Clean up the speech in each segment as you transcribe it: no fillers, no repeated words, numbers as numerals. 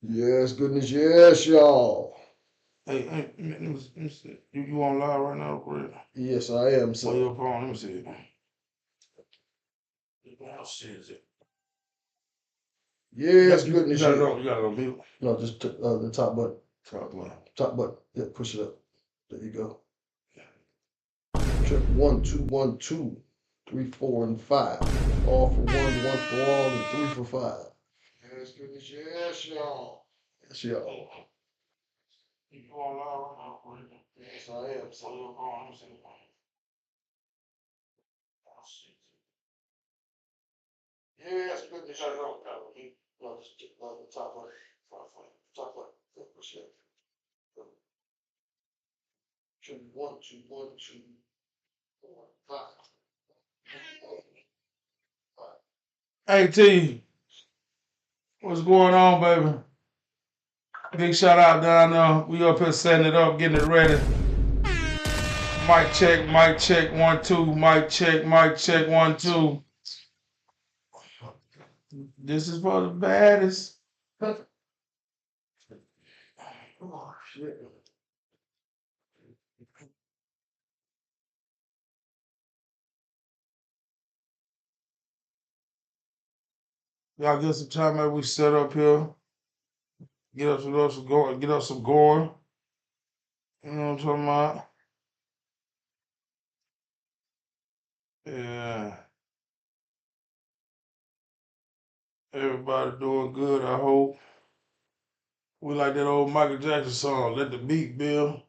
Yes, goodness, yes, y'all. Hey, let me see. You on live right now, Chris? Yes, I am, On sir. your phone? Let me see. How shit is it? Yes, You goodness, got it yeah. on. You got it on mute. No, just the top button. Top one. Top button. Yeah, push it up. There you go. Check 1, 2, 1, 2, 3, 4, and 5. All for one for all, and 3 for 5. Yes, goodness, yes, y'all. Yes, y'all. You on live right now, Chris? Yes, I am, sir. On your phone? Let me see. How shit is Yes, it? You goodness, got yeah. it on. Got it on mute. No, just the top button. Top button. Yeah, push it up. Check 1, 2, 1, 2, 4, 5. Hey T, what's going on, baby? Big shout out down there. We up here setting it up, getting it ready. Mic check, 1, 2. Mic check, 1, 2. This is for the baddest. Oh, shit. Y'all get some time as we set up here. Get up some going. Get up some going. You know what I'm talking about? Yeah. Everybody doing good, I hope. We like that old Michael Jackson song, Let the Beat Build.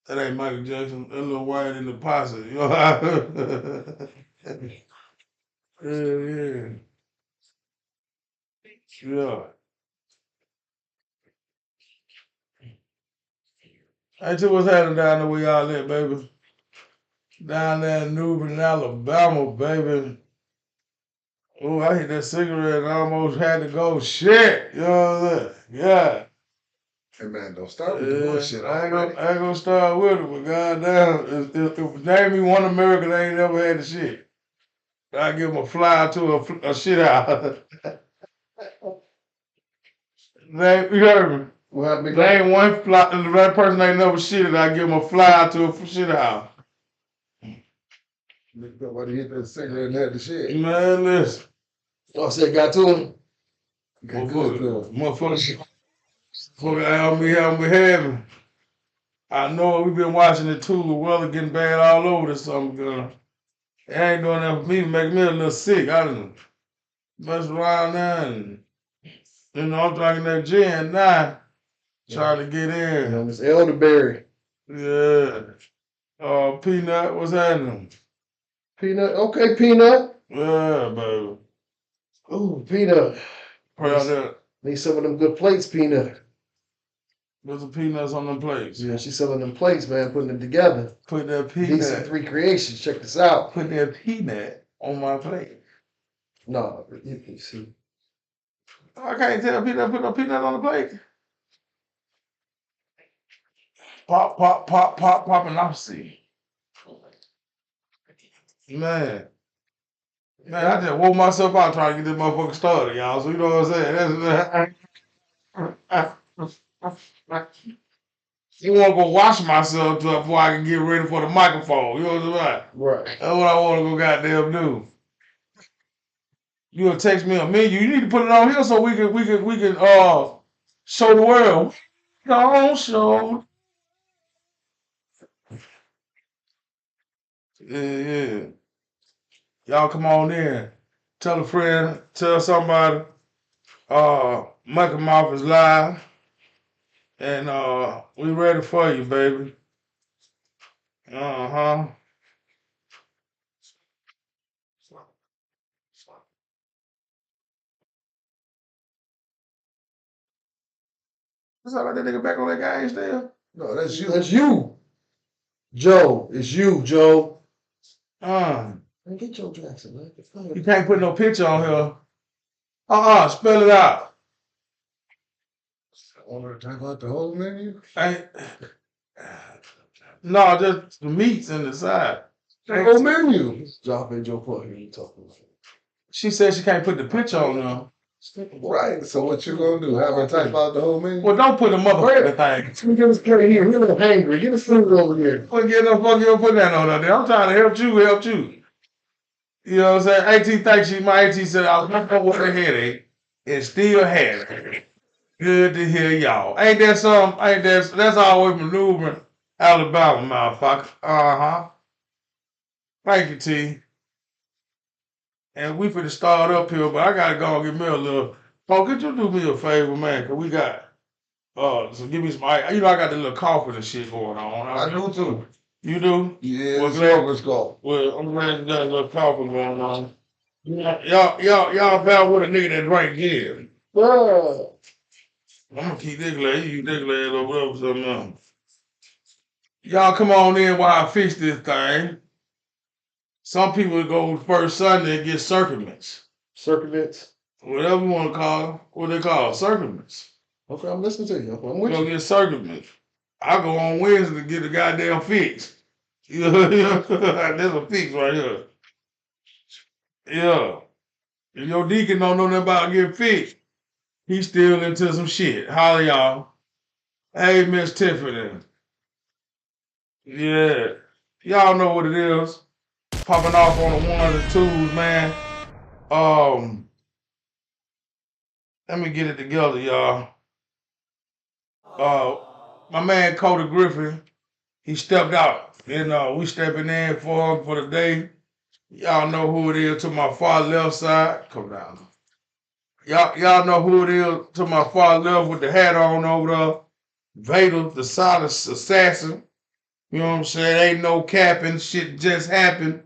That ain't Michael Jackson. That little white in the posse. You know how? Yeah. Yeah. Hey, tell what's happening down there where y'all at, baby. Down there in Newbern, Alabama, baby. Oh, I hit that cigarette and I almost had to go shit. You know what I'm saying? Yeah. Hey, man, don't start with the bullshit already. I ain't gonna start with it, but goddamn, if name me one American that ain't never had the shit, I give him a fly to a shit out. Name, you heard me? What happened, big Name one fly, the right person ain't never shitted, I give him a fly to a shit out. Nobody hit that cigarette and had the shit. Man, listen. Oh, said got to him? Okay, good, good. Motherfucker, help me having. I know we've been watching it too. The weather getting bad all over this summer, girl. It ain't doing that for me to make me a little sick. I done mess around now and, I'm drinking that gin now, trying to get You know, in. Miss Elderberry. Yeah. Peanut, what's happening? Peanut. Okay, Peanut. Yeah, baby. Ooh, Peanut. Pray out there. Need some of them good plates, Peanut. There's some peanuts on them plates. Yeah, she's selling them plates, man, putting them together. Put that Decent peanut. 3 creations. Check this out. Put that peanut on my plate. No, you can see. I can't tell peanut put no peanut on the plate. Pop, pop, pop, pop, pop, and I'll see. Man. Man, I just woke myself out trying to get this motherfucker started, y'all. So you know what I'm saying? You want to go wash myself before I can get ready for the microphone. You know what I'm saying? Right. That's what I want to go goddamn do. You gonna text me a menu? You need to put it on here so we can show the world. Don't show. Yeah. Y'all come on in. Tell a friend. Tell somebody. Mucky Mouth is live. And we ready for you, baby. Uh-huh. What's up, that nigga back on that guy still? No, that's you. That's you. Joe. It's you, Joe. Man, get Joe Jackson, man. You can't put no picture on here. Spell it out. I want to talk about the whole menu? No, just the meats in the side. The whole menu. Drop in Joe Plug. You talking about? She said she can't put the picture on there. Right. So what you gonna do? Have her type out the whole menu? Well, don't put the motherfucking thing. Get us carry here. We're hungry. Get us food over here. Put get no fuck you don't put that on there. I'm trying to help you. You know what I'm saying? AT thanks you. My AT said I was not with a headache and still had it. Good to hear y'all. Ain't that something? Ain't that's always maneuvering Alabama, motherfucker. Uh-huh. Thank you, T. And we finna start up here, but I gotta go and get me a little. Oh, could you do me a favor, man? Cause we got so give me some ice. You know I got the little coffee and shit going on. I do too. You do? Yeah, Well, smokers go. Well, I'm glad you got a little coffee going on. Y'all found with a nigga that drank gin. Bro. I'm gonna keep this glad. You this glad over there for something else. Y'all come on in while I fix this thing. Some people go first Sunday and get circumvents. Circumvents. Whatever you want to call them. What they call circumvents. Okay, I'm listening to you. I'm We with gonna you. get circumvents. I go on Wednesday to get the goddamn fix. That's a fix right here. Yeah. If your deacon don't know nothing about getting fixed, he's still into some shit. Holla y'all. Hey, Miss Tiffany. Yeah. Y'all know what it is. Popping off on the ones and twos, man. Let me get it together, y'all. My man Cody Griffin, he stepped out. We stepping in for him for the day. Y'all know who it is to my far left side. Come down. Y'all know who it is to my far left with the hat on over there. Vader, the silent assassin. You know what I'm saying? Ain't no capping. Shit just happened.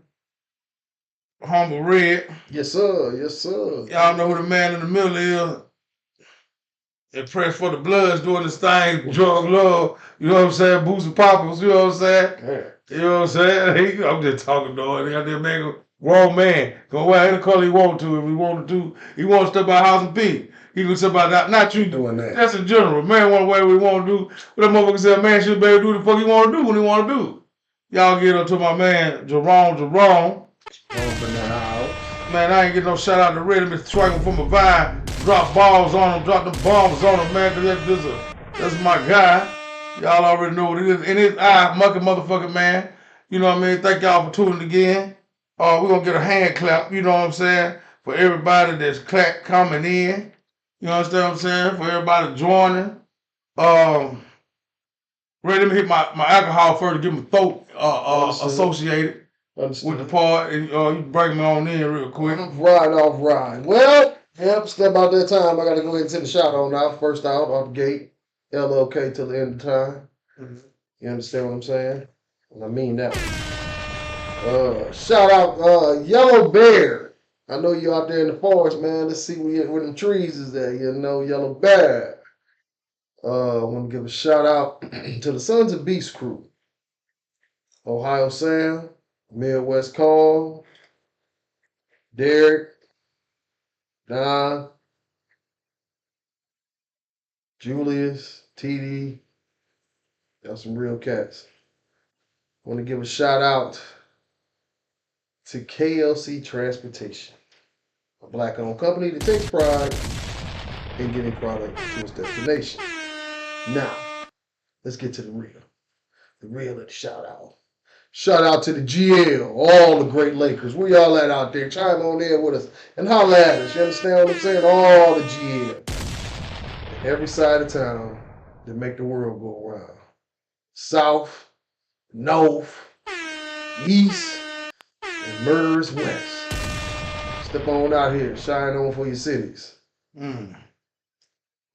Humble Red. Yes, sir. Yes, sir. Y'all know who the man in the middle is. And press for the Bloods doing this thing. Drug love. You know what I'm saying? Boots and poppers. You know what I'm saying? Yeah. You know what I'm saying? I'm just talking to him. They man, grown man. Go wear any color he want to. If he want to do, he want to step out house and pee. He can step out that. Not you Doing that. That's in general. Man want to wear what he want to do. But that motherfucker said, man should be able to do the fuck he want to do when he want to do. Y'all get up to my man, Jerome. Open the house. Man, I ain't get no shout out to Red, Mr. Swagger from a vine. Drop balls on him, drop the bombs on him, man, cause that's my guy. Y'all already know what it is. In his eye, Mucky motherfucking man. You know what I mean? Thank y'all for tuning again. We're gonna get a hand clap, you know what I'm saying? For everybody that's coming in. You understand what I'm saying? For everybody joining. Ready to hit my alcohol first to get my throat associated with the part, and you bring me on in real quick. All right. Well, yep, step out that time. I got to go ahead and send a shout on out. First out the gate. LLK till the end of time. Mm-hmm. You understand what I'm saying? And I mean that one. Shout out Yellow Bear. I know you out there in the forest, man. Let's see where them trees is at. You know, Yellow Bear. I want to give a shout out to the Sons of Beast crew. Ohio Sam, Midwest Call, Derek, Don, Julius, TD. Got some real cats. I want to give a shout out to KLC Transportation, a black-owned company that takes pride in getting product to its destination. Now, let's get to the real of the shout out. Shout out to the GL, all the great Lakers. Where y'all at out there? Chime on in with us and holla at us. You understand what I'm saying? All the GL. And every side of town that make the world go around. South, North, East, and murderous West. Step on out here. Shine on for your cities.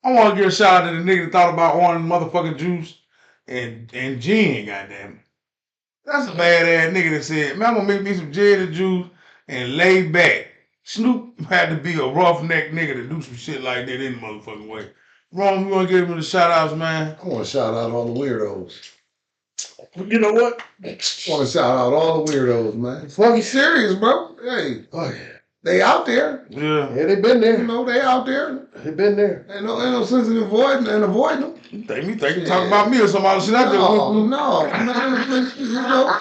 I want to give a shout out to the nigga that thought about wanting motherfucking juice and gin, goddamn. That's a badass nigga that said, man, I'm gonna make me some gin and juice and lay back. Snoop had to be a roughneck nigga to do some shit like that any motherfucking way. Ron, you want to give him the shout outs, man? I want to shout out all the weirdos. You know what? I want to shout out all the weirdos, man. Fucking serious, bro. Hey, they out there. Yeah, they been there. You know, they out there. They been there. Ain't no sense in avoiding them. You think you talking about me or somebody shit out there? No, man. You know,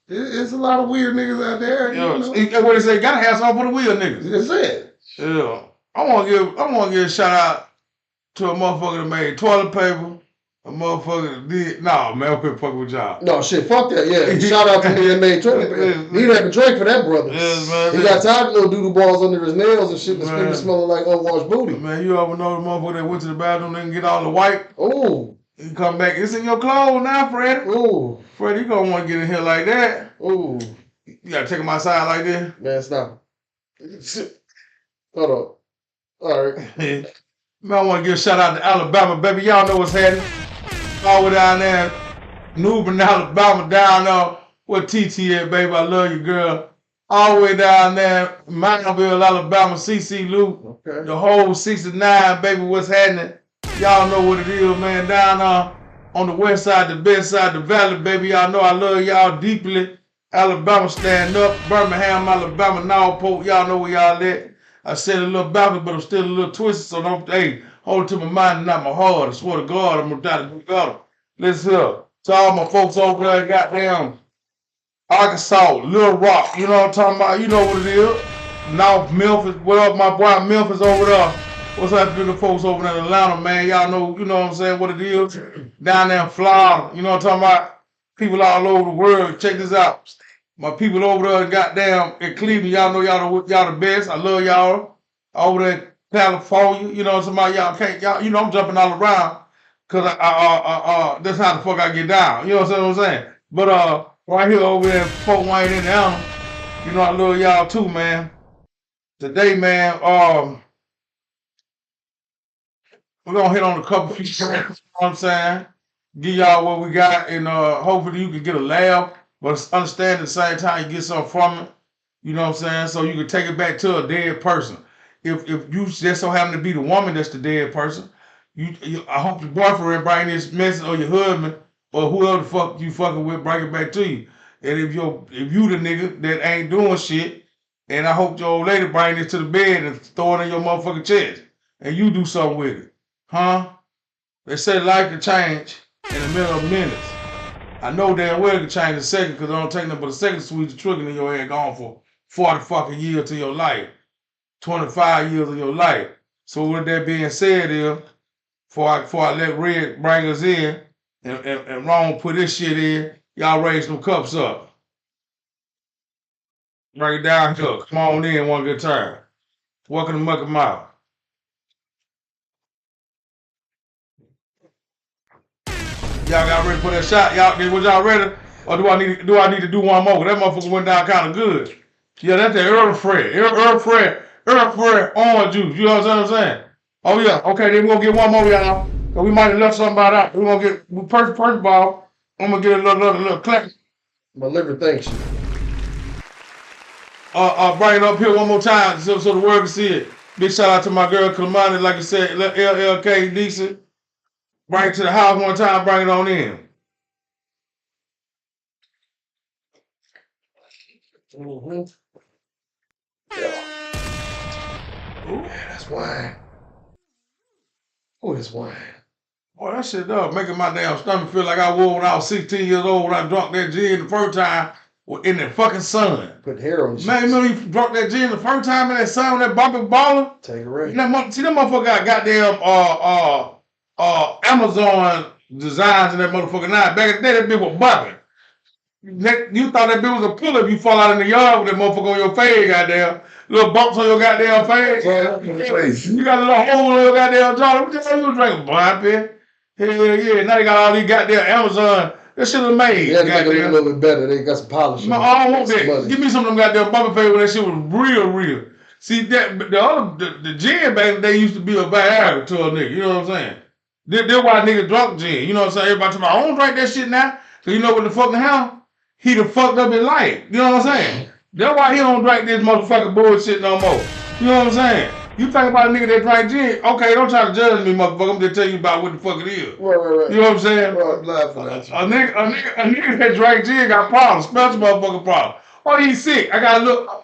it's a lot of weird niggas out there. Yeah, you know. what they say, gotta have something for the weird niggas. That's it. Yeah. I want to give a shout out to a motherfucker that made toilet paper. A motherfucker that did. Nah, man, I'm fucking with y'all. No shit, fuck that. Yeah, shout out to me that made toilet paper. He'd have a drink for that brother. Yes, man. He got tired of little doodle balls under his nails and shit. The Man. speaker smelling like unwashed booty. Man, you ever know the motherfucker that went to the bathroom and get all the wipe? Ooh. You come back, it's in your clothes now, Freddy. Ooh. Freddy, you gonna want to get in here like that. Ooh. You gotta take him outside like this. Man, stop. Hold on. All right. Man, I want to give a shout out to Alabama, baby. Y'all know what's happening. All the way down there, Newbern, Alabama, down there. Where TT at, baby? I love you, girl. All the way down there, Mineville, Alabama, CC Luke. Okay. The whole 69, baby, what's happening? Y'all know what it is, man. Down on the west side, the best side, the valley, baby. Y'all know I love y'all deeply. Alabama, stand up. Birmingham, Alabama, Norfolk. Y'all know where y'all at. I said a little backwards, but I'm still a little twisted, so don't, hey, hold it to my mind and not my heart. I swear to God, I'm gonna die to do better. Listen here. To all my folks over there, goddamn Arkansas, Little Rock, you know what I'm talking about? You know what it is. North Memphis, what up, my boy Memphis over there? What's up, bigger folks over there in Atlanta, man? Y'all know, you know what I'm saying, what it is. Down there in Florida, you know what I'm talking about? People all over the world, check this out. My people over there, goddamn, in Cleveland, y'all know y'all the best. I love y'all. Over there in California, you know what I'm talking about? Y'all can't, y'all, you know, I'm jumping all around. Cause that's how the fuck I get down. You know what I'm saying? But right here over there in Fort Wayne, Indiana, you know I love y'all too, man. Today, man, we're gonna hit on a couple few things, you know what I'm saying? Give y'all what we got, and hopefully you can get a laugh, but understand at the same time you get something from it. You know what I'm saying? So you can take it back to a dead person. If you just so happen to be the woman that's the dead person, I hope your boyfriend bring this message, or your husband, or whoever the fuck you fucking with, bring it back to you. And if you the nigga that ain't doing shit, and I hope your old lady bring this to the bed and throw it in your motherfucking chest, and you do something with it. Huh? They say life can change in the middle of minutes. I know damn well it can change in a second, because it don't take nothing but a second to squeeze the trigger and your head gone for 40 fucking years to your life. 25 years of your life. So with that being said is, before I let Red bring us in, and Ron put this shit in, y'all raise them cups up. Bring it down here. Come on in one good time. Welcome to Mucky Mouth. Y'all got ready for that shot? Was y'all ready? Or do I need to do one more? That motherfucker went down kind of good. Yeah, that's the Earl Fred orange juice. You know what I'm saying? Oh yeah. Okay, then we're gonna get one more, y'all. Cause we might have left somebody out. We're gonna get first of all, I'm gonna get a little clap. My liver thanks you. Bring it up here one more time so the world can see it. Big shout out to my girl Kalamani, like I said, LLK decent. Bring it to the house one time, bring it on in. Mm-hmm. Yeah. Ooh, that's wine. Oh, that's wine. Boy, that shit up, making my damn stomach feel like I was when I was 16 years old when I drunk that gin the first time in the fucking sun. Put hair on the Man, you remember you drunk that gin the first time in that sun with that bumping baller? Take it right. See, that motherfucker got goddamn Amazon designs in that motherfucker now. Back in the day, that bitch was bumping. You thought that bitch was a puller if you fall out in the yard with that motherfucker on your face, goddamn. Little bumps on your goddamn face. You got a little hole in your goddamn jaw. What the hell you drinking, boy, out there? Hell yeah. Now they got all these goddamn Amazon. That shit is made. Yeah, they make it a little bit better. They got some polish. No, I don't want that. Give me some of them goddamn bumping face when that shit was real. See, the gin back in the day used to be a bad to a nigga. You know what I'm saying? That's why niggas drunk gin. You know what I'm saying? Everybody talking about, I don't drink that shit now. Cause you know what the fuck the hell? He done fucked up his life. You know what I'm saying? That's why he don't drink this motherfucking bullshit no more. You know what I'm saying? You think about a nigga that drink gin, okay, don't try to judge me, motherfucker. I'm just telling you about what the fuck it is. Right. You know what I'm saying? A nigga that drank gin got problems, special motherfucking problems. Oh, he's sick. I gotta look.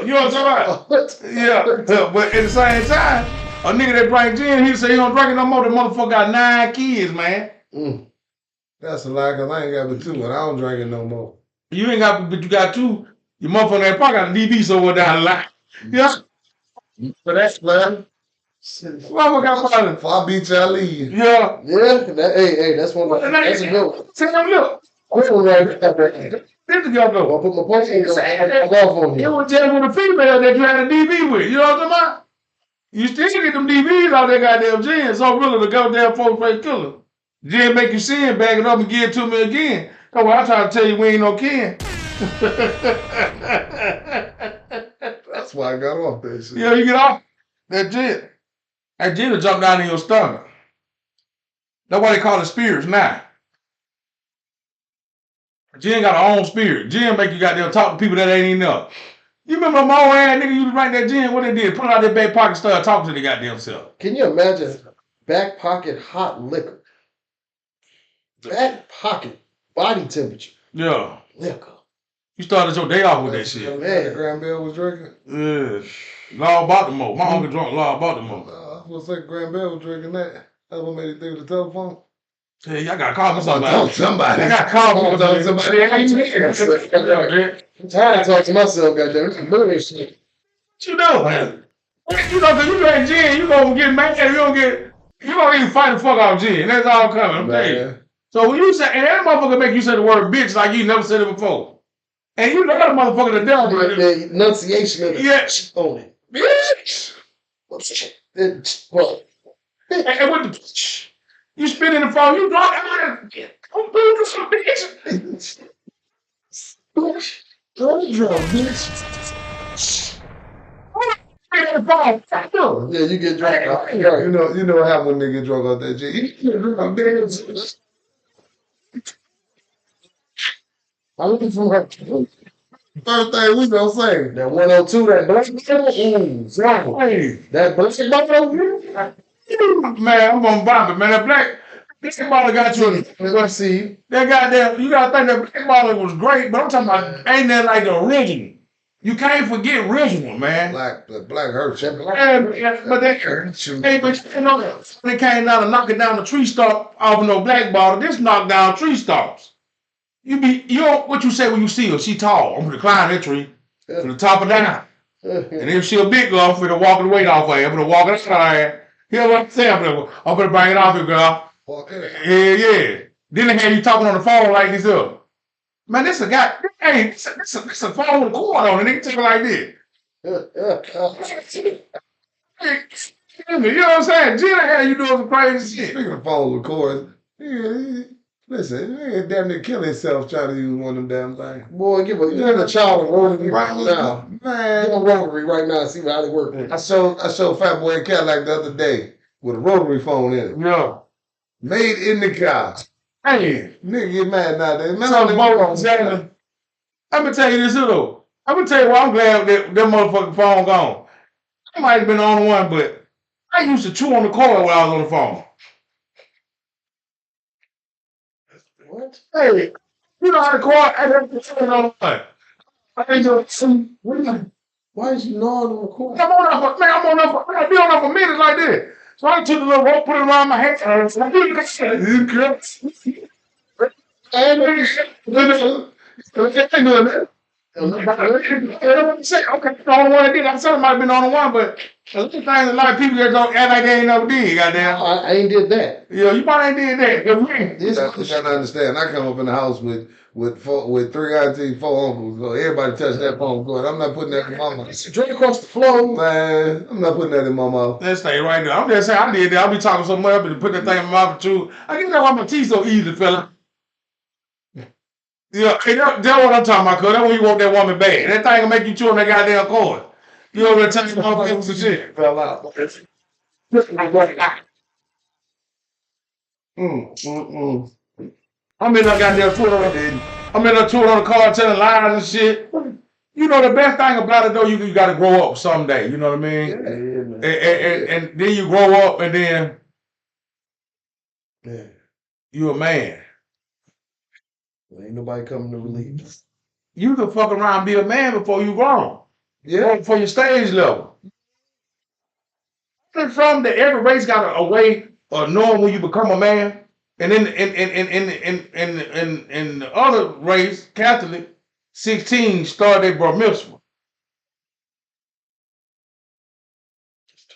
You know what I'm talking about? Yeah. But at the same time, a nigga that drank gin, he say he don't drink it no more. The motherfucker got 9 kids, man. That's a lie, cause I ain't got but 2, and I don't drink it no more. You ain't got, but you got 2. Your motherfucker ain't probably got a DB somewhere down the line. Yeah. For that, man. Mama got money. If I beat you, I leave. Yeah. Hey, that's one. That's a good one. Tell him, look. Quick one right there. This is your I'll go. put my post on It you. was just with a female that you had a DV with. You know what I'm talking about? You still get them DVs out there, goddamn gin. So really, the goddamn folks face killer. Gin make you sin, bag it up and give it to me again. That's why I try to tell you we ain't no kin. That's why I got off that shit. Yeah, you get off that gin. That gin will jump down in your stomach. That's why they call it spirits now. Gin got her own spirit. Gin make you goddamn talk to people that ain't even up. You remember my old ass nigga used to write that gin? What they did? Put it out their back pocket, start talking to the goddamn self. Can you imagine back pocket hot liquor? Back pocket body temperature Yeah. liquor. You started your day off with that shit. Man, Grandbell was drinking. Yeah. Law Baltimore. My uncle drunk Law Baltimore. I was gonna say Grandbell was drinking that. That's what made it through the telephone. Hey, y'all gotta call me Talk somebody. somebody. I gotta call me Somebody. I'm tired of talking to myself, goddamn. It's bullshit. What you know, man? You know, cause you drink gin, you gonna get mad, you gonna even fight the fuck out gin. That's all coming. I'm telling you. So when you say, and that motherfucker make you say the word bitch like you never said it before. And you know that motherfucker the devil. The enunciation of the Yeah. on it. Bitch. Well, And with the you spit in the phone, you drunk. I'm doing some bitch. yeah, you get drunk. You know what happened when they get drunk off that G. I'm looking for her. First thing we gonna say. That 102, that black bottle. Hey, That black bottle. man, I'm gonna bomb it, man. That black bottle got you. Let's see. That goddamn, you gotta think that black bottle was great, but I'm talking about ain't that like the original. You can't forget original, man. The black hurt you. But they, hey, but you know, they came down to knocking down the tree stump off no black bottle. This knocked down tree stumps. You know what you say when you see her? She tall. I'm gonna climb that tree from the top of down. And if she a big girl, I'm gonna walk the weight off her. I'm gonna walk it outside. You know what I'm saying? I'm gonna bring it off here, girl. Yeah. Then they have you talking on the phone like this up. Man, this a guy. Hey, this a phone with a cord on it. They can take it like this. You know what I'm saying? Gina had you doing some crazy shit. Speaking of phone with cords, listen, he ain't damn near kill himself trying to use one of them damn things. Boy, give a child a rotary right now. Man, Give a rotary right now and see how they work. I showed Fat Boy and Cadillac the other day with a rotary phone in it. Yeah. Made in the car. Hey. Nigga get mad nowadays. Man, So, I'm gonna tell you this though. I'm gonna tell you why I'm glad that motherfucking phone gone. I might have been the only one, but I used to chew on the cord when I was on the phone. What? Hey, you know how the cord? I never chew on the one. I ain't doing some. Why is you gnawing on the cord? I'm on up, man. I'm on up. I be on up for minutes like this. So I took the little rope, put it around my head. Okay, the only one I did. I said it might have been the only one, but there's things a lot of people that don't act like they ain't never did. Goddamn. I ain't did that. Yeah, you probably ain't did that. You gotta understand. I come up in the house with three aunties, four uncles. So everybody touch that phone cord. I'm not putting that in my mouth. Drink across the floor. Man, I'm not putting that in my mouth. Let's stay right there. I'm just saying I did that. I'll be talking so much and put that thing in my mouth too. I guess that's why my teeth so easy, fella. Yeah, hey, that's what I'm talking about, cuz. That's when you want that woman bad. That thing will make you chew on that goddamn cord. You over there telling motherfuckers some shit. Fell out. I'm in that goddamn Twitter. I'm in that Twitter on the car telling lies and shit. You know the best thing about it though, you gotta grow up someday. You know what I mean? Yeah. And then you grow up and then you a man. Ain't nobody coming to relieve us. You can fuck around and be a man before you grown. Yeah. Before your stage level. From that every race got a way of knowing when you become a man. And in the other race, Catholic, 16 started their bar mitzvah.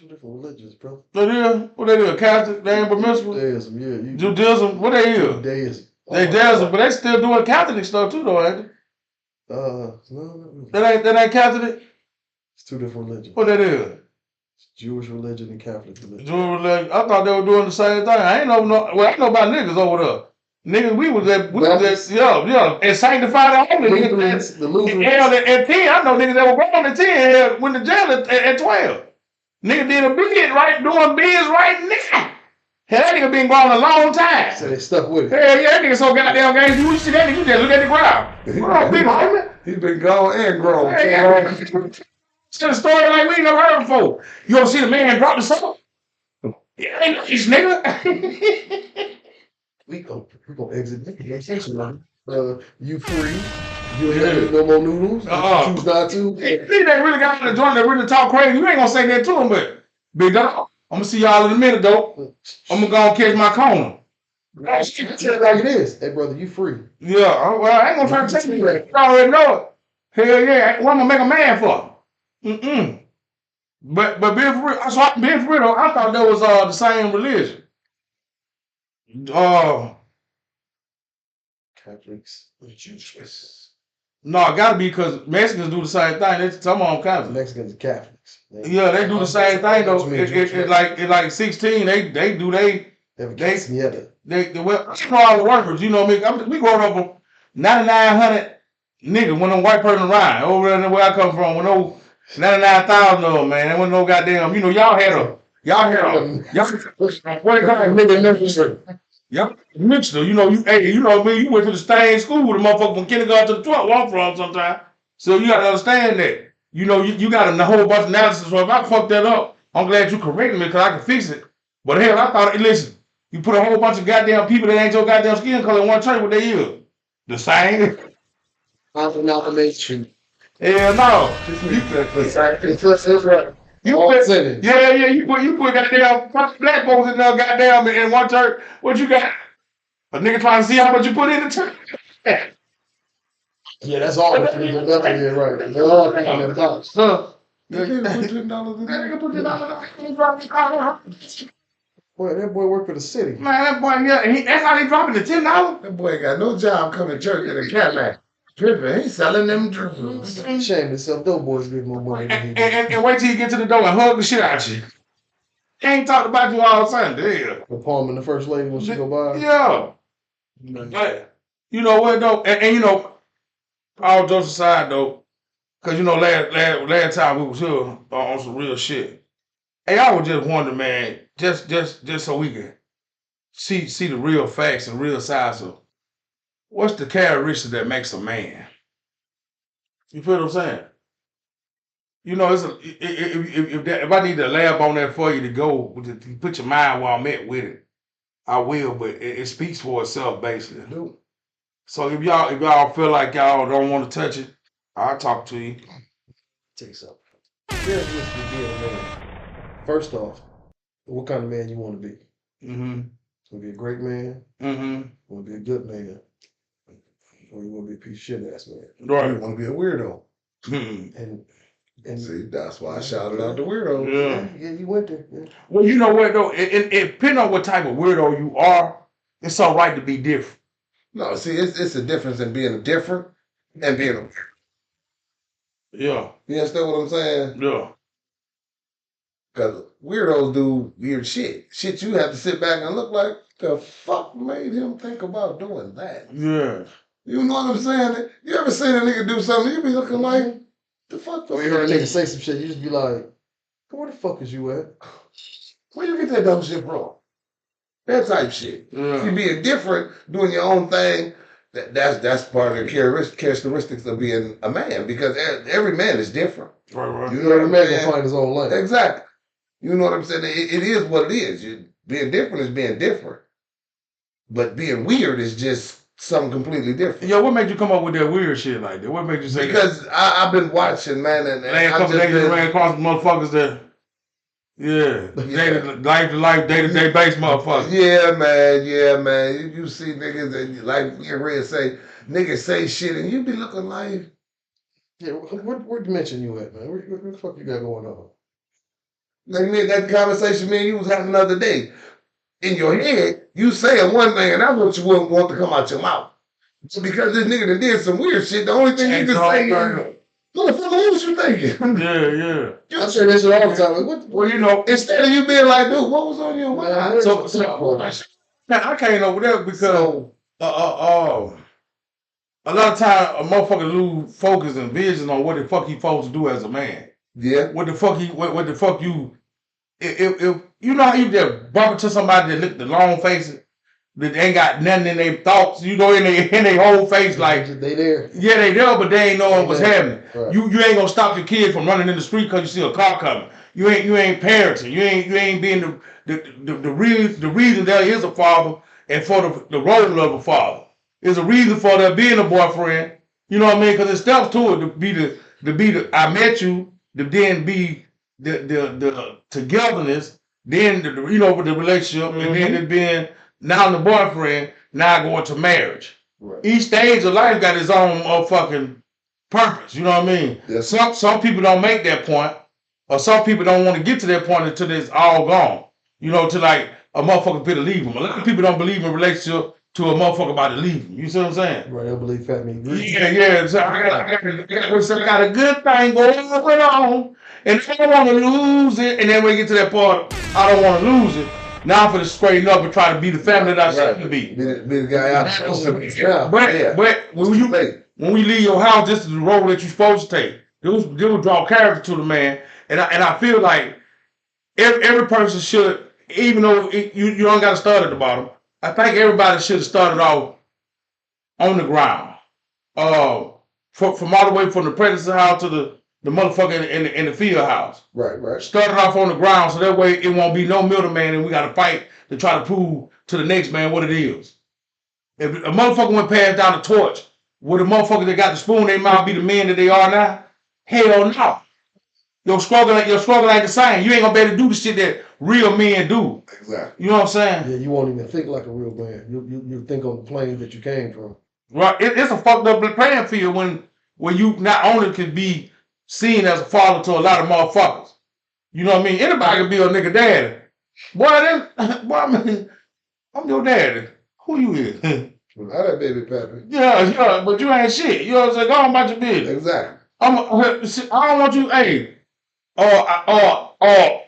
Two different religions, bro. What they is? What they is? Catholic? They ain't permissible? Judaism, yeah. Judaism? What they is? Judaism. They Judaism, but they still doing Catholic stuff too, though, ain't they? No. That ain't Catholic? It's two different religions. What that is? Jewish religion and Catholic religion. Jewish religion. I thought they were doing the same thing. I ain't know about niggas over there. Niggas, we was and sanctified the holy niggas. The Lutherans. At 10, I know niggas that were born at 10 went to jail at 12. Nigga did a bid right, doing bids right now. Hell, that nigga been gone a long time. So they stuck with it. Hell yeah, that nigga so goddamn gang. You see that nigga, you just look at the ground. He's been gone and grown. Tell a story like we ain't never heard before. You ever see the man drop the soap? Yeah, ain't nice, nigga. We gonna exit that session, man. You free. You ain't gonna eat no more noodles. Choose not to. Hey, they really got on the joint that really talk crazy. You ain't gonna say that to him, but big dog, I'm gonna see y'all in a minute, though. I'm gonna go and catch my corner. Tell it like it is. Hey, brother, you free. Yeah, well, I ain't gonna try to tell you that. You already know it. Hell yeah, what I'm gonna make a man for? But being for real, though, I thought that was the same religion. Catholics, Jews. No, it gotta be because Mexicans do the same thing. Some of them Catholics. Mexicans are Catholics. They do the same thing though. It like 16, they do they well, all the workers, you know what I mean? We growing up with 9,900 niggas when them white person around over there where I come from, when those 99,000 of them, man. There wasn't no goddamn, y'all had a mixture. You know what I mean? You went to the same school with the motherfucker from kindergarten to the 12th walk from sometime. So you gotta understand that. You got a whole bunch of analysis. So if I fuck that up, I'm glad you corrected me because I can fix it. But hell, I thought, listen, you put a whole bunch of goddamn people that ain't your goddamn skin color in one church, what they is? The same? Amalgamation. Hell no. You put goddamn black folks in there goddamn in one church. What you got? A nigga trying to see how much you put in the church. Yeah, that's all. Yeah, right. They're all thinking in the box. You can't put $10 in there. Boy, that boy worked for the city. Man, that boy, that's how they dropping the $10. That boy got no job coming to church in a Cadillac. Dripping, he's selling them drugs. Shame himself, those boys get more money than he and wait till you get to the door and hug the shit out you. He ain't talked about you all the time, damn. The palm and the first lady when she go by. Yeah. But, you know what though? And all jokes aside though, because last time we was here on some real shit. Hey, I was just wondering, man, just so we can see the real facts and real size of what's the characteristic that makes a man. You feel what I'm saying? If I need to lab on that for you to go to put your mind where I'm at with it, I will. But it speaks for itself basically. So if y'all feel like y'all don't want to touch it, I'll talk to you. Tell you something. Characteristic of being a man. First off, what kind of man you want to be? Mm-hmm. You want to be a great man? Mm-hmm. You want to be a good man? Or you want to be a piece of shit ass man? Right. You want to be a weirdo. And see, that's why I shouted out the weirdo. Yeah, you went there. Yeah. Well, you know what though? It depending on what type of weirdo you are, it's all right to be different. No, see, it's a difference in being different and being a weirdo. Yeah. You understand what I'm saying? Yeah. Because weirdos do weird shit. Shit you have to sit back and look like, the fuck made him think about doing that? Yeah. You know what I'm saying? You ever seen a nigga do something, you be looking like, the fuck? When you heard a nigga say some shit, you just be like, where the fuck is you at? Where you get that dumb shit from? That type shit. Yeah. You being different, doing your own thing, that's part of the characteristics of being a man, because every man is different. Right. You know what I'm man saying? gonna find his own lane. Exactly. You know what I'm saying? It is what it is. Being different is being different. But being weird is just something completely different. Yo, what made you come up with that weird shit like that? What made you say because that? I've been watching, man, and last couple days you ran across motherfuckers that day-to-day base motherfuckers. Yeah, man. You see niggas and like Red say, niggas say shit and you be looking like, yeah, what dimension you at, man? What the fuck you got going on? Like me, that conversation me and you was having the other day. In your head, you saying one thing, and that's what you wouldn't want to come out your mouth. So because this nigga that did some weird shit, the only thing you can say is, what the fuck was you thinking? Yeah. I say this shit all the time. Like, Well, you know, Instead of you being like, dude, what was on your mind? I can't over there because a lot of time a motherfucker lose focus and vision on what the fuck he supposed to do as a man. Yeah. What the fuck you if you know how you just bump into somebody that look the long faces that ain't got nothing in their thoughts, you know, in their whole face, like they there. Yeah, they there, but they ain't knowing what's happening. Right. You ain't gonna stop your kid from running in the street because you see a car coming. You ain't parenting. You ain't being the reason there is a father and for the role of a father. There's a reason for there being a boyfriend. You know what I mean? Because there's steps to it to be the I met you, to then be the togetherness, then the relationship, and then it being now the boyfriend, now going to marriage. Right. Each stage of life got its own motherfucking purpose. You know what I mean? Yes. Some people don't make that point, or some people don't want to get to that point until it's all gone. You know, to like a motherfucker better leave them. A lot of people don't believe in relationship to a motherfucker about to leave them. You see what I'm saying? Right, they'll believe fat meat. Yeah. So I got a good thing going on, and I don't want to lose it. And then when you get to that part, I don't want to lose it. Now I'm gonna straighten up and try to be the family that I should be. Be the guy out there. But when we leave your house, this is the role that you're supposed to take. It will draw character to the man, and I feel like every person should, even though you don't got to start at the bottom. I think everybody should have started off on the ground, from all the way from the pregnancy house to the motherfucker in the field house. Right. Started off on the ground, so that way it won't be no middleman, and we got to fight to try to prove to the next man what it is. If a motherfucker went past down the torch, would the motherfucker that got the spoon in their mouth be the men that they are now? Hell no. Your struggle ain't the same. You ain't gonna be able to do the shit that real men do. Exactly. You know what I'm saying? Yeah, you won't even think like a real man. You think on the plane that you came from. Right. It's a fucked up playing field when you not only can be seen as a father to a lot of motherfuckers. You know what I mean? Anybody can be a nigga daddy. Boy, I mean, I'm your daddy. Who you is? Not that baby pappy. Yeah, but you ain't shit. You know what I'm saying? Go on about your business. Exactly. I don't want you, hey,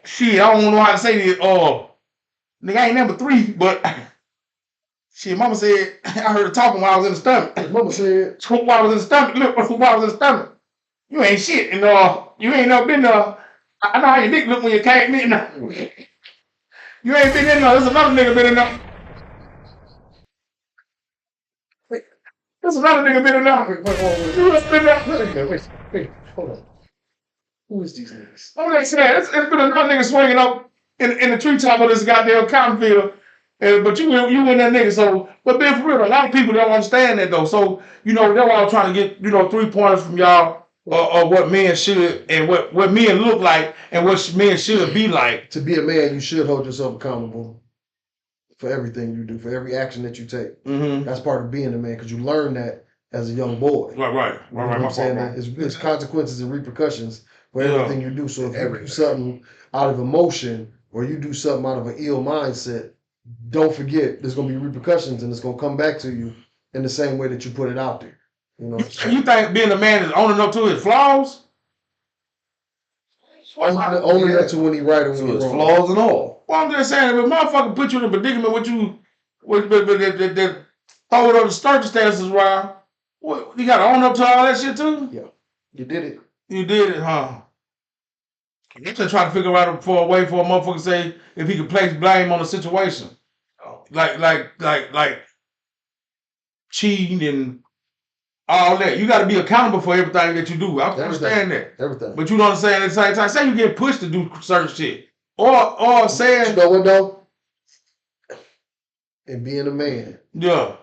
shit, I don't know how to say this, nigga, I ain't number 3, but shit, mama said, I heard her talking while I was in the stomach. Mama said, while I was in the stomach, look, while I was in the stomach, you ain't shit, and you ain't never been there. I know how your dick look when you came in there. You ain't been in there, there's another nigga been in there. There's another nigga been in there. You ain't been there. Wait, hold on. Who is these niggas? I'm just saying, it's been another nigga swinging up in the treetop of this goddamn cotton field. But you in that nigga, so, but being for real, a lot of people don't understand that though. So, they're all trying to get, 3 pointers from y'all or what men should and what men look like and what men should be like. To be a man, you should hold yourself accountable for everything you do, for every action that you take. Mm-hmm. That's part of being a man, because you learn that as a young boy. Right. You know what I'm saying? It's consequences and repercussions for everything you do. So if you do something out of emotion or you do something out of an ill mindset, don't forget there's going to be repercussions and it's going to come back to you in the same way that you put it out there. You think being a man is owning up to his flaws? Only up to when he right and when he wrong. Flaws and all. Well, I'm just saying, if a motherfucker put you in a predicament with that throw it up the circumstances around, what, you got to own up to all that shit too? Yeah. You did it. You did it, huh? I'm just trying to figure out a way for a motherfucker to say if he could place blame on the situation. Like cheating and all that. You got to be accountable for everything that you do. I understand that. Everything. But you don't understand at the same time. Say you get pushed to do certain shit. Or saying... You know what though? And being a man. Yeah.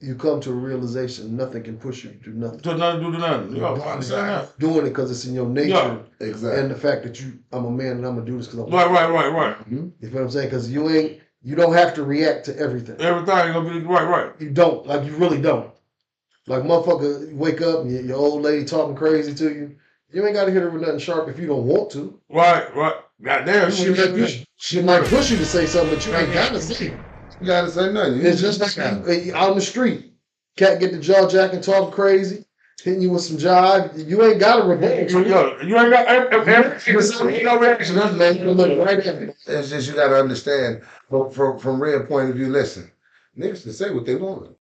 You come to a realization nothing can push you to do nothing. Do nothing. You understand that? Doing it because it's in your nature. Yeah. Exactly. And the fact that I'm a man and I'm going to do this because I'm Right. You feel what I'm saying? Because you don't have to react to everything. Everything going to be right. You don't. Like, you really don't. Like, motherfucker, you wake up and your old lady talking crazy to you. You ain't got to hit her with nothing sharp if you don't want to. Right. Goddamn. She might push you to say something, but you ain't got to say it. You gotta say nothing. It's just like out on the street. Cat get the jaw jack and talk crazy, hitting you with some jive. You ain't got to revolt. You ain't got no reaction. Man, you look right at me. It's just you gotta understand from Red's point of view. Listen, niggas can say what they want.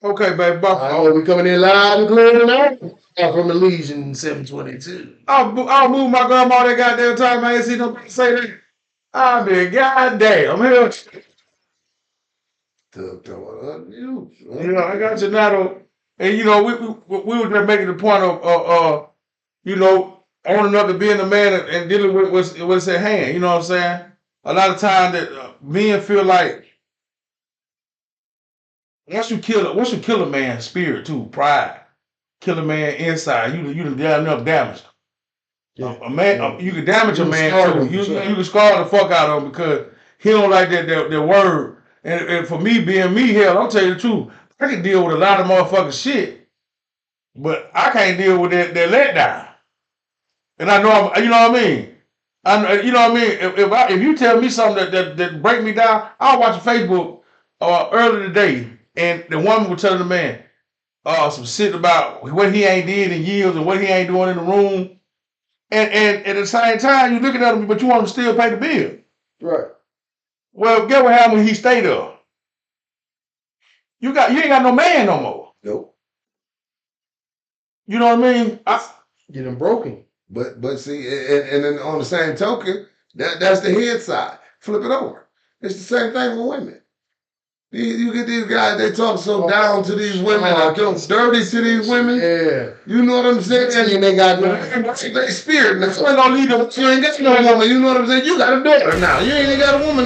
Okay, baby. We coming in loud and clear now. From the Legion 722. I'll move my grandma that goddamn time. I ain't seen nobody say that. I'll be goddamn. Hell, I got you now though. And you know, we were just making the point of you know, owning up to being a man and dealing with what's at hand. You know what I'm saying? A lot of time that men feel like once you kill a man's spirit too, pride, kill a man inside, you done done enough damage. Yeah. A man, you can damage a man too. You can scar the fuck out of him because he don't like that word. And for me being me, hell, I'm telling you the truth. I can deal with a lot of motherfucking shit, but I can't deal with that letdown. And I know you know what I mean. You know what I mean. If you tell me something that break me down, I was watching Facebook earlier today, and the woman was telling the man some shit about what he ain't did in years and what he ain't doing in the room. And at the same time, you looking at him, but you want him to still pay the bill. Right. Well, get what happened when he stayed up. You ain't got no man no more. Nope. You know what I mean? Get him broken. But see, and then on the same token, that's the head side. Flip it over. It's the same thing with women. You get these guys, they talk so down to these women, dirty to these women. Yeah. You know what I'm saying? And they got they spirit. Now. You ain't gonna leave them. You ain't got no woman. You know what I'm saying? You got a daughter now. You ain't got a woman.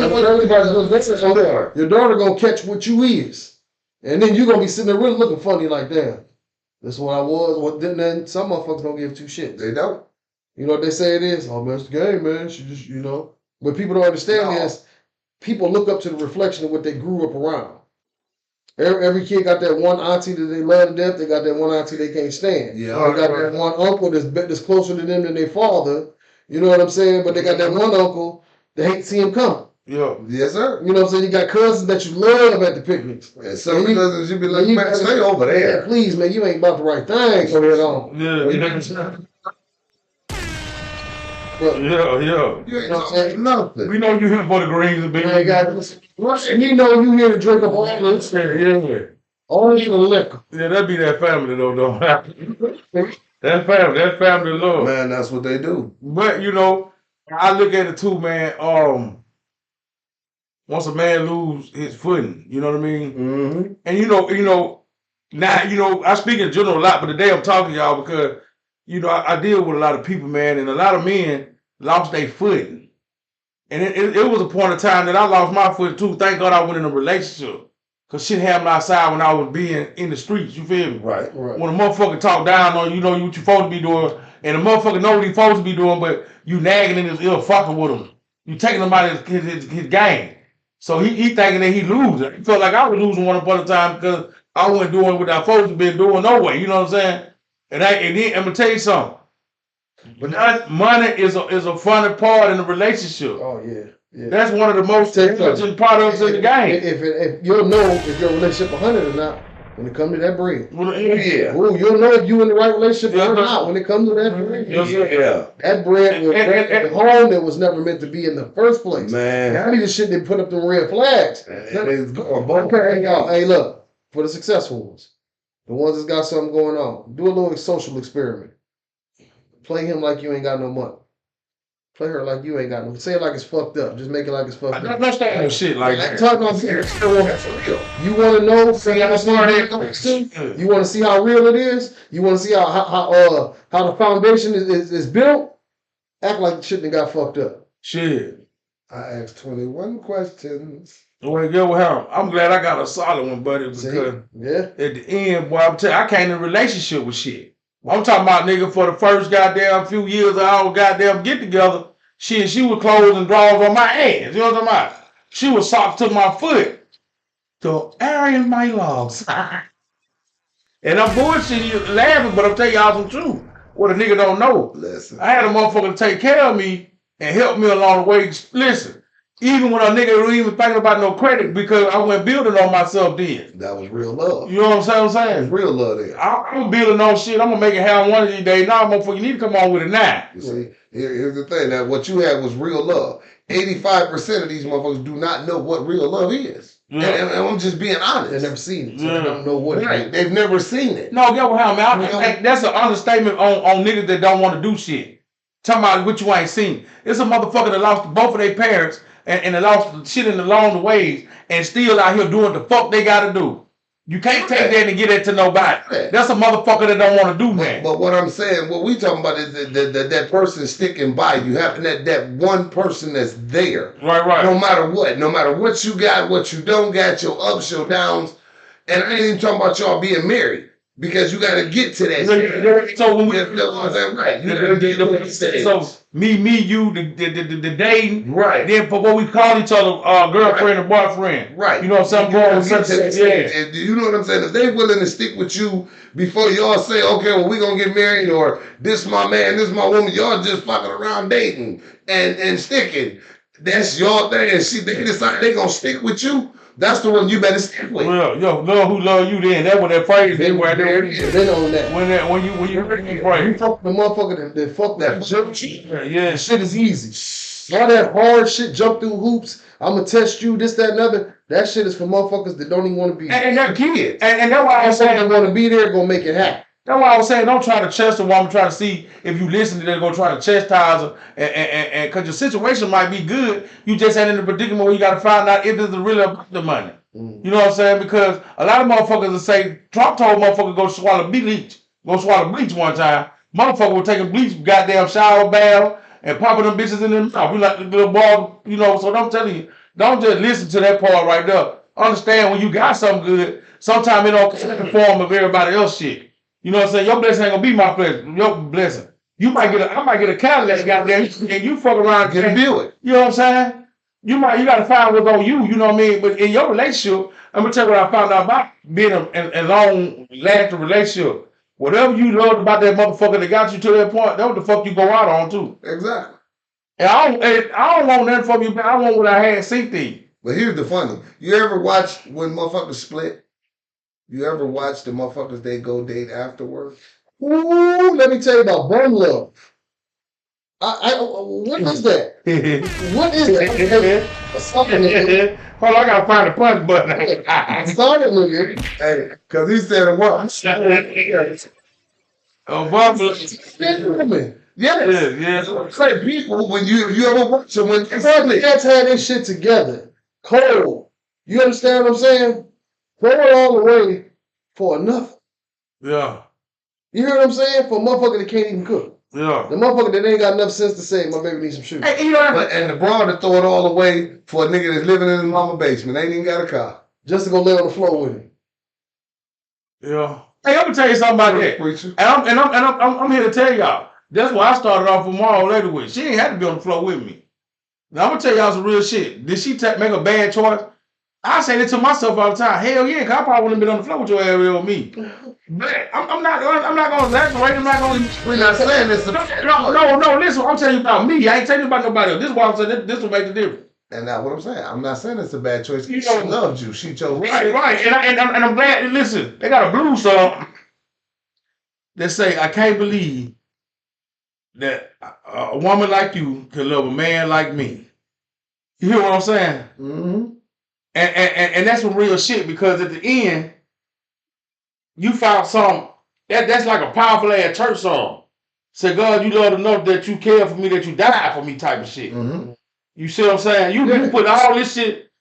Your daughter gonna catch what you is. And then you gonna be sitting there really looking funny like, damn, this is what I was. Well, then some motherfuckers don't give two shits. They don't. You know what they say it is? Oh, man, it's the game, man. She just, you know. What people don't understand is people look up to the reflection of what they grew up around. Every kid got that one auntie that they love to death. They got that one auntie they can't stand. Yeah, they got that one uncle that's closer to them than their father. You know what I'm saying? But they got that one uncle that hate to see him come. Yeah. Yes, sir. You know what I'm saying? You got cousins that you love at the picnics. And some cousins you be like, man, stay over there. Yeah, please, man, you ain't about the right thing. So head on. Yeah. Yeah. You ain't talking nothing. We know you here for the greens and beans. And you know you here to drink up all this. Yeah. Only the liquor. Yeah, that be that family though. That family love. Man, that's what they do. But you know, I look at it too, man. Once a man lose his footing, you know what I mean? Mm-hmm. And you know, now I speak in general a lot, but today I'm talking to y'all because I deal with a lot of people, man, and a lot of men lost their footing. And it was a point of time that I lost my footing too. Thank God I went in a relationship. Cause shit happened outside when I was being in the streets, you feel me? Right. When a motherfucker talk down on you, know what you supposed to be doing, and the motherfucker know what he supposed to be doing, but you nagging in his ear fucking with him. You taking him out of his game. So he thinking that he losing. He felt like I was losing one upon a time because I wasn't doing what I supposed to be doing no way. You know what I'm saying? And then I'm gonna tell you something. But money is a funny part in the relationship. Oh yeah. Yeah. That's one of the most important products in the game. If you'll know if your relationship 100 or not when it comes to that bread. Yeah. Ooh, you'll know if you in the right relationship or not when it comes to that bread. Yeah. That bread was the home that was never meant to be in the first place. Man. Now these shit they put up the red flags. Okay, y'all. Hey, look, for the successful ones, the ones that's got something going on, do a little social experiment. Play him like you ain't got no money. Play her like you ain't got no. Say it like it's fucked up. Just make it like it's fucked up. I don't understand no shit like that. Talking about you want to know? You want to see how real it is? You want to see how the foundation is built? Act like the shit that got fucked up. Shit. I asked 21 questions. Well, go with him. I'm glad I got a solid one, buddy, because at the end, boy, I'm telling you, I came in a relationship with shit. I'm talking about nigga for the first goddamn few years of our goddamn get together. She was clothes and drawers on my ass. You know what I'm talking about? She was socks to my foot. So airing my logs. And I'm bullshitting you laughing, but I'm telling y'all some truth. What a nigga don't know. Listen. I had a motherfucker to take care of me and help me along the way. Listen, even when a nigga wasn't even thinking about no credit because I went building on myself then. That was real love. You know what I'm saying? That was real love there. I'm building on shit. I'm gonna make it happen one of these days. Now, motherfucker, you need to come on with it now. You see, here's the thing. That what you had was real love. 85% of these motherfuckers do not know what real love is. Yeah. And I'm just being honest. They've never seen it. So they don't know what it is. They've never seen it. No, get what I'm saying. That's an understatement on niggas that don't want to do shit. Talking about what you ain't seen. It's a motherfucker that lost both of their parents and they lost shit along the ways and still out here doing the fuck they gotta do. You can't take that and get it to nobody. That's a motherfucker that don't want to do that. But what I'm saying, what we talking about is that person sticking by you, having that one person that's there. Right. No matter what you got, what you don't got, your ups, your downs. And I ain't even talking about y'all being married. Because you gotta get to that. So when we, right, you gotta get to that stage. So me, you, the dating, right? Then for what we call each other, girlfriend and boyfriend, right? You know what I'm saying? Yeah. You know what I'm saying? If they willing to stick with you before y'all say, okay, well we gonna get married, or this my man, this my woman, y'all just fucking around dating and sticking. That's your thing. And they decide they gonna stick with you. That's the one you better stick with. Well, yo, love who love you then. That's what that phrase is right there. They on that. When you heard the phrase. You fuck the motherfucker that fuck that shit. Yeah. Shit is easy. All that hard shit, jump through hoops, I'ma test you, this, that, and other. That shit is for motherfuckers that don't even want to be there. And they're kids. And that's why I say they want to be there, gonna make it happen. That's why I was saying, don't try to chastise a woman, try to see if you listen to them, go try to chastise her, and because your situation might be good, you just ain't in the predicament where you got to find out if this is really about the money. You know what I'm saying? Because a lot of motherfuckers will say, Trump told motherfuckers go swallow bleach one time. Motherfucker was taking bleach, goddamn shower bath, and popping them bitches in their mouth. You like the little ball, you know, so I'm telling you, don't just listen to that part right there. Understand when you got something good, sometimes it don't come in the form of everybody else shit. You know what I'm saying? Your blessing ain't gonna be my blessing. Your blessing. I might get a Cadillac goddamn, and you fuck around and Get a Buick. You know what I'm saying? You gotta find what's on you. You know what I mean? But in your relationship, I'm gonna tell you what I found out about being a long lasting relationship. Whatever you loved about that motherfucker that got you to that point, that's what the fuck you go out on too. Exactly. And I don't want nothing from you, but I want what I had seen thing. But here's the funny. You ever watch when motherfuckers split? You ever watch the motherfuckers they go date afterwards? Ooh, let me tell you about bum love. What is that? What is that? Hold on, I gotta find the punch button. I started with it. Hey, because he said it once. Oh, bum love. Yeah. Say people when you ever watch them when they the cats had their shit together. Cold. You understand what I'm saying? Throw it all away for nothing. Yeah. You hear what I'm saying? For a motherfucker that can't even cook. Yeah. The motherfucker that ain't got enough sense to say, my baby needs some shoes. Hey, you know, and the broad to throw it all away for a nigga that's living in his mama's basement. Ain't even got a car. Just to go lay on the floor with him. Yeah. Hey, I'm gonna tell you something about that. Preacher. And I'm here to tell y'all. That's why I started off with my old lady with. She ain't had to be on the floor with me. Now I'm gonna tell y'all some real shit. Did she make a bad choice? I say that to myself all the time. Hell yeah, cause I probably wouldn't have been on the floor with your ass with me. But I'm not gonna exaggerate. I'm not gonna. We're not saying this. No. Listen, I'm telling you about me. I ain't telling you about nobody else. This is why I'm saying this will make the difference. And that's what I'm saying. I'm not saying it's a bad choice. You She know, loved you. She chose. right. And I'm glad. Listen, they got a blues song that say, "I can't believe that a woman like you can love a man like me." You hear what I'm saying? Mm-hmm. And that's some real shit because at the end, you found some that's like a powerful ass church song. Say, God, you love enough that you care for me, that you die for me type of shit. Mm-hmm. You see what I'm saying? You put all this shit,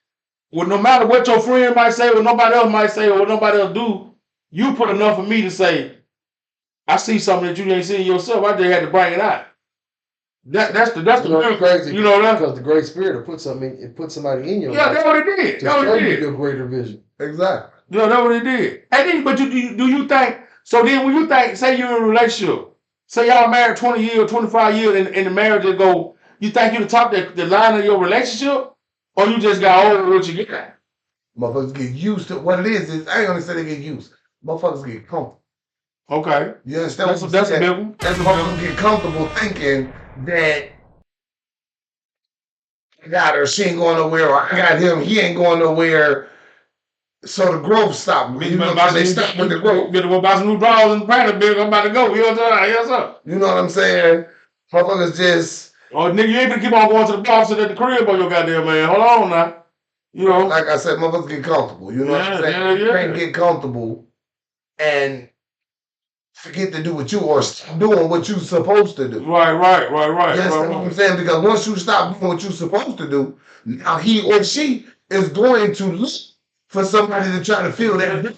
well, no matter what your friend might say, or nobody else might say, or what nobody else do, you put enough of me to say, I see something that you ain't seen yourself. I just had to bring it out. That's the crazy. You know that? Because the Great Spirit will put somebody in your Yeah, life that's what it did. to That's what show it you did. your greater vision. Exactly. Yeah, that's what it did. And then, but do you think, so then when you think, say you're in a relationship, say y'all married 20 years, 25 years, and the marriage will go, you think you the top the line of your relationship? Or you just got over what you got? Motherfuckers get used to what it is. I ain't gonna say they get used. Motherfuckers get comfortable. Okay. You understand? That's a big one. That's motherfuckers get comfortable thinking that I got her, she ain't going nowhere, or I got him, he ain't going nowhere. So the growth stopped. You know what I'm saying? They stopped with the growth. Better go buy some new drawers and pants, big. I'm about to go. You know what I'm saying? Yes, sir. You know what I'm saying? Motherfuckers just. Oh, nigga, you ain't gonna keep on going to the bar, sit at the crib on your goddamn man. Hold on now. You know. Like I said, motherfuckers get comfortable. You know what I'm saying? You can't get comfortable and forget to do what you or stop doing what you're supposed to do. Right. You understand what I'm saying? Because once you stop doing what you're supposed to do, now he or she is going to look for somebody to try to fill that.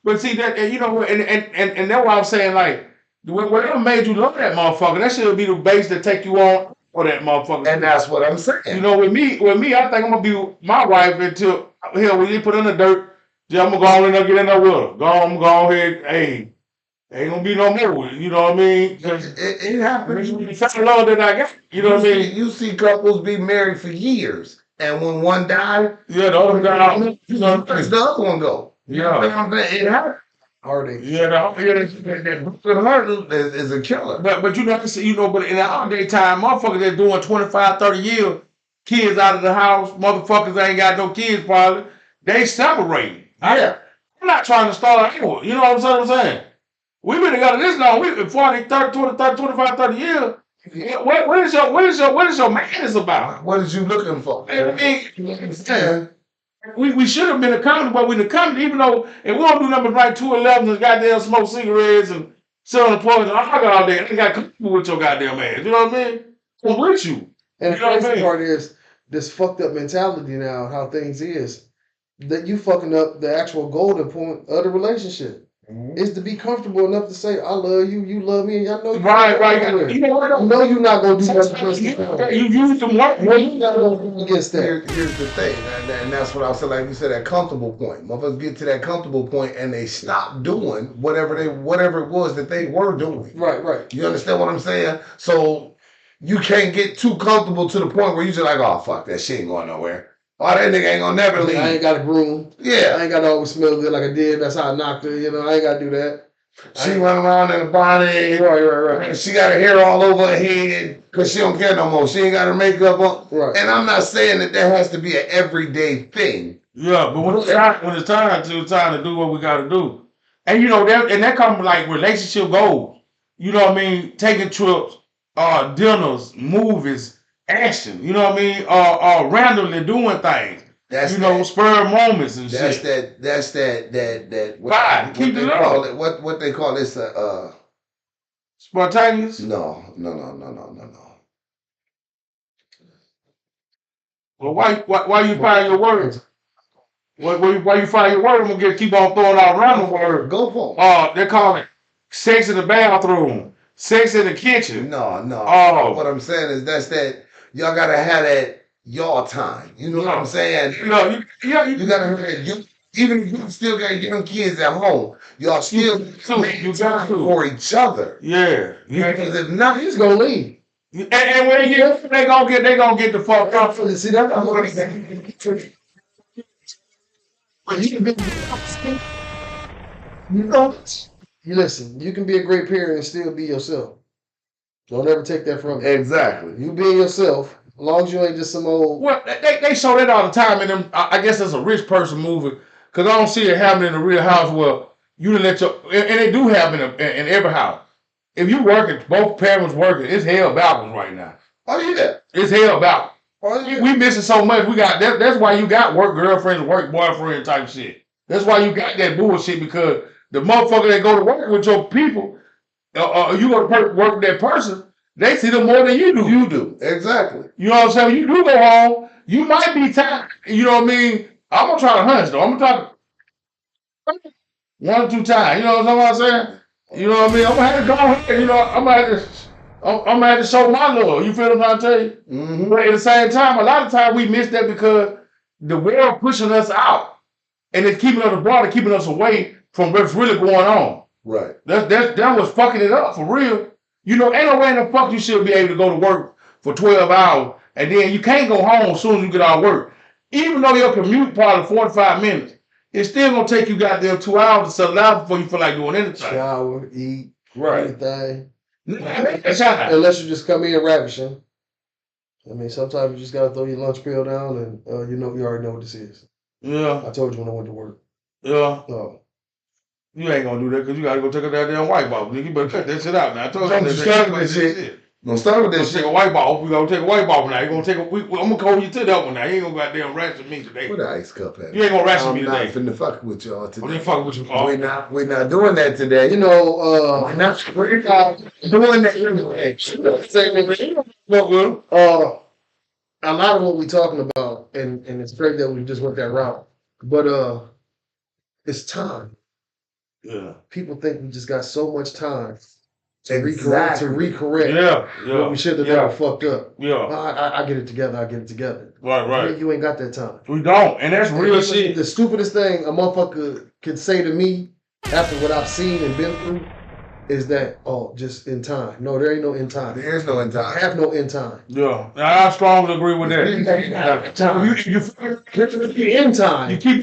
But see that, and you know, and that's why I'm saying, like, whatever made you love that motherfucker, that should be the base that take you on for that motherfucker. And that's what I'm saying. You know, with me, I think I'm gonna be with my wife until hell when you put in the dirt. Yeah, I'm gonna go on and get in there with her. I'm go ahead. Hey, ain't gonna be no more. You know what I mean? It happens. Such love that I got. You know what I mean? You see couples be married for years, and when one dies, yeah, the other guy, where's the other one go? Yeah, it happens. Heartache. Yeah, that broken heart is a killer. But you know, but in the holiday time, motherfuckers that's doing 25, 30 years, kids out of the house, motherfuckers ain't got no kids probably, they separate. Yeah. I'm not trying to start over. You know what I'm saying? We've been together this long. We 40, 30, 20, 30, 25, 30 years. What is your madness about? What is you looking for? I mean, we should have been accountable, but we accountable, even though if we don't do nothing right 211 and goddamn smoke cigarettes and sit on the porch and argue all day, I got comfortable with your goddamn ass. You know what I mean? I'm with you. And the crazy part is this fucked up mentality now, how things is, that you fucking up the actual golden point of the relationship. Is to be comfortable enough to say, I love you, you love me, and I know you. Right. You know what? I know you're not gonna do that. You use them work. You're not gonna do against that. Here's the thing, and that's what I was saying. Like you said, that comfortable point. Motherfuckers get to that comfortable point and they stop doing whatever it was that they were doing. Right. You understand what I'm saying? So you can't get too comfortable to the point where you just like, oh fuck, that shit ain't going nowhere. Oh, that nigga ain't gonna never leave. I ain't got a groom. Yeah. I ain't got to always smell good like I did. That's how I knocked her. You know, I ain't got to do that. She run around in the body. Right. She got her hair all over her head because she don't care no more. She ain't got her makeup on. Right. And I'm not saying that has to be an everyday thing. Yeah, but when it's time to do what we got to do. And you know, that comes like relationship goals. You know what I mean? Taking trips, dinners, movies, action. You know what I mean? Randomly doing things. That's spur moments and shit. That's that. Keep it up. What they call this? Spontaneous? No. Well, why you find your words? Why you find your word? I'm gonna keep on throwing out random words. Go for it. They call it sex in the bathroom, sex in the kitchen. No. Oh. What I'm saying is that's that y'all gotta have that y'all time. You know what I'm saying? You gotta have that. Even if you still got young kids at home, y'all still you got to for each other. Yeah. Because if not, he's gonna leave. And when they get, they gonna get the fuck out. See that? I'm gonna you know, you listen. You can be a great parent and still be yourself. Don't ever take that from me. Exactly. You being yourself, as long as you ain't just some old. Well, they show that all the time in them. I guess that's a rich person movie because I don't see it happening in a real house where you done let your and they do happen in every house. If you working, both parents working, it's hell backwards right now. Oh yeah. It's hell backwards. Oh yeah. We missing so much. We got that's why you got work girlfriends, work boyfriend type shit. That's why you got that bullshit because the motherfucker that go to work with your people, you go to work with that person, they see them more than you do. You do. Exactly. You know what I'm saying? When you do go home, you might be tired. You know what I mean? I'm gonna try to hunch though. I'm gonna try to 1 or 2 times. You know what I'm saying? You know what I mean? I'm gonna have to go ahead. You know, I'm gonna have to show my love. You feel what I'm trying to tell you? Mm-hmm. But at the same time, a lot of times we miss that because the world pushing us out and it's keeping us abroad and keeping us away from what's really going on. Right. That was fucking it up for real. You know, ain't no way in the fuck you should be able to go to work for 12 hours and then you can't go home as soon as you get out of work. Even though your commute probably 45 minutes, it's still gonna take you goddamn 2 hours to settle down before you feel like doing anything. Shower, eat, Right. anything. That's how. Unless you just come in ravishing. I mean, sometimes you just gotta throw your lunch pail down and you already know what this is. Yeah. I told you when I went to work. Yeah. Oh. You ain't gonna do that because you gotta go take a goddamn white ball. Nigga, you better cut that shit out now. I told you Don't start with this shit. Don't start with We're this gonna take shit. a white ball. We gonna take a white ball now. You gonna take a I'm gonna call you to that one now. You ain't gonna goddamn ration me today. Where the ice cup at? You ain't gonna ration me I'm not today. finna fuck with y'all I'm today. just fucking with you, Paul. We're not doing that today. You know, We're not doing that anyway. What will? a lot of what we're talking about, and it's great that we just went that route, but it's time. Yeah. People think we just got so much time to Exactly. recorrect Yeah. what we should have never fucked up. Yeah. I get it together. I get it together. Right. You ain't got that time. We don't. And that's real And shit. The stupidest thing a motherfucker could say to me after what I've seen and been through is that, just in time. No, there ain't no in time. There is no in I time. have no in time. Yeah. I strongly agree with that. You in time. You keep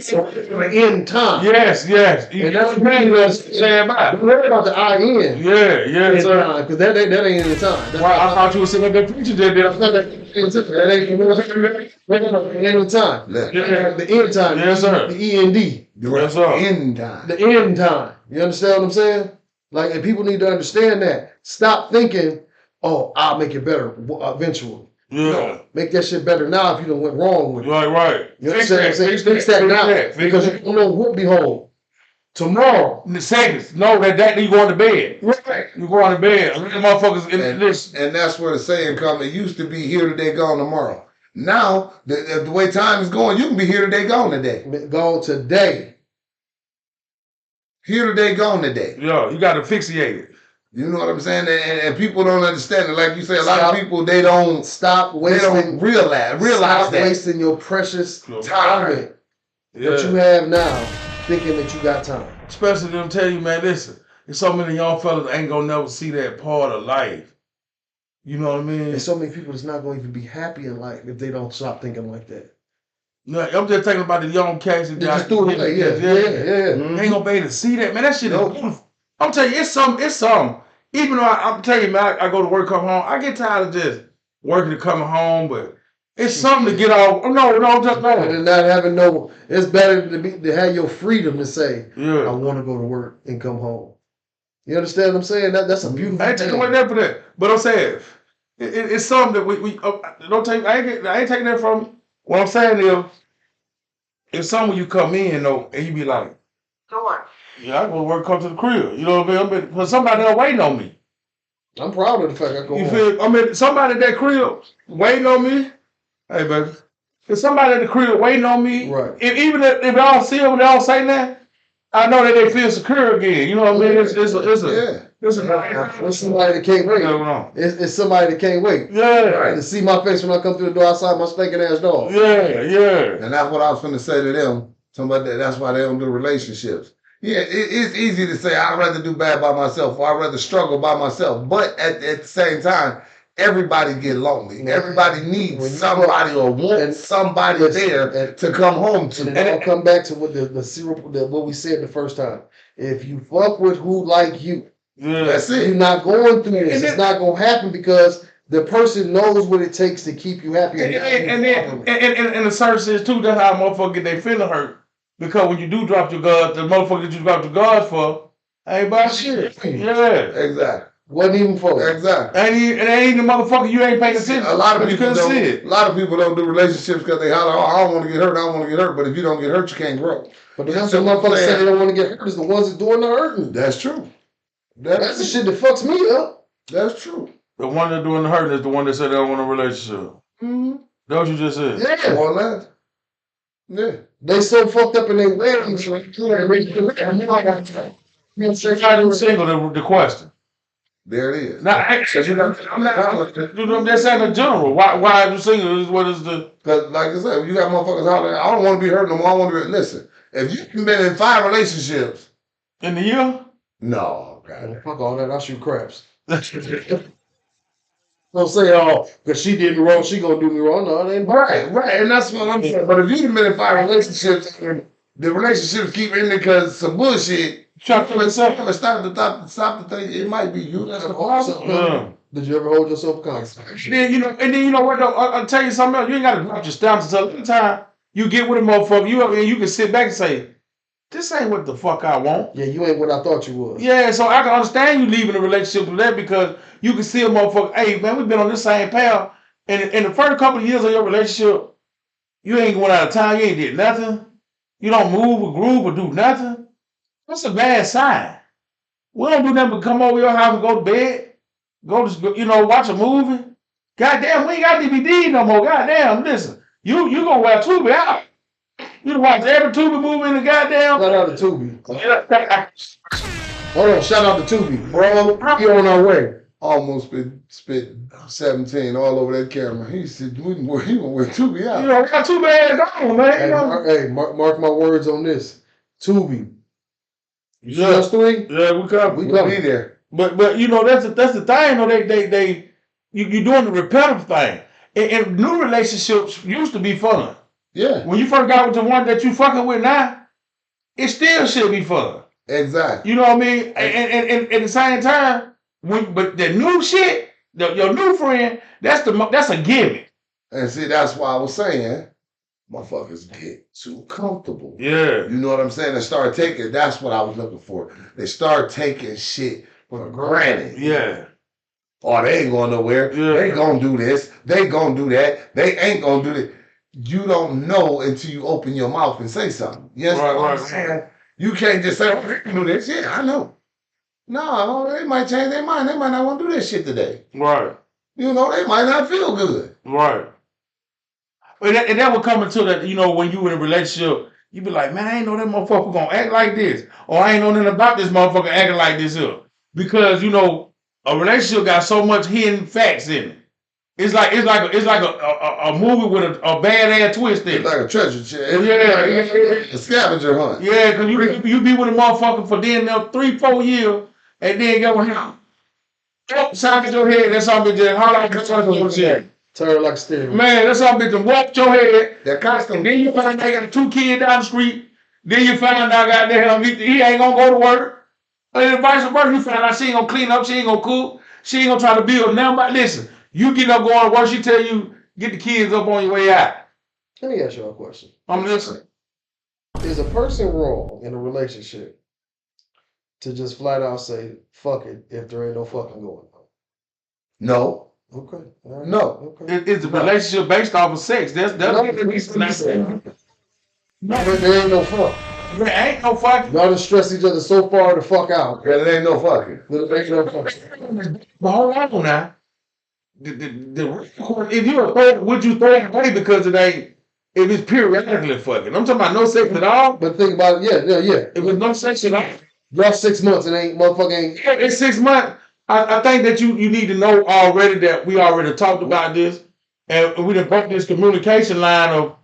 in time. Yes. And that's what you saying about. Don't worry about the I in. Yeah, in sir. time, because that ain't in the time. That's Well, I thought you were sitting up there preaching that That's not that ain't in the time. Yeah. The end time. Yes, sir. The END. Yes, sir. End time. The end time. You understand what I'm saying? Like, and people need to understand that. Stop thinking, I'll make it better eventually. Yeah. No, make that shit better now if you done went wrong with it. Right. You understand what I'm saying? Fix that now. Because you don't know what behold. Tomorrow. In the seconds, know that you going to bed. Right. You going to bed. Motherfuckers in this. And that's where the saying comes. It used to be here today, gone tomorrow. Now, the way time is going, you can be here today, gone today. Gone today. Here today, gone today. Yeah, you got to fixate it. You know what I'm saying? And people don't understand it. Like you say, a lot of people, they don't realize Stop that. wasting your precious Time. that you have now thinking that you got time. Especially them tell you, man, listen, there's so many young fellas that ain't gonna never see that part of life. You know what I mean? There's so many people that's not going to even be happy in life if they don't stop thinking like that. No, I'm just thinking about the young cats that Just do it. Yeah. They ain't gonna be able to see that, man. That shit is beautiful. I'm telling you, it's some. Even though I'm telling you, man, I go to work, come home, I get tired of just working and coming home, but it's something to get off. No, just no. And not having it's better to have your freedom to say, I want to go to work and come home. You understand what I'm saying? That's a beautiful I ain't taking away that for that. But I'm saying, it's something that we don't take, I ain't taking that from you. What I'm saying is, it's something when you come in, though, and you be like, yeah, I go to work, come to the crib. You know what I mean? Because somebody else waiting on me. I'm proud of the fact I go You home. feel? I mean, somebody at that crib waiting on me. Hey, baby. If somebody at the crib waiting on me, Right. Even if they all see them and they all say that, I know that they feel secure again. You know what I mean? It's somebody that can't wait. It's somebody that can't wait. Yeah. To see my face when I come through the door outside my stinking ass dog. Yeah. And that's what I was going to say to them. That's why they don't do relationships. Yeah, it's easy to say I'd rather do bad by myself or I'd rather struggle by myself. But at the same time, everybody get lonely. Everybody needs When you somebody or wants and- somebody listen, there to come home to. And I'll come back to what what we said the first time. If you fuck with who like you, That's you're it. not going through this. And It's then- not gonna happen because the person knows what it takes to keep you happy. And in a certain sense too, that's how motherfuckers get their feeling hurt. Because when you do drop your guards, the motherfucker that you drop your guards for ain't about shit. Yeah. Exactly. Wasn't even for it. Exactly. Ain't the motherfucker you ain't paying attention. A lot of you people couldn't don't. see it. A lot of people don't do relationships because they holler, "Oh, I don't want to get hurt. I don't want to get hurt." But if you don't get hurt, you can't grow. But the ones that motherfuckers say they don't want to get hurt is the ones that doing the hurting. That's true. That's the shit that fucks me up. That's true. The one that doing the hurting is the one that said they don't want a relationship. Mm-hmm. That's what you just said. Yeah. More or less. Yeah. They so fucked up in their weddings. I'm single. The question. There it is. Now, actually, I'm not. That's in the general. Why are you single? What is the? Because, like I said, you got motherfuckers hollering, I don't want to be hurt no more. I want to be. Listen, if you've been in 5 relationships, In the year? no, God. Fuck all that. I shoot craps. Don't say, oh, because she did me wrong, she gonna do me wrong. No, it ain't Right, and that's what I'm saying. But if you've been in 5 relationships, and the relationships keep ending because some bullshit. Try to Stop the thing. It might be you. That's the problem. Yeah. Did you ever hold yourself accountable? Then you know what? Though, I'll tell you something else. You ain't got to drop your stamps until the time you get with a motherfucker. You can sit back and say, "This ain't what the fuck I want." Yeah, you ain't what I thought you was. Yeah, so I can understand you leaving a relationship with that because you can see a motherfucker. Hey man, we've been on this same path, and in the first couple of years of your relationship, you ain't going out of town. You ain't did nothing. You don't move or groove or do nothing. That's a bad sign. We don't do nothing but come over your house and go to bed, go to watch a movie. Goddamn, we ain't got DVD no more. Goddamn, listen, you gonna wear Tubi out. You done watch every Tubi movie in the goddamn. Shout out to Tubi. Hold on, shout out to Tubi. Bro, we on our way. Almost spit 17 all over that camera. He said, he gonna wear Tubi out. You know, got Tubi ass on, man. Hey, mark my words on this. Tubi. You see Yeah. us three? Yeah, we come. We'll be there. But that's the thing. Though you doing the repetitive thing. And new relationships used to be fun. Yeah, When you first got with the one that you fucking with now, it still should be fun. exactly. You know what I mean? And at the same time, but the new shit, your new friend, that's a gimmick. And see, that's why I was saying, motherfuckers get too comfortable. Yeah. You know what I'm saying? They start taking, that's what I was looking for. They start taking shit for granted. Yeah. Oh, they ain't going nowhere. Yeah. They gonna do this. They gonna do that. They ain't gonna do that. You don't know until you open your mouth and say something. Yes, Right, what I'm right. saying? You can't just say, oh, they can do this. Yeah, I know. No, they might change their mind. They might not want to do this shit today. Right. You know, they might not feel good. Right. And that would come into that, when you in a relationship, you be like, man, I ain't know that motherfucker gonna act like this. Or I ain't know nothing about this motherfucker acting like this here. Because, a relationship got so much hidden facts in it. It's like a movie with a bad ass twist in It's it. like a treasure chest. Yeah. A scavenger hunt. Yeah, because you be with a motherfucker for then 3-4 years, and then go home. Sound in your head, that's all bitch just holler like a shit. Turn like a stereo. Man, that's all bitch whooped your head. They're And constant. then you find out you got 2 kids down the street. Then you find out goddamn he ain't gonna go to work. And then vice versa, you find out she ain't gonna clean up, she ain't gonna cook, she ain't gonna try to build nothing. But listen, you get up going to work, she tell you, get the kids up on your way out. Let me ask you a question. I'm listening. Is a person wrong in a relationship to just flat out say, fuck it, if there ain't no fucking going on? No. Okay. All right. No. Okay. It's a relationship based off of sex. That's No, what it is. There ain't no fuck. There ain't no fucking. Y'all just stress each other so far to fuck out. There ain't no fucking. There ain't no fuck. But hold on now. If you would you throw it away because it ain't? If it's periodically fucking, I'm talking about no sex at all. But think about it, yeah. If it's no sex at all, Y'all 6 months and ain't motherfucker ain't. it's 6 months. I think that you need to know already that we already talked about this, and we done broke this communication line of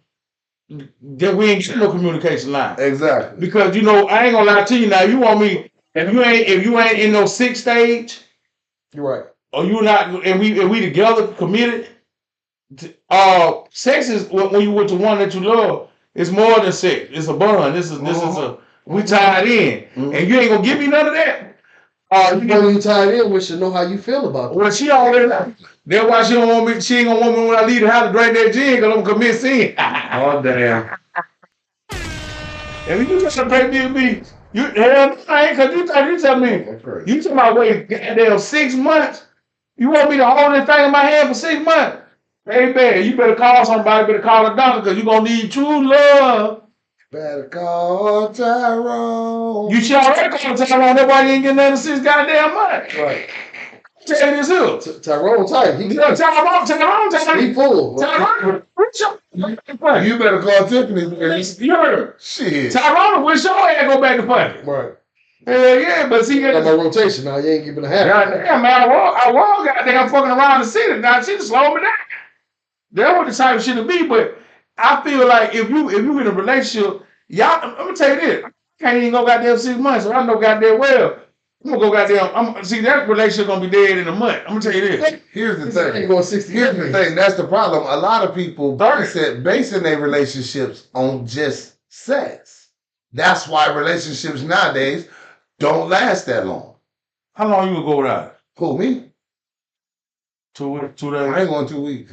that we ain't got no communication line. Exactly. Because I ain't gonna lie to you now. You want me if you ain't in no 6th stage, You're right. or you not, and we together committed. Sex is when you with the one that you love. It's more than sex. It's a bond. This is a we tied in, and you ain't gonna give me none of that. You tied in with should know how you feel about it. Well, she already. That's why she don't want me. She ain't gonna want me when I leave the house to drink that gin because I'm gonna commit sin. Oh damn. And you just pay me and me. You hell, I ain't, cause you tell me. You talking about wait goddamn 6 months? You want me to hold this thing in my hand for 6 months? Hey man, you better call somebody. Better call a doctor because you gonna need true love. Better call Tyrone. You should already call Tyrone. That's why you ain't getting nothing 6 goddamn months. Right. Tell you this here. Tyrone tight. Tyrone. He full. Tyrone. You better call Tiffany. You heard him. Shit. Tyrone wish your ass go back to fucking. Right. Hell yeah, but see, Got my rotation now. You ain't giving a half. goddamn man, I was goddamn fucking around the city. Now she just slowed me down. That was the type of shit to be, but I feel like if you in a relationship, y'all, I'm gonna tell you this, I can't even go goddamn 6 months, so I know goddamn well. I'm gonna go goddamn. See that relationship gonna be dead in a month. I'm gonna tell you this. Here's the thing. Ain't going 60 Here's the years. thing. That's the problem. A lot of people basing their relationships on just sex. That's why relationships nowadays don't last that long. How long you gonna go without it? Who, me? 2 days. I ain't going 2 weeks.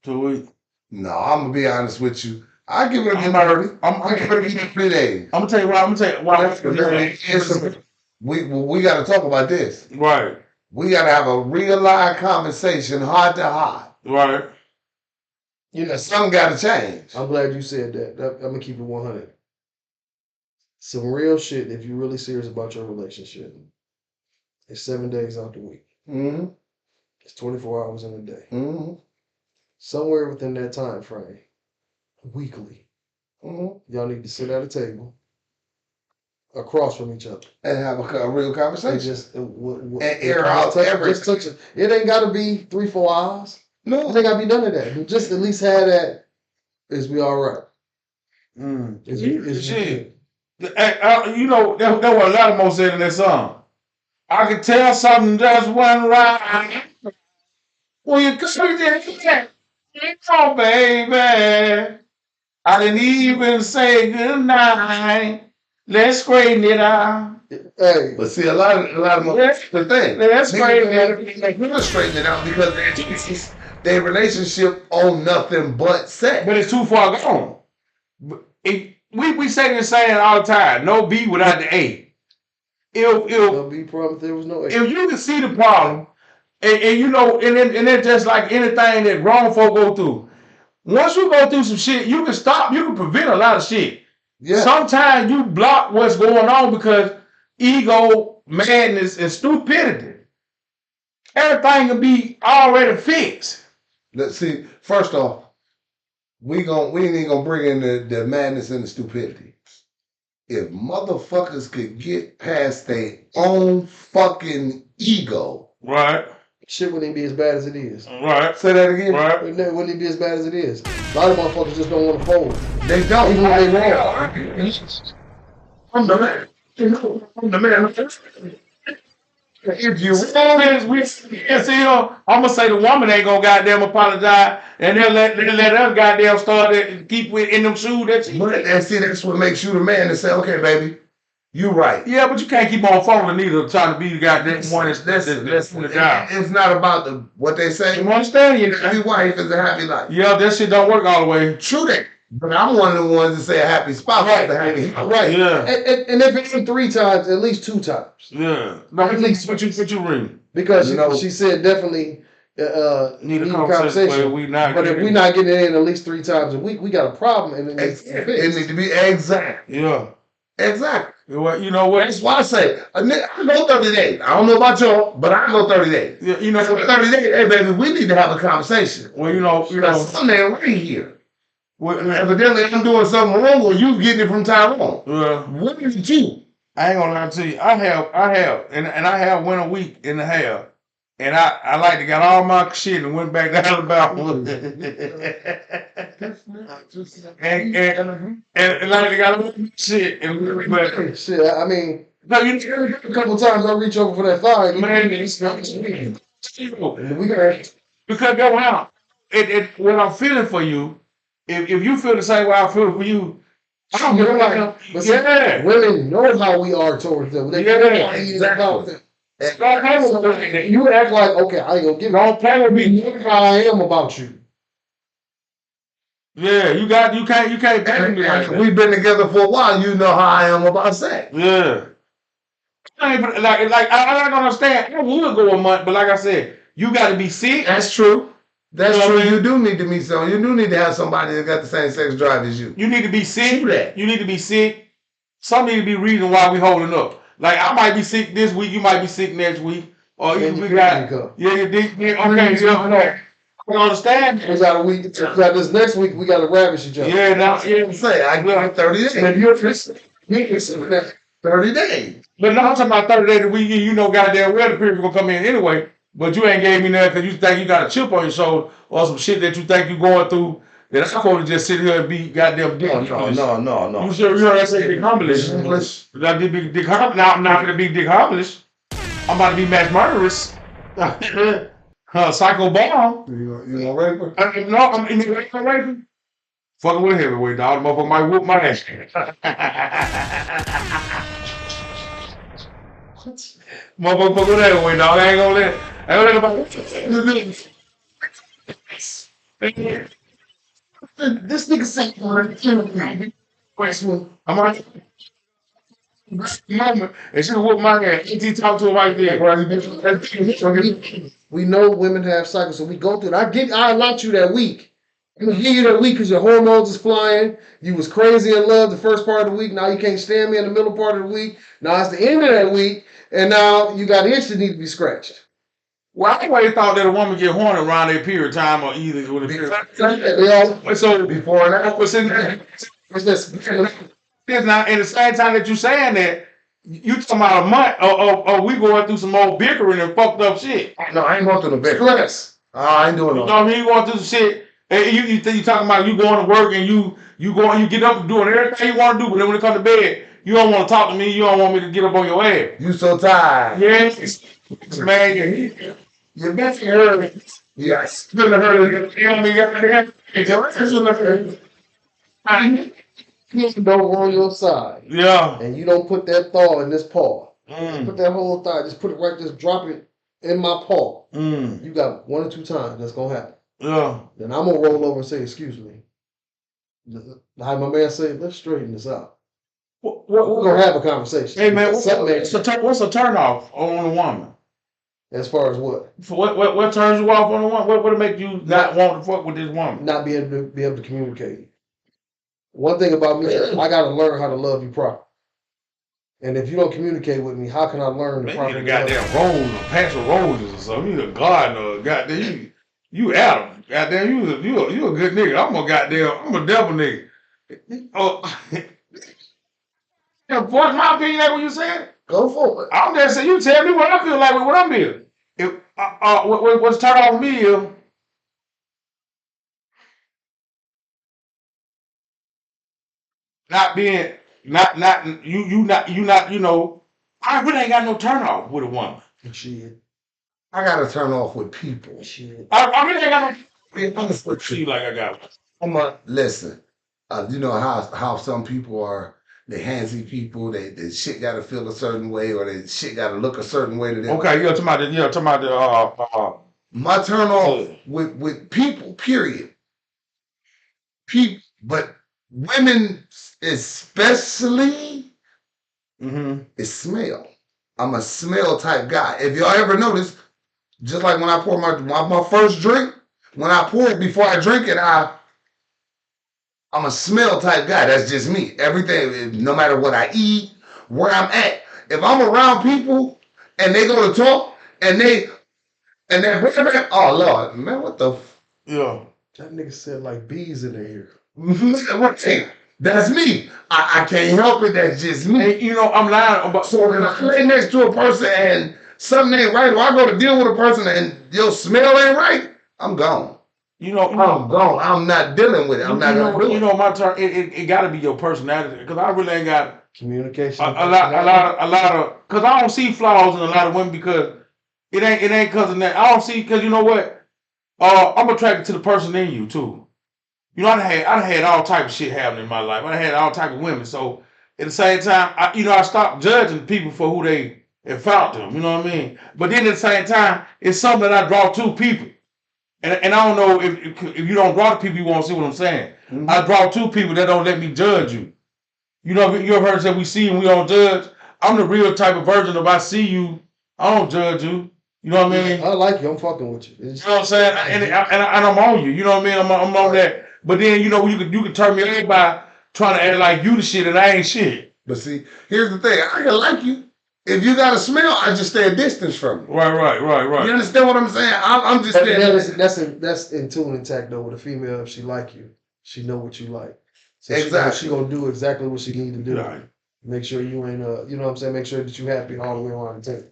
2 weeks. No, I'm gonna be honest with you. I give it a good 30. I give it a 3 days. I'm gonna tell you why. I'm gonna tell you why. We got to talk about this. Right. We got to have a real live conversation, heart to heart. Right. You know, something got to change. I'm glad you said that. I'm gonna keep it 100. Some real shit. If you're really serious about your relationship, it's 7 days out the week. Mm-hmm. It's 24 hours in a day. Mm-hmm. Somewhere within that time frame, weekly, y'all need to sit at a table across from each other And have a real and conversation. just And air out everything. Just touch it. It ain't got to be 3-4 hours. No. It ain't got to be none of that. But just at least have that. Is we all right? Shit. You know, that what a lot of most said in that song. I can tell something just went right. Well, you could that. Oh, baby. I didn't even say goodnight. Let's straighten it out. Hey, But see, a lot of the thing. Let's straighten it out. They gonna straighten it out because their relationship on nothing but sex. But it's too far gone. We say this saying all the time. No B without the A. don't be promised there was no. If you can see the problem, and you know, and it's just like anything that grown folk go through. Once you go through some shit, you can stop. You can prevent a lot of shit. Yeah. Sometimes you block what's going on because ego, madness, and stupidity. Everything can be already fixed. Let's see. First off, we ain't even gonna bring in the madness and the stupidity. If motherfuckers could get past their own fucking ego, Right. Shit wouldn't even be as bad as it is. Right. say that again. Right. It wouldn't even be as bad as it is. A lot of motherfuckers just don't want to fold. They don't. Even when they wrong. I'm the man. I'm the man. If you I'm gonna say the woman ain't gonna goddamn apologize, and they'll let us goddamn start to keep in them shoes that she. and see, that's what makes you the man to say, okay, baby, you right. Yeah, but you can't keep on falling either, trying to be the goddamn one that's in the job. It's not about what they say. You understand? You Happy wife is a happy life. yeah, that shit don't work all the way. True that. But I'm one of the ones that say a happy spouse is a happy life. Right. Yeah. And if it's 3 times, at least 2 times. Yeah. No, at least what you read. Because You know- she said definitely Need a conversation. But But if we're not getting it in at least 3 times a week, we got a problem. And it needs to be It fixed. needs to be exact. Yeah. Exactly. You know what? That's why I say, I go 30 days. I don't know about y'all, but I go 30 days. Yeah, you know For 30 days, hey, baby, we need to have a conversation. well, you know, There's something right here. what, Evidently, I'm doing something wrong or you getting it from Tyrone. What is it you? I ain't gonna lie to you. I have, and I have went a week and a half, and I like to got all my shit and went back to Alabama. and like to got all my shit and went back. Shit, I mean, No, you A couple times I reach over for that thigh. man, it's not And we got because go out. What I'm feeling for you, if you feel the same way I feel for you, I don't give a fuck. but see, Yeah. women know how we are towards them. They Yeah, know how it is about them. You act like, okay, I ain't gonna give Don't play with me. you how I am about you. Yeah, you can't play with me like that. We've been together for a while. You know how I am about sex. Yeah. I ain't I don't understand. I would go a month, but like I said, you got to be sick. That's true. That's You know true. what I mean? You do need to meet someone. You do need to have somebody that got the same sex drive as you. You need to be sick. True that. You need to be sick. Some need to be reason why we holding up. Like I might be sick this week, you might be sick next week, or And we you got come. okay, no. I understand. We got a week. We got this next week. We got to ravish each other. Yeah, now I'm saying I give you 30 days. And you're just 30 days. but no, I'm talking about 30 days a week. You know, goddamn well the people gonna come in anyway. But you ain't gave me that because you think you got a chip on your shoulder or some shit that you think you going through. That I'm supposed to just sit here and be goddamn dick. No. You sure you heard I say dick humblest? English. That big dick humblest. Now I'm not gonna be dick humblest. I'm about to be mass murderous. Psycho bomb. You gonna rape her? No, I'm in the raping. Fucking with a heavyweight dog. The motherfucker might whoop my ass. Motherfucker fuck with a heavyweight dog. I ain't gonna let this nigga said, I'm on moment. And she whoop my ass. He talk to her right there. we know women have cycles, so we go through it. I allot you that week. I'm gonna give you that week because your hormones is flying. You was crazy in love the first part of the week. Now you can't stand me in the middle part of the week. Now it's the end of that week, and now you got itch that need to be scratched. Well, I always thought that a woman get horny around their period time or either with a period. They all So Before and after. what's in there? it's this. It's not at the same time that you saying that you talking about a month or we going through some old bickering and fucked up shit. No, I ain't going through the bed. Stress. I ain't doing You know no. what I mean? You going through some shit. And you talking about you going to work and you get up and doing everything you want to do, but then when it comes to bed, you don't want to talk to me. You don't want me to get up on your ass. You so tired. Yes, man. You best heard. Yes. You know what I mean? Don't on your side, Yeah. and you don't put that thaw in this paw. Mm. Put that whole thigh. Just put it right. Just drop it in my paw. Mm. You got 1 or 2 times that's gonna happen. Yeah. Then I'm gonna roll over and say, "Excuse me." How my man say, "Let's straighten this out. We're gonna have a conversation." Hey man, Something what's a turn off on a woman? as far as what? What turns you off on a woman? What would make you not want to fuck with this woman? Not being able to be able to communicate. One thing about me, I gotta learn how to love you properly. And if you don't communicate with me, how can I learn to Man, you properly need a love you? goddamn rose or patch of roses or something. You need a gardener or goddamn you Adam. Goddamn you a good nigga. I'm a devil nigga. Oh yeah, voice my opinion like what you said. Go for it. I'm just saying you tell me what I feel like with what I'm feeling. If what's turned off me is not being not you know, I really ain't got no turn off with a woman. Shit. I gotta turn off with people. Shit. I really ain't got no Be honest with see you. like I got one. I'm a listen. You know how some people are. They handsy people. They shit gotta feel a certain way, or they shit gotta look a certain way to them. Okay, you're talking about the My turn off with people. Period. People, but women especially is smell. I'm a smell type guy. If y'all ever notice, just like when I pour my first drink, when I pour it before I drink it, I'm a smell type guy. That's just me. Everything, no matter what I eat, where I'm at. If I'm around people and they go to talk and they're oh Lord, man, what the yeah. That nigga said like bees in their ear. that's me. I can't help it. That's just me. Hey, you know, I'm lying about So when I lay next to a person and something ain't right, or I go to deal with a person and your smell ain't right, I'm gone. you know, I'm gone. I'm not dealing with it. I'm not gonna do it. you know my turn. It got to be your personality because I really ain't got Communication. A lot of, because I don't see flaws in a lot of women because it ain't because of that. I don't see, because you know what? I'm attracted to the person in you too. You know, I done had all type of shit happening in my life. I done had all type of women. So at the same time, I stopped judging people for who they have found them. You know what I mean? But then at the same time, it's something that I draw to people. And I don't know if you don't draw to people, you won't see what I'm saying. Mm-hmm. I draw to people that don't let me judge you. You know, you ever heard that we see and we don't judge? I'm the real type of version of I see you, I don't judge you. You know what I mean? I like you. I'm fucking with you. You know what I'm saying? And I'm on you. You know what I mean? I'm on that. But then, you know, you can turn me on by trying to act like you the shit and I ain't shit. But see, here's the thing. I can like you. If you got a smell, I just stay a distance from you. Right. You understand what I'm saying? I'm just saying. That's in tune and tact though with a female. If she like you, she know what you like. So exactly. She gonna do exactly what she need to do. Right. Make sure you ain't you know what I'm saying. Make sure that you happy all the way around the table.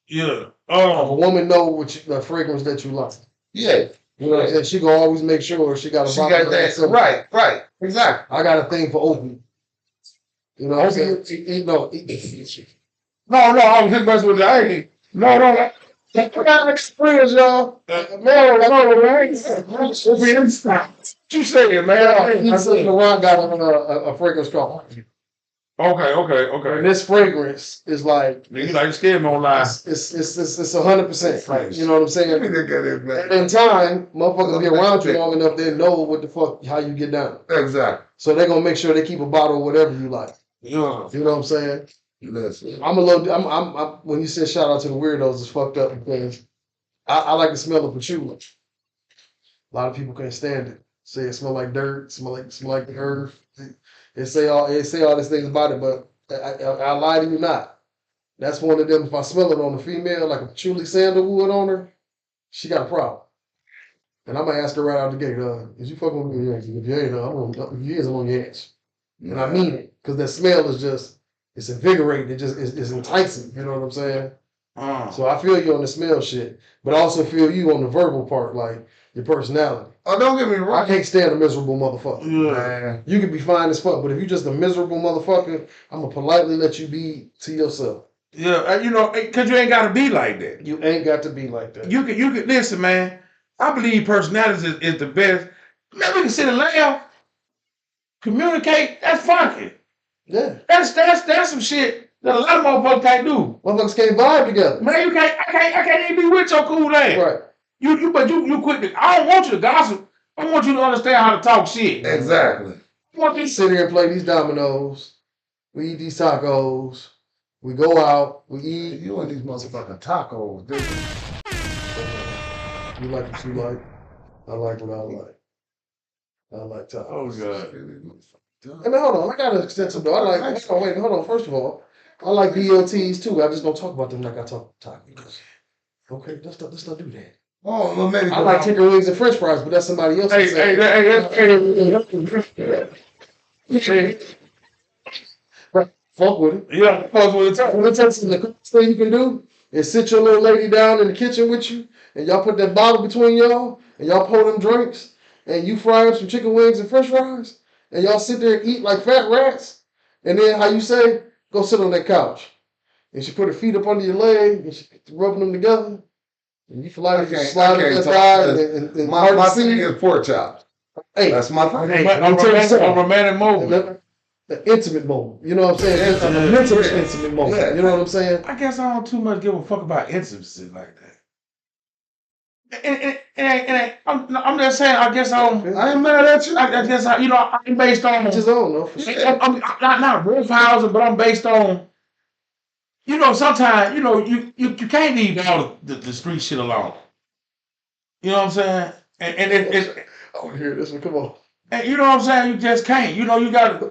Yeah. A woman know the fragrance that you like. Yeah. You know what I'm saying? She gonna always make sure she got a bottle. Right. Exactly. I got a thing for opium. You know what I'm saying? No, I was just messing with the lady. No. I got experience, y'all. Man. What you saying, man? He said LeBron got a fragrance called. Okay. And this fragrance is like you like scared me online. It's 100%. Like, you know what I'm saying? And in time, motherfuckers be around you long enough, they know what the fuck how you get down. Exactly. So they're gonna make sure they keep a bottle of whatever you like. Yeah. You know what I'm saying? Listen. I'm when you said shout out to the weirdos, it's fucked up because I like the smell of patchouli. A lot of people can't stand it. Say it smell like dirt, smell like the earth. They say all these things about it, but I lie to you not. That's one of them. If I smell it on a female, like a patchouli sandalwood on her, she got a problem. And I might ask her right out the gate, is you fucking with me? If you ain't, I'm on your ass. And I mean it, because that smell is just, it's invigorating. It just is enticing. You know what I'm saying? So I feel you on the smell shit, but I also feel you on the verbal part, like your personality. Oh, don't get me wrong. I can't stand a miserable motherfucker. Yeah. You can be fine as fuck, but if you're just a miserable motherfucker, I'm going to politely let you be to yourself. Yeah, you know, because you ain't got to be like that. You ain't got to be like that. You can listen, man. I believe personality is the best. Man, we can sit and laugh, communicate. That's funky. Yeah. That's some shit that a lot of motherfuckers can't do. Motherfuckers can't vibe together. Man, I can't even be with your cool ass. Right. But you quit the, I don't want you to gossip. I want you to understand how to talk shit. Exactly. I want you to sit here and play these dominoes. We eat these tacos. We go out. We eat. You and these motherfucking tacos, dude. You like what you like. I like what I like. I like tacos. Oh, God. And hold on, I got an extensive though. Hold on. First of all, I like BLTs too. I just don't talk about them like I talk tacos. Okay, let's not do that. Oh, well, maybe I like chicken wings and French fries, but that's somebody else. Hey. Fuck with it. Yeah, fuck with it. Let me tell you something. The quickest thing you can do is sit your little lady down in the kitchen with you, and y'all put that bottle between y'all, and y'all pour them drinks, and you fry up some chicken wings and French fries, and y'all sit there and eat like fat rats, and then how you say, go sit on that couch. And she put her feet up under your leg, and she rubbing them together. And you feel like slide up that side and my thing is pork chops. Hey, that's my thing. Hey, I'm telling you something. Romantic moment. The intimate moment. You know what I'm saying? Intimate moment. Yeah. You know what I'm saying? I guess I don't too much give a fuck about intimacy like that. And I'm just saying, I guess I ain't mad at you. I guess I'm based on his own, though. I'm not roughhousing, but I'm based on, sometimes, you can't leave all the street shit alone. You know what I'm saying? And I want to hear this one. Come on. And you know what I'm saying? You just can't. You got to.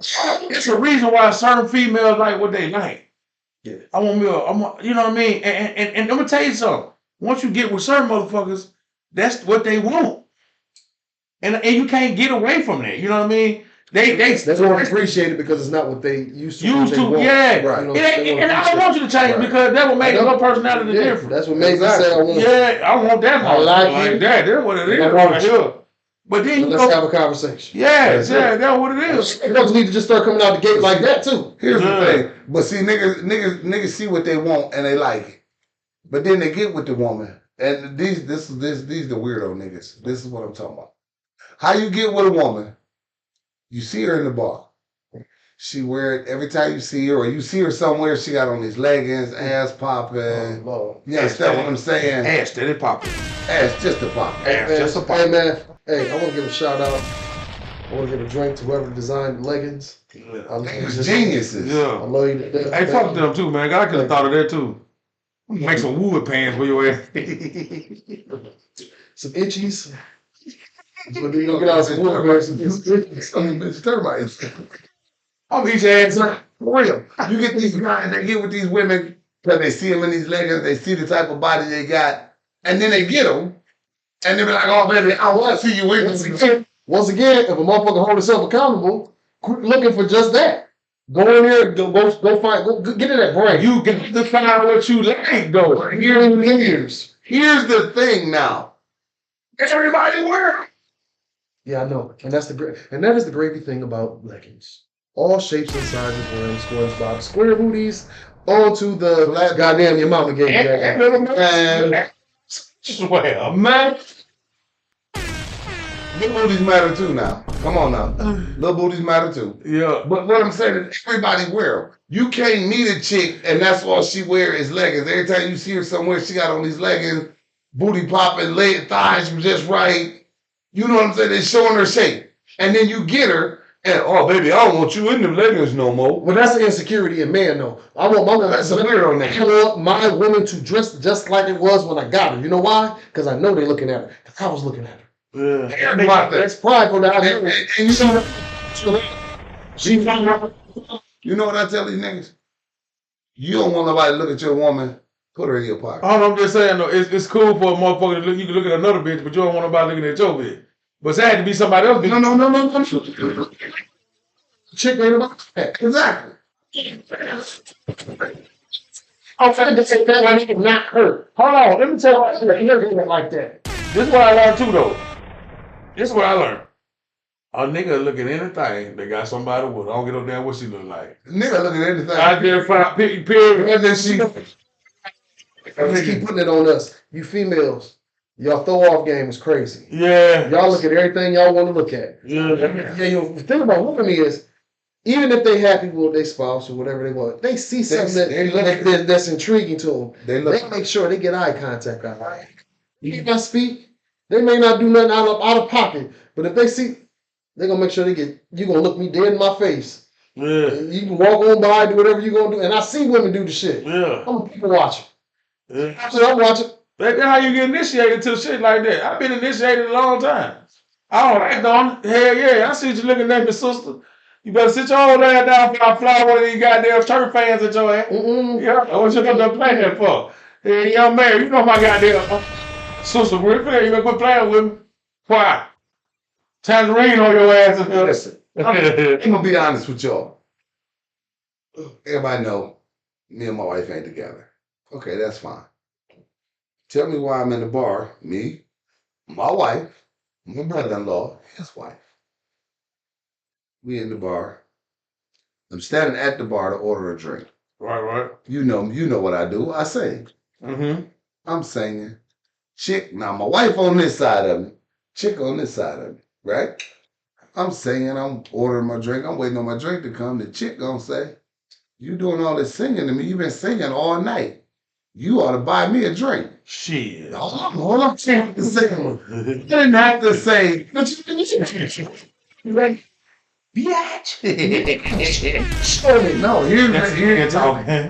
It's a reason why certain females like what they like. Yeah. You know what I mean? And I'm gonna tell you something. Once you get with certain motherfuckers, that's what they want. And you can't get away from that. You know what I mean? They don't appreciate it because it's not what they used to. Yeah. Right. And I don't want you to change because that will make your personality different. That's what makes me say I want. Yeah, I want that. I like that. That's what it is right here. But then you let's have a conversation. that's what it is. Folks need to just start coming out the gate like that too. Here's the thing. But see, niggas see what they want and they like it. But then they get with the woman. And these the weirdo niggas. This is what I'm talking about. How you get with a woman, you see her in the bar. She wear it every time you see her, or you see her somewhere, she got on these leggings, ass popping. Oh, you understand what I'm saying? Ass steady popping. Ass just a pop. Ass just a pop. Hey man, hey, I want to give a shout out. I want to give a drink to whoever designed the leggings. Niggas geniuses. Yeah. I love you to death. Hey, fuck them too, man. I could have thought of that too. Make some wood pants for your ass. Some itchies. But then you gonna get out some wood pants. It's termites. I'm each ass. For real. You get these guys, they get with these women because they see them in these leggings, they see the type of body they got, and then they get them, and they be like, oh, baby, I want to see you with this. Once again, if a motherfucker hold himself accountable, quit looking for just that. Go in here, go get in that brain. You got to find out what you like, though. Here's the thing now. Everybody wear. Yeah, I know. And that is the gravy thing about leggings. All shapes and sizes wearing SpongeBob square booties onto the goddamn your mama gave you that. Well, man. Little booties matter too now. Come on now. Little booties matter too. Yeah. But what I'm saying is everybody wear them. You can't meet a chick and that's all she wear is leggings. Every time you see her somewhere, she got on these leggings, booty popping, leg thighs just right. You know what I'm saying? They're showing her shape. And then you get her and, oh, baby, I don't want you in them leggings no more. Well, that's the insecurity in man, though. I want my woman. That's a weirdo nigga. I want my woman to dress just like it was when I got her. You know why? Because I know they're looking at her. Because I was looking at her. Yeah. That's prideful now. And you know what I tell these niggas? You don't want nobody to look at your woman, put her in your pocket. I don't know, I'm just saying, though, it's cool for a motherfucker to look, you can look at another bitch, but you don't want nobody looking at your bitch. But it had to be somebody else. No. Chick ain't about that. Exactly. I'm trying to say that I need to not hurt. Hold on, let me tell you why you're doing like that. This is what I learned too, though. This is what I learned. A nigga look at anything that got somebody with. I don't give no damn what she look like. Nigga look at anything. I did find period. And then she. Just keep putting it on us. You females, y'all throw off game is crazy. Yeah. Y'all look at everything y'all want to look at. Yeah. The thing about women is, even if they happy with their spouse or whatever they want, they see something that's intriguing to them. They make sure they get eye contact. Right? You can speak. They may not do nothing out of pocket, but if they see, they're gonna make sure you gonna look me dead in my face. Yeah. You can walk on by, do whatever you're gonna do. And I see women do the shit. Yeah. I'm a people watcher. Yeah. I'm watching. That's how you get initiated to shit like that. I've been initiated a long time. I don't like them. Hell yeah. I see you looking at me, sister. You better sit your old ass down before I fly one of these goddamn turf fans at your ass. Yeah, what you gonna play that for? Hey, young man, you know my goddamn sister Griffin. You gonna quit playing with me? Why? Tangerine on your ass. Listen, I'm gonna be honest with y'all. Everybody know me and my wife ain't together. Okay, that's fine. Tell me why I'm in the bar. Me, my wife, my brother-in-law, his wife. We in the bar. I'm standing at the bar to order a drink. Right. You know what I do. I sing. Mm-hmm. I'm singing. Chick, now my wife on this side of me. Chick on this side of me, right? I'm singing, I'm ordering my drink. I'm waiting on my drink to come. The chick gonna say, you doing all this singing to me. You've been singing all night. You ought to buy me a drink. Shit. Hold on. I didn't have to say, bitch. No, here's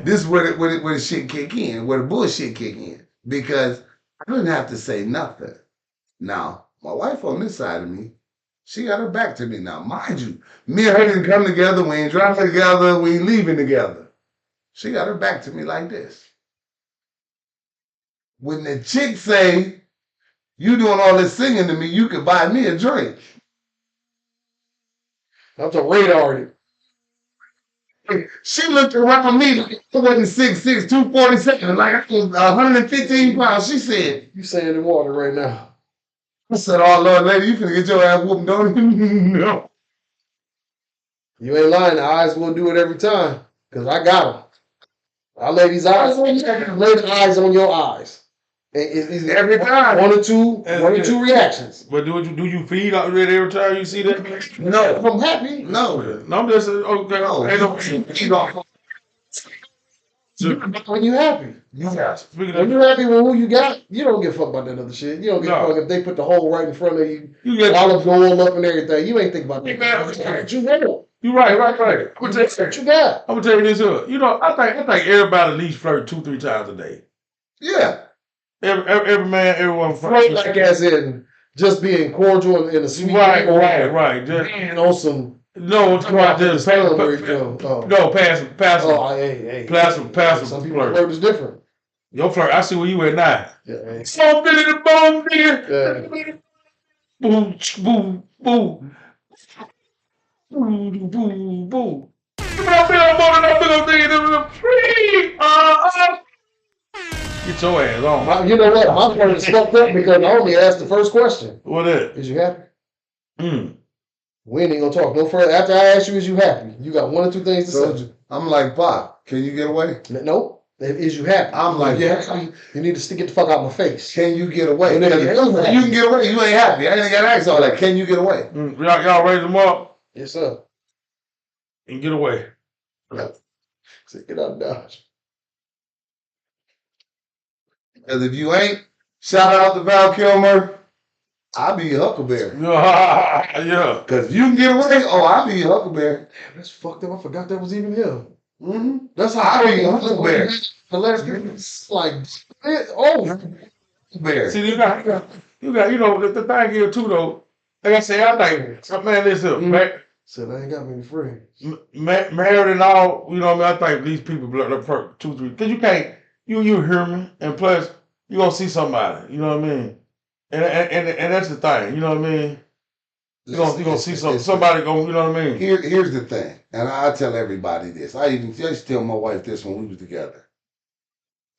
this is where the shit kick in, where the bullshit kick in. Because I didn't have to say nothing. Now, my wife on this side of me, she got her back to me now. Mind you, me and her didn't come together, we ain't driving together, we ain't leaving together. She got her back to me like this. When the chick say, you doing all this singing to me, you could buy me a drink. That's a radar. She looked around me like I wasn't 6'6", 247, like I was 115 pounds. She said, You saying in water right now. I said, oh, Lord, lady, you finna get your ass whooped, don't you? No. You ain't lying. The eyes will do it every time. Because I got them. I lay these eyes on you. Lay the eyes on your eyes. It's Every time. One or two reactions. But do you feed out there every time you see that? No. If I'm happy. No. No, I'm just okay. No. Ain't no. When you happy. Yeah. When you're happy with who you got, you don't give a fuck about that other shit. You don't give a fuck if they put the hole right in front of you, olive oil up and everything. You ain't think about that. What you want. You right. I'm gonna What you got? tell you this here. You know, I think everybody at least flirt 2-3 times a day. Yeah. Every man, everyone Flirt like as in just being cordial and in a sweet right. Just being on some. No, it's not just pass some Some people flirt is different. Your flirt, I see where you at now. Yeah, So Billy the Bone nigga. Boom, boom, boom. Boom, boom, boom. Get your ass on. You know what? My flirt is fucked up because I only asked the first question. What is? Is you happy? We ain't gonna talk no further. After I ask you, is you happy? You got one or two things to say. I'm like, Pop, can you get away? Nope. Is you happy? I'm like, yeah. You need to get the fuck out of my face. Can you get away? You can get away. You ain't happy. I ain't got to ask all that. Can you get away? Y'all raise them up. Yes, sir. And get away. So get out of Dodge. Because if you ain't, shout out to Val Kilmer. I'll be your Huckleberry. Yeah. Because if you can get away, I'll be your Huckleberry. Damn, that's fucked up. I forgot that was even him. Mm-hmm. That's how I be your Huckleberry. The last like, Huckleberry. See, you got, you know, the thing here too, though. Like I say, I think, man, listen, said I ain't got many friends. Married and all, you know what I mean? I think these people are 2, 3. Because you can't, you hear me, and plus, you gonna see somebody, you know what I mean? And that's the thing, you know what I mean? You gonna see somebody going, you know what I mean? Here's the thing, and I tell everybody this. I used to tell my wife this when we was together.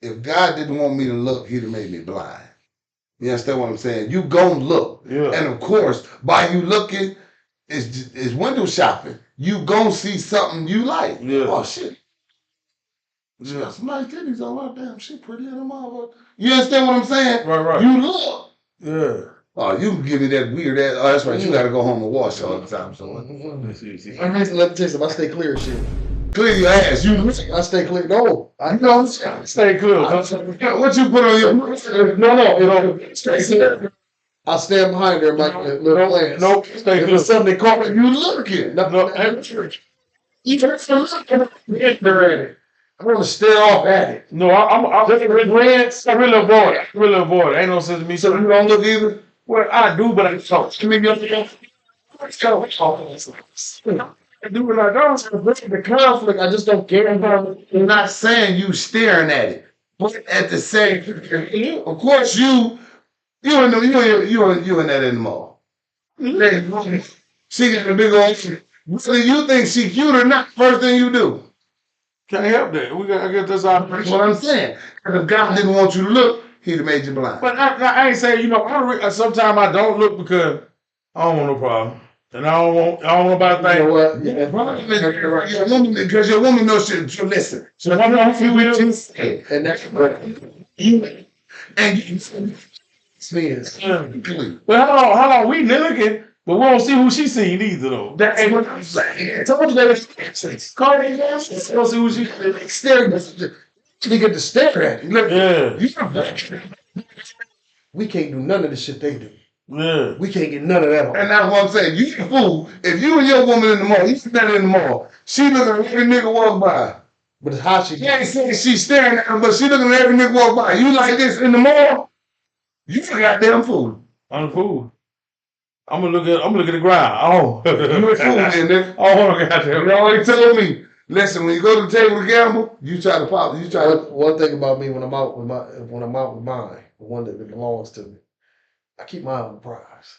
If God didn't want me to look, he'd have made me blind. You understand what I'm saying? You gon' look. Yeah. And of course, by you looking, is window shopping. You gon' see something you like. Yeah. Oh, shit. She got some nice titties on her. Damn, she pretty in the mother. You understand what I'm saying? Right. You look. Yeah. Oh, you can give me that weird ass. Oh, that's right. You got to go home and wash all the time. So Let me tell you something. I stay clear of shit. Clear your ass. I stay clear. No, I don't stay clear. What you put on your? No. You know, stay clear. I stand behind her, my little plans. Nope. Stay clear. If something caught me, You looking? no. You just looking at it. I want to stare off at it. No, I'm just glance. I really avoid it. Ain't no sense to me. So you don't look either? Well, I do, but I don't. I do what I don't. The conflict, I just don't care about it. I'm not saying you staring at it, but at the same time, of course you in that in the mall. She got a big old. So you think she cute or not? First thing you do. Can't help that. I guess that's our. That's what I'm saying. If God didn't want you to look, he'd have made you blind. But I ain't saying, you know, sometimes I don't look because I don't want no problem. And I don't want nobody to think. You know what? Yeah, because your woman knows she listen. So I know if you will. And that's what you spins. But how long we looking, but we don't see who she seen either though. That ain't what I'm saying. I told you that Cardi B, don't see who she staring at. They get to stare at it. Look, Yeah. We can't do none of the shit they do. Yeah. We can't get none of that on. And that's what I'm saying. You a fool. If you and your woman in the mall, you standing in the mall, she looking at every nigga walk by. But it's how she She ain't saying she's staring at him, but she looking at every nigga walk by. You like this in the mall? You a goddamn fool. I'm a fool. I'm gonna look at the ground. Oh. You a fool, man, nigga. Oh, goddamn. You always telling me. Listen, when you go to the table to gamble, you try to pop. You try to. One thing about me when I'm out with mine, the one that belongs to me, I keep my eye on the prize,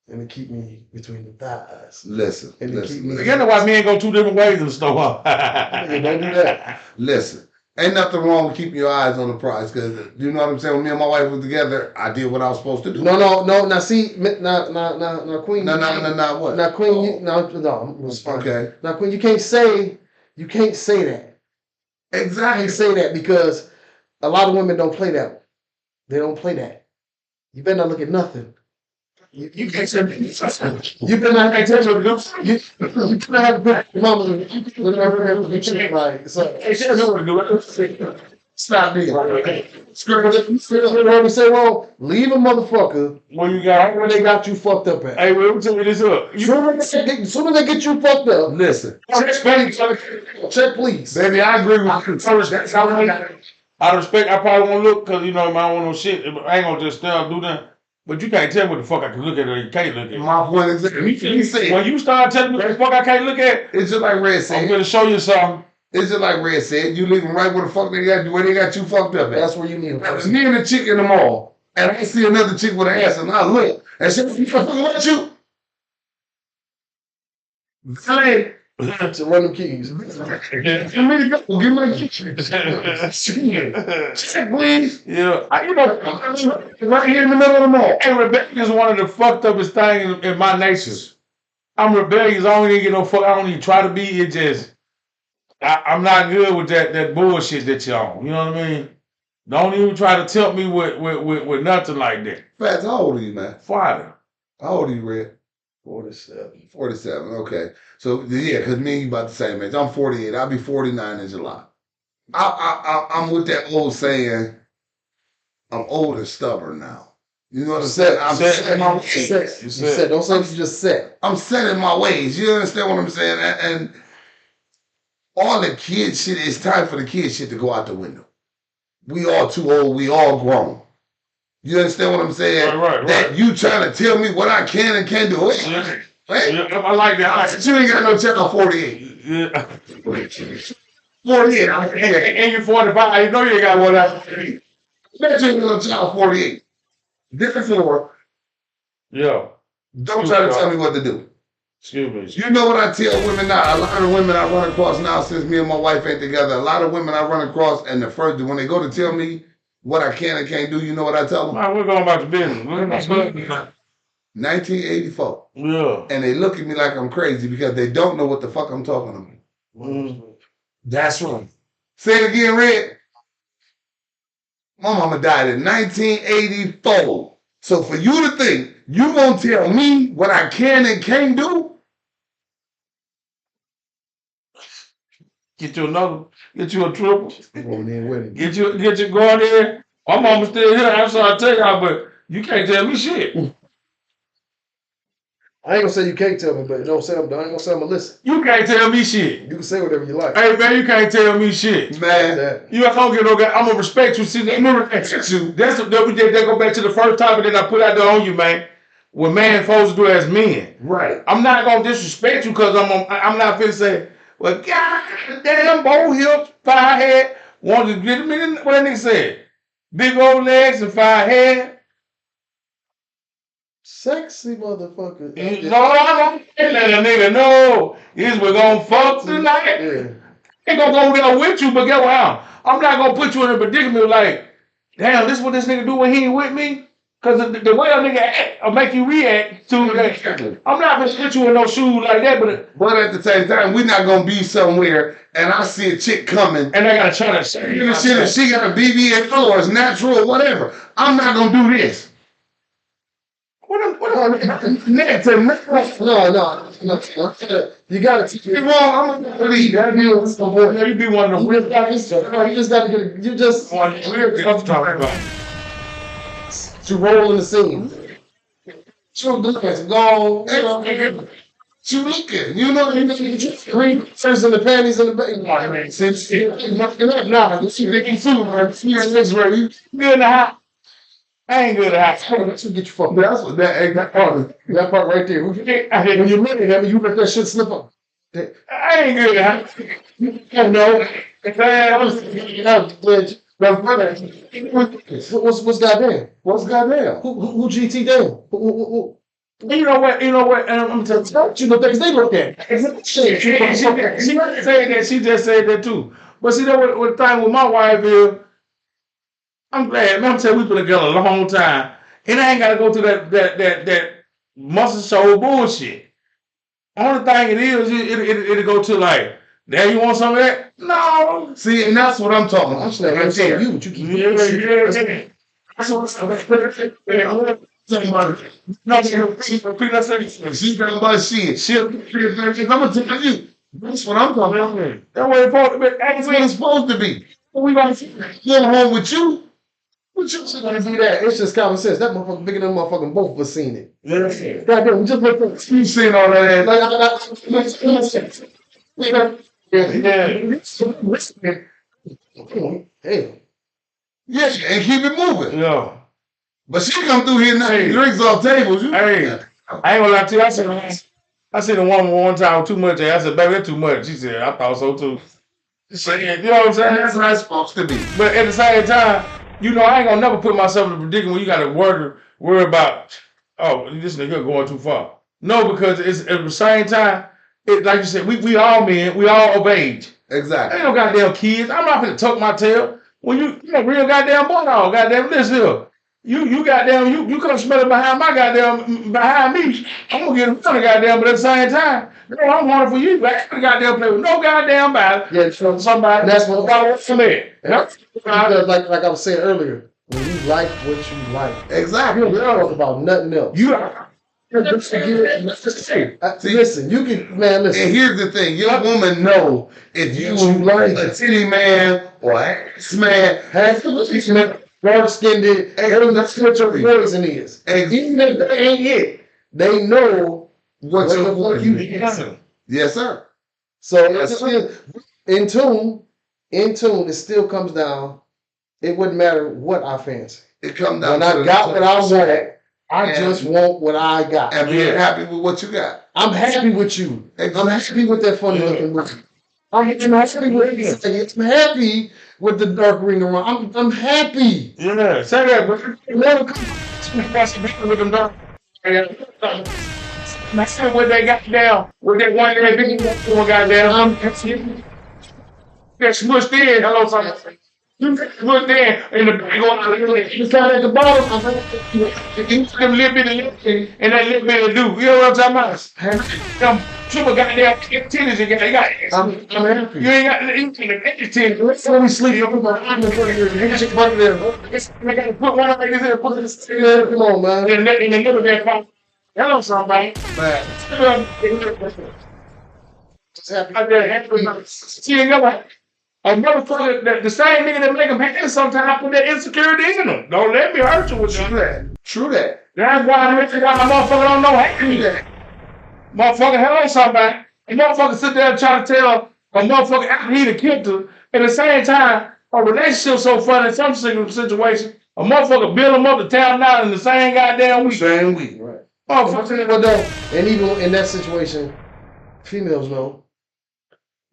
and it keep me between the thighs. Listen. And it keep me. You know why me ain't go 2 different ways in the store. Don't do that. Listen. Ain't nothing wrong with keeping your eyes on the prize, because you know what I'm saying. When me and my wife was together, I did what I was supposed to do. No. Now see, now Queen. No, what? Now Queen, no. It's fine. Okay. Now Queen, you can't say that. Exactly. You can't say that because a lot of women don't play that. They don't play that. You better not look at nothing. You can't say you better not have to you better have to mama like so. Stop me. Screw say wrong. Leave a motherfucker When you got where they got you fucked up at. hey, well, tell me this up. Soon as they get you fucked up, Listen, check please. baby, I agree with you. That's how I got it. Out of respect, I probably won't look because you know I don't want no shit. I ain't gonna just start do that. But you can't tell me what the fuck I can look at or you can't look at. My point is, he said, When you start telling me what the fuck I can't look at, it's just like Red I'm said. gonna show you something. It's just like Red said. You leave them right where the fuck they got you, where they got you fucked up at. That's where you need Now, a me and the chick in the mall, and I see another chick with an ass, and I look, and she fucking with you. Valet, to run them keys. give me the go. Give me my key. Check, please. Yeah. You know, right here in the middle of the mall. Hey, rebellion is one of the fucked uppest things in my natures. I'm rebellious. I don't even get no fuck. I don't even try to be. It just, I'm not good with that bullshit that you're on. You know what I mean? Don't even try to tempt me with nothing like that. Fats, how old are you, man? Father. How old are you, Red? 47. 47, okay. So, yeah, because me and you about the same age. I'm 48. I'll be 49 in July. I'm with that old saying, I'm old and stubborn now. You know what I'm saying? I'm set in my ways. You said, don't say you just said. I'm set in my ways. You understand what I'm saying? And all the kid shit, it's time for the kid shit to go out the window. We all too old. We all grown. You understand what I'm saying? Right. That you trying to tell me what I can and can't do. Yeah. I like that. You ain't got no child 48. Yeah. 48. And you're 45. You know you ain't got one out. Bet you ain't got no child 48. Therefore, Yeah. don't try to tell me what to do. Excuse me. You know what I tell women now? A lot of women I run across now since me and my wife ain't together. A lot of women I run across, and when they go to tell me what I can and can't do, you know what I tell them? Man, we're going back to business. 1984. Yeah. And they look at me like I'm crazy because they don't know what the fuck I'm talking about. Mm-hmm. That's right. Say it again, Red. My mama died in 1984. So for you to think you gonna tell me what I can and can't do? Get you another. Get you a triple. Going in with it. Get you going there. My mama still here. I'm sorry to tell y'all, but you can't tell me shit. I ain't gonna say you can't tell me, but don't say I ain't gonna say I'm gonna listen. You can't tell me shit. You can say whatever you like. Hey man, you can't tell me shit. Man. You don't get no guy. I'm gonna respect you. See, I'm gonna respect you. That go back to the first topic that I put out there on you, man. What man supposed to do as men. Right. I'm not gonna disrespect you because I'm not finna say, well, God damn, bow hips, fire head. Want to get me in what that nigga said? Big old legs and fire head. Sexy motherfucker. No, I don't let a nigga know. We're gonna fuck tonight. Yeah. I ain't gonna go there with you, but get what? I'm not gonna put you in a predicament like, damn, this is what this nigga do when he ain't with me? Cause the way a nigga act will make you react to that. I'm not gonna put you in no shoes like that, but at the same time, we're not gonna be somewhere and I see a chick coming and I gotta try to say she got a BB or it's natural or whatever. I'm not gonna do this. No. You gotta teach me wrong. I'm gonna believe that. You be one of the weird guys. You just gotta get. You just one of the weird guys I'm talking about. To roll in the scene. To look at go. You looking. You know green shirts and the panties in the back. Since nah, this is making food, man. You good in the house. I ain't good at that. That's what get you fucked. That's what that part right there. When you're looking at me, you let that shit slip up. I ain't good at that. No. What's goddamn? What's goddamn? Who GT damn? Who? You know what? And I'm telling you know things they look at. She just said that too. But see, that what the thing with my wife is, I'm glad. Man, I'm telling you, we been together a long time, and I ain't got to go through that muscle shoulder bullshit. Only thing it is, it'll go to like, now you want some of that? No. See, and that's what I'm talking about. I'm saying Right there. you, but you keep Yeah. That's what I'm talking about. No, She's talking about shit. I'm gonna tell you. That's what I'm talking about. That's what it's supposed to be. That's what it's supposed to be. We gonna see. Going home with you. What you gonna do that. It's just common sense. That motherfucker bigger than motherfucking both of us seen it. Yeah. Goddamn, just look at You seen all that? Hell. Yeah, and keep it moving. Yeah. But she come through here knocking Hey. drinks off tables. You, Hey, I ain't gonna lie to you. I seen a woman one time with too much. I said, baby, that's too much. She said, I thought so too. You know what I'm saying? that's how it's supposed to be. But at the same time, you know, I ain't gonna never put myself in a predicament where you gotta worry about, oh, this nigga going too far. No, because it's at the same time, like you said, we all men, we all of age. Exactly. Ain't no goddamn kids. I'm not gonna tuck my tail. When you a real goddamn boy dog, goddamn listen here. You goddamn, you come smell it behind behind me. I'm gonna get a goddamn, but at the same time, no, I'm wanting for you. I ain't goddamn play with no goddamn body. Yeah, so Somebody. that's what Because like I was saying earlier, when you like what you like, Exactly. you don't talk about nothing else. Listen, you can, man, listen. And here's the thing, your woman know if you like a titty man or ass man, Half the man, dark skinned, that's what your poison is. Even if they ain't it, they know what the your fuck poison you is. do. Yes, sir. So Yes, it's still in tune, it still comes down. It wouldn't matter what I fancy. It comes down When to I got what I want, I And- just want what I got. and being happy with what you got. I'm happy with you. I'm happy with that funny looking movie. I'm happy with I'm happy with the dark ring around. I'm happy. yeah, say that, but Never with them dog. I said what they got down with that one that big goddamn. That smushed in. Hello, something. You put there in the bag on it's down at the bottom. You them little bit of lip and that little bit of do. You know what I'm talking about? Them super goddamn tennis you got. I'm happy. You ain't got anything to tennis. Let's go sleep. I'm gonna put one like this here, put this come on, man. in the middle there. Hello, somebody. Just happy. I did happy. See, you know, a motherfucker, the same nigga that make them happy sometimes put that insecurity in them. Don't let me hurt you with that. True that. That's why a motherfucker don't know how to do that. Motherfucker, hello somebody. And motherfucker sit there and try to tell a motherfucker after he done killed her. At the same time, a relationship so funny in some situation, a motherfucker build them up to town down in the same goddamn week. Same week. Right. Motherfucker. But though, and even in that situation, females know.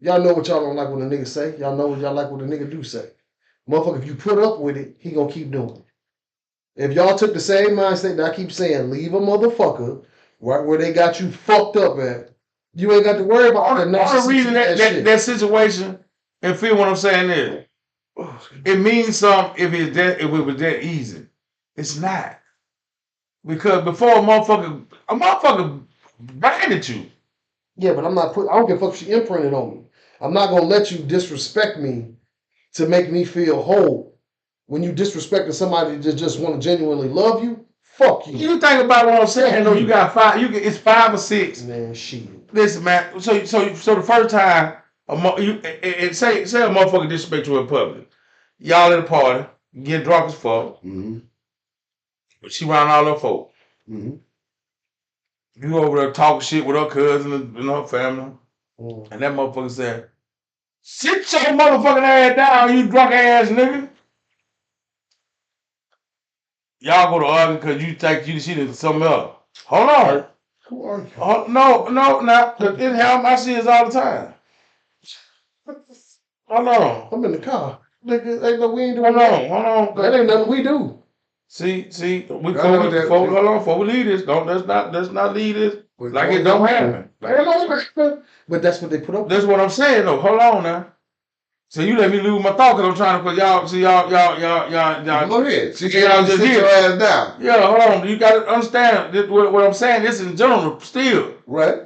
Y'all know what y'all don't like when a nigga say. Y'all know what y'all like what a nigga do say. Motherfucker, if you put up with it, he gonna keep doing it. If y'all took the same mindset that I keep saying, leave a motherfucker right where they got you fucked up at, you ain't got to worry about all the The reason shit. that situation and feel what I'm saying is, it means something if it was that easy. It's not. Because before a motherfucker blinded you. Yeah, but I don't give a fuck if she imprinted on me. I'm not gonna let you disrespect me to make me feel whole. When you disrespecting somebody that just want to genuinely love you, fuck you. You think about what I'm saying, though, you got five, it's 5 or 6. Man, shit. Listen, man, so the first time, say a motherfucker disrespect you in public. Y'all at a party, get drunk as fuck. Mm-hmm. She around all her folk. Mm-hmm. You over there talking shit with her cousin and her family. Mm. And that motherfucker said, sit your motherfucking ass down, you drunk ass nigga. Y'all go to argue because you think she did something else. Hold on. Who are you? Oh, no. It happens. I see this all the time. Hold on. I'm in the car. Nigga, ain't no we ain't doing Hold that. on. That ain't nothing we do. See, hold on, before we leave this, let's not leave this like it don't happen. But that's what they put up with. That's what I'm saying though. Hold on now. So you let me lose my thought because I'm trying to put y'all. See y'all. Go ahead. She y'all can't just sit here. your ass down. Yeah, hold on. You got to understand what I'm saying. This in general still. Right.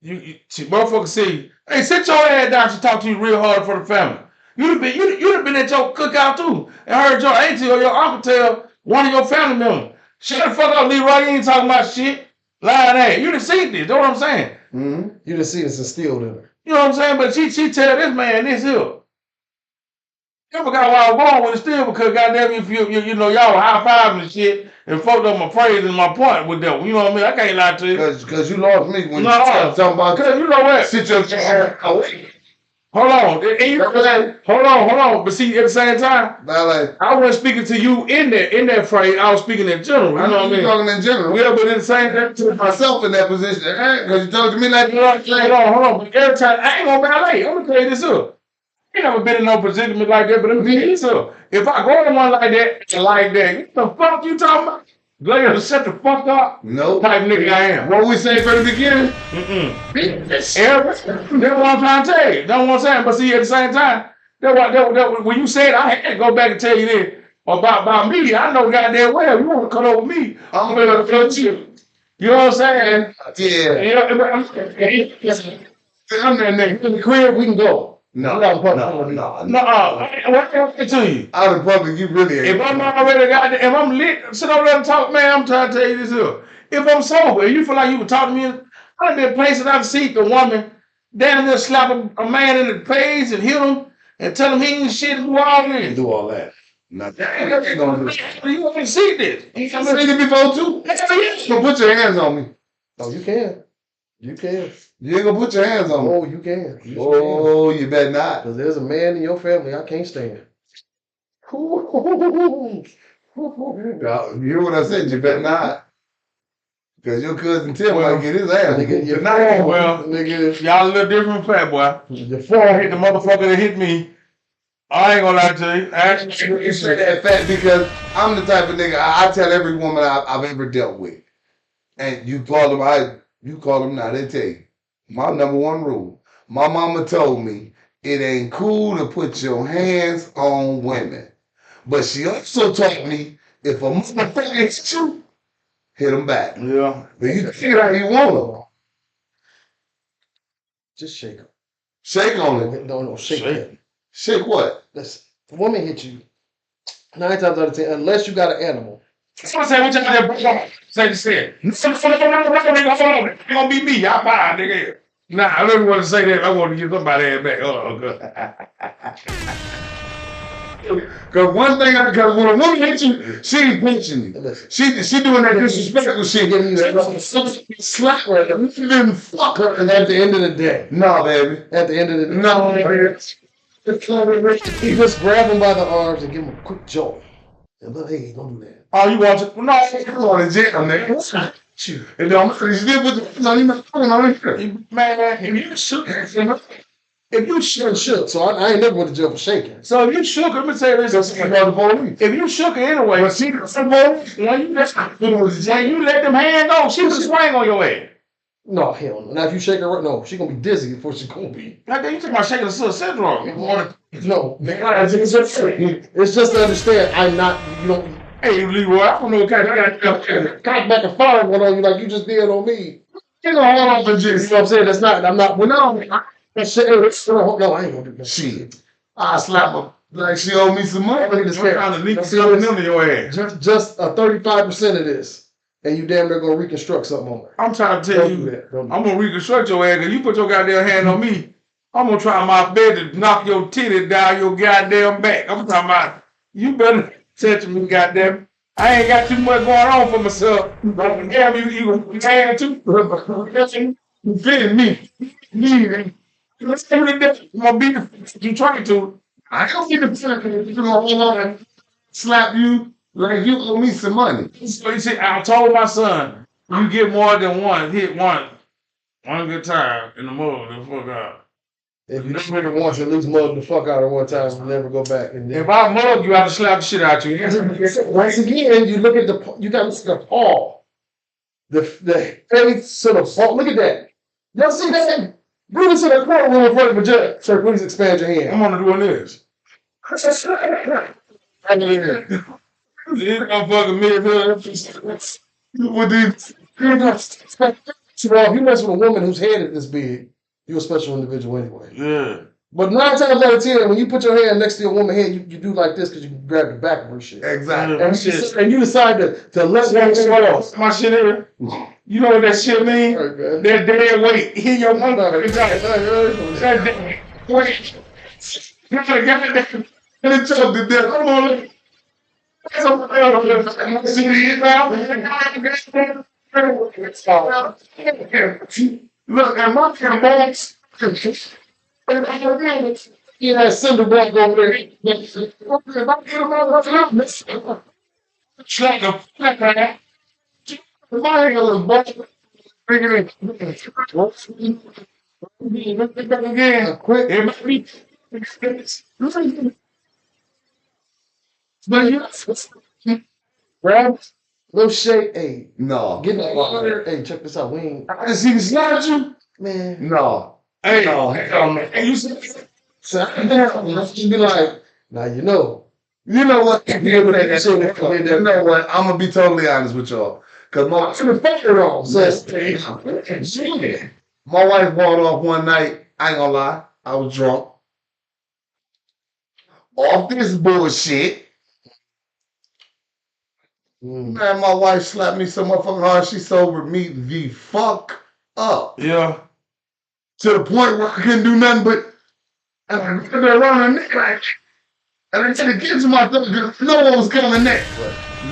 She motherfucker say, hey, sit your ass down. She talk to you real hard for the family. You'd have been at your cookout too and heard your auntie or your uncle tell one of your family members, shut the fuck up, Leroy. You ain't talking about shit. Lying ass. You done seen this. Know what I'm saying? Mm-hmm. You done see this instilled in her. You know what I'm saying? But she tell this man this here. You forgot why I was born with it still because goddamn if you know y'all were high fiving and shit and fucked up my praise and my point with them. You know what I mean? I can't lie to you. Because you lost me when No, you started talking about because you know what? sit your ass away. Hold on. And you know what? Hold on. But see, at the same time, Like, I wasn't speaking to you in that phrase. I was speaking in general. You I know know what I mean? you're talking in general. Yeah, but at the same time, Put myself in that position. Because you talking to me like, hold on. But every time, I ain't gonna ballet. I'm gonna tell you this up. I ain't never been in no predicament like that, but let me tell you this up. If I go in one like that, what the fuck you talking about? Glad shut the fuck up. no. Type nigga I am. What we say from the beginning? That's what I'm trying to tell you. That's what I'm saying. But see, at the same time, when you said I had to go back and tell you this about me, I know goddamn well you want to cut over me. I'm gonna cut you. You know what I'm saying? Yeah. I'm that nigga. In the crib, we can go. No. What happened to you? Out in public, you really ain't. If I'm already got, if I'm lit, sit over there and talk, man. I'm trying to tell you this here. If I'm sober, and you feel like you can talk to me, I done been places I've seen the woman down there slap a man in the face and hit him and tell him he ain't shit and do all this. Do all that. Not that. You ain't seen this. You seen it before too? So put your hands on me. Oh, you can. You can. You ain't gonna put your hands on me. Oh, you can. Oh, you better not. Because there's a man in your family I can't stand. You hear what I said? You better not. Because your cousin Tim might get his ass Nigga, tonight. Well, nigga, y'all a little different from Fat Boy. your Before I hit phone. the motherfucker that hit me, I ain't gonna lie to you. You say that fat because I'm the type of nigga I tell every woman I've ever dealt with. And you call them now, they tell you. My number one rule. My mama told me it ain't cool to put your hands on women. But she also taught me if a motherfucker hits you, hit him back. Yeah. But you take it how you want them. Just shake her. Shake on it. No, shake Shake. it. Shake what? Listen, if a woman hit you, 9 times out of 10, unless you got an animal. Someone say, what you got there? Say this shit. It's gonna be me. I buy nigga. Nah, I don't want to say that. I want to get somebody ass back. Hold on. Because one thing, because when a woman hits you, she ain't pinching you. Listen, She doing that disrespectful shit. giving you that Slap her. You didn't fuck her. and at the end of the day, No, baby. at the end of the day, No, baby. you just grab him by the arms and give him a quick jolt. And look, hey, don't do that. Oh, you want to? No, Come on, in jail, nigga. And don't still put the phone on him. man. If you shook, Shook. So I ain't never went to jail for shaking. so if you shook, let me say this. If you shook her anyway, But she got some more. when you let them hands go, she was swing on your ass. No, hell no. Now if you shake her, no, she gonna be dizzy before she gonna be. Like you talking about shaking the sister syndrome. No, it's just to understand. I'm not. You don't Hey, Leroy, I don't know what kind of cock back and fire one on you like you just did on me. You gonna hold on for You just. know what I'm saying? That's not. I'm not. Well, no, no, I ain't gonna do that. Shit. I slap her like she owe me some money. Look at this I'm trying to leak something into your ass. Just a 35% of this, and you damn near gonna reconstruct something on her. I'm trying to tell Don't do you, that. Don't do I'm gonna reconstruct your ass because you put your goddamn hand on me. I'm gonna try my best to knock your titty down your goddamn back. I'm talking about you better touch me, goddamn. I ain't got too much going on for myself. But damn you hand too. You feeling me? Let's do the I'm gonna be you trying to. I don't get the feeling you gonna hold on and slap you like you owe me some money. So you see, I told my son, you get more than one, hit one good time in the mug, the fuck out. If you just hit her once, at least mug the fuck out of her one time and never go back. And then, If I mug you, I'll slap the shit out you. once again, you look at you got to look at the paw. The face to the paw. Look at that. Y'all see that? Bring it to the courtroom in front of the judge. Sir, please expand your hand. I'm on doing this. This motherfucker me With these, you mess with a woman whose head is this big, you're a special individual anyway. Yeah. But 9 times out of 10, when you put your hand next to your woman's head, you do like this because you can grab the back of her shit. Exactly. And you decide to let one off. My shit here. You know what that shit mean? Right, that dead weight. Hit your motherfucking jaw. That dead weight. You gotta get it. And it choked to death. Come on, look. Look, and my balls. You had cinder block over there. Slack a flat man. My little boy. Bigger than. Again. Quick. It might be. But you. Grab. Little shake. Hey. No. Get that water. Hey, check this out. We ain't. I just see the slide you. Man. No. Hey, No. hell no. Hey, you see? So I be like, now you know. You know what? You know what? I'm gonna be totally honest with y'all. Cause my my wife walked off one night. I ain't gonna lie. I was drunk. Off this bullshit. Man, my wife slapped me so motherfucking hard. She sobered me the fuck up. Yeah. To the point where I couldn't do nothing but and I put her around her neck like, and I tried to get to my throat because no one was coming next.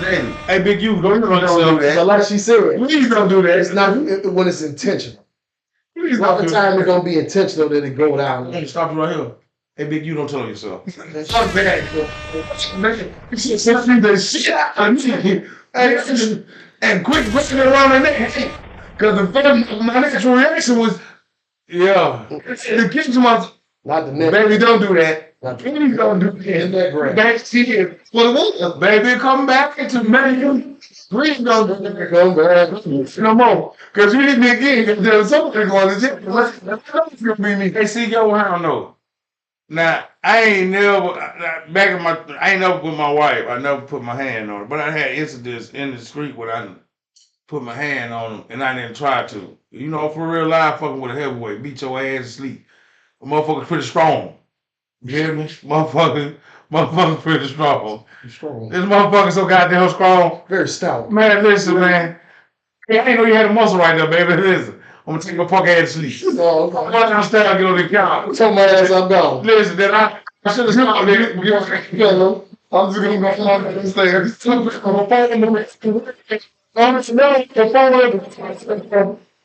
Lady, Hey, Big U, don't don't do But that. like she said, Please don't do that. it's not when it's intentional. Please Not don't the do time that. it's gonna be intentional that it go I'm down. gonna stop you right here. Hey, Big U, don't tell on yourself. Fuck that. She sent me the shit out of me. And quick breaking it around her neck. Because the first, my natural reaction was, Yeah. to get to my, Not the neck. baby, don't do that. Not the Please don't do in that. that grab. That's it. What it was. Baby, come back into me. Please don't do that. Come back. No more. Because you hit me again. Because there's something going to jail. That's going to be me. Hey, see, yo, I don't know. Now, I ain't never, I ain't never with my wife. I never put my hand on her. But I had incidents in the street where I put my hand on them and I didn't try to. You know, for real life, fucking with a heavyweight, beat your ass to sleep. A motherfucker's pretty strong. You hear me? Motherfucker's pretty strong. Strong. This motherfucker so goddamn strong. Very stout. Man, listen, man. Hey, I ain't know you had a muscle right there, baby. Listen, I'm gonna take my fuck ass to sleep. No, I'm gonna downstairs and get on the couch. tell my ass I'm gone. Listen, then I should have stopped there. I'm just going to go on the stairs.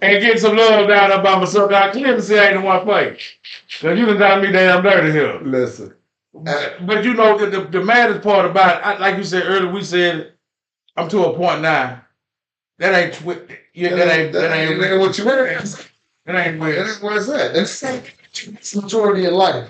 And get some love down there by myself. I clearly see I ain't in one place. Cause you done got me damn dirty here. Listen. But you know, the maddest part about it, like you said earlier, we said, I'm to a point now. That ain't that ain't what you want. that ain't That where ain't where it's at. It's maturity in life.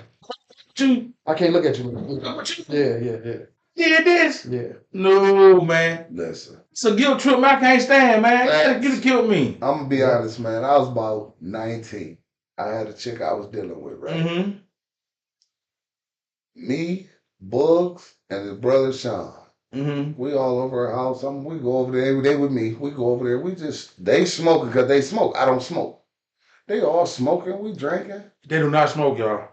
you. I can't look at you. Yeah. Did this? Yeah. No, man. Listen. It's a guilt trip I can't stand, man. Facts. You killed me. I'm gonna be honest, man. I was about 19. I had a chick I was dealing with, right? Mm-hmm. Me, Bugs, and his brother Sean. Mm-hmm. We all over her house. We go over there. They with me. We go over there. They smoking because they smoke. I don't smoke. They all smoking. We drinking. They do not smoke, y'all.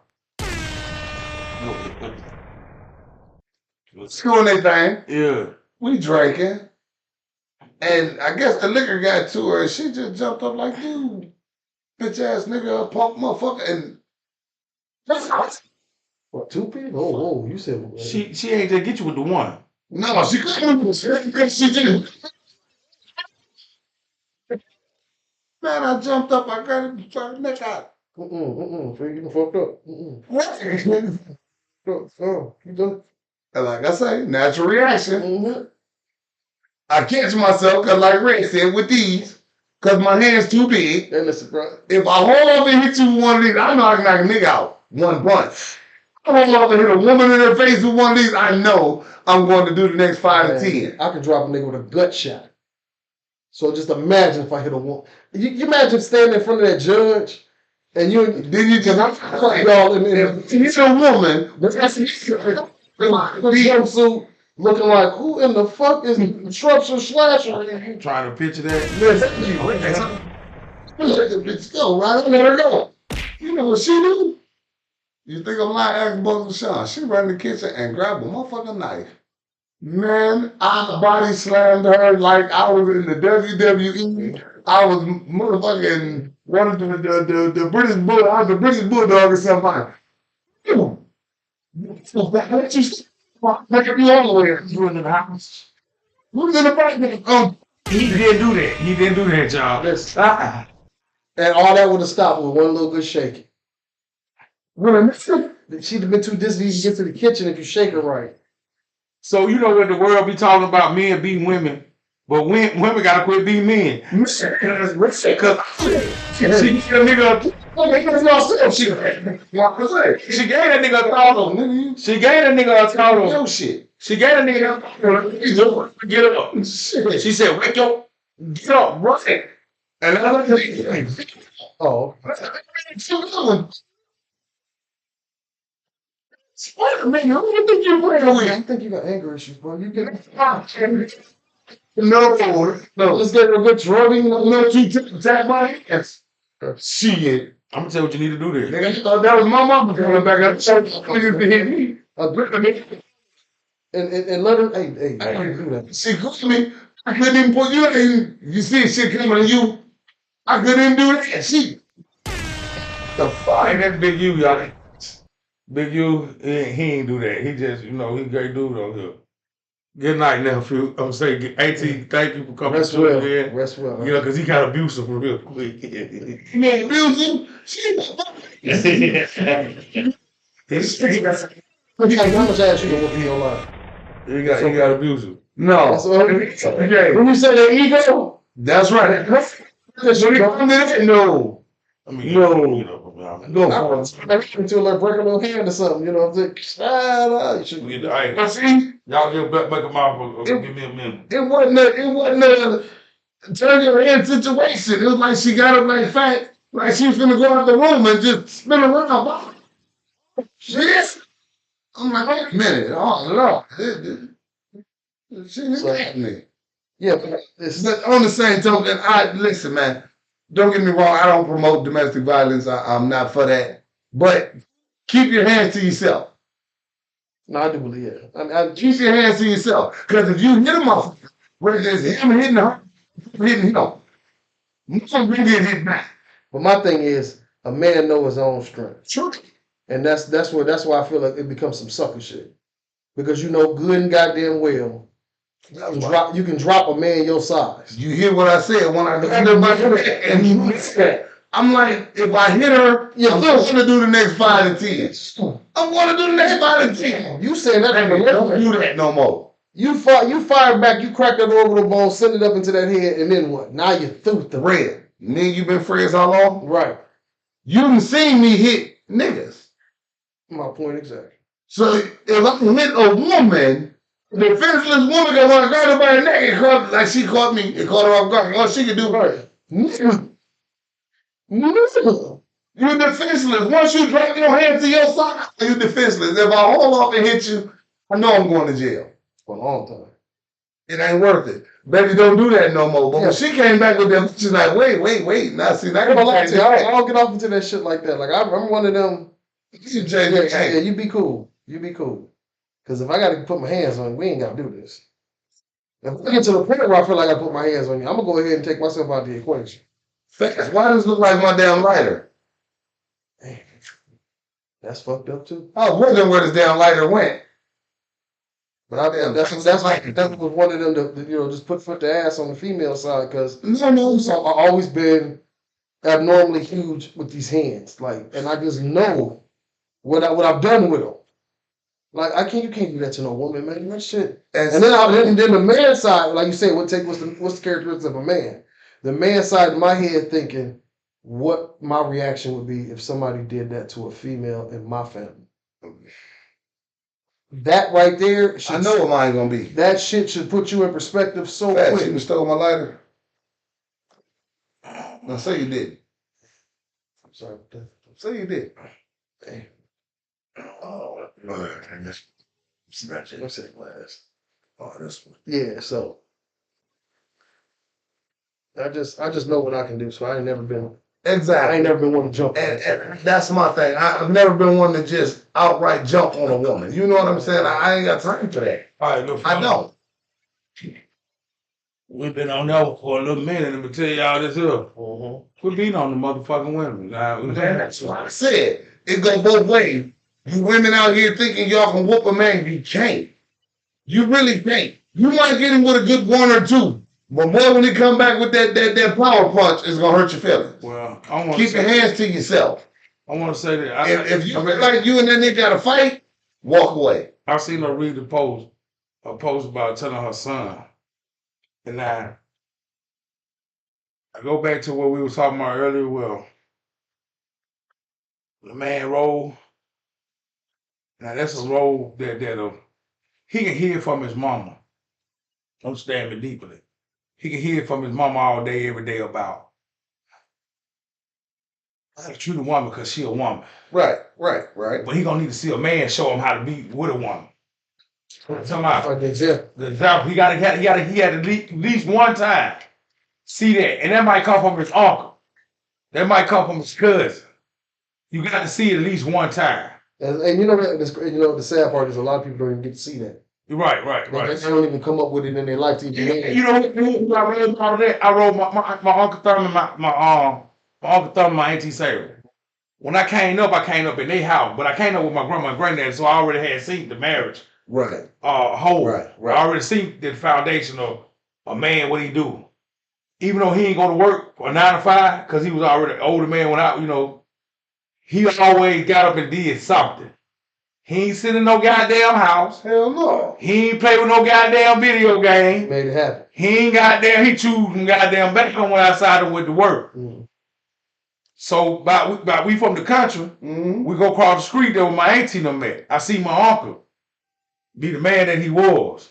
Screwing their thing. Yeah. We drinking. And I guess the liquor got to her and she just jumped up like, dude, bitch ass nigga, punk motherfucker. And What, 2 people? Oh, you said She ain't just get you with the one. no, she couldn't. She did. Man, I jumped up. I got her neck out. Feel you fucked up. Oh, you done? And like I say, natural reaction. Mm-hmm. I catch myself, because like Red said, with these, because my hand's too big. Hey, listen, bro. If I hold up and hit you with one of these, I know I can knock a nigga out. One punch. I hold up and hit a woman in her face with one of these, I know I'm going to do the next 5 to 10. I could drop a nigga with a gut shot. So just imagine if I hit a woman. You imagine standing in front of that judge And you Then you just y'all in he's a woman. jumpsuit looking like who in the fuck is Shrubster Slasher? Trying to picture that. Listen, you let the bitch go, right? I let her go. You know what she do? You think I'm lying? Ask Buster Sean. She ran in the kitchen and grabbed a motherfucking knife. Man, I body slammed her like I was in the WWE. I was motherfucking one of the British Bull. I was the British Bulldog or something. What you make me all the way? You in the house. Who's in the back? He didn't do that. He didn't do that, y'all. Listen. And all that would have stopped with one little good shaking. She'd have been too dizzy to get to the kitchen if you shake her right. So you know what the world be talking about men beating women, but women gotta quit beating men. Because she gave a nigga she gave that nigga a throttle. She gave that nigga a throttle. Yo shit. She gave that nigga a get up. She said, wake up, get up, run. And I looked at it. Oh. Spider-Man, who do you think you're playing I with? think you got anger issues, bro. You get No. let's get a good drubbing. No, you tap my ass. Shit. I'm gonna tell you what you need to do there. Nigga, I thought that was my mama coming back up. She used to hit me. And let her. Hey, I can't do that. She called me. I couldn't even put you in. You see shit coming to you. I couldn't even do that. She. The fuck? And that's Big U, y'all. Big U, he ain't do that. He just, he a great dude on here. Good night, nephew. I'm saying, AT, thank you for coming Rest to well. it, man. Rest well. You know, because he got abusive real quick. You know, abusive? How much ass you gonna whoop in your life? He got abusive. No. That's what when you say that ego, That's right. No. I mean, No. go until like break a little hand or something. You know what I'm saying? You should you see, y'all give make a mouth give me a minute. It wasn't a turn your head situation. It was like she got up like fat, like she was gonna go out the room and just spin around. Shit. I'm like, wait a minute. Oh Lord. She didn't like me. Yeah, but But on the same token, listen, man. Don't get me wrong. I don't promote domestic violence. I'm not for that. But keep your hands to yourself. no, I do believe it. Keep your hands to yourself. Because if you hit him off, whether it's him hitting her, hitting him, I'm gonna get hit back. But my thing is, a man know his own strength, Sure. and that's why I feel like it becomes some sucker shit. Because you know good and goddamn well, you can drop a man your size. You hear what I said when I grabbed her by the neck and you missed that. I'm like, if I hit her, I'm gonna do the next 5 to 10. I'm gonna do the next 5 to 10. You saying that? Don't do that no more. You fired back. You cracked that orbital bone, send it up into that head, and then what? Now you threw the Red. Me and you been friends how long? Right. You done seen me hit niggas. My point exactly. So if I hit a woman, the defenseless woman that want to grab her by the neck and caught, like she caught me and caught her off guard. All she could do, you're defenseless. Once you drop your hand to your side, you're defenseless. If I hold off and hit you, I know I'm going to jail. For a long time. It ain't worth it. Baby, don't do that no more. But when she came back with them, she's like, wait. Now see, I don't get off into that shit like that. Like I'm one of them. You change your Yeah, you be cool. You be cool. Because if I got to put my hands on you, we ain't got to do this. If I get to the point where I feel like I put my hands on you, I'm going to go ahead and take myself out of the equation. Facts. Why does it look like my damn lighter? Man, that's fucked up too. I was wondering where this damn lighter went. But that's was one of them to just put foot to ass on the female side because I've always been abnormally huge with these hands. Like, and I just know what I've done with them. Like you can't do that to no woman, man. That shit. And then the man side, like you say, what's the characteristics of a man? The man side in my head thinking what my reaction would be if somebody did that to a female in my family. That right there, I know what mine gonna be. That shit should put you in perspective so quick. You stole my lighter. Now say you did. Sorry. So you did. Damn. Oh, man, that's scratch it. What's that glass? Oh, this one. Yeah, so I just know what I can do. So I ain't never been one to jump. And that's my thing. I've never been one to just outright jump on a woman. You know what I'm saying? I ain't got time for that. All right, look. I don't. We've been on that for a little minute. Let me tell y'all this here. Quit beating on the motherfucking women. Man, that's what I said. It go both ways. You women out here thinking y'all can whoop a man. You can't. You really can't. You might get him with a good one or two. But boy, when he come back with that power punch, it's gonna hurt your feelings. Well, I want Keep your hands to yourself. I want to say that If you feel like you and that nigga got to fight, walk away. I seen her read a post about telling her son, and I go back to what we were talking about earlier. Well, the man role. Now that's a role that he can hear from his mama. Understand me deeply. He can hear from his mama all day, every day about how to treat a woman because she a woman. Right. But he gonna need to see a man show him how to be with a woman. I'm talking about The example. He had at least one time see that, and that might come from his uncle. That might come from his cousin. You got to see it at least one time. And you know the sad part is a lot of people don't even get to see that. Right. They don't even come up with it in their life to even. You know who I wrote all of that? I wrote my Uncle Thurman, my Uncle Thurman, my Auntie Sarah. When I came up in their house, but I came up with my grandma and granddad, so I already had seen the marriage. Right. Whole. Right. I already seen the foundation of a man, what he do. Even though he ain't going to work a 9 to 5, because he was already an older man when he always got up and did something. He ain't sit in no goddamn house. Hell no. He ain't play with no goddamn video game. Made it happen. He choose some goddamn back and went outside and went to work. Mm-hmm. So we from the country, we go across the street there with my auntie them met. I see my uncle be the man that he was.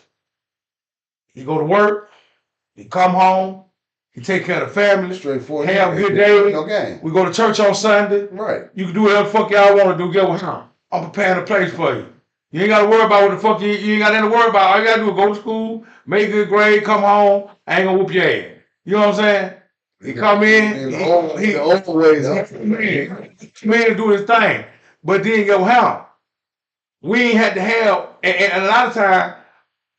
He go to work, he come home, he take care of the family. Straightforward. Have a good day. No game. We go to church on Sunday. Right. You can do whatever the fuck y'all want to do. Get with him. I'm preparing a place for you. You ain't got to worry about what the fuck you ain't got anything to worry about. All you got to do is go to school, make a good grade, come home. I ain't gonna whoop your ass. You know what I'm saying? He come in, The old ways. Man, do his thing. But then get with him. We ain't had to have, and a lot of time,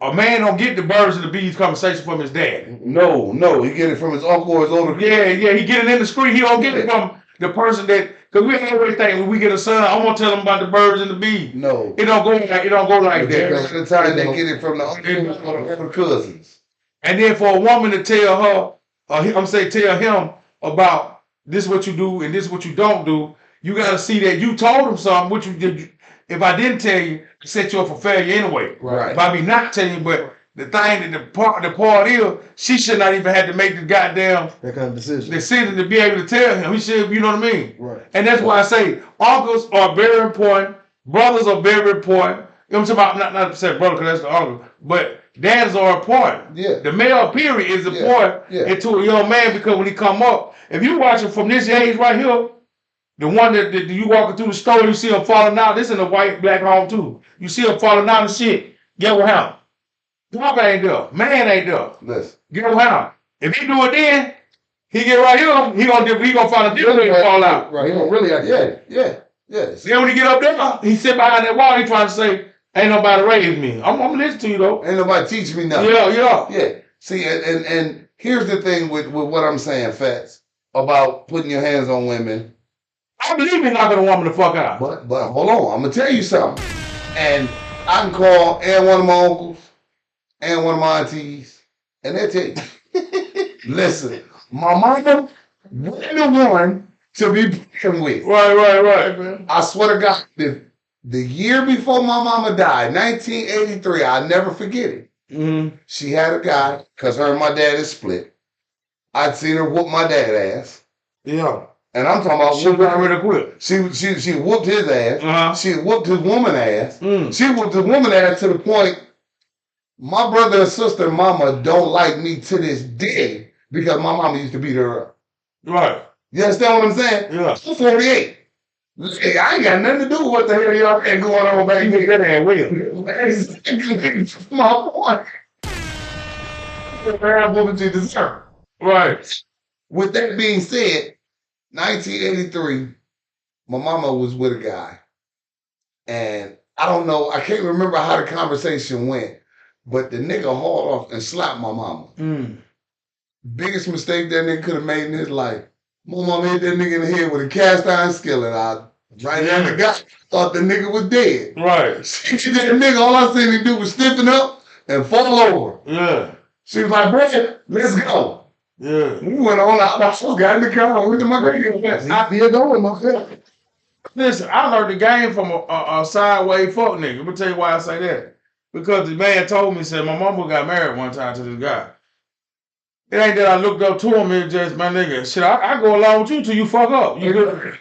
a man don't get the birds and the bees conversation from his dad. No, he get it from his uncle or his older. Yeah, he get it in the street. He don't get it from the person that, because we always think when we get a son, I'm gonna tell him about the birds and the bees. No, it don't go like that. Most of the time they get it from the older cousins. And then for a woman to tell her, tell him about this is what you do and this is what you don't do, you got to see that you told him something, which you did. If I didn't tell you, it set you up for failure anyway. Right. By me not telling you, but the thing that the part is, she should not even have to make the goddamn that kind of decision to be able to tell him. He should, you know what I mean? Right. And that's why I say uncles are very important, brothers are very important. You know what I'm talking about? Not to say brother because that's the uncle, but dads are important. Yeah. The male period is important into a young man because when he come up, if you watch him from this age right here, the one that you walking through the store, you see him falling out. This in a white, black home too. You see him falling out and shit. Get with him. Dog ain't there. Man ain't there. Listen. Get with him. If he do it then, he get right here, he gonna find a different way to fall out. Right. He don't really have to. Yes. Then when he get up there, he sit behind that wall, he trying to say, ain't nobody raised me. I'm gonna listen to you though. Ain't nobody teach me nothing. Yeah. See, and here's the thing with what I'm saying, Fats, about putting your hands on women. I believe in knocking a woman the fuck out. But hold on, I'm gonna tell you something. And I can call and one of my uncles and one of my aunties, and they'll tell you. Listen, my mama wasn't the one to be playing with. Right, man. I swear to God, the year before my mama died, 1983, I'll never forget it. Mm-hmm. She had a guy, because her and my dad is split. I'd seen her whoop my dad ass. Yeah. And I'm talking about she was already quit. She whooped his ass. Uh-huh. She whooped his woman ass. Mm. She whooped his woman ass to the point my brother and sister and mama don't like me to this day because my mama used to beat her up. Right. You understand what I'm saying? Yeah. I'm 48. Hey, I ain't got nothing to do with what the hell y'all got going on back You here. that ain't real. Exactly. My point. What you deserve. Right. With that being said, 1983, my mama was with a guy. And I don't know, I can't remember how the conversation went, but the nigga hauled off and slapped my mama. Biggest mistake that nigga could have made in his life. My mama hit that nigga in the head with a cast iron skillet. Right there, the guy thought the nigga was dead. Right. She that nigga, all I seen him do was stiffen up and fall over. Yeah. She was like, bro, let's go. Yeah. We went on out, I got in the car, went to my grandparents. I feel going, my friend. Listen, I learned the game from a sideways fuck nigga. Let me tell you why I say that. Because the man told me, said my mama got married one time to this guy. It ain't that I looked up to him, it just, my nigga, shit, I go along with you till you fuck up. You good?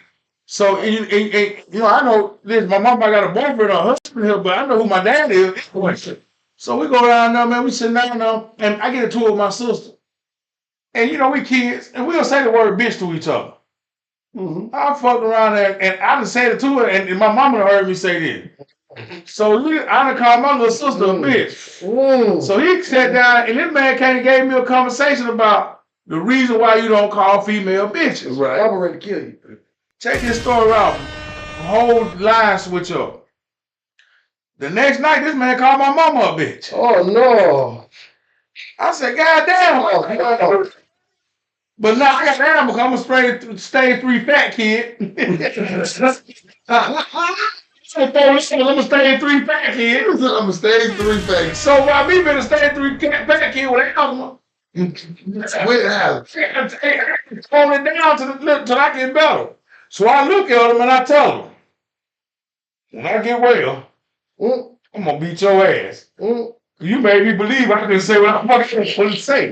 So, you know, I know this, my mama got a boyfriend or husband here, but I know who my dad is. So we go down there, man, we sit down there, and I get a tour with my sister. And, you know, we kids, and we don't say the word bitch to each other. Mm-hmm. I fucked around there, and I done said it to her, and my mama heard me say this. So I done called my little sister a bitch. So he sat down, and this man came and gave me a conversation about the reason why you don't call female bitches. Right. I'm ready to kill you. Check this story out. Whole line switch up. The next night, this man called my mama a bitch. Oh, no. I said, God damn. Oh, no. But now I got down because I'm a stage 3 fat kid. I'm a stage 3 fat kid. I'm a stage 3 fake. So while me being a stage 3 fat kid with asthma, With Alex. tone it down till I get better. So I look at him and I tell him, when I get well, I'm gonna beat your ass. You made me believe I didn't say what I fucking wanted to say.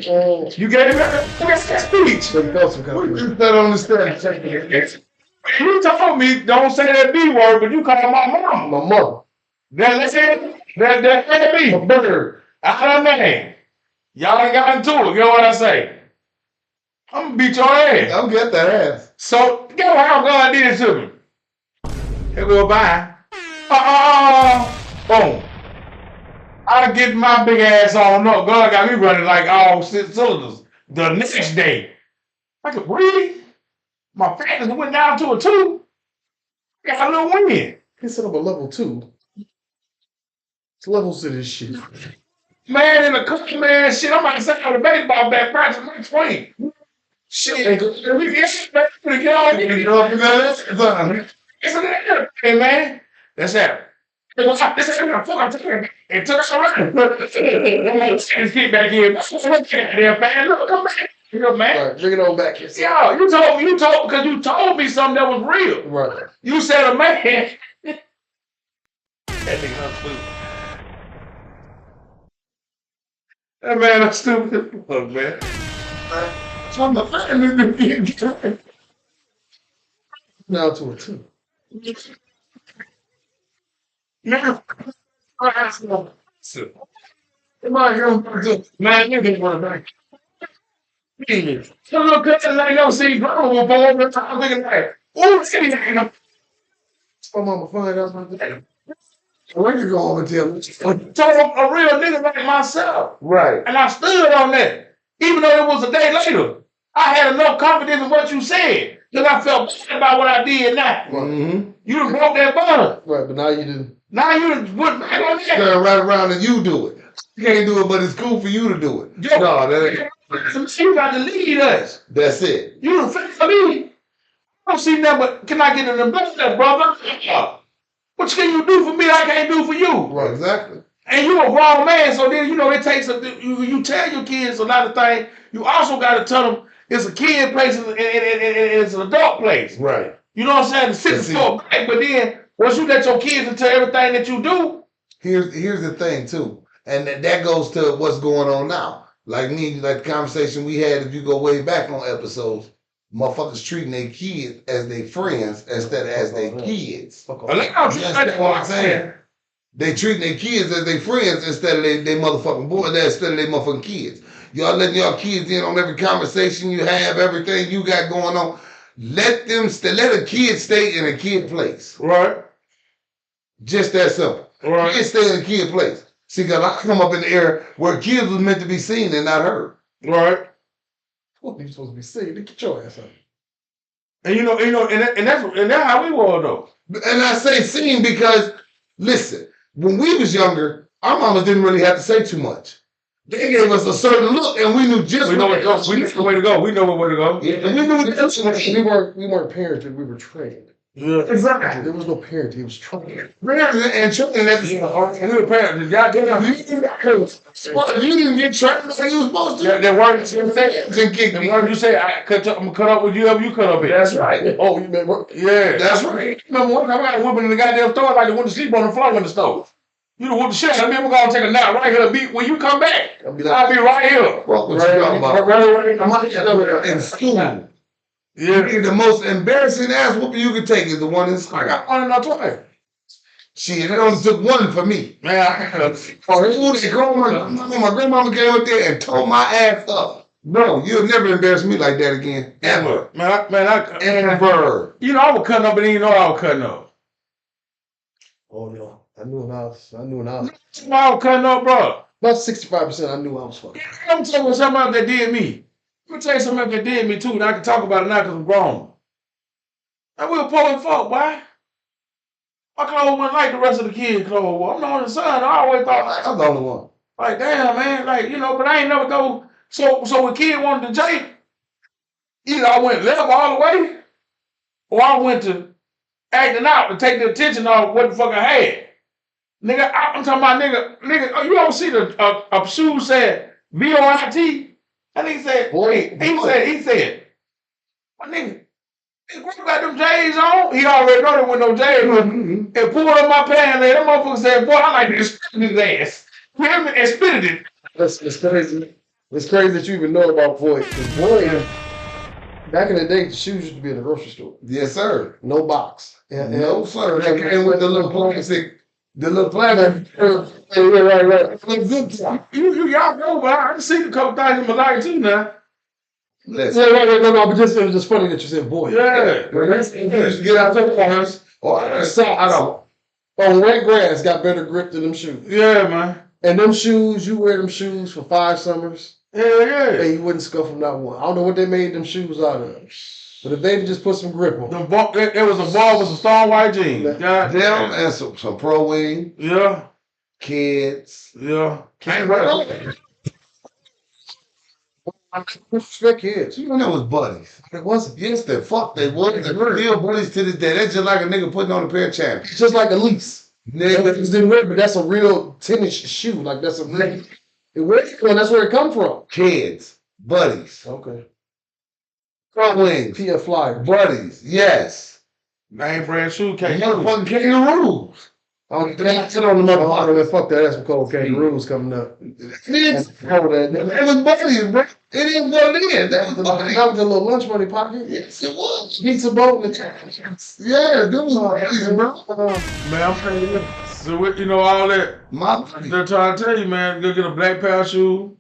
You gave me that speech. So you felt some kind of way. You don't understand. You told me don't say that B word, but you call my mom. My mother. That's it. That me. My brother. I don't know. Y'all ain't got into it. Get what I say? I'm gonna beat your ass. I'll get that ass. So, get how God did it to me. Here we go, bye. Boom. I get my big ass on up. God got me running like all 6 cylinders the next day. I could breathe. My fatness went down to a 2. Got a little win. He said I'm a level 2. It's levels to this shit. Man, in the country, man, shit, I'm outside with a baseball bat practicing my swing. Shit, we get back to get on. You know what I'm saying? It's an hey, man. That's that. This is a fuck. It took us around. Let's get back here. Damn, man. Look, come back. You know, man. Right, bring it on back here. Yo, because you told me something that was real. Right. You said a man. That nigga not stupid. That man is stupid. Look, man. So I'm the fan. Now to a 2. Now, Man, you can run back. some little cousin ain't never seen grandma before. But I'm thinking like, oh, shit, My mama find out about that. Where you going with him? told a real nigga like myself. Right. And I stood on that. Even though it was a day later. I had enough confidence in what you said. Because I felt bad about what I did now. Mm-hmm. You done broke that bond. Right, but now you didn't. Now you done went back on that. Turn right around and you do it. You can't do it, but it's cool for you to do it. Yo, No, that ain't. you got to lead us. That's it. You done fixed me. I don't see nothing but, can I get an ambassador, brother? What can you do for me I can't do for you? Right, exactly. And you a grown man, so then, you know, it takes you tell your kids a lot of things. You also got to tell them it's a kid place and it's an adult place. Right. You know what I'm saying? The sit for back, but then once you let your kids into everything that you do. Here's the thing too, and that goes to what's going on now. Like the conversation we had, if you go way back on episodes, motherfuckers treating their kids as their friends instead of as their kids. That's what I'm saying. They treating their kids as their friends instead of their motherfucking boys, instead of their motherfucking kids. Y'all letting y'all kids in on every conversation you have, everything you got going on. let a kid stay in a kid place. Right. Just that simple. Right. Kids stay in a kid place. See, because I come up in the era where kids was meant to be seen and not heard. Right. What are you supposed to be saying? Get your ass up. And that's how we were though. And I say seen because, listen, when we was younger, our mamas didn't really have to say too much. They gave us a certain look, and we knew just we know where to go. We knew the way to go. We know where to go. Yeah, and we knew we weren't parented. We were trained. Yeah. Exactly. There was no parenting. It was training. And children at the And we were parents. Goddamn. you didn't get trained like you was supposed to. That word you say, I'm gonna cut up with you, you cut up it. That's right. Oh, you meant work? Yeah. That's right. Remember one time I got a woman in the goddamn store like they went to sleep on the floor in the stove. You done whooped the shit. I mean, we're gonna take a nap right here. Beat when you come back. I'll be right here. What you talking about? In school. Yeah. The most embarrassing ass whooping you could take is the one in school. I got one in our toy. Shit, it only took one for me. Man, I my grandmama came up there and tore my ass up. No, you'll never embarrass me like that again. Ever. Ever. You know, I was cutting up, but didn't even know I was cutting up. Oh no, I knew when I was. I was cutting up, bro. About 65%. I knew I was fucking. I'm telling you something else that did me. I'm gonna tell you something else that did me too, and I can talk about it now because I'm grown. And we were poor as fuck, boy. My clothes wasn't like the rest of the kids' clothes. I'm the only son. I always thought like, I'm the only one. like, damn, man, like, you know, but I ain't never go. So when kid wanted to Jake, either I went left all the way, or I went to acting out to take the attention off what the fuck I had. Nigga, I'm talking about nigga, you ever see a shoe said VOIT? And he said, he said, my nigga, got them J's on. He already know there with no J's on. And pulled up my pants, and that motherfucker said, boy, I like to spit his ass. And spitted it. It's crazy. It's crazy that you even know about Void. Because Void, back in the day, the shoes used to be in the grocery store. Yes, sir. No box. No, sir. They came with the little plastic. The little plastic. Right. Y'all know, but I see a couple things in my life too now. Listen. No, but it was just funny that you said Void. Yeah. Just get out the cars. Or I don't. On wet grass, got better grip than them shoes. Yeah, man. And them shoes, you wear them shoes for 5 summers. Hell yeah. And you wouldn't scuff them not one. I don't know what they made them shoes out of. But if they just put some grip on them. There was a ball with some stone white jeans. Them and some Pro Wing. Yeah. Kids. Yeah. Respect kids. You know that was buddies. It wasn't. Yes, the fuck they was. They're real buddies to this day. That's just like a nigga putting on a pair of champions. It's just like a lease. Nigga. But that's a real tennis shoe. Like that's a real. That's where it come from. Kids. Buddies. Okay. Front wings. PF Flyer. Buddies. Yes. Name brand shoe case. Motherfucking kangaroos. I don't sit on the motherfucker. Fuck that. That's some cold kangaroos coming up. It was buddies, bro. It is what it is. That was That was a little lunch money pocket. Yes, it was. Pizza boat and the Yeah, that was buddies, bro. Man, I'm telling you. So with, you know, all that. They're trying to tell you, man, go get a black pair of shoes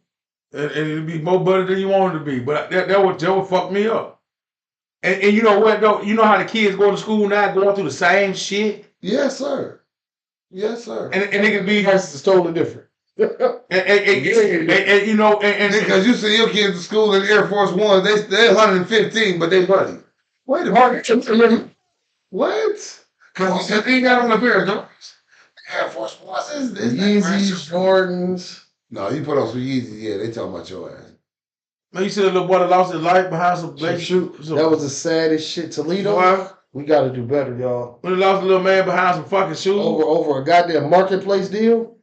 and it'll be more buddy than you want it to be. But that would fuck me up. And you know what though? You know how the kids go to school now going through the same shit? Yes, sir. Yes, sir. And it can be It's totally different. and you know, and because you see your kids in school in Air Force One, they're 115, but they buddy. Wait a minute. What? Because they ain't got on a pair of dogs. Air Force Ones is Yeezys, Jordans. No, you put on some Yeezys, yeah, they talking about your ass. man, you see that little boy that lost his life behind some black shoot. That was the saddest shit. Toledo. We got to do better, y'all. When he lost a little man behind some fucking shoes. Over a goddamn marketplace deal.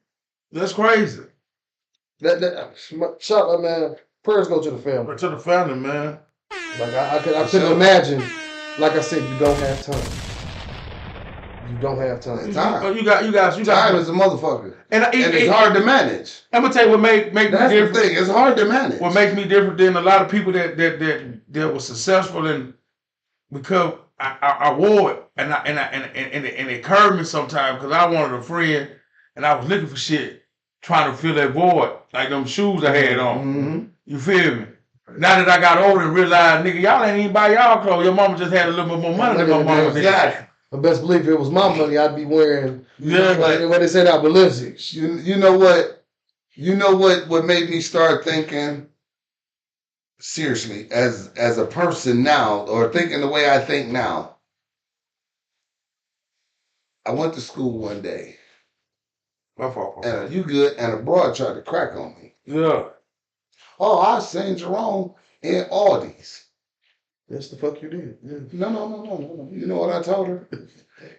That's crazy. Shout out, man. Prayers go to the family. To the family, man. Like I couldn't imagine. Like I said, you don't have time. You don't have time. Time. You got time is a motherfucker, and it's hard to manage. I'm gonna tell you what make me That's different. The thing. It's hard to manage. What makes me different than a lot of people that were successful and because I wore it and it curved me sometimes because I wanted a friend and I was looking for shit, trying to fill that void like them shoes I had on. Mm-hmm. You feel me? Now that I got older and realized, nigga, y'all ain't even buy y'all clothes. Your mama just had a little bit more money than my mama did. Exactly. I best believe if it was my money, I'd be wearing Yeah, what they say now, Balenciagas. You know what? You know what made me start thinking seriously as a person now, or thinking the way I think now. I went to school one day, my fault. and you good, and a broad tried to crack on me. Yeah. Oh, I seen Jerome in Aldi's. Yes, the fuck you did. Yeah. No. You know what I told her?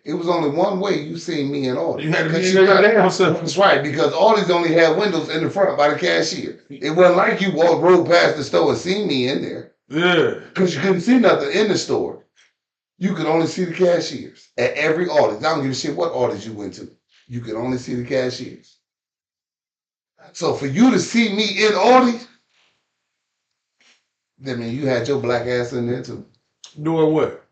It was only one way you seen me in Aldi's. You had to be Because in your damn self. That's right, because Aldi's only had windows in the front by the cashier. It wasn't like you rode past the store and seen me in there. Yeah. Because you couldn't see nothing in the store. You could only see the cashiers at every Aldi's. I don't give a shit what Aldi's you went to. You could only see the cashiers. So for you to see me in Aldi's, that means you had your black ass in there too. Doing what?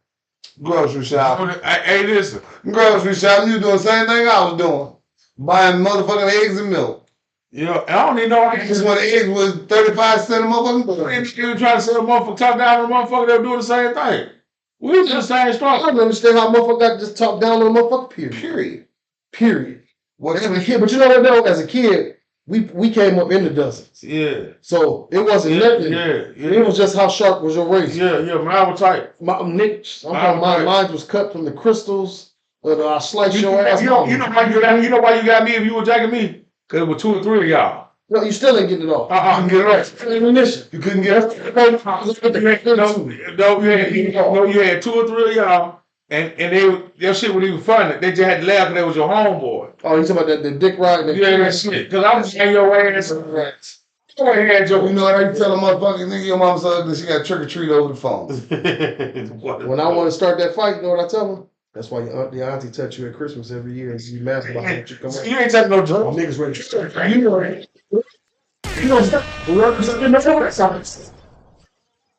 Grocery shopping. Hey, listen. Grocery shopping, you doing the same thing I was doing. Buying motherfucking eggs and milk. Yeah, and I don't even know. Just when the eggs was 35 cents a motherfucker. You trying to sell a motherfucker, talk down on a motherfucker, they were doing the same thing. We was just saying I strong. don't understand how a motherfucker got to just talk down on a motherfucker, period. What As a kid, but you know what though? As a kid, we came up in the dozens. Yeah. So it wasn't nothing. Yeah. It was just how sharp was your razor. Yeah, mine was tight. Mine was cut from the crystals, but I sliced your ass. You know why you got me if you were jacking me? Because it was 2 or 3 of y'all. No, you still ain't getting it off. You get it off. Ammunition. You couldn't get it. You had 2 or 3 of y'all, and their shit wasn't even funny. They just had to laugh because they was your homeboy. Oh, you talking about the dick ride? Yeah, that shit. Because I was saying your ass. You know what I tell a motherfucking nigga, your mom so ugly, she got trick or treat over the phone. When I want to start that fight, you know what I tell them? That's why your auntie touch you at Christmas every year and you mad about how you come out. You ain't taking no drugs. Niggas ready to start. You know, stop.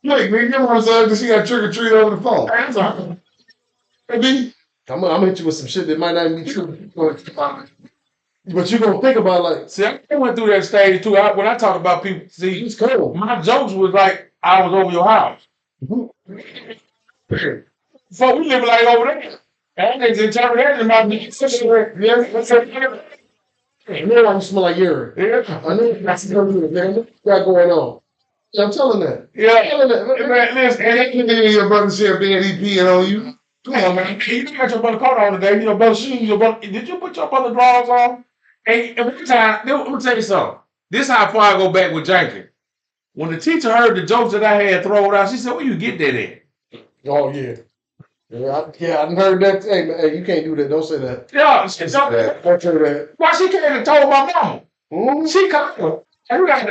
Look, nigga, your mom so ugly, she got trick or treat over the phone. Baby. I'm gonna hit you with some shit that might not even be true. But you're gonna think about like, See, I went through that stage too. When I talk about people, see, it's cool. my jokes was like I was over your house. So we living like over there. And they just turn that in my I know why you smell like urine. Yeah. I know that's what you got going on. Yeah, I'm telling that. Yeah. Man, Listen, And you think your brother share bed, he peeing on you? come on, man. You got your brother coat on today. Your brother shoes. Your brother. Did you put your brother drawers on? And one time, let me tell you something. This how far I go back with Jenkins. When the teacher heard the jokes that I had thrown out, she said, "Where you get that at?" oh yeah. I heard that. Hey, man, hey, you can't do that. Don't say that. Yeah, she told me. Don't say that. Why she came and told my mama? Mm-hmm. She called. And we got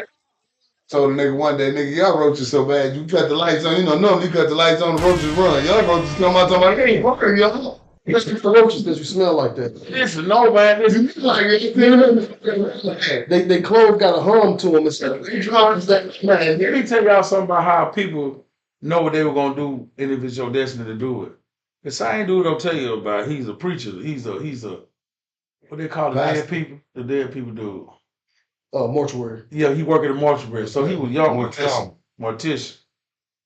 Told the nigga one day, nigga, y'all roaches so bad, you cut the lights on. You know, normally you cut the lights on, the roaches run. Y'all roaches come out talking about, hey, fuck her, y'all. It's the roaches that you smell like that. listen, no man, listen. They clothes got a hum to them. Man, let me tell y'all something about how people know what they were gonna do, and if it's your destiny to do it. The same dude I'm telling you about, he's a preacher. He's a what they call the dead people? The dead people dude. Mortuary. Yeah, he worked at a mortuary. So he was young, Mortician. mortician.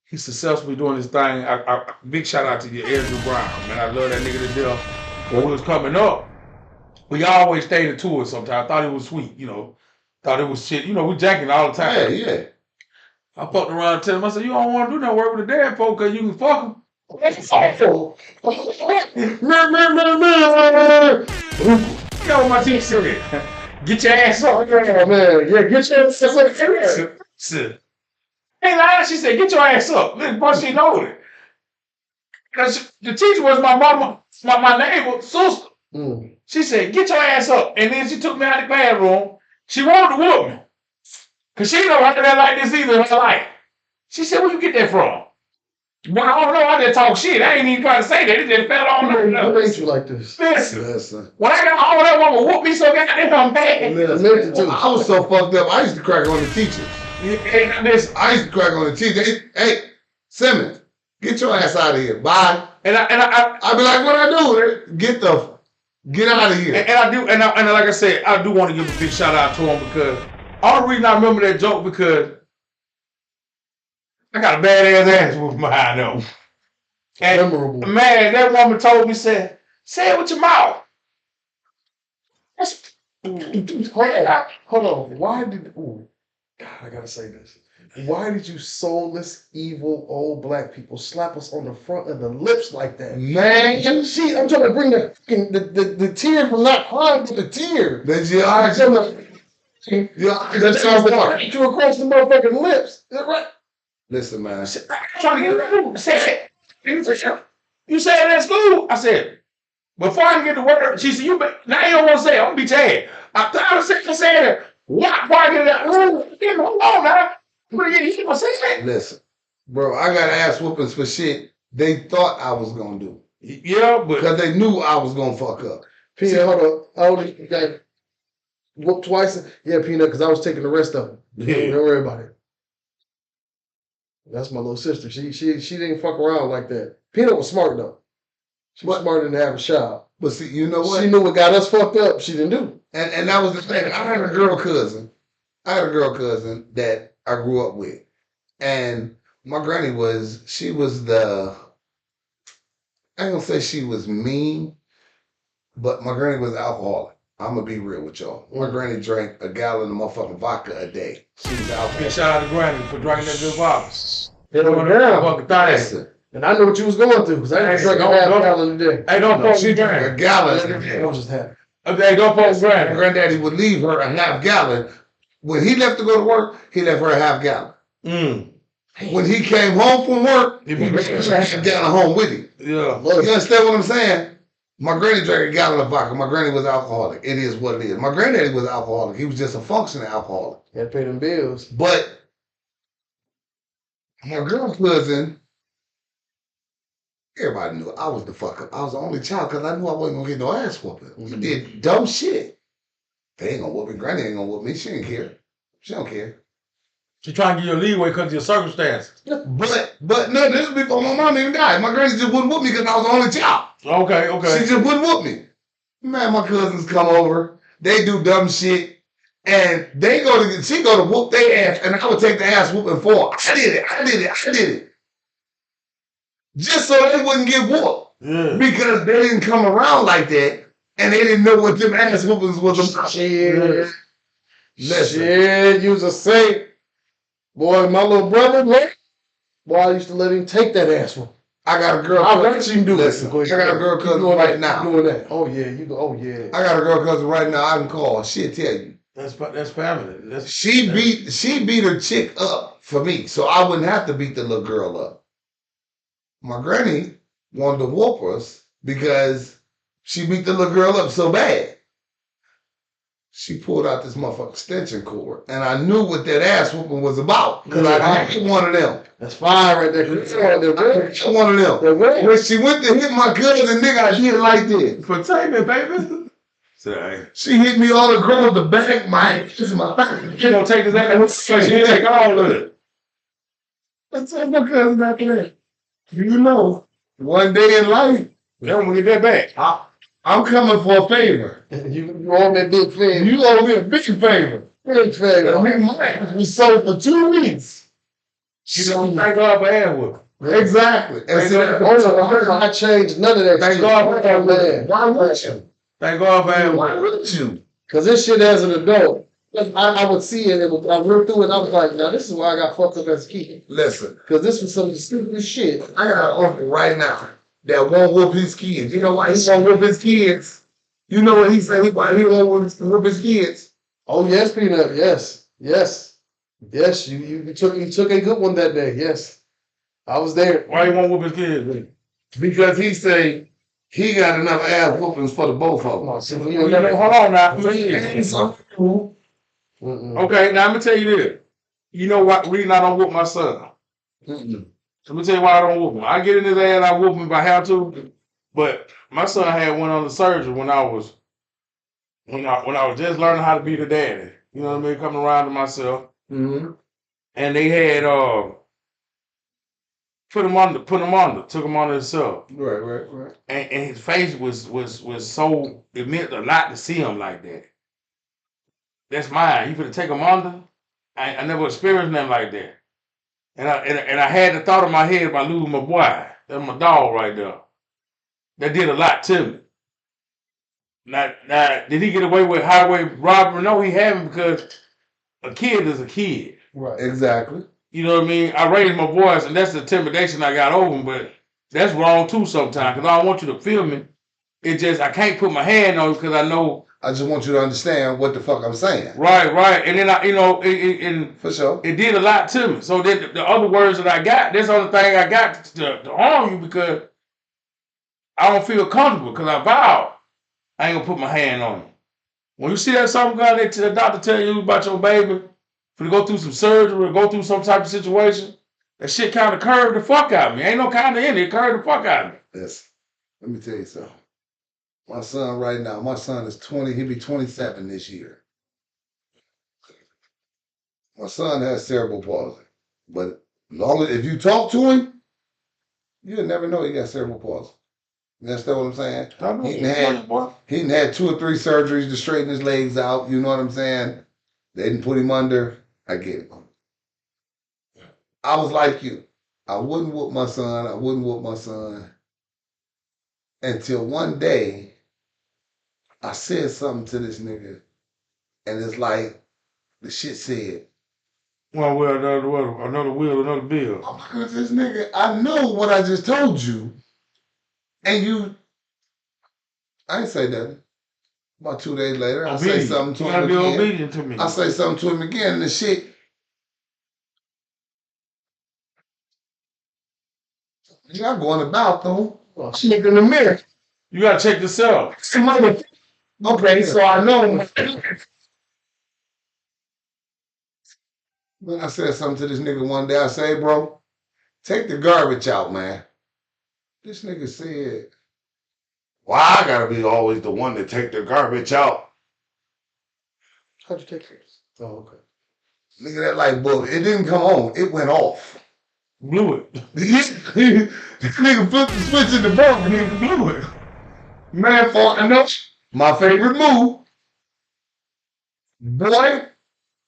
He's successfully doing his thing. Big shout out to you, Andrew Brown. Man, I love that nigga to death. When we was coming up, we always stayed in tours sometimes. I thought it was sweet, you know. Thought it was shit. You know, we jacking all the time. Yeah. I fucked around and tell him, I said, you don't want to do no work with the dead folk because you can fuck them. You know what my teacher said? Get your ass up. Oh man, yeah, get your ass up. Hey, Lana, she said, get your ass up. But she know it. Because the teacher was my mama, my neighbor, sister. Mm. She said, get your ass up. And then she took me out of the classroom. She wanted to whoop me. Because she don't have that like this either in her life. She said, where you get that from? Well, I don't know. I just talk shit. I ain't even trying to say that. It just fell on her. Who made you like this? Listen. When I got home, that woman whooped me so goddamn bad. I was so fucked up, I used to crack on the teachers. And this, I used to crack on the teachers. Hey, Simmons, get your ass out of here. Bye. and I I'd be like, what I do? Get out of here. and like I said, I do want to give a big shout out to him because all the reason I remember that joke because I got a badass ass whooping behind them. And Memorable. man, that woman told me, say it with your mouth. That's Hold on. Why did? Ooh, God, I gotta say this. Why did you soulless, evil, old black people slap us on the front of the lips like that? Man, I'm trying to bring the tear from not crying to the tear. that's your eyes. That's your part. You across the motherfucking lips. Is that right? Listen, man. I'm trying to get it. I said, you said it at school? I said, before I can get the word, she said, now you don't want to say it. I'm going to beat your head. I said, why did I? Hold on now. What are you going to say that? Listen, bro, I got ass whoopings for shit they thought I was gonna do. Yeah, but Because they knew I was gonna fuck up. Peanut, hold on. How old is you got whooped twice? Yeah, Peanut, because I was taking the rest of them. Yeah. Don't worry about it. That's my little sister. She didn't fuck around like that. Peanut was smart though. She was smarter than the average child. But see, you know what? She knew what got us fucked up. She didn't do. And that was the thing. I had a girl cousin that I grew up with. And my granny she was I ain't gonna say she was mean, but my granny was alcoholic. I'm gonna be real with y'all. My granny drank a gallon of motherfucking vodka a day. She was alcoholic. yeah, shout out to Granny for drinking that good vodka. Hell yeah. Listen, And I knew what you was going through because I drank a half gallon a day. Hey, don't fuck she with drank Granny. a gallon a day. I was just happy. Hey, don't fuck with My Granny. granddaddy would leave her a half gallon. When he left to go to work, he left her a half gallon. Mm. When he came home from work, he brought a half gallon home with him. Yeah. You understand what I'm saying? My granny drank a gallon of vodka. My granny was alcoholic. It is what it is. My granddaddy was alcoholic. He was just a functioning alcoholic. Had to pay them bills. But my girl cousin, everybody knew I was the fucker. I was the only child because I knew I wasn't gonna get no ass whooping. We did dumb shit. They ain't gonna whoop me. Granny ain't gonna whoop me. She ain't care. She don't care. She trying to give you a leeway because of your circumstances. But no, this was before my mom even died. My granny just wouldn't whoop me because I was the only child. Okay. She just wouldn't whoop me. Man, my cousins come over. They do dumb shit. And she go to whoop their ass. And I would take the ass whooping for her. I did it. Just so they wouldn't get whooped. Yeah. Because they didn't come around like that. And they didn't know what them ass whoopings was about. Shit. Listen. Shit, you was a saint. Boy, my little brother, man. Boy, I used to let him take that ass one. I got a girl I cousin. watched him do Listen, it. I got a girl cousin doing right that, now. Doing that. Oh yeah, you go. Oh yeah. I got a girl cousin right now I can call. She'll tell you. That's family. She beat her chick up for me, so I wouldn't have to beat the little girl up. My granny wanted to whoop us because she beat the little girl up so bad. She pulled out this motherfucking extension cord, and I knew what that ass whooping was about because I had one of them. That's fine right there. One of them. When she went to hit my cousin, nigga, I did like this. Entertainment, baby. Sorry. She hit me all across the back, my back. She gonna take this ass. She take all of it. That's all my cousin after that. You know, one day in life, We don't get that back. I'm coming for a favor. You owe me a big favor. You owe me a big favor. Big favor. My ass was sold for 2 weeks. You don't thank God for ass whooping. Exactly. And I changed none of that Thank shit. God for Oh, man. why would you? Thank God for ass Why whooping. would you? Because this shit as an adult, I would see it, I ripped through it, and I was like, now this is why I got fucked up as a kid. Listen, Because this was some stupid shit. I got an uncle right now that won't whoop his kids. You know why he won't whoop his kids? You know what he said? Why he won't whoop his kids? Oh, yes, Peanut. Yes. You took a good one that day. Yes. I was there. Why you won't whoop his kids? Because he say he got enough ass whoopings for the both of them. Hold on now. Okay, now I'm gonna tell you this. You know what reason I don't whoop my son? Let me tell you why I don't whoop him. I get in his ass, I whoop him if I have to. But my son had one on the surgery when I was just learning how to be the daddy. You know what I mean? Coming around to myself. Mm-hmm. And they had took him under himself. Right. And his face was so, it meant a lot to see him like that. That's mine. You finna take him under? I never experienced nothing like that. And I had the thought in my head about losing my boy. That's my dog right there. That did a lot to me. Now, did he get away with highway robbery? No, he haven't, because a kid is a kid. Right. Exactly. You know what I mean? I raised my boys, and that's the intimidation I got over him, but that's wrong too sometimes, because I don't want you to feel me. It just, I can't put my hand on it because I know. I just want you to understand what the fuck I'm saying. Right. And then and for sure, it did a lot to me. So then the other words that I got, that's the only thing I got to harm you, because I don't feel comfortable, because I vowed I ain't gonna put my hand on you. When you see that something going, the doctor tell you about your baby, for to go through some surgery or go through some type of situation, that shit kind of curved the fuck out of me. Ain't no kind of in it. It curved the fuck out of me. Yes. Let me tell you something. My son right now, my son is 20, he'll be 27 this year. My son has cerebral palsy. But if you talk to him, you'll never know he got cerebral palsy. You understand what I'm saying? He had 2 or 3 surgeries to straighten his legs out. You know what I'm saying? They didn't put him under. I get it. I was like you. I wouldn't whoop my son. Until one day, I said something to this nigga, and it's like the shit said. One wheel, another wheel, another bill. I'm looking at this nigga. I know what I just told you, and I ain't say that. About 2 days later, I say something to him again. Obedient to me. I say something to him again, and the shit. You gotta go in the bathroom. Look in the mirror. You gotta check yourself. Okay, so I know. When I said something to this nigga one day, I say, bro, take the garbage out, man. This nigga said, well, I gotta be always the one to take the garbage out. How'd you take yours? Oh, okay. Look at that light bulb. It didn't come on. It went off. Blew it. This nigga flipped the switch in the bulb and he blew it. Man, for enough. My favorite move. Boy,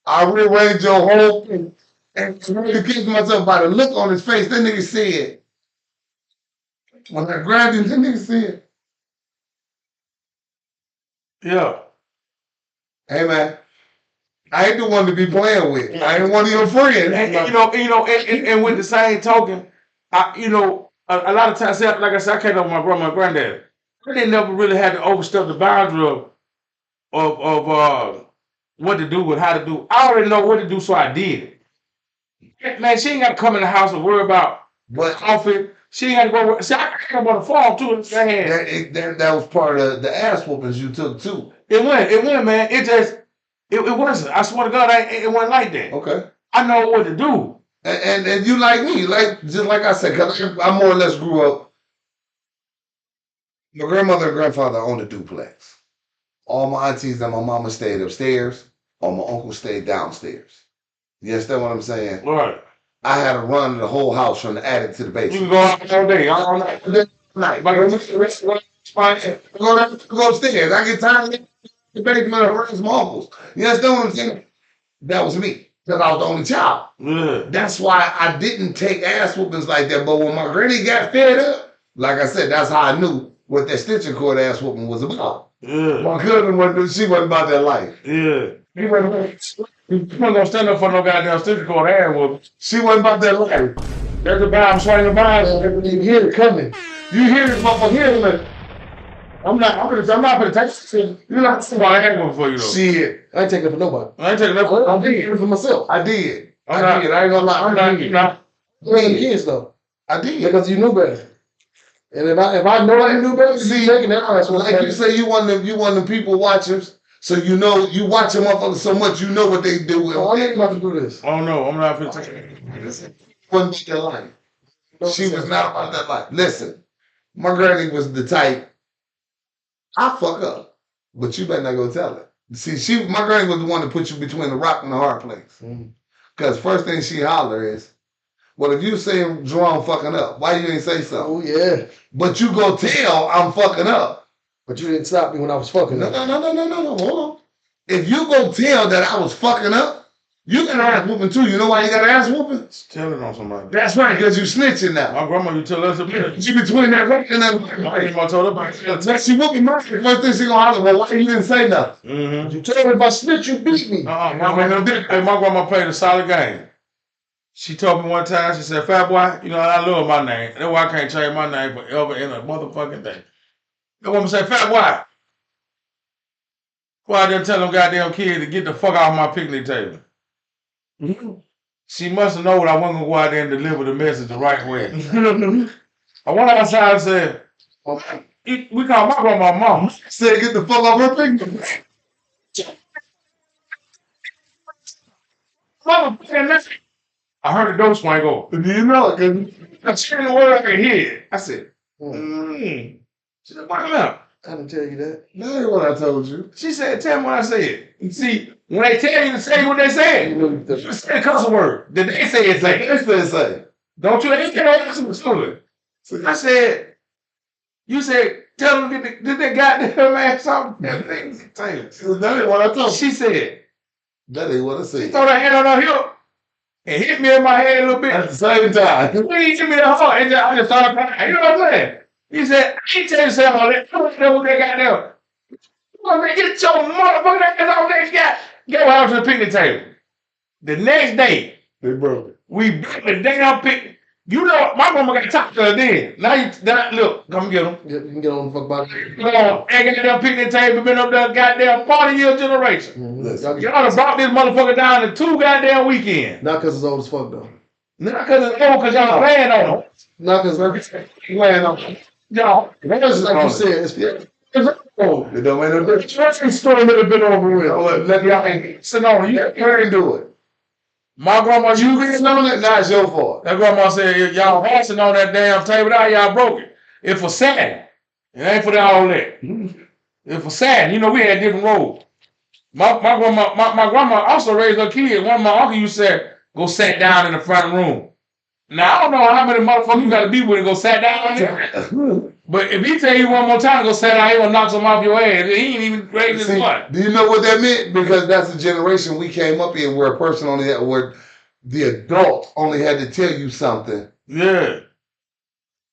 I rearranged your whole thing. And I really kicked myself by the look on his face. That nigga said, when I grabbed him, that nigga said, yeah. Hey, man, I ain't the one to be playing with. I ain't one of your friends. And with the same token, a lot of times, like I said, I came up with my grandma and granddad. They never really had to overstep the boundary of what to do and how to do. I already know what to do, so I did it. Man, she ain't got to come in the house and worry about what outfit. She ain't got to go. See, I came on the farm too. That was part of the ass whoopings you took too. It went, man. It wasn't. I swear to God, it wasn't like that. Okay. I know what to do. And you like me, just like I said, because I more or less grew up. My grandmother and grandfather owned a duplex. All my aunties and my mama stayed upstairs. All my uncles stayed downstairs. You understand what I'm saying? Right. I had to run the whole house from the attic to the basement. You can go out all day, all night. Go upstairs. I get tired of the basement and harass my uncles. You understand what I'm saying? That was me. Because I was the only child. Yeah. That's why I didn't take ass whoopings like that. But when my granny got fed up, like I said, that's how I knew what that stitching cord ass whooping was about. Yeah. My cousin wasn't about that life. Yeah. He wasn't gonna stand up for no goddamn stitching cord ass whooping. She wasn't about that life. There's a bomb swinging by. You hear it coming. You hear this motherfucker here, I'm not gonna take shit. You're not somebody I ain't going for you though. Shit. I ain't taking it for nobody. I ain't taking that for I'm taking it for myself. I did. I ain't gonna lie. I'm not. You ain't kids though. I did. Because you knew better. And if I know I knew better, see, taking that ass. Like you say, you one of them people watchers. So you know, you watch them motherfuckers so much, you know what they do. Oh, I ain't about to do this. Oh no, I'm not finna take it. Wasn't about that life. She was not about that life. Listen, my granny was the type, I fuck up, but you better not go tell her. See, my granny was the one that put you between the rock and the hard place. Because first thing she holler is, well, if you say Jerome fucking up, why you ain't say something? Oh, yeah. But you go tell I'm fucking up. But you didn't stop me when I was fucking up. No, hold on. If you go tell that I was fucking up, You got an ass whooping too. You know why you got an ass whooping? Telling on somebody. That's right, because you snitching now. My grandma, you tell us a minute. You between that rock and that My grandma told her about it. Now she whooping my first thing she gonna holler, well, why you didn't say nothing? Mm-hmm. You told me if I snitch, you beat me. My grandma played a solid game. She told me one time, she said, Fat boy, you know, I love my name. That's why I can't change my name forever in a motherfucking thing. That woman said, Fat boy, go out there and tell them goddamn kids to get the fuck off my picnic table. Mm-hmm. She must have known I wasn't going to go out there and deliver the message the right way. I went outside and said, we call my grandma mom. Said get the fuck off her picnic. Motherfucking I heard the door swing go. Do you know it? I turned the word I could hear it. I said, She said, why not? I didn't tell you that. That ain't what I told you. She said, tell me what I said. You see, when they tell you to say what they said, you say the cuss word. Did they say it? Say say. don't you ever to it? I said, you said, tell them to get that goddamn ass off that thing. That ain't what I told you. She said, That ain't what I she said. threw her hand on her hip and hit me in my head a little bit. At the same time. When he hit me that hard, and I just started crying. You know what I'm saying? He said, I ain't tell you to say all that. I don't know what they got there. Get your motherfucking ass off that guy. Get out to the picnic table. The next day, They broke it. we broke the damn picnic. You know, my mama got top to her then. Now look, come get them. You can get on the fuck about it. Come on, ain't got that picnic table been up there goddamn 40-year generation. Mm-hmm. Y'all done brought this motherfucker down in 2 goddamn weekends. Not because it's old as fuck though. Not because it's old, because y'all playing on them. Not because Playing on them. Y'all. it's like you said, it's old. It don't make no difference. Trust story would have been over with. Let y'all sit on. You can't do it. My grandma, you It's none of that. Now it's your fault. that grandma said, if y'all passing on that damn table out, y'all broke it. It's for Saturday. It ain't for all that. It's for Saturday. You know, we had different roles. My grandma also raised her kid. One of my uncle used to say, go sit down in the front room. Now, I don't know how many motherfuckers you got to be with to go sit down there. But if he tell you one more time to go sit down, he gonna knock some off your ass. He ain't even raising his butt. Do you know what that meant? Because that's the generation we came up in where a person only had, where the adult only had to tell you something. Yeah.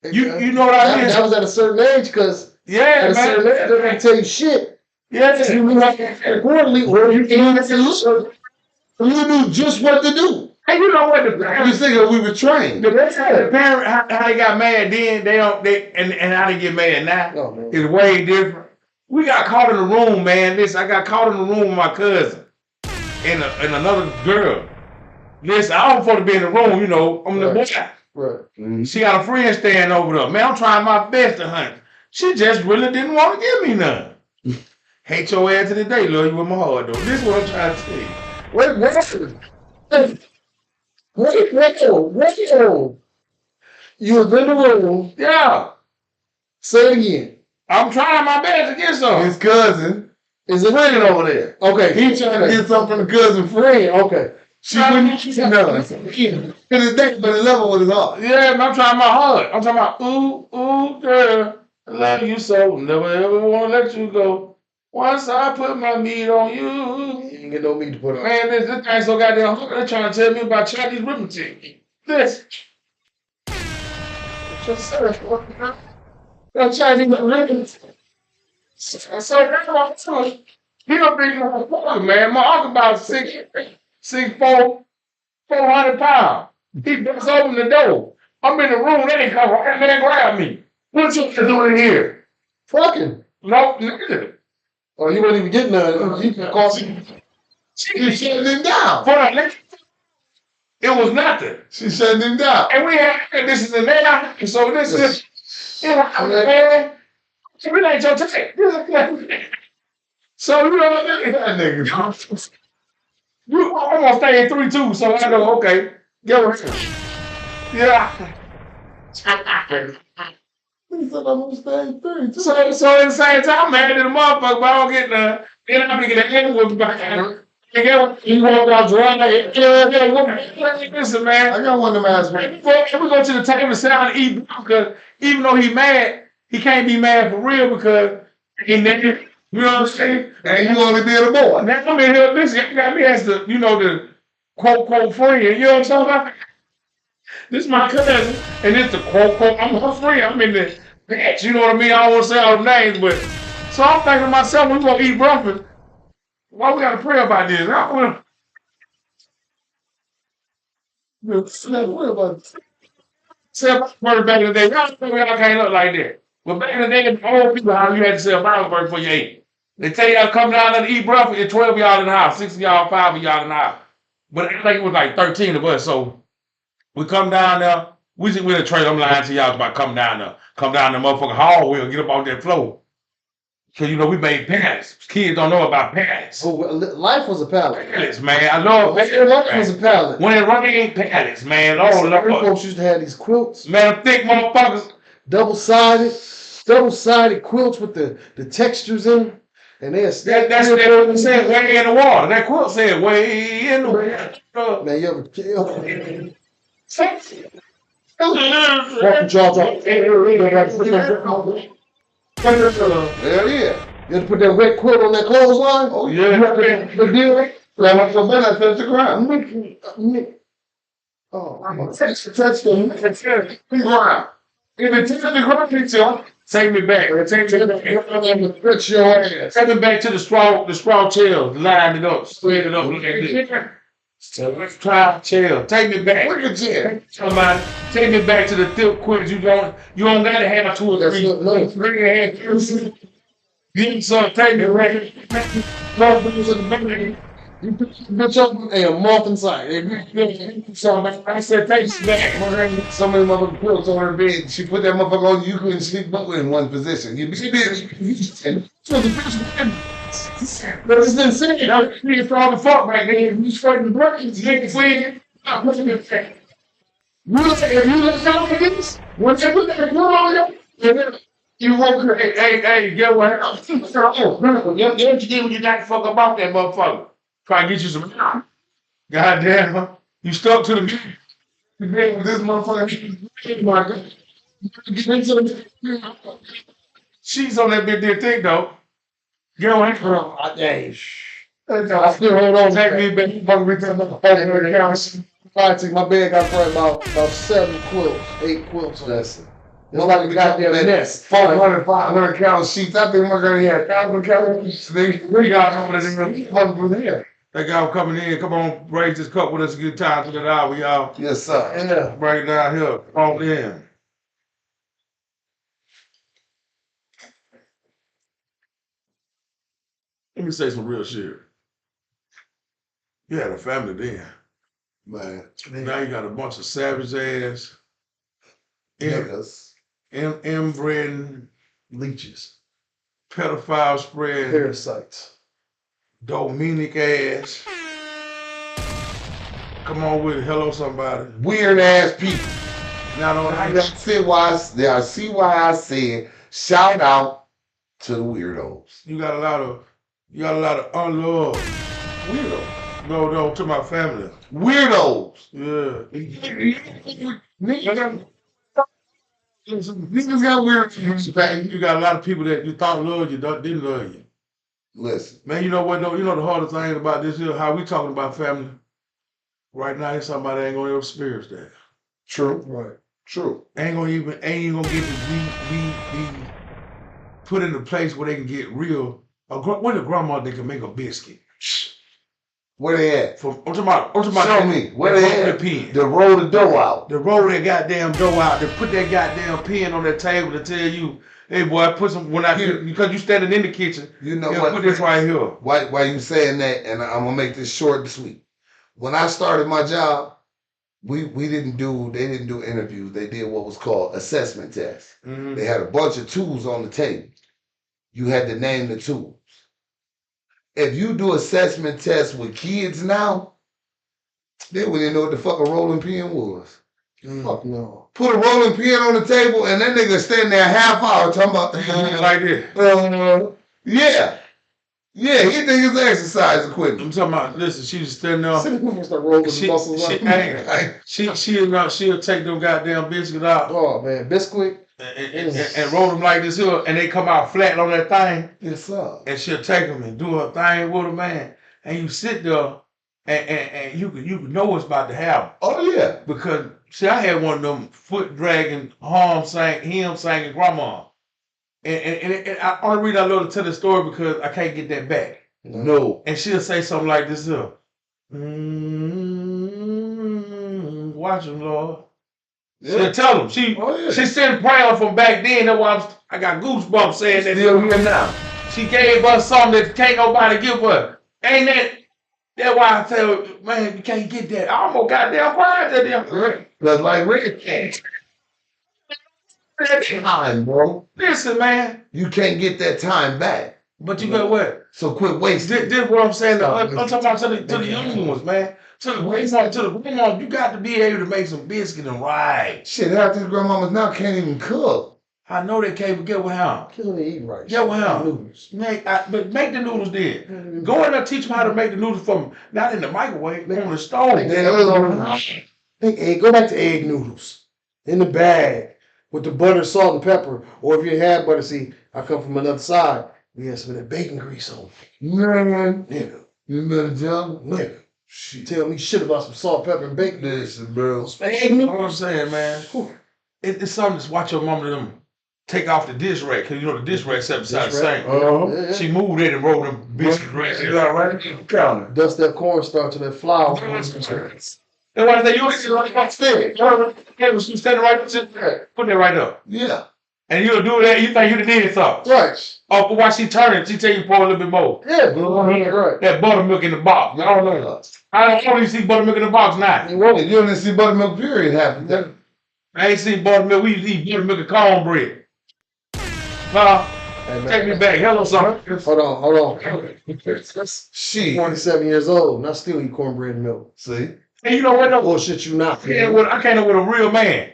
You know what I mean? That was at a certain age because Yeah, at a man. certain age they're gonna tell you shit. Yeah. You knew how to act accordingly, or you knew just what to do. And you know what the You parents think we were trained. the parent how they got mad then and how they get mad now Oh, man. is way different. We got caught in the room, man. Listen, I got caught in the room with my cousin and another girl. Listen, I don't supposed to be in the room, you know. I'm the boy. Right. She got a friend staying over there. Man, I'm trying my best to hunt. She just really didn't want to give me none. Hate your ass to the day, love you with my heart, though. This is what I'm trying to tell you. Wait. You was in the room. Yeah, Say it again. I'm trying my best to get some. His cousin Is it friend over there. Okay. He trying to get something from the cousin friend. Okay. She wouldn't get none. To this day, but the level with his heart. Yeah, man, I'm trying my heart. I'm talking about, ooh, girl, I love you so, never ever want to let you go. Once I put my meat on you. You ain't get no meat to put on. Man, this thing so goddamn hard. They're trying to tell me about Chinese arithmetic. This. Just no Chinese arithmetic. So that's what I'm telling you. He don't think motherfucker, man. My uncle about 6'4", 400 pounds. He bust open the door. I'm in the room, they didn't come right there and grab me. What you doing here? Fucking. No, nigga. Oh, you wouldn't even get none. You can call me. She shutting him down. It was nothing. She shutting him down. And we had, this is an AI, so this is, man, it ain't your take. So, you know what I mean? That nigga. You almost stay in 3-2, so I go, okay, get over here. Yeah. He said I'm gonna stay 3. So at the same time, I'm mad at the motherfucker, but I don't get none. Then I'm gonna get an hand whipped back at him. You walk out dry. Listen, man. I got one of them ass man. We go to the table and sit down and eat because even though he mad, he can't be mad for real because he never, you know what I'm saying? And you only being a boy. Now I'm in here, listen, you got me as the, you know, quote friend. You know what I'm talking about? This is my cousin, and it's the quote. I'm her friend. I'm in the patch. You know what I mean? I don't want to say all the names, but so I'm thinking to myself, we gonna eat breakfast. Why we gotta pray about this? I don't want to worry about this. Sell Bible back in the day. Y'all think y'all can't look like that. But back in the day, the old people, how you had to sell Bible verse for your eight. They tell y'all come down there to eat breakfast, it's 12 of y'all in the house, 6 of y'all, 5 of y'all in the house. But I think it was like 13 of us. So we come down there. We just with a trade. I'm lying to y'all about coming down there. Come down the motherfucking hallway and get up off that floor. Cause you know we made pallets. Kids don't know about pallets. Oh, life was a pallet. Pallets, man. I love pallets. Life was a pallet. When it rained, pallets, man. Oh, Some Lord. folks used to have these quilts, Man, thick motherfuckers. double-sided quilts with the textures in them. And That's what it said, way in the water. That quilt said, way in the water. Man, you ever Walking jaws off? Hell yeah. You had to put that wet quilt on that clothesline? Oh, yeah. You have to deal with it? Like I'm so bad, I touched the ground. Oh, Touch the ground. If it touches the ground, picture, take me back. Take your ass. me back to the straw chair. Line it up, spread it up like this. So let's try chair. Take me back. Look at you. Somebody, take me back to the thick quilts. You don't gotta have 2 or 3. 3 and a half. Get some, take me back. You put bitch up and a month inside. I said, take me back. Some of the motherfucking quilts on her bed. She put that motherfucker on you, couldn't sleep but in one position. You be and So the bitch, but it's insane. I was being strong as fuck back then. You fucking breakfast, nigga, swing. If you look down at this, once you put that quilt on you won't create. Hey, get what else? You did when you got to fuck about that motherfucker. Try to get you some. Goddamn, huh? You stuck to the this motherfucker. My God. She's on that bit there thick though. Get away from I still hold on. Take me back. My bed got probably about 7 quilts, 8 quilts on that. listen. It's like a goddamn nest. 400, 500 count sheets. I think my girl had 1,000 count sheets. We got over there. That guy coming in. Come on, raise this cup with us. Good time to the hour, y'all. Yes, sir. Yeah. Right down here. Come on in. Let me say some real shit. You had a family then. Man. Now you got a bunch of savage ass, Niggas. inbred, Leeches. pedophile spread, Parasites. Dominic ass. Come on with it. Hello, somebody. Weird ass people. Not on I see why I said shout out to the weirdos. You got a lot of unloved Weirdos. No, to my family. Weirdos. Yeah. Niggas got weird. You got a lot of people that you thought loved you, didn't love you. Listen. Man, you know what though? You know the hardest thing about this here, how we talking about family. Right now, somebody ain't gonna ever experience that. True. Right. True. Ain't even gonna get to be put in a place where they can get real. When the grandma they can make a biscuit. Where they at? I'm talking about. Show me. Where they at? Pen. To roll the dough out. To roll that goddamn dough out. To put that goddamn pen on that table to tell you, hey boy, put some because you standing in the kitchen. You know what? Put this right here. Why you saying that? And I'm gonna make this short and sweet. When I started my job, they didn't do interviews. They did what was called assessment tests. Mm-hmm. They had a bunch of tools on the table. You had to name the tools. If you do assessment tests with kids now, they wouldn't even know what the fuck a rolling pin was. Fuck no. Put a rolling pin on the table and that nigga stand there a half hour talking about the like this. Yeah. Yeah, he think it's exercise equipment. I'm talking about. Listen, she just standing there. Start rolling the muscles up. She'll take them goddamn biscuits out. Oh man, Bisquick. And roll them like this here, and they come out flat on that thing. Yes, sir. And she'll take them and do her thing with them, man. And you sit there, and you could know what's about to happen. Oh yeah. Because see, I had one of them foot dragging hymn singing grandma. And I only reason I love to tell the story because I can't get that back. No. And she'll say something like this here. Watch him, Lord. Yeah. She'll tell him. She sent praying from back then. That's why I got goosebumps saying that. Still here now. She gave us something that can't nobody give her. Ain't that? That's why I tell her, man, you can't get that. I almost goddamn cried that damn. That's like Rick. That time, bro. Listen, man. You can't get that time back. But you got what? So quit wasting. This what I'm saying. I'm talking about to the young ones, man. To the grandma, you got to be able to make some biscuit and ride. Shit, half these grandmamas now can't even cook. I know they can't, but get with him. Kids don't eat rice. Get with him. Noodles. But make the noodles then. Go in there, teach them how to make the noodles from not in the microwave, on the stove. Hey, go back to egg noodles in the bag with the butter, salt, and pepper. Or if you had butter, see, I come from another side. We had some of that bacon grease on. Man, Nigga. you better jump. Nigga. Shit. Tell me shit about some salt, pepper, and bacon. Listen, bro. Egg noodles. What I'm saying, man. It's something to watch your mama them take off the dish rack, because you know the dish rack set beside the sink. Uh-huh. She moved it and rolled them biscuit racks. You got right on the counter. Dust that cornstarch and that flour. And when I say you see like my stick, you standing right there, put that right up. Yeah. And you'll do that, you think you done did something. Right. Oh, but while she turning, she tell you pour a little bit more. Yeah, right. That buttermilk in the box. I don't know. I don't only see buttermilk in the box now. You didn't see buttermilk period happen. I ain't seen buttermilk. We used to eat buttermilk and cornbread. Hey, man. Take me back. Hello, son. Hold on. Shit. 47 years old, and I still eat cornbread and milk. See? And you know what? Bullshit, you not. I can't know what a real man.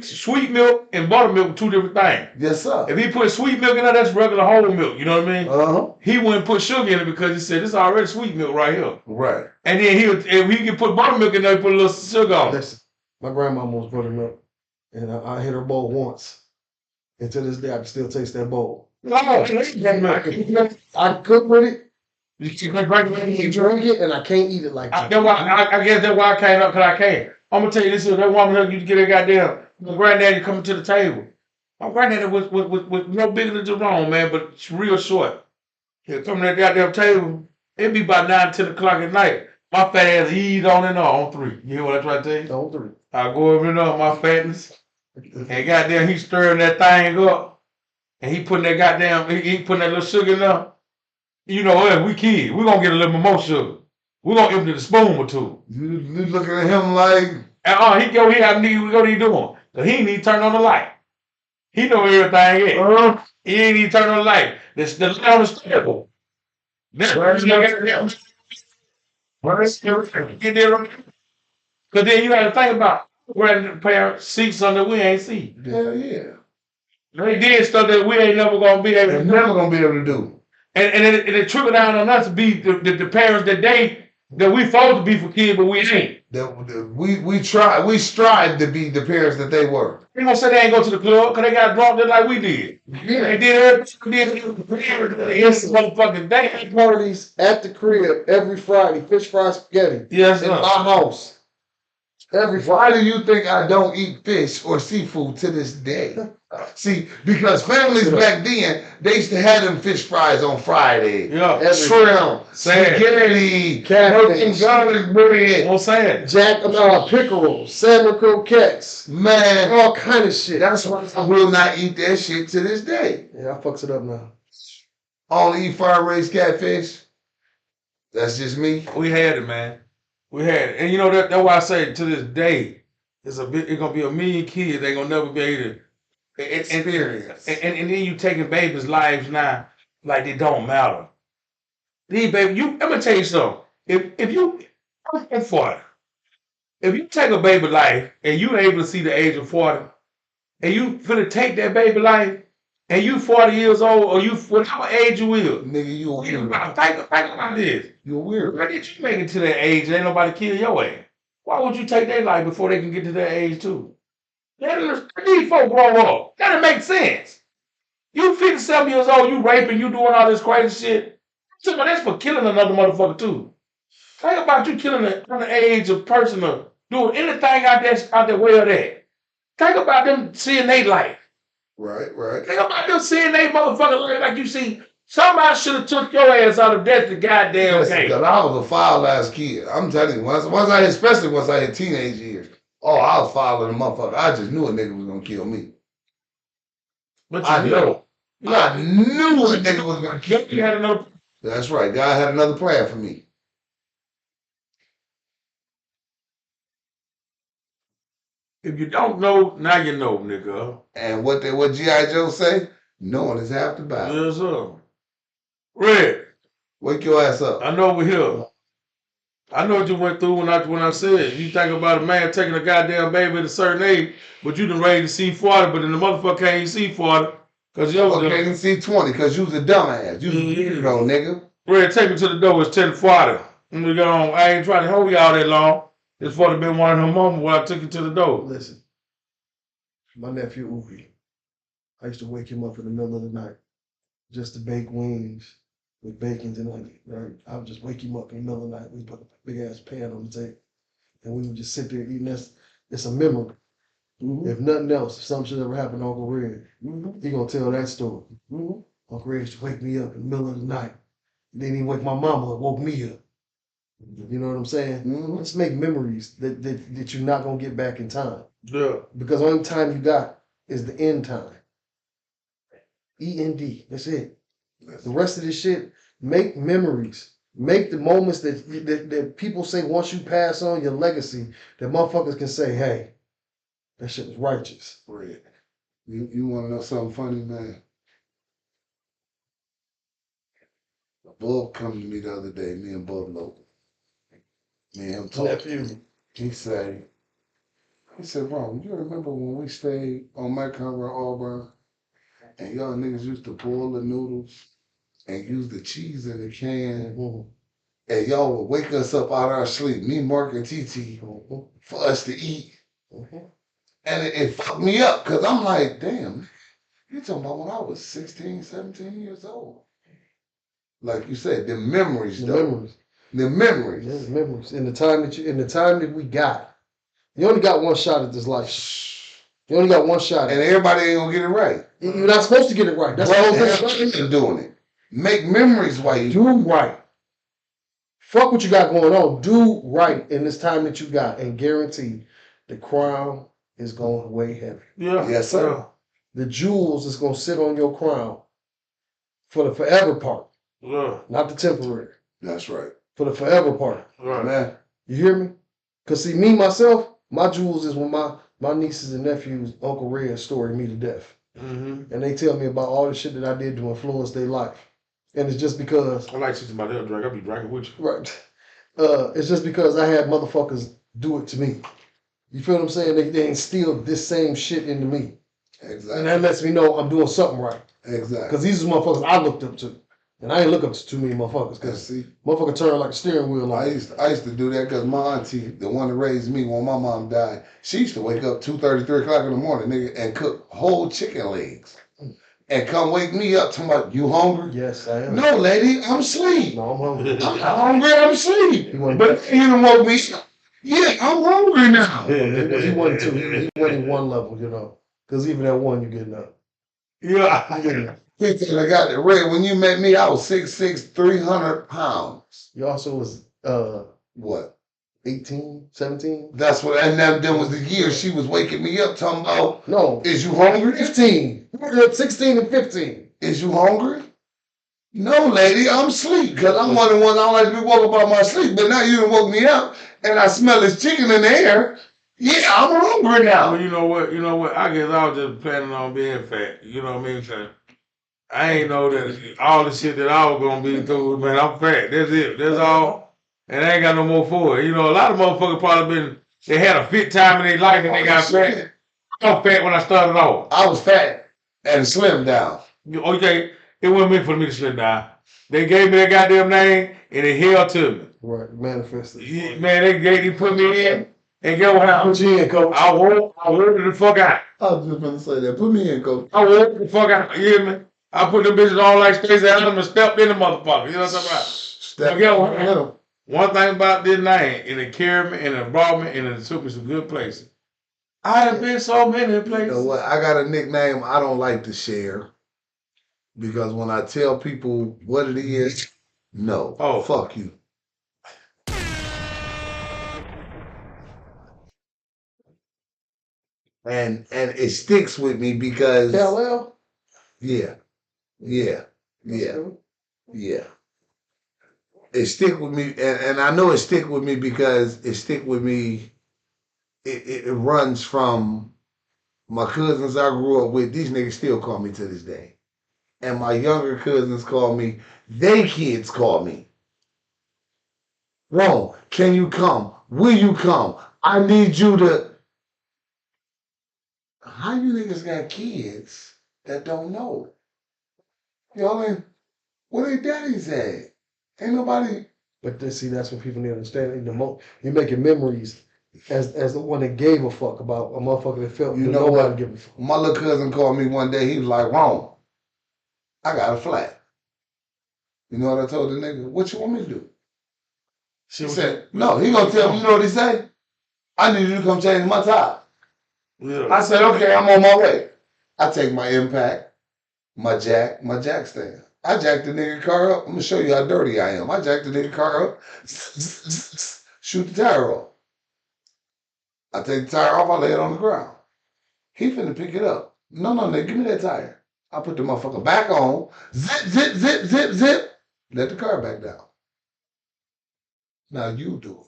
Sweet milk and buttermilk are two different things. Yes, sir. If he put sweet milk in there, that's regular whole milk. You know what I mean? Uh-huh. He wouldn't put sugar in it because he said, this is already sweet milk right here. Right. And then if he could put buttermilk in there, he put a little sugar on it. Listen, my grandmama was buttermilk, and I hit her bowl once. And to this day, I can still taste that bowl. I can cook with it, You drink it, and I can't eat it like that. I guess that's why I came up, because I can't. I'm going to tell you this, that woman you get a goddamn, my granddaddy coming to the table. My granddaddy was no bigger than Jerome, man, but real short. He'll come to that goddamn table. It'd be about 9, 10 o'clock at night. My fat ass ease on and on 3. You hear what I try to tell you? On 3. I go over and up my fatness. And goddamn, he stirring that thing up. And he putting that goddamn, he putting that little sugar in there. You know what? We kids. We're going to get a little more sugar. We're going to empty the spoon or two. You looking at him like... He go here, what are you doing? Because he ain't even turn on the light. He know where everything is. He ain't even turn on the light. The light on the table. Because then you got to think about grandparents see something that we ain't see. Hell yeah. They did stuff that we ain't never going to be able to do. Never going to be able to do. And it trickled down on us to be the parents that we supposed to be for kids, but we ain't. We strive to be the parents that they were. They gonna say they ain't go to the club because they got drunk just like we did. Yeah. They did everything. It's motherfucking day. Parties at the crib every Friday, fish fry spaghetti. Yes, in my house. Why do you think I don't eat fish or seafood to this day? See, because families back then, they used to have them fish fries on Friday. Yeah. Shrimp, spaghetti, catfish, garlic bread. What's saying? Pickerels, salmon croquettes. Man. All kind of shit. That's why I will not eat that shit to this day. Yeah, I fucks it up now. Only eat fire-raised catfish. That's just me. We had it, man. We had it. And you know, that's why I say to this day, it's gonna be a million kids. They gonna never be able to experience. And then you taking babies' lives now like they don't matter. These baby, I'm gonna tell you something. I'm 40. If you take a baby life and you able to see the age of 40, and you finna take that baby life, and you 40 years old, or you whatever age you is, nigga, you a weird. Think about this. You a weird. Why did you make it to that age? Ain't nobody kill your ass. Why would you take their life before they can get to that age too? These folks grow up. That'll make sense. You 57 years old, you raping, you doing all this crazy shit. That's for killing another motherfucker too. Think about you killing an underage of person or doing anything out there way of that. Think about them seeing their life. Right. Think about them seeing their motherfucking life like you see. Somebody should have took your ass out of death the goddamn Listen, game. because I was a foul ass kid. I'm telling you, especially once I hit teenage years. Oh, I was following the motherfucker. I just knew a nigga was gonna kill me. But I know. No. I knew a nigga was gonna kill me. You had another. That's right. God had another plan for me. If you don't know, now you know, nigga. And what G.I. Joe say? Knowing is half the battle. Yes, sir. Red, Wake your ass up. I know we're here. I know what you went through when I said you think about a man taking a goddamn baby at a certain age, but you done ready to see 40, but then the motherfucker can't even see 40 because yo can't even see 20 because you was a dumbass. You was a weirdo, nigga. Red, take me to the door. It's 10:40. We go on. I ain't trying to hold you all that long. It's for been one of them moments where I took you to the door. Listen, my nephew Uvi, I used to wake him up in the middle of the night just to bake wings with bacon and onion, right? I would just wake him up in the middle of the night. We put a big ass pan on the table, and we would just sit there eating this. It's a memory. Mm-hmm. If nothing else, if something should ever happen to Uncle Red, he gonna tell that story. Uncle Red used to wake me up in the middle of the night. Then he wake my mama up, woke me up. You know what I'm saying? Let's make memories that you're not gonna get back in time. Yeah. Because the only time you got is the end time. END. That's it. The rest of this shit, make memories. Make the moments that people say once you pass on your legacy, that motherfuckers can say, hey, that shit was righteous. Red. You want to know something funny, man? Bub come to me the other day, me and Bub Logan. Me and him talking. He said, Ron, you remember when we stayed on Montgomery Auburn and y'all niggas used to boil the noodles and use the cheese in the can and y'all would wake us up out of our sleep, me, Mark, and TT, for us to eat. And it fucked me up because I'm like, damn, you talking about when I was 16, 17 years old. Like you said, the memories, The memories. Yeah, the memories. In the time that we got. You only got one shot at this life. You only got one shot. And everybody ain't gonna get it right. You're not supposed to get it right. That's the whole thing. Doing it. Make memories while you do right. Fuck what you got going on. Do right in this time that you got, and guarantee the crown is going way heavy. Yeah. Yes, sir. The jewels is gonna sit on your crown for the forever part. Yeah. Not the temporary. That's right. For the forever part. Right. Man. You hear me? Cause see, me myself, my jewels is when my nieces and nephews, Uncle Red story me to death. And they tell me about all the shit that I did to influence their life. And it's just because I like somebody else drink. I'll be drinking with you. Right. It's just because I had motherfuckers do it to me. You feel what I'm saying? They instilled this same shit into me. Exactly. And that lets me know I'm doing something right. Exactly. Because these are motherfuckers I looked up to. And I ain't look up to too many motherfuckers. Because motherfucker turned like a steering wheel. I used to do that because my auntie, the one that raised me when my mom died, she used to wake up 2:30, 3 o'clock in the morning, nigga, and cook whole chicken legs. And come wake me up talking about, you hungry? Yes, I am. No, lady, I'm asleep. No, I'm hungry. I'm not hungry, I'm asleep. But you done woke me up. Yeah, I'm hungry now. He wasn't two. He went in one level, you know. Because even at one, you getting up. Yeah. I got it. Red, when you met me, I was 6'6", 300 pounds. You also was what? 18, 17? That's what, and then was the year she was waking me up talking about, no, is you hungry? 15. 16 and 15. Is you hungry? No, lady, I'm asleep. Because I'm one of the ones I don't like to be woke up out my sleep. But now you done woke me up and I smell this chicken in the air. Yeah, I'm hungry now. Well, you know what? I guess I was just planning on being fat. You know what I mean? So I ain't know that all the shit that I was going to be through, man, I'm fat. That's it. That's all. And I ain't got no more for it. You know, a lot of motherfuckers probably they had a fit time in their life and they got fat. I was fat when I started off. I was fat and slimmed down. Okay, it wasn't meant for me to slim down. They gave me that goddamn name and it held to me. Right, manifested. Yeah, man, they put me in and get what happened. Put you in, coach. I wore the fuck out. I was just going to say that. Put me in, coach. I wore the fuck out. You hear me? I put them bitches on like Stacey Adams and stepped in the motherfucker. You know what I'm talking about? Step get what happened. One thing about this name, it carried me and it brought me and it took me some good places. I have been so many places. You know what? I got a nickname I don't like to share because when I tell people what it is, no. Oh. Fuck you. And it sticks with me because Kal-El? yeah. That's good. Yeah. It stick with me and I know it stick with me because it stick with me. It runs from my cousins I grew up with. These niggas still call me to this day. And my younger cousins call me. They kids call me. Ron, can you come? Will you come? I need you to. How you niggas got kids that don't know? Y'all ain't. Where they daddies at? Ain't nobody. But see, that's what people need to understand. You're making memories as the one that gave a fuck about a motherfucker that felt You that know nobody what? give a fuck. My little cousin called me one day. He was like, Ron, I got a flat. You know what I told the nigga? What you want me to do? He said, no, he gonna tell me, you know what he say? I need you to come change my tire. Yeah. I said, okay, I'm on my way. I take my impact, my jack stand. I jacked the nigga car up. I'm gonna show you how dirty I am. I jacked the nigga car up, shoot the tire off. I take the tire off, I lay it on the ground. He finna pick it up. No, nigga, give me that tire. I put the motherfucker back on, zip, let the car back down. Now you do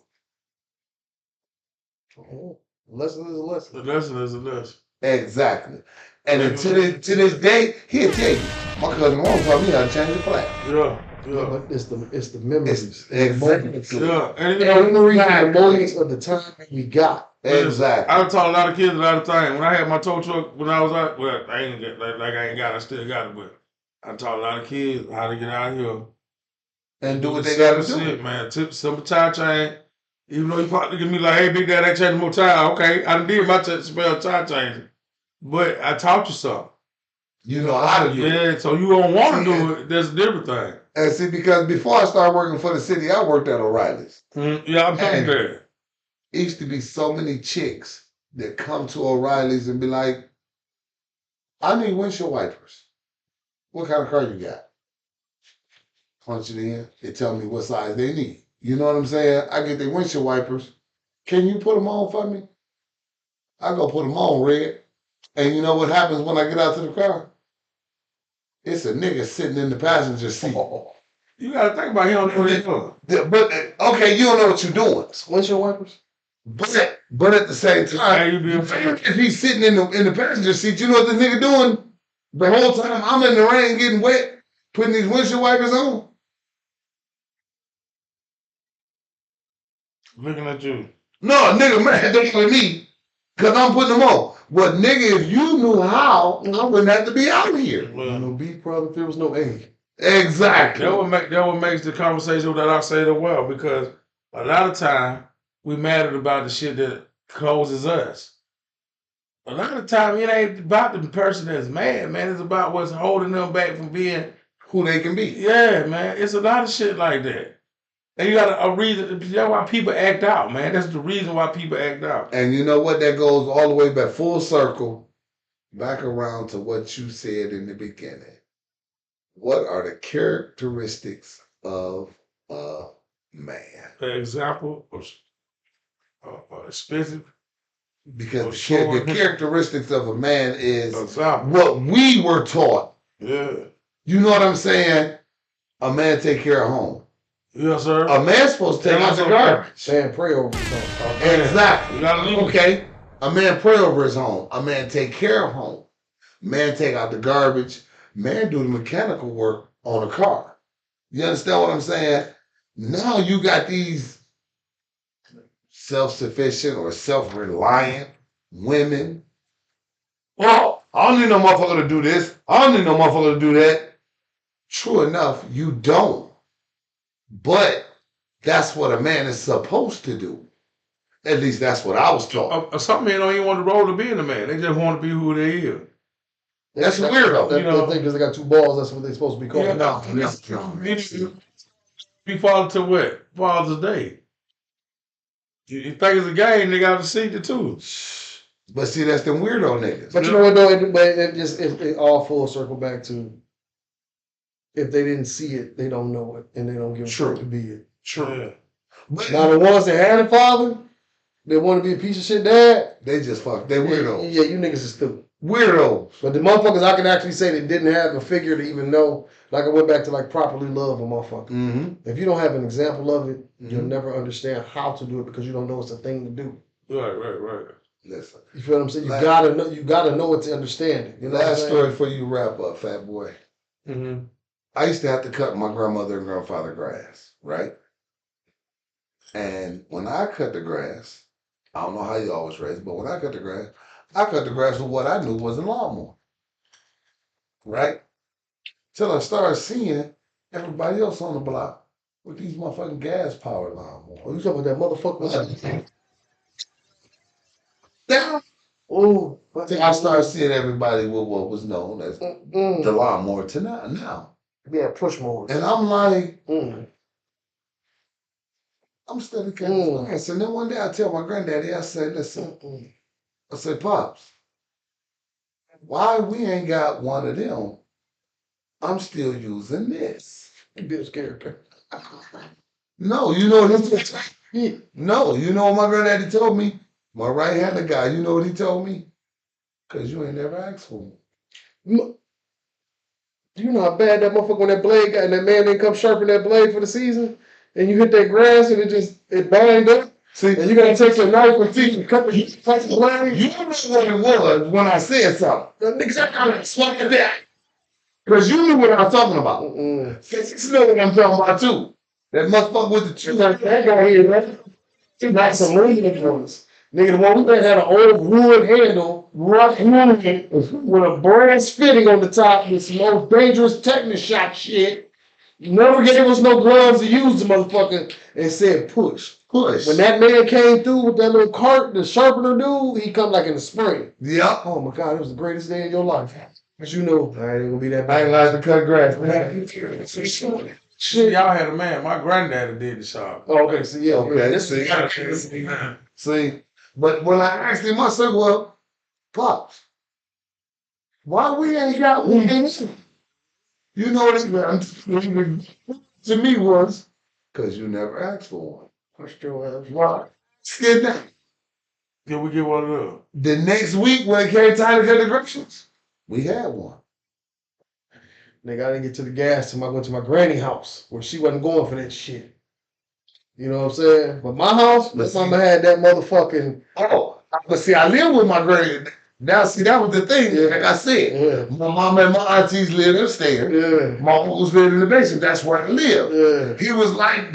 Oh, lesson is a lesson. The lesson is a lesson. it. Exactly. And then to this day, he'll tell you, my cousin won't tell me how to change the flat. Yeah. Yeah, but it's the memories. Exactly. Yeah. And The moments of the time that we got. Exactly. I taught a lot of kids a lot of times. When I had my tow truck, when I was out, well, I ain't get like I ain't got it, I still got it, but I taught a lot of kids how to get out here And do what they gotta shit, do. man. Tip simple tire chain. Even though you probably look at me like, hey, big dad, I changed more tire. Okay, I done did my spell tire changing, but I taught you something. You know how to do it. Yeah, so you don't want to do it. That's a different thing. And see, because before I started working for the city, I worked at O'Reilly's. Yeah, I'm telling you that. It used to be so many chicks that come to O'Reilly's and be like, I need windshield wipers. What kind of car you got? Punch it in. They tell me what size they need. You know what I'm saying? I get their windshield wipers. Can you put them on for me? I go put them on, Red. And you know what happens when I get out to the car? It's a nigga sitting in the passenger seat. You gotta think about him. But okay, you don't know what you're doing. Windshield wipers? But at the same time, if he's sitting in the passenger seat, you know what this nigga doing? The whole time I'm in the rain getting wet, putting these windshield wipers on. Looking at you. No, nigga, man, don't with me, because I'm putting them on. Well, nigga, if you knew how, I wouldn't have to be out here. No B problem if there was no A. Exactly. That what makes the conversation that I say the well, because a lot of time we mad about the shit that closes us. A lot of time it ain't about the person that's mad, man. It's about what's holding them back from being who they can be. Yeah, man. It's a lot of shit like that. And you got a reason. That's why people act out, man. That's the reason why people act out. And you know what? That goes all the way back full circle, back around to what you said in the beginning. What are the characteristics of a man? An example of expensive. Because the characteristics of a man is example. What we were taught. Yeah. You know what I'm saying? A man take care of home. Yes, sir. A man's supposed to take out the garbage. Man, pray over his home. Exactly. Okay. A man pray over his home. A man take care of home. Man take out the garbage. Man do the mechanical work on a car. You understand what I'm saying? Now you got these self-sufficient or self-reliant women. Well, I don't need no motherfucker to do this. I don't need no motherfucker to do that. True enough, you don't. But that's what a man is supposed to do. At least that's what I was taught. Some men don't even want the role to be in a man. They just want to be who they is. That's weird though. They think because they got two balls, that's what they're supposed to be called. Yeah, no. Be falling to what? Father's Day. You think it's a game, they got to see it too. But see, that's them weirdo niggas. But you know what though? It all full circle back to if they didn't see it, they don't know it, and they don't give a True. fuck to be it. True. But Now the ones that had a father, they want to be a piece of shit dad. they just fuck. They weirdos. Yeah, you niggas is stupid. Weirdos. But the motherfuckers I can actually say they didn't have a figure to even know. Like I went back to like properly love a motherfucker. Mm-hmm. If you don't have an example of it, you'll Mhm. never understand how to do it because you don't know it's a thing to do. Right. Listen. You feel what I'm saying? Last- You gotta know it to understand it. You know what I'm Last saying? story before you wrap up, fat boy. Mm-hmm. I used to have to cut my grandmother and grandfather grass, right? And when I cut the grass, I don't know how you always raised, but when I cut the grass with what I knew was a lawnmower, right? Till I started seeing everybody else on the block with these motherfucking gas-powered lawnmowers. Oh, you talking about that motherfucker? Now, Oh, I started seeing everybody with what was known as the lawnmower to now. Yeah, push mowers. And I'm like, Mm. I'm still cutting grass. And then one day I tell my granddaddy, I said, listen, I said, Pops, why we ain't got one of them? I'm still using this. Bill's character. No, you know what No, you know what my granddaddy told me? My right-handed guy, you know what he told me? Because you ain't never asked for one. You know how bad that motherfucker when that blade got and that man didn't come sharpen that blade for the season, and you hit that grass and it bind up. See, And you gotta take your knife and teeth and cut the blade. you know what it was when I said something. The niggas kind of swung at that. Because you knew what I was talking about. Mm-mm. You know what I'm talking about too. That motherfucker with the tree. That guy here, right? He got some leaning ones. Nigga, the one we had an old wood handle, rough wood, with a brass fitting on the top, this most dangerous tetanus shot shit. Never gave us no gloves to use the motherfucker and said push. Push. When that man came through with that little cart, the sharpener dude, he come like in the spring. Yep. Oh my God, it was the greatest day of your life. But you know, I ain't gonna be that I bad. ain't like to cut grass, man. Shit, y'all had a man. My granddaddy did the shop. Oh, okay, so yeah, Okay, this See, but when I asked him, I said, well, Pops, why we ain't got one? You know what to me was, because you never asked for one. Pushed your ass. Why? Scared that. Did we get one of them? The next week when it came time to cut the grass, we had one. Nigga, I didn't get to the gas till I went to my granny house where she wasn't going for that shit. You know what I'm saying? But my house, my mama had that motherfucking. Oh, but see, I live with my granny. Now, see, that was the thing. Like I said, my mom and my aunties lived upstairs. Yeah. My uncles lived in the basement. That's where I lived. Yeah. He was like,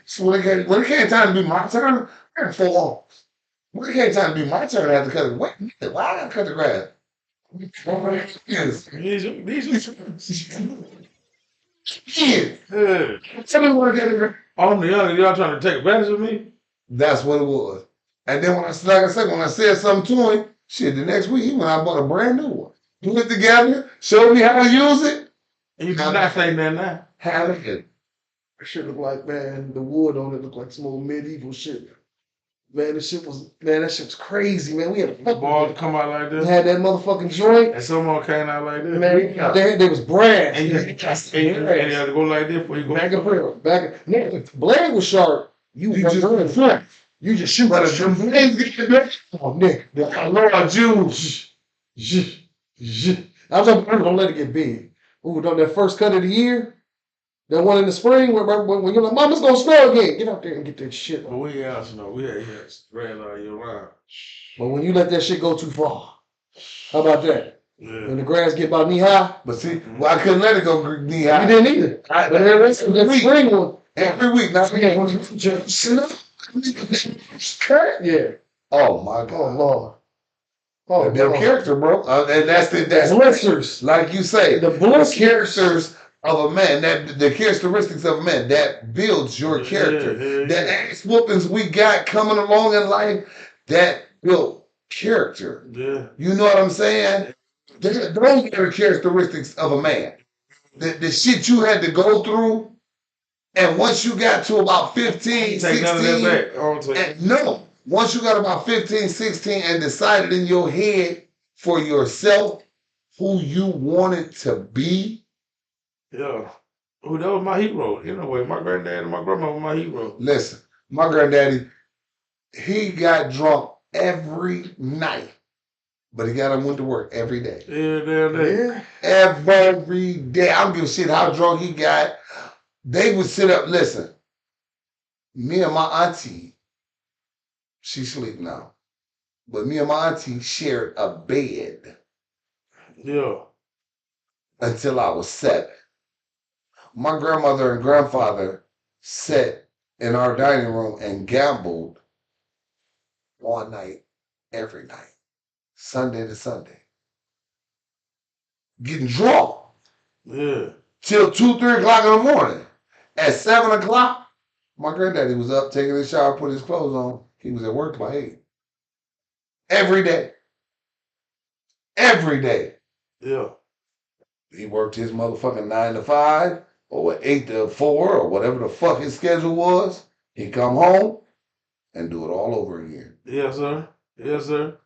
so when it came time to be my turn, I had 4 uncles. When it came time to be my turn, I had to cut it. Wait, why I gotta cut the grass? Yes. Yeah. Tell me what I got to grass. I'm the youngest. Y'all trying to take advantage of me? That's what it was. And then when I said something to him, shit, the next week he went out and bought a brand new one. He put it together, showed me how to use it. And you not saying that now? Have it. That shit looked like, man, the wood on it looked like some old medieval shit. Man, that shit was crazy, man. We had The ball to come out like we this. had that motherfucking joint. And someone came out like this. Man, they was brass. And you had to go like this before you go. Back and forth. Nigga, if the blade was sharp, you just shoot. But if the blades get the Oh, Nick. I Lord Jews. I was like, don't let it get big. Ooh, on that first cut of the year, that one in the spring, when you're like, Mom, it's gonna snow again. Get out there and get that shit. But we ain't snow. We had ran all year round. But when you let that shit go too far, how about that? Yeah. When the grass get about knee high, But see, well, I couldn't let it go knee high. you didn't either. But that spring one, Every week. Now, yeah. oh my Oh God. Lord. Oh, Their Lord. character, bro. And that's Blisters. like you say, The the blisters. characters of a man, that the characteristics of a man, that builds your character. Yeah. The ass whoopings we got coming along in life, that built character. Yeah. You know what I'm saying? Those are the characteristics of a man. The shit you had to go through And once you got to about 15, Take none of that 16, back. I don't take it. no, once you got about 15, 16 and decided in your head for yourself who you wanted to be. Yeah. Oh, that was my hero. In a way, my granddad and my grandma were my hero. Listen, my granddaddy, he got drunk every night, but he got up and went to work every day. Yeah, damn day. Yeah. Every day. I don't give a shit how drunk he got. They would sit up, listen, me and my auntie, she sleep now, but me and my auntie shared a bed Yeah. until I was 7. My grandmother and grandfather sat in our dining room and gambled all night, every night, Sunday to Sunday. Getting drunk Yeah. till 2, 3 o'clock in the morning. At 7 o'clock, my granddaddy was up taking a shower, put his clothes on. He was at work by 8. Every day. Every day. Yeah. He worked his motherfucking 9 to 5 or 8 to 4 or whatever the fuck his schedule was. He'd come home and do it all over again. Yes, sir. Yes, sir.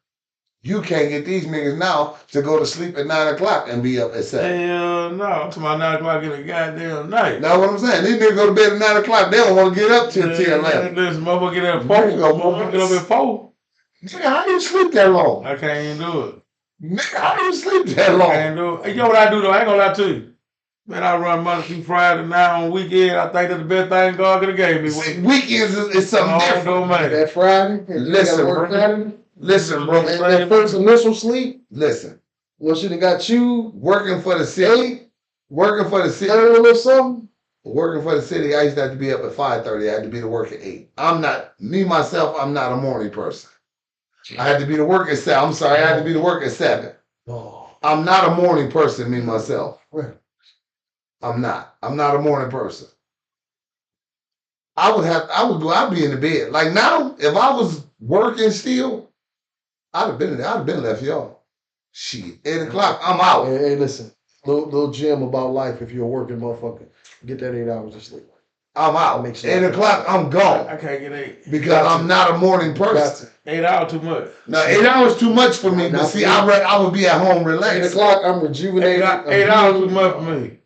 You can't get these niggas now to go to sleep at 9 o'clock and be up at 7. Hell no. I'm to my 9 o'clock in the goddamn night. Now what I'm saying, these niggas go to bed at 9 o'clock, they don't want to get up till 10, 11. Listen, motherfucker get up at 4. Motherfucker get up at 4. Nigga, how you sleep that long? I can't even do it. Nigga, how you sleep that I long? can't do it. Hey, you know what I do though? I ain't gonna lie to you. Man, I run Monday through Friday. Now on weekend, I think that's the best thing God could have gave me. See, weekends is something Oh, different. no, man. That Friday. Listen, bro. Listen, bro. And that first initial sleep, Listen. once you done got you, Working for the city. Working for the city. a little something. Working for the city, I used to have to be up at 5:30. I had to be to work at 8. I'm not a morning person. I had to be to work at 7. I'm sorry, I had to be to work at 7. Oh, I'm not a morning person, me myself. right. I'm not a morning person. I'd be in the bed. Like now, if I was working still, I'd have been left y'all. Shit, 8 o'clock, I'm out. Hey, listen, little gem about life. If you're a working motherfucker, get that 8 hours of sleep. I'm out. Make sure 8 o'clock, I'm I gone. can't get 8. Because I'm not a morning person. 8 hours too much. Now, 8 hours too much for me, but see, I would be at home 8 relaxed. o'clock, I'm rejuvenated. 8 hours too much for me.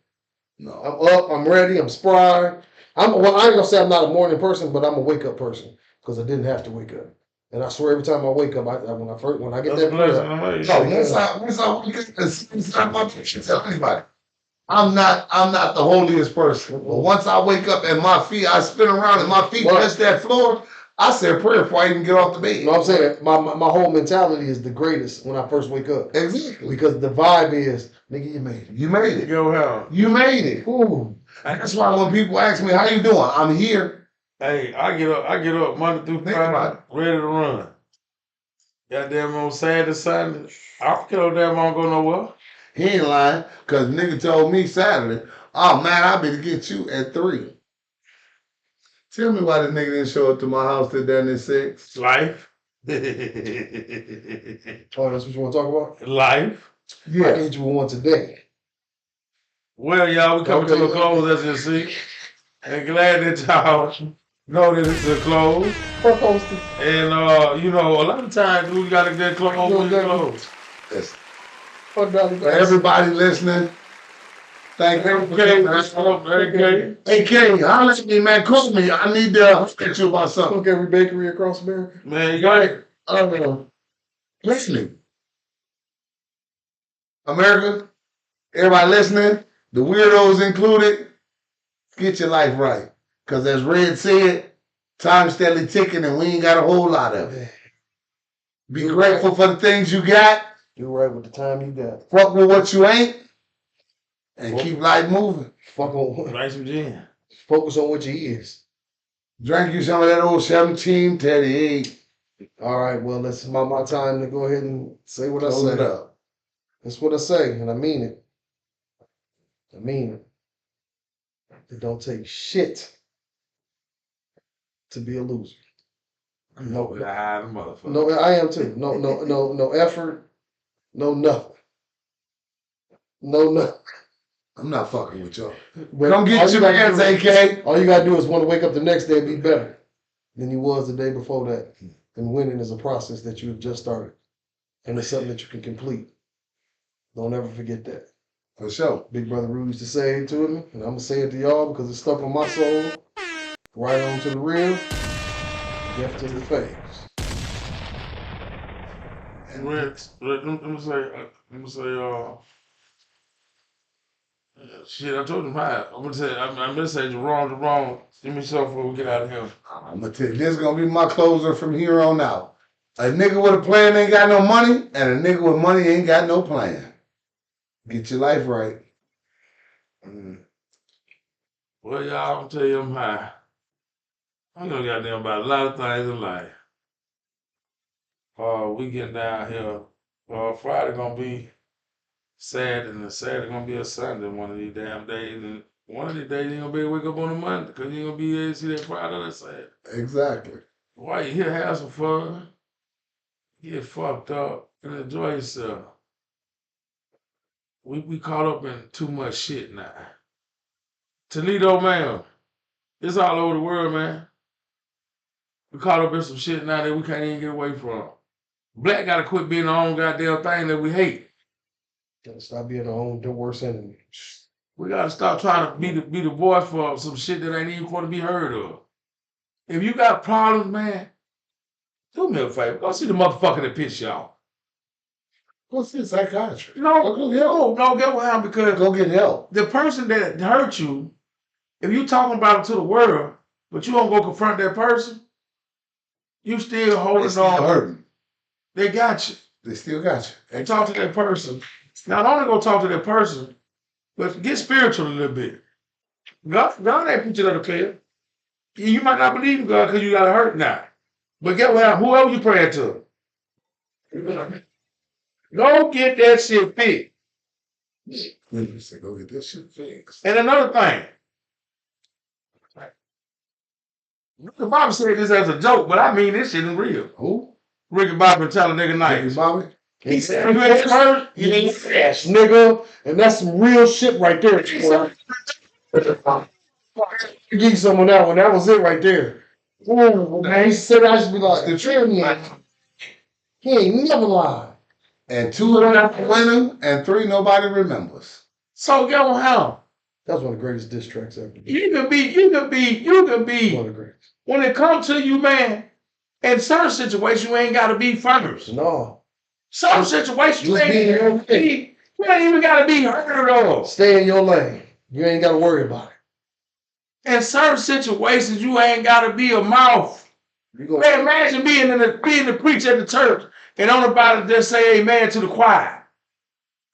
No. I'm up. I'm ready. I'm spry. Well, I ain't gonna say I'm not a morning person, but I'm a wake up person because I didn't have to wake up. And I swear, every time I wake up, when I get That's that a blessing. prayer, I'm like, So once I wake up, it's not my picture. Tell anybody. I'm not the holiest person. But once I wake up and my feet, I spin around and my feet touch that floor, I say a prayer before I even get off the bed. you know what I'm saying? My whole mentality is the greatest when I first wake up. Exactly. Because the vibe is, nigga, you made it. You made it. go home. You made it. Ooh. And that's why when people ask me, how you doing? I'm here. Hey, I get up Monday through Think about Friday, ready to run. Goddamn on Saturday, Sunday. I don't get up there, I don't go nowhere. He ain't lying, because nigga told me Saturday, oh man, I better get you at 3. Tell me why the nigga didn't show up to my house till down at 6. Life. Oh, that's what you want to talk about? Life. I can hit you with one today. Well, y'all, we coming to a close, as you see. And glad that y'all know that it's a close. Fuck hosting. And, you know, a lot of times we got to get close when we close. Listen, Fuck Dolly for everybody listening, thank you. Okay. Hey, Kenny, holler at me, man. Call me. I need to get you about something. Fuck every bakery across America. Man, you got it. Listening. America, everybody listening, the weirdos included, get your life right. Because as Red said, time's steadily ticking and we ain't got a whole lot of it. Be grateful for the things you got. Do right with the time you got. Fuck with what you ain't. And keep life moving. Fuck on. Nice and gin. Focus on what you is. Drink you some of that old 1738. All right, well, it's my time to go ahead and say what Close I it say. up. That's what I say, and I mean it. I mean it. It don't take shit to be a loser. No, motherfucker. No, I am too. No effort. No nothing. No nothing. I'm not fucking with y'all. But Come get your man's AK. All you gotta do is want to wake up the next day and be better than you was the day before that. And winning is a process that you've just started. And it's something that you can complete. Don't ever forget that. For sure. Big Brother Rue used to say it to me, and I'm gonna say it to y'all because it's stuck on my soul. Right on to the real, death to the face. And let me say, shit, I told him hi. I'm gonna say, I'm gonna say Jerome, give me something before we get out of here. I'm gonna tell you, this is gonna be my closer from here on out. A nigga with a plan ain't got no money, and a nigga with money ain't got no plan. Get your life right. Well, y'all, I'm tell you, I'm high. I'm gonna goddamn about a lot of things in life. We getting down here. Friday gonna be sad, and Saturday gonna be a Sunday one of these damn days. And one of these days you ain't gonna be able to wake up on a Monday because you ain't gonna be able to see that Friday or that Saturday. Exactly. Why you here have some fun, get fucked up, and enjoy yourself. We caught up in too much shit now. Toledo, man, it's all over the world, man. We caught up in some shit now that we can't even get away from. Black gotta quit being our own goddamn thing that we hate. Gotta stop being our own worst enemy. We gotta stop trying to be the voice for some shit that ain't even going to be heard of. If you got problems, man, do me a favor. Go see the motherfucker that pissed you off. Go see a psychiatrist. No, get what happened because Go get help. the person that hurt you, if you talking about it to the world, but you don't go confront that person, you still holding on. Hurting. They got you. They still got you. And talk to that person. Not only go talk to that person, but get spiritual a little bit. God ain't put you in the clear. You might not believe in God because you got hurt now. But get what? Whoever you praying to, go get that shit fixed. Go get that shit fixed. And another thing, the Bible said this as a joke, but I mean this shit is real. Who? Ricky Bobby tell a nigga Ricky nice. Bobby? He said, you ain't hurt, you ain't fresh. Nigga, and that's some real shit right there. Give you some on that one. That was it right there. Man, he said I should be like, The truth. he ain't never lied. And 2 of them winning, and 3 nobody remembers. So get on how? That's one of the greatest diss tracks ever. You can be, One of the greatest. when it comes to you, man, in certain situations, you ain't got to be first. No. Some situations, you Just be in your ain't even got to be heard of. Stay in your lane. You ain't got to worry about it. In certain situations, you ain't got to be a mouth. Man, imagine being the preacher at the church and on about to just say amen to the choir.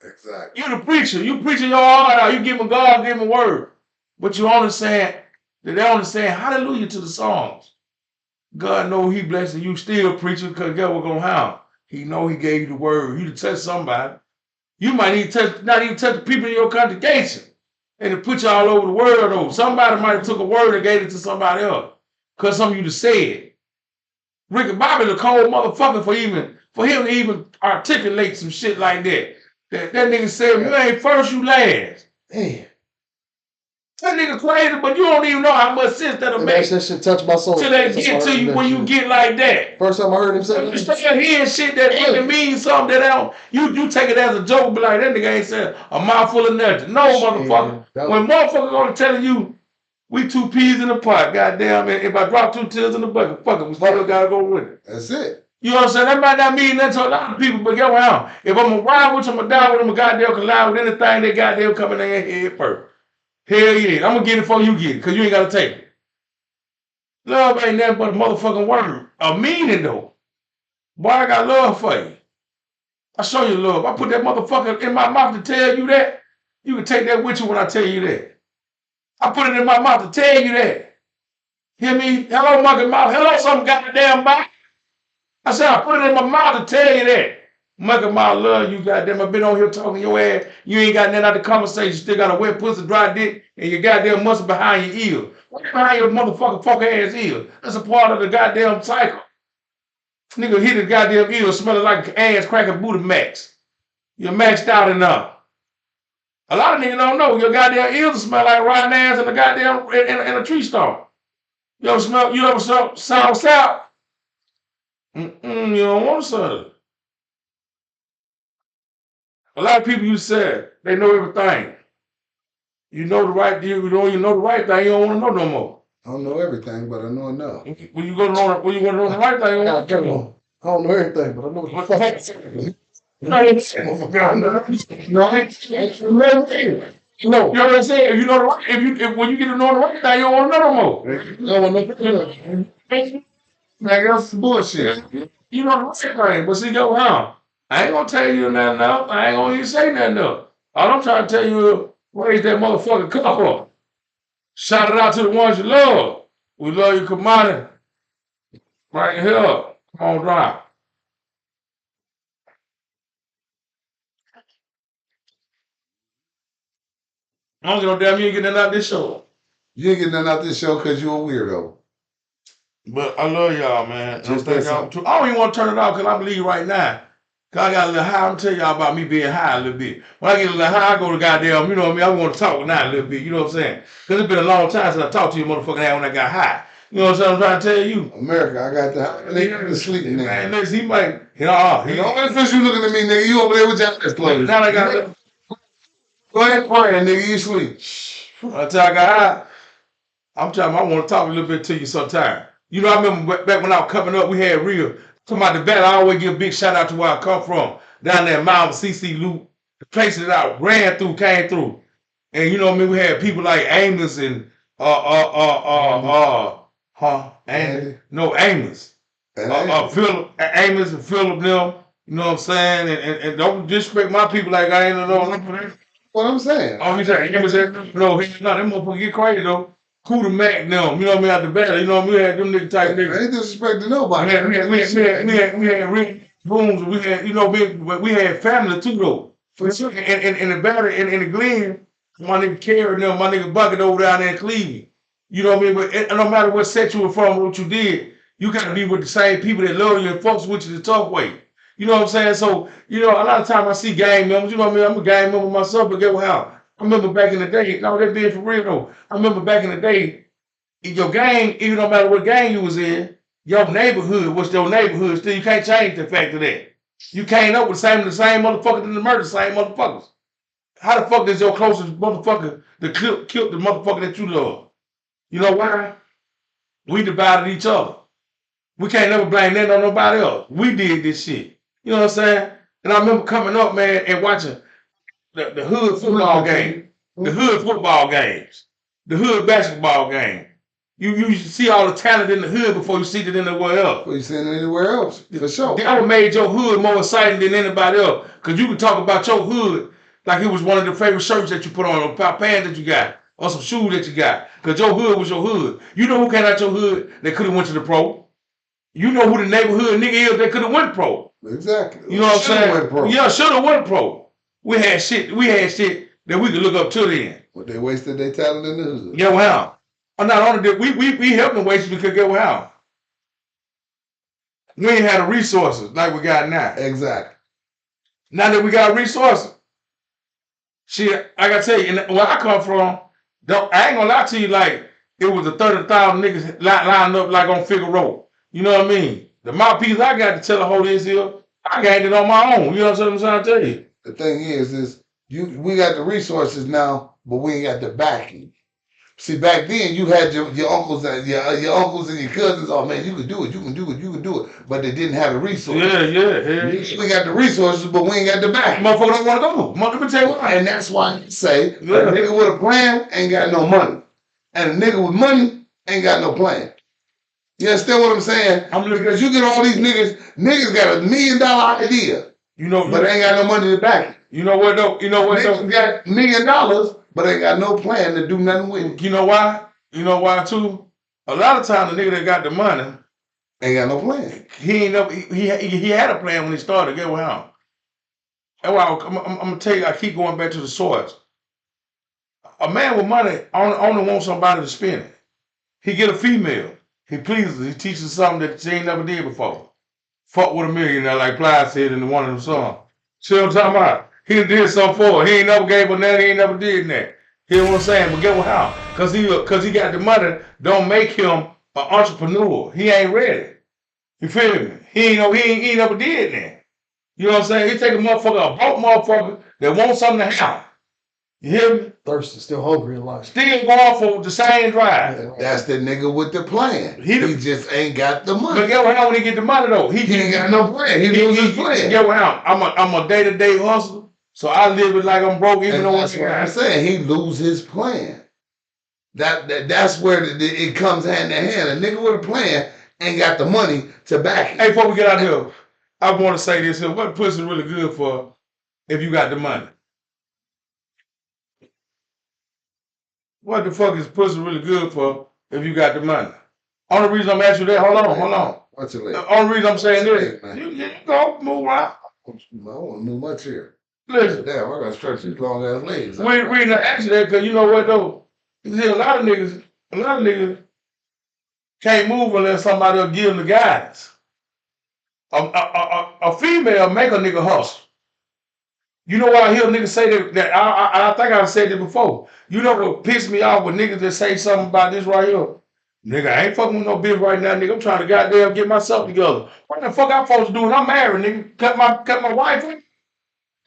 Exactly. You the preacher. You preaching your heart out. You giving God, giving word. But you only saying, they only saying hallelujah to the songs. God know he blessing you still preaching because God was going to have. He know he gave you the word. You to touch somebody. You might not even touch the people in your congregation. And to put you all over the world though. Somebody might have took a word and gave it to somebody else. Because some of you just said. Ricky Bobby the cold motherfucker for him to even articulate some shit like that. That nigga said, you ain't first, you last. Damn. That nigga crazy, but you don't even know how much sense that'll make. That shit touch my soul. Till they get to you when you get like that. First time I heard him say You that. start hearing shit that really means something that don't, you take it as a joke, but like that nigga ain't saying a mouthful of nothing. No, motherfucker. When motherfuckers gonna telling you, we 2 peas in a pot, goddamn, and if I drop 2 tears in the bucket, fuck it, we still gotta go with it. That's it. You know what I'm saying? That might not mean nothing to a lot of people, but get around. If I'm gonna ride with you, I'm gonna die with them, goddamn collide with anything they goddamn coming in their head first. Hell yeah, I'm gonna get it before you get it, because you ain't gotta take it. Love ain't nothing but a motherfucking word. A meaning though. Boy, I got love for you. I show you love. I put that motherfucker in my mouth to tell you that. You can take that with you when I tell you that. I put it in my mouth to tell you that. Hear me? Hello, Mucky Mouth. Hello, some goddamn body. I said, I put it in my mouth to tell you that. Mucky Mouth love you, goddamn. I've been on here talking your ass. You ain't got nothing out of the conversation. You still got a wet pussy, dry dick, and your goddamn muscle behind your ear. What's behind your motherfucking fucking ass ear? That's a part of the goddamn cycle. Nigga hit his goddamn ear smelling like ass cracking booty max. You're maxed out enough. A lot of niggas don't know. Your goddamn ears smell like rotten ass in a goddamn in a tree stump. You ever smell? You ever smell sour sap? You don't want to smell it. A lot of people you said they know everything. You know the right thing. You know the right thing. You don't want to know no more. I don't know everything, but I know enough. When you go to know, when you want to know the right thing, you don't want to know. I don't know everything, but I know what the fuck. No, you know what I'm saying? If you know the right, if when you get to know the right thing, you don't want to know no more. Nigga, that's bullshit. You know the right thing, but see, go around. I ain't gonna tell you nothing else. I ain't gonna even say nothing else. All I'm trying to tell you is raise that motherfucking cup up. Shout it out to the ones you love. We love you, commodity. Right here. Come on, drive. I don't give no damn you ain't getting nothing out this show. You ain't getting nothing out this show because you a weirdo. But I love y'all, man. Just I that don't even want to turn it off because I believe right now. Cause I got a little high. I'm telling y'all about me being high a little bit. When I get a little high, I go to goddamn, you know what I mean? I want to talk now a little bit, you know what I'm saying? Because it's been a long time since I talked to you motherfucking ass when I got high. You know what I'm trying to tell you? America, I got the nigga to sleep, nigga. Man, listen, he might, you know, You know, since you looking at me, nigga, you over there with your eyes closed. now I got, Go ahead, pray, nigga, you sleep. until I got high, I want to talk a little bit to you sometime. You know, I remember back when I was coming up, we had real, talking about the battle, I always give a big shout out to where I come from. Down there in Mount CC Loop, the places that I ran through, came through. And you know what I mean, we had people like Amos and Andy. no Amos. Philip Amos and Philip them, you know what I'm saying? And don't disrespect my people like I ain't know. What I'm saying. Oh, he said Amos said, no, them motherfuckers get crazy though. Cooter Mac them, you know what I mean, out the battle, you know what I mean? We had them nigga type niggas. I ain't disrespecting nobody. We had real rooms, we had, you know, we had family too though. For sure. And the battle in the Glen, my nigga Carey them, my nigga Bucket over down there in Cleveland. You know what I mean? But no matter what set you were from, what you did, you gotta be with the same people that love you and fucks with you the tough way. You know what I'm saying? So, you know, a lot of times I see gang members, you know what I mean? I'm a gang member myself, but get what happened? I remember back in the day, no, that being for real though. I remember back in the day, in your gang, even no matter what gang you was in, your neighborhood was your neighborhood. Still, you can't change the fact of that. You came up with the same motherfucker that murdered the same motherfuckers. How the fuck does your closest motherfucker that killed the motherfucker that you love? You know why? We divided each other. We can't never blame that on nobody else. We did this shit. You know what I'm saying? And I remember coming up, man, and watching the hood football game, the hood football games, the hood basketball game. You see all the talent in the hood before you see it anywhere else. Well, you seen it anywhere else, for sure. That would made your hood more exciting than anybody else. Because you can talk about your hood like it was one of the favorite shirts that you put on, or pants that you got, or some shoes that you got. Because your hood was your hood. You know who came out your hood that could have went to the pro. You know who the neighborhood nigga is that could have went pro. Exactly. You know what I'm saying? Went pro. Yeah, should have went pro. We had shit that we could look up to then. But they wasted their talent in the hood. Yeah, well, not only did we helped them waste because get well. We ain't had the resources like we got now. Exactly. Now that we got resources, shit, I gotta tell you, where I come from, I ain't gonna lie to you, like it was a 30,000 niggas lined up like on Figaro. You know what I mean? The mouthpiece I got to tell the whole this here, I gained it on my own. You know what I'm trying to tell you? The thing is we got the resources now, but we ain't got the backing. See, back then you had your uncles and your uncles and your cousins. Oh man, you can do it, you can do it, you can do it. But they didn't have the resources. Yeah. We got the resources, but we ain't got the backing. Motherfucker don't want to go. Let me tell you why. And that's why I say a nigga with a plan ain't got no money, and a nigga with money ain't got no plan. You understand what I'm saying? Because you get all these niggas got $1 million idea. But they ain't got no money to back it. You know what though? Niggas got $1 million, but they got no plan to do nothing with it. You know why? You know why too? A lot of times the nigga that got the money ain't got no plan. He ain't never he had a plan when he started. Get with him. And I'm gonna tell you, I keep going back to the source. A man with money only wants somebody to spend it. He get a female. He pleases her. He teaches her something that she ain't never did before. Fuck with a millionaire, like Ply said in one of them songs. See what I'm talking about? He did something for her. He ain't never gave her nothing. He ain't never did that. You know what I'm saying? But get what how? Cause he got the money. Don't make him an entrepreneur. He ain't ready. You feel me? He ain't never did that. You know what I'm saying? He take a motherfucker, a broke motherfucker that wants something to have. You hear me? Thirsty, still hungry in life. Still going for the same drive. That's the nigga with the plan. He just ain't got the money. But get what how when he get the money though? He ain't got no plan. He loses plan. Get what how? I'm a day-to-day hustler. So I live it like I'm broke, even though that's what I'm saying. He lose his plan. That's where it comes hand in hand. A nigga with a plan ain't got the money to back it. Hey, before we get out here, I want to say this here. What pussy really good for if you got the money? What the fuck is pussy really good for if you got the money? Only reason I'm asking you that, hold on. What's your leg? The only reason I'm saying this, man? you go, move around. I don't want to move much here. Listen, Damn, I got to stretch these long ass legs. we reason I ask you that because you know what though? You see, a lot of niggas can't move unless somebody will give them the guidance. A female make a nigga hustle. You know why I hear niggas say that I think I've said it before. You know what pissed me off with niggas that say something about this right here? Nigga, I ain't fucking with no bitch right now, nigga. I'm trying to goddamn get myself together. What the fuck I'm supposed to do when I'm married, nigga? Cut my wife in?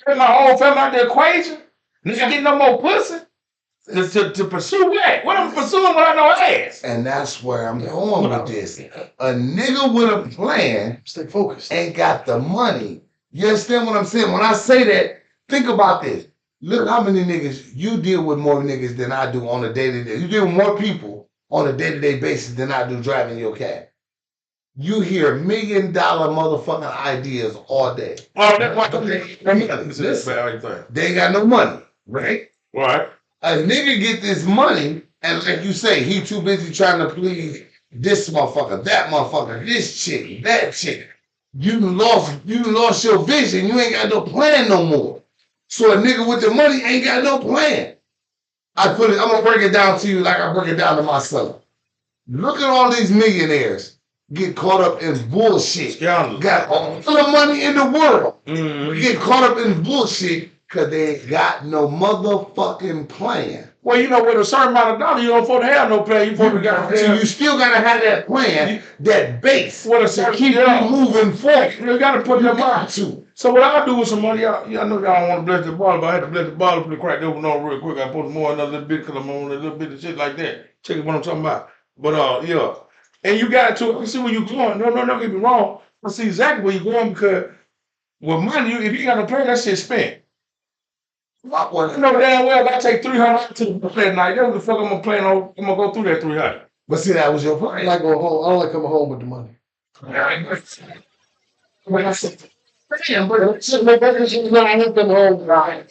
Cut my whole family out the equation? Nigga get no more pussy? To pursue what? What I'm pursuing without no ass? And that's where I'm going with this. A nigga with a plan Stay focused. ain't got the money. You understand what I'm saying? When I say that, think about this. Look how many niggas, you deal with more niggas than I do on a day-to-day. You deal with more people on a day-to-day basis than I do driving your cab. You hear $1 million motherfucking ideas all day. Oh, that's why Listen, they ain't got no money, right? Right. A nigga get this money, and like you say, he too busy trying to please this motherfucker, that motherfucker, this chick, that chick. You lost your vision. You ain't got no plan no more. So a nigga with the money ain't got no plan. I'm gonna break it down to you like I break it down to my son. Look at all these millionaires get caught up in bullshit. Got all the money in the world. Get caught up in bullshit because they ain't got no motherfucking plan. Well, you know, with a certain amount of dollars, you don't afford to have no plan. You still gotta have that plan, that base, to keep you moving forward. You gotta put them on. To. So what I do with some money, I know y'all don't want to bless the bottle, but I had to bless the bottle for the crack open on real quick. I put more another little bit because I'm on a little bit of shit like that. Check it what I'm talking about. But yeah. And you got to see where you're going. No, don't get me wrong. I see exactly where you're going because with money, if you got a plan, that shit spent. You know damn well if I take 300 to the buffet tonight, that's what the fuck I'm gonna plan on. I'm gonna go through that 300. But see, that was your I plan. like going home. I don't like coming home with the money. When I said, Damn, but I ain't coming home. I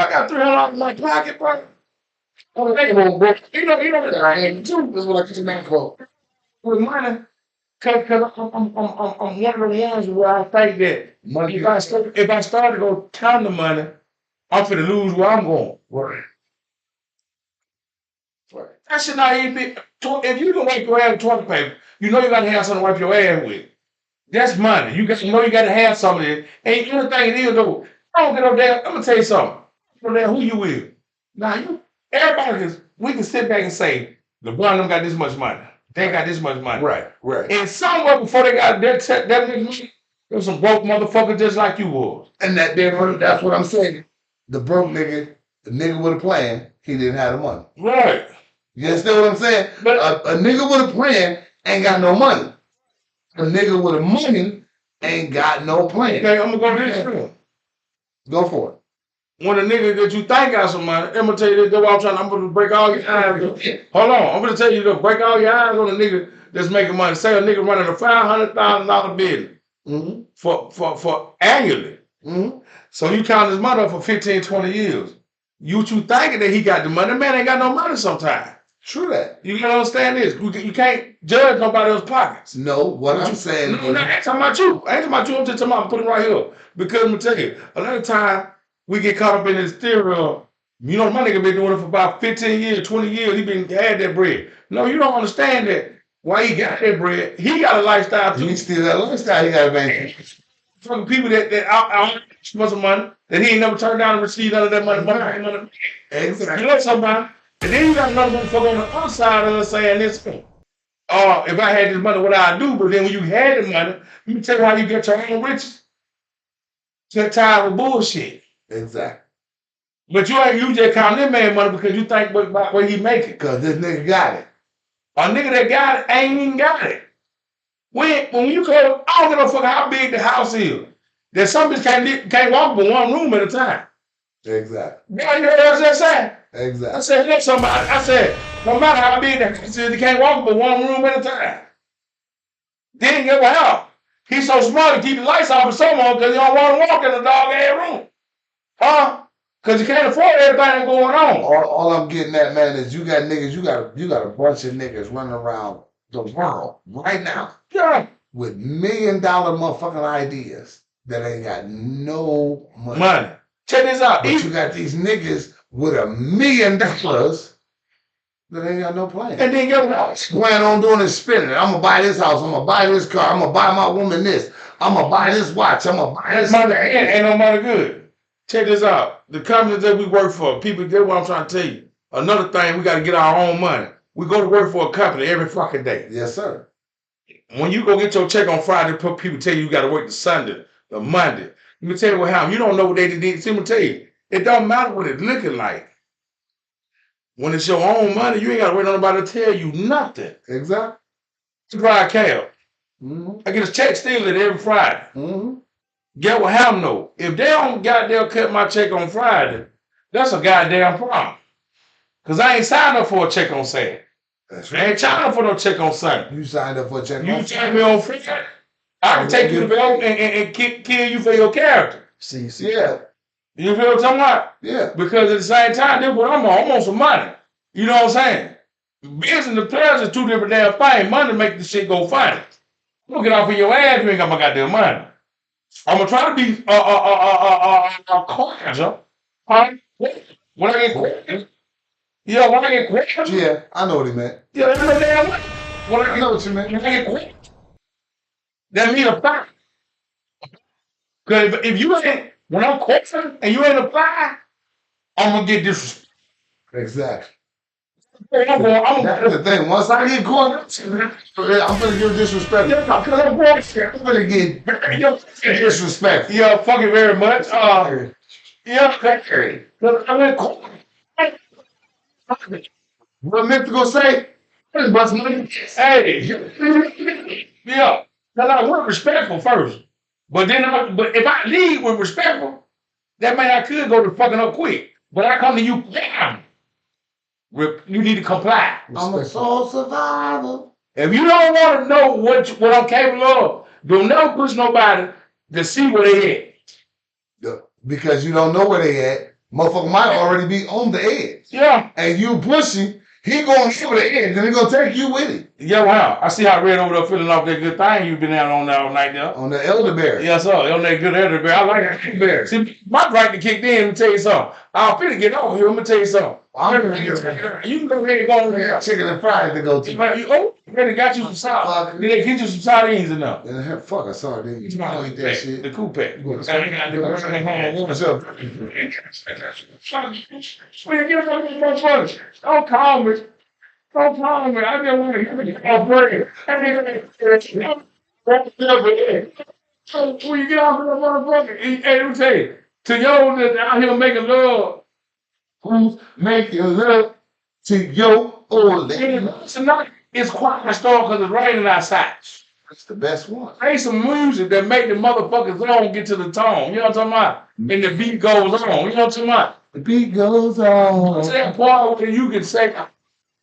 got $300 in my pocket, bro. Oh, they won't break. You know what I ain't too. That's what I keep back for. With money, cause I'm one of the ones where I think that money, if I start to go count the money, I'm finna lose where I'm going. Right. That should not even be. If you can wipe your ass with toilet paper, you know you gotta have something to wipe your ass with. That's money. You know you gotta have something. Ain't anything it is though. I don't get up there. I'm gonna tell you something. You know that who you with. Now we can sit back and say, LeBron them got this much money. They got this much money. Right. And somewhere before they got that money, there was some broke motherfucker just like you was. And that's what I'm saying. The broke nigga, the nigga with a plan, he didn't have the money. Right. You understand what I'm saying? But a nigga with a plan ain't got no money. A nigga with a money ain't got no plan. Okay, I'm gonna go this way. Go for it. When a nigga that you think got some money, I'm gonna tell you this, I'm gonna break all your eyes. Hold on, I'm gonna tell you to break all your eyes on a nigga that's making money. Say a nigga running a $500,000 business for annually. So you count his money up for 15, 20 years. You thinking that he got the money, man ain't got no money sometimes. True that. You gotta understand this. You can't judge nobody else's pockets. No, what I'm saying. No, I ain't talking about you. I ain't talking about you. I'm just talking about putting it right here. Because I'm gonna tell you, a lot of time we get caught up in this theory of, you know, my nigga been doing it for about 15 years, 20 years. He been had that bread. No, you don't understand that. Why he got that bread? He got a lifestyle too. He still got a lifestyle he got to maintain. Fucking people that out for some money that he ain't never turned down and received none of that money. Exactly. You let somebody, and then you got another motherfucker on the other side of us saying this. If I had this money, what I'd do? But then when you had the money, let me tell you how you get your own riches. Get tired of bullshit. Exactly. But you just count that man money because you think about what he making. Because this nigga got it. A nigga that got it ain't even got it. When you go, I don't give a fuck how big the house is. That some bitch can't walk but one room at a time. Exactly. You heard what I said? Exactly. I said, look, somebody. I said, no matter how big the house is, they can't walk but one room at a time. Then get what hell? He's so smart to keep the lights off for someone because he don't want to walk in a dog ass room. Huh? Because you can't afford everything going on. All I'm getting at, man, is you got niggas, you got a bunch of niggas running around the world right now. Yeah. With $1 million motherfucking ideas that ain't got no money. Check this out. But you got these niggas with $1 million that ain't got no plan. And then get what? Going on doing is spending. I'm gonna buy this house. I'm gonna buy this car. I'm gonna buy my woman this. I'm gonna buy this watch. I'm gonna buy this. Money ain't no money good. Check this out. The companies that we work for, people get what I'm trying to tell you. Another thing, we got to get our own money. We go to work for a company every fucking day. Yes, sir. When you go get your check on Friday, people tell you got to work the Sunday, the Monday. Let me tell you what happened. You don't know what they did. See, let me tell you. It don't matter what it's looking like. When it's your own money, you ain't got to wait on nobody to tell you nothing. Exactly. To drive a cab. Mm-hmm. I get a check still every Friday. Mm-hmm. Get what happened though? If they don't goddamn cut my check on Friday, that's a goddamn problem. Because I ain't signed up for a check on Saturday. That's I right. ain't signed up for no check on Sunday. You signed up for a check. You check me on Friday. I can take you to belt and kill you for your character. See. Yeah. You feel what I'm talking about? Yeah. Because at the same time, that's what I'm on some money. You know what I'm saying? Business and pleasure is two different damn things. Money make the shit go funny. You don't get off of your ass, you ain't got my goddamn money. I'm gonna try to be cordial. Huh? When I get questions, yeah, when I get questions, Yeah, I know what he meant. yeah, that's my damn money. I know what you meant. When I get questions, that mean apply. Because if you ain't, when I'm questioning and you ain't apply, I'm gonna get disrespect. Exactly. I'm That's the thing. Once I get going, I'm gonna give disrespect. yeah, because I'm bullshit. I'm gonna get disrespect. Yeah, fuck you very much. Yeah, because I went What Myth gonna say? hey, yeah, because I work respectful first. But then, but if I leave with respectful, that means I could go to fucking up quick. But I come to you, bam. You need to comply. I'm a soul survivor. If you don't want to know what I'm capable of, don't never push nobody to see where they at. Because you don't know where they at. Motherfucker might already be on the edge. Yeah. And you pushing, he going over the edge, and he gonna take you with him. Yeah, wow. I see how Red over there feeling off that good thing you've been out on that all night there. On the elderberry. Yes, sir. On that good elderberry. I like that elderberry. See, my right kicked in. Let me tell you something. I'm finna get over here. Let me tell you something. You can go ahead and go over there. Chicken and fries to go to. Oh, they got you some sardines. Did they get you some sardines enough? And fuck a sardine. You don't eat that shit. The coupe. What's up? Don't call me. Don't call me. I just want to hear your bread. When you get off of the motherfucker, hey, let me tell you, to y'all that's out here making love, Who's making love to your old lady? tonight it's quiet storm because it's raining outside. That's the best one. Play some music that make the motherfuckers on get to the tone. You know what I'm talking about? And the beat goes on. You know what I'm talking about? The beat goes on. To that part where you can say,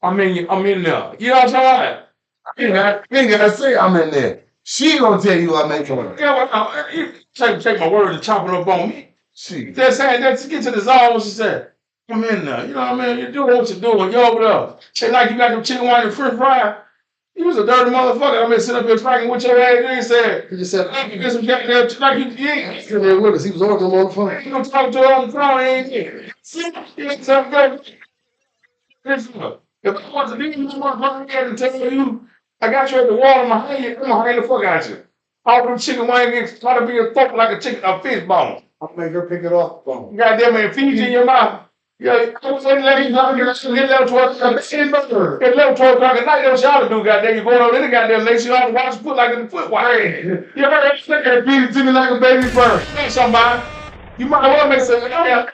I'm in there. You know what I'm talking about? You ain't gotta say I'm in there. She gonna tell you I'm making love. Yeah, well, you take my word and chop it up on me. She. Just saying, just get to the zone what she said. I'm in there. You know what I mean? You're doing what you're doing. You're over there. Say like you got them chicken wine and french fry. You was a dirty motherfucker. I mean, sit up here drinking with your ass. You ain't said, He just said, you get some goddamn, like you ain't. still there with us. He was ordering him on the phone. You gonna talk to her on the phone, ain't you? You ain't something good. Listen, if I want to leave you, motherfucker, I had to tell you, I got you at the wall, I'm gonna hang the fuck out you. All them chicken wings try to be a fork like a fish bone. I'll make her pick it off the phone. Goddamn it, feed you in your mouth. Yeah, I was in there, you know, get 12 o'clock at night, that's what y'all do, goddamn. You going over there, goddamn, lace you out and watch your foot like in the foot. Why? You ever heard that feed it to me like a baby bird? Hey, somebody. You might well make some, you might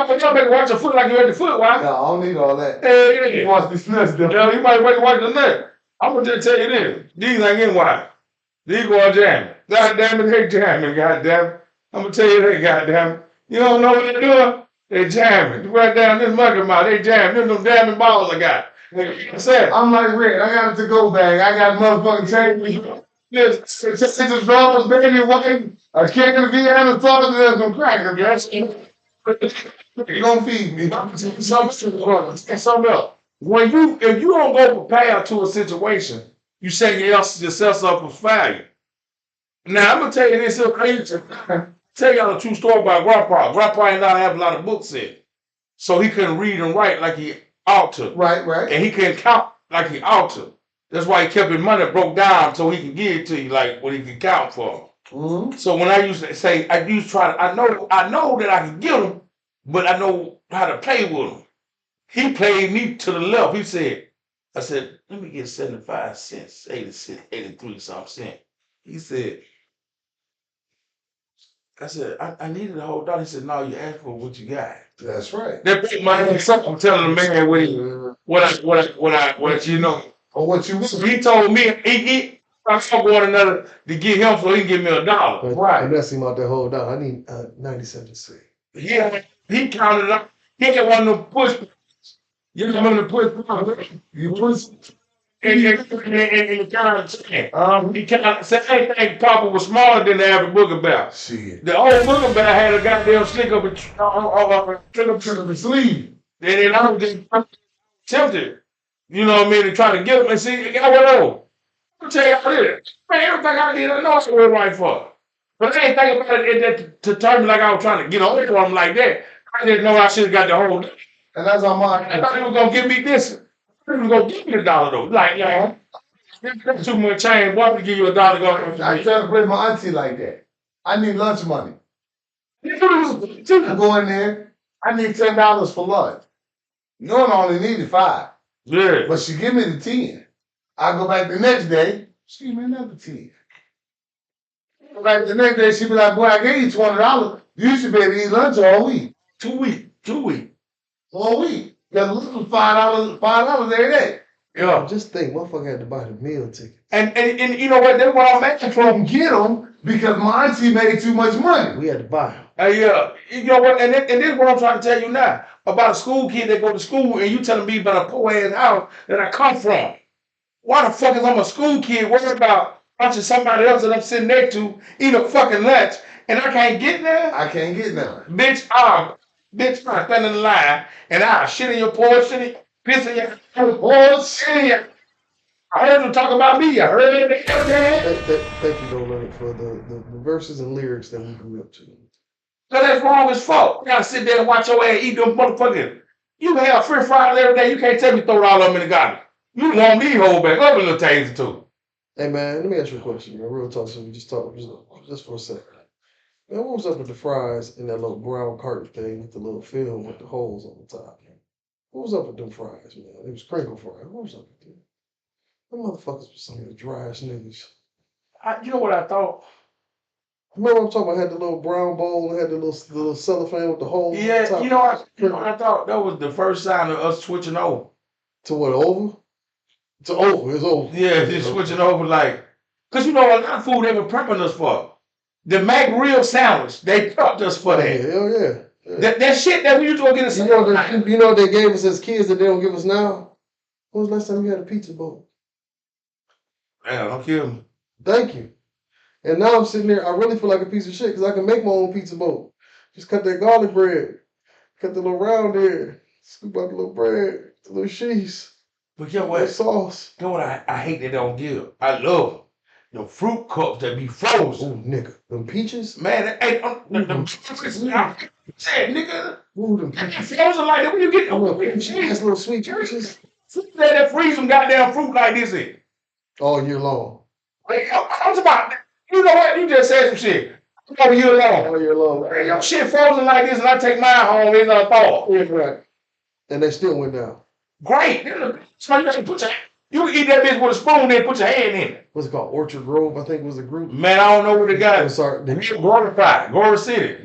well make watch your foot like you at the foot, why? No, I don't need all that. Hey, You watch these nuts, though. yeah, you might wait to watch the neck. I'm gonna just tell you this. These ain't getting wide. These go jamming. Goddamn it, they jamming, goddamn it. I'm gonna tell you that, goddamn it. You don't know what they're doing? They jamming. Right down this Mucky Mouth, they jamming. Them jamming balls I got. I said, I'm like Red. I got a to-go bag. I got motherfucking change. It's just dollars, baby, white, a cake of Vienna sauce, and some crackers. yes. You gonna feed me? Something else. If you don't go prepared to a situation, you set yourself up for failure. Now I'm gonna tell you this. Tell y'all a true story about Grandpa. Grandpa ain't not have a lot of books in, so he couldn't read and write like he ought to. Right. And he couldn't count like he ought to. That's why he kept his money broke down so he could give it to you like what he could count for. Mm-hmm. So when I used to say, I know that I can get him, but I know how to play with him. He played me to the left. He said, I said, let me get 75 cents, 83 something cents. He said, I said, I needed a whole dollar. He said, no, you asked for what you got. That's right. That big my head something telling the man what you know. Or what you So he told me I fuck one another to get him so he can give me $1. Right. And that's him out there whole dollar. I need 97 cents. Yeah, he counted up. He had one of them push. You remember the push? You push. And the kind he kind of said anything Papa was smaller than the average booger bear. Shit. The old booger bear had a goddamn stick up a The sleeve. and I was just tempted. You know what I mean? To try to get him and see, I went over. I'll tell you how it is. Man, everything I did, I know I was right for. But I ain't think about it to turn me like I was trying to get on to him like that. I didn't know I should have got the whole. And that's how mine. I thought he was gonna give me this. He was gonna give me $1 though. Like, that's too much change. Why would he give you $1? I try to play my auntie like that. I need lunch money. I go in there. I need $10 for lunch. No, I only needed 5. Yeah. But she give me the 10. I go back the next day. She give me another 10. Go back the next day. She be like, boy, I gave you $20. You should be able to eat lunch all week. 2 weeks. 2 weeks. All week. Got a little $5 every day. Yeah. Just think, motherfucker had to buy the meal ticket. And you know what? That's what I'm asking for. Get them because my auntie made too much money. We had to buy them. Yeah, you know what? And this is what I'm trying to tell you now about a school kid that go to school, and you telling me about a poor ass house that I come from. Why the fuck is I'm a school kid worried about watching somebody else that I'm sitting next to eat a fucking lunch, and I can't get there? I can't get none. Bitch, I stand in the line, and I shit in your porch, piss in your porch, shit in your. I heard them talk about me. I heard it. Thank you, though, Leonard, for the verses and lyrics that we grew up to. So that's wrong as fuck. You gotta sit there and watch your ass eat them motherfuckers. You can have free fries every day. You can't tell me throw it all up in the garbage. You want me to hold back up a little taste too. Hey, man, let me ask you a question, man. Real talk, so we just talk just for a second. Man, what was up with the fries in that little brown carton thing with the little film with the holes on the top? What was up with them fries, man? It was crinkle fries. What was up with them? Them motherfuckers were some of the driest niggas. You know what I thought? Remember I'm talking about had the little brown bowl and had the little cellophane with the holes on the Yeah, top? you know what I thought? That was the first sign of us switching over. To what, over? To over, it's over. Yeah, just switching over like, cause you know a lot of food they were prepping us for. The Mac Real sandwich, they prepped us for that. Hell yeah. That shit that we used to go get a You know what they gave us as kids that they don't give us now? When was the last time you had a pizza bowl? Man, don't kill me. Thank you. And now I'm sitting there, I really feel like a piece of shit because I can make my own pizza bowl. Just cut that garlic bread, cut the little round there, scoop out the little bread, the little cheese, But you know the what? sauce. You know what I hate they don't give? I love the fruit cups that be frozen. Oh, nigga. Them peaches? Man, said, nigga, Ooh, them that peaches. frozen like that. When you get Nice little sweet peaches. that freeze some goddamn fruit like this in. All year long. Like, I'm about, You know what? You just said some shit. All year long. All year long. Man, your shit frozen like this, and I take mine home, it's not thaw. Yeah, right. And they still went down. Great. So you can eat that bitch with a spoon, then put your hand in it. What's it called? Orchard Grove, I think was the group. Man, I don't know what they got. I'm sorry. Grove City.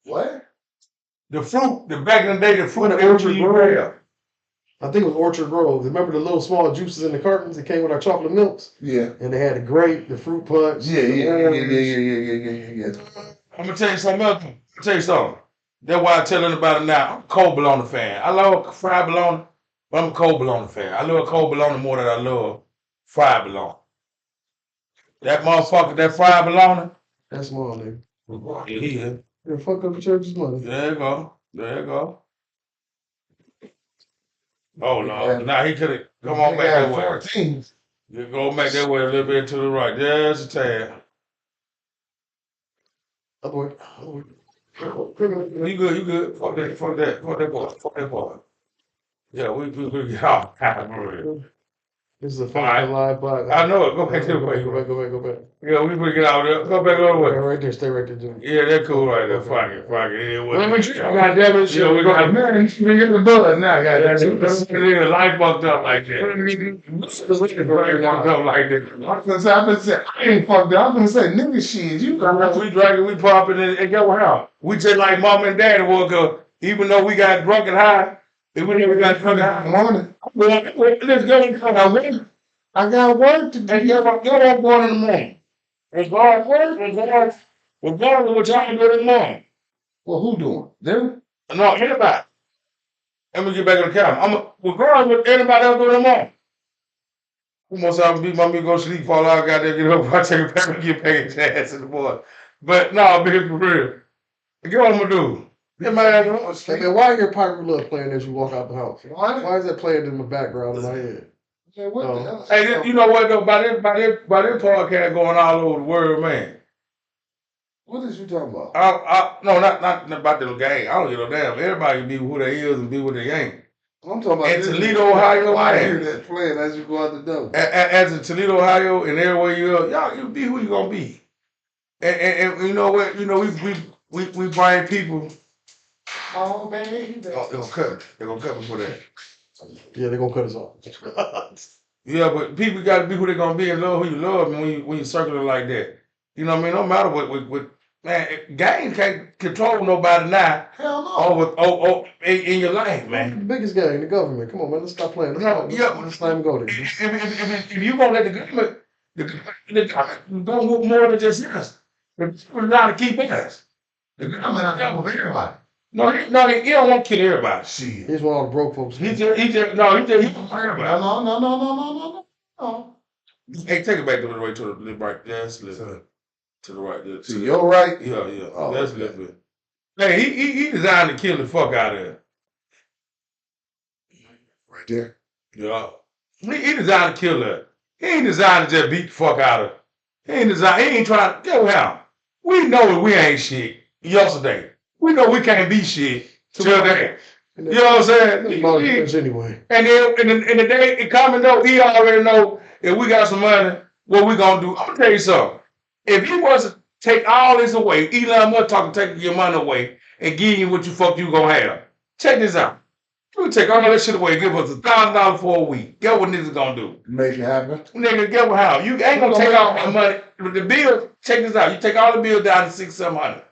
What? The fruit, back in the day, the fruit What, that Orchard you Grove? have. I think it was Orchard Grove. Remember the little small juices in the cartons that came with our chocolate milks? Yeah. And they had the grape, the fruit punch. Yeah. I'm gonna tell you something else. That's why I tell anybody now. I'm a cold bologna fan. I love fried bologna, but I'm a cold bologna fan. I love cold bologna more than I love fried bologna. That motherfucker, that fried bologna. That's small, nigga. Yeah. You're fuck up the church's money. There you go. Oh no! Now he could have come on back that way. 14. You go back that way a little bit to the right. Just a tad. Up way. You good. Fuck that boy. Yeah, we get off. This is a All fucking right. live podcast. I know it. Go back to the way. Go back. Yeah, we get out there. Go back all the way. Right there, stay right there, Jimmy. Yeah, that's cool right there. Fuck it. Yeah, Goddamn it, yeah, we got man, you get the blood now, goddamn. nigga life fucked up like that. Fucked up like that. I ain't fucked up. I'm gonna say, nigga, shit, you got We drinking, we popping, and get what how? We just like mom and dad woke up, even though we got drunk and high. If we never got drunk and high. morning. Let's go and come out. I got work to do. And get up going in the morning. It's hard work. We're going to what y'all do in the morning. Well, who doing? Them? No, anybody. Let me get back on the camera. We're going with anybody else doing in the morning. Most of them beat my me go sleep, fall out, got there, get up, I take it back and get back his ass in the morning. But no, big for real. Get what I'm gonna do. Get my ass on. Hey, man, why your Piper Love playing as you walk out the house? Why? Why is that playing in the background in my head? Yeah, what the hell? Hey, you know what though? By this podcast going all over the world, man. What is you talking about? No, not about the game. I don't give a damn. Everybody can be who they is and be what they ain't. I'm talking about In Toledo, Ohio, why I man. hear that playing as you go out the door. As in Toledo, Ohio, and everywhere you go, y'all, you be who you gonna be. And you know what? You know we bring people. Oh, baby. They're gonna cut it. They're gonna cut me for that. Yeah, they're gonna cut us off. Yeah, but people gotta be who they're gonna be and love who you love when you circle it like that. You know what I mean? No matter what man, gang can't control nobody now. Hell no. In your life, man. The biggest guy in the government. Come on, man. Let's stop playing. Let's not even go there. If you gonna let the government go with more than just us, the people gotta keep us. The government on top of everybody. No, he don't want to kill everybody. Shit. He's one of the broke folks. He don't care about. No. Hey, take it back to the right, to the right. Yes, listen. To the right. To your right? Yeah. Oh, That's a okay. little bit. Hey, he designed to kill the fuck out of it. Right there. Yeah. He designed to kill her. He ain't designed to just beat the fuck out of her. He ain't trying to get him. We know that we ain't shit yesterday. We know we can't be shit today. You know what I'm saying? Anyway. And then in the day it coming though, he already know if we got some money, what we gonna do. I'm gonna tell you something. If he was to take all this away, Elon Musk talking taking your money away and give you what you gonna have. Check this out. You take all that shit away, give us $1,000 for a week. Guess what niggas gonna do? Make it happen. Nigga, guess what how? You ain't gonna take all my money. The bill, check this out. You take all the bills down to $600-700.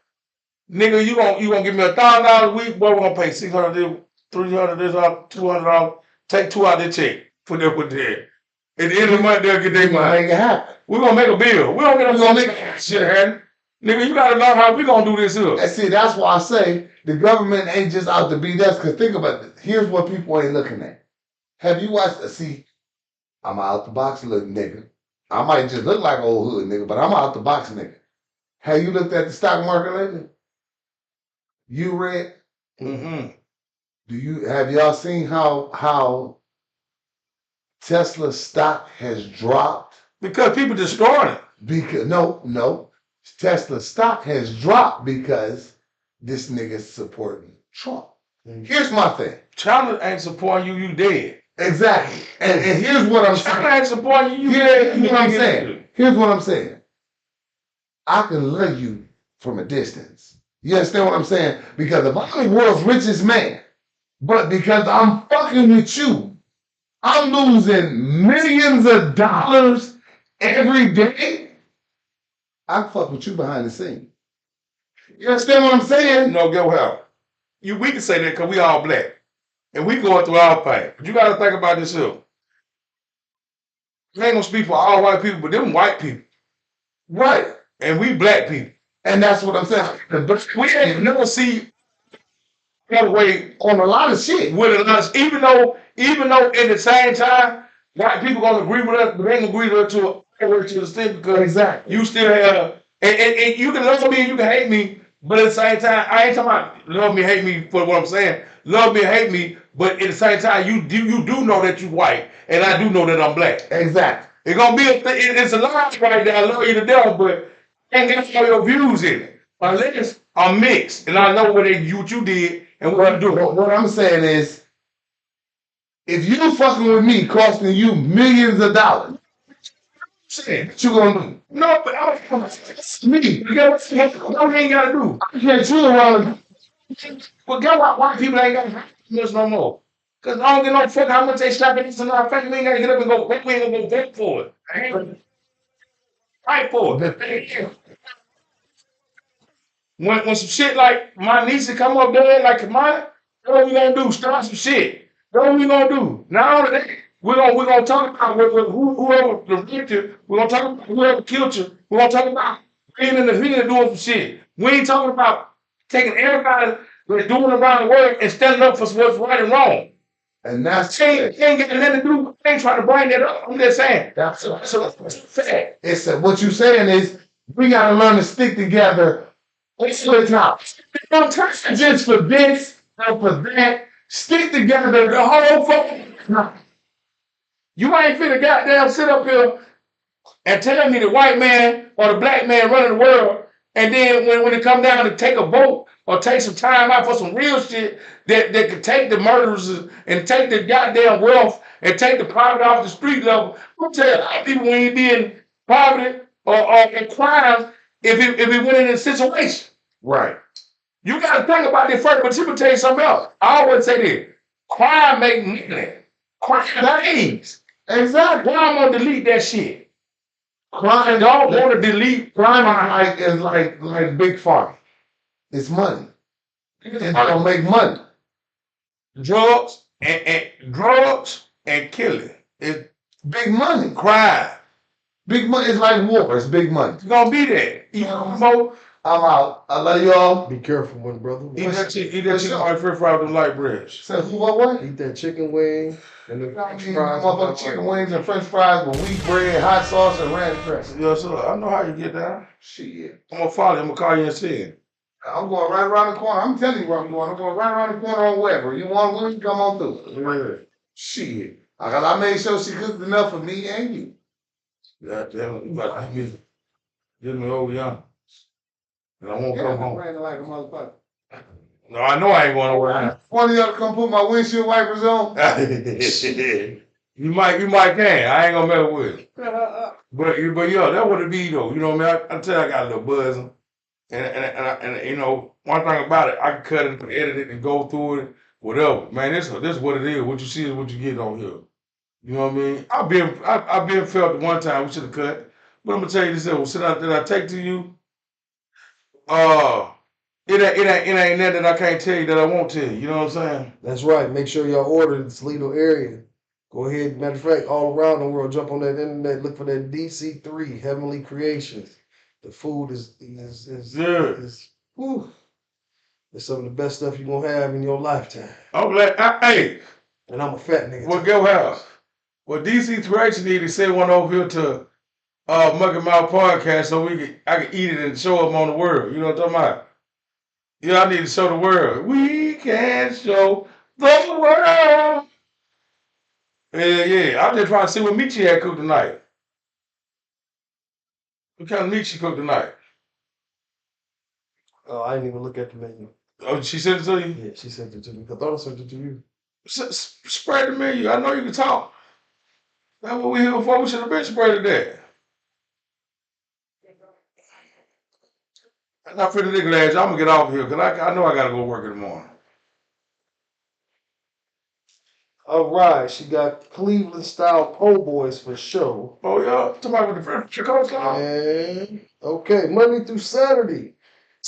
Nigga, you gonna give me $1,000 a week, boy, we're gonna pay $600, $300, $200. Take $2 out of the check. Put that with there. At the end of the month, they'll get their money. Make it happen. We're gonna make a bill. We don't get gonna make shit happen. Nigga, you gotta learn how we gonna do this here. See, that's why I say the government ain't just out to beat us. Because think about it. Here's what people ain't looking at. Have you watched? See, I'm an out the box looking nigga. I might just look like an old hood nigga, but I'm an out the box nigga. Have you looked at the stock market lately? You read? Mm-hmm. Have y'all seen how Tesla stock has dropped? Because people destroying it. Because no. Tesla stock has dropped because this nigga's supporting Trump. Here's my thing. China ain't supporting you dead. Exactly. And here's what I'm China saying. ain't supporting you Here's dead. what I'm saying. Here's what I'm saying. I can love you from a distance. You understand what I'm saying? Because if I'm the world's richest man, but because I'm fucking with you, I'm losing millions of dollars every day, I fuck with you behind the scene. You understand what I'm saying? No, go how. We can say that because we all black. And we going through our thing. But you got to think about this here. You ain't gonna speak for all white people, but them white people. Right. And we black people. And that's what I'm saying. But We ain't never see that way on a lot of shit. With us, even though at the same time, white people gonna agree with us, but they ain't gonna agree with us to the extent because Exactly. you still have and you can love me and you can hate me, but at the same time, I ain't talking about love me, hate me for what I'm saying. Love me, hate me, but at the same time, you do know that you white, and I do know that I'm black. Exactly. It's gonna be it's a lie right there. I love you to death, but I ain't got all your views in it. Unless I'm mixed and I know what you did and what you do. What I'm saying is, if you fucking with me costing you millions of dollars, what you gonna do? No, but I was me. You get what you ain't gotta do. I can't you around. But get what white people ain't gotta do this no more. Cause I don't give no fuck how much they slapping this in our face. We ain't gotta get up and go. We ain't gonna go vote for it. I ain't gonna fight for it. When some shit like my niece come up there like mine, what we gonna do? Start some shit. What we gonna do? Now that we're gonna talk about whoever the victim. We're gonna talk about whoever killed you. We're gonna talk about being in the hood doing some shit. We ain't talking about taking everybody that's doing around the world and standing up for what's right and wrong. And that's ain't got nothing to do. I ain't trying to bring that up. I'm just saying that's a fact. It's what you saying is we gotta learn to stick together. Let's split up. Don't touch just for this or for that. Stick together the whole fucking. You ain't finna goddamn sit up here and tell me the white man or the black man running the world, and then when it come down to take a vote or take some time out for some real shit that could take the murderers and take the goddamn wealth and take the poverty off the street level. I'm tell you, a lot of people when he be in poverty or in crimes if he went in a situation. Right. You got to think about this first, but you can tell you something else. I always say this: crime make money. Crime pays. Exactly. Why I'm gonna delete that shit? Crime don't want to delete. Crime is like big pharma. It's money. It's gonna make money. Drugs and killing. It's big money. Crime. Big money. It's like war. It's big money. It's gonna be there. You know, I'm out. I love y'all. Be careful, my brother. Eat that chicken like French fries with light bread. So what? Eat that chicken wing and the French fries. Motherfucking chicken wings and French fries with wheat bread, hot sauce, and ranch dressing. Yes, sir. I know how you get down. Shit. I'm gonna follow you. I'm gonna call you and see you. I'm going right around the corner. I'm telling you where I'm going. I'm going right around the corner on Weber. You want one? Come on through. Yeah. Shit. I made sure she cooked enough for me and you. God damn it. You about to get me over young. And I won't come home. Like a motherfucker. No, I know I ain't going nowhere now. One of y'all come put my windshield wipers on. You might can. I ain't gonna mess with it. But yeah, that would it be though. You know what I mean? I tell you, I got a little buzzing. And you know, one thing about it, I can cut it and edit it and go through it, whatever. Man, this is what it is. What you see is what you get on here. You know what I mean? I've been felt at one time we should have cut. But I'm gonna tell you this, did I take to you? It ain't nothing that I can't tell you that I won't tell you. You know what I'm saying? That's right. Make sure y'all order this Toledo area. Go ahead. Matter of fact, all around the world, jump on that internet, look for that DC3 Heavenly Creations. The food is good. It's some of the best stuff you're gonna have in your lifetime. I'm glad. Hey, and I'm a fat nigga. Well, go house. Well, DC Creation need to send one over here to Mucky Mouth podcast so I can eat it and show them on the world. You know what I'm talking about? Yeah, I need to show the world. We can show the world. Yeah. I'm just trying to see what meat she had cooked tonight. What kind of meat she cooked tonight? Oh, I didn't even look at the menu. Oh, she sent it to you? Yeah, she sent it to me. I thought I sent it to you. Spread the menu. I know you can talk. That's what we here for. We should have been spreading that. Not for the nigga last. I'm gonna get off here because I know I gotta go work in the morning. All right, she got Cleveland style po' boys for sure. Oh yeah, somebody with the furniture coleslaw. And okay, Monday through Saturday.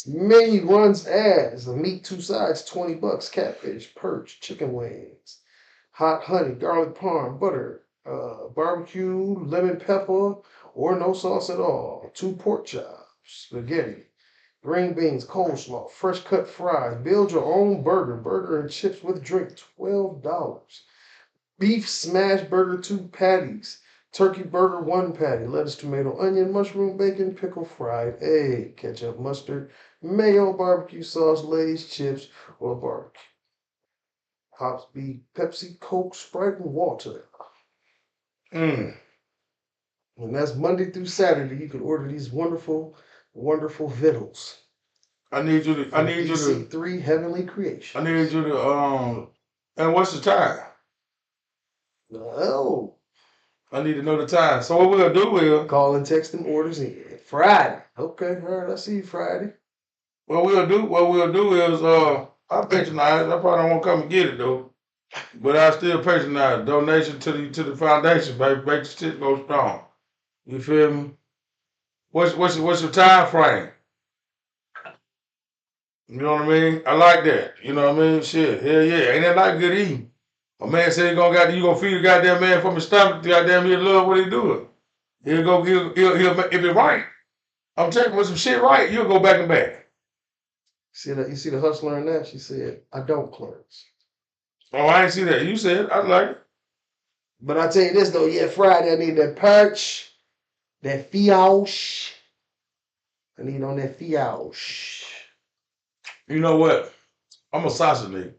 Menu runs as a meat 2 sides, $20, catfish, perch, chicken wings, hot honey, garlic parm, butter, barbecue, lemon pepper, or no sauce at all. 2 pork chops, spaghetti, green beans, coleslaw, fresh cut fries. Build your own burger and chips with drink, $12. Beef smash burger, 2 patties. Turkey burger, 1 patty. Lettuce, tomato, onion, mushroom, bacon, pickle, fried egg. Ketchup, mustard, mayo, barbecue sauce, Lay's, chips, or barbecue. Hops, beef, Pepsi, Coke, Sprite, and water. Mm. And that's Monday through Saturday. You can order these wonderful, wonderful vittles. I need you to. I need you to. EC3 Heavenly Creation. I need you to. And what's the time? Oh. I need to know the time. So what we'll do is. Call and text them orders in. Friday. Okay, all right, I see you Friday. What we'll do is I patronize. I probably don't want to come and get it though, but I still patronize. Donation to the foundation, baby. Make the shit go strong. You feel me? What's your time frame? You know what I mean? I like that. You know what I mean? Shit, hell yeah. Ain't that like good eating? A man say you gonna feed the goddamn man from his stomach. Goddamn, he'll love what he doing. He'll if it right. I'm telling you, with some shit right, you'll go back and back. See that? You see the hustler in that? She said, "I don't close." Oh, I ain't see that. You said I like it. But I tell you this though, yeah, Friday I need that perch, that fiauche. I need on that fiauche. You know what? I'm a sausage nigga.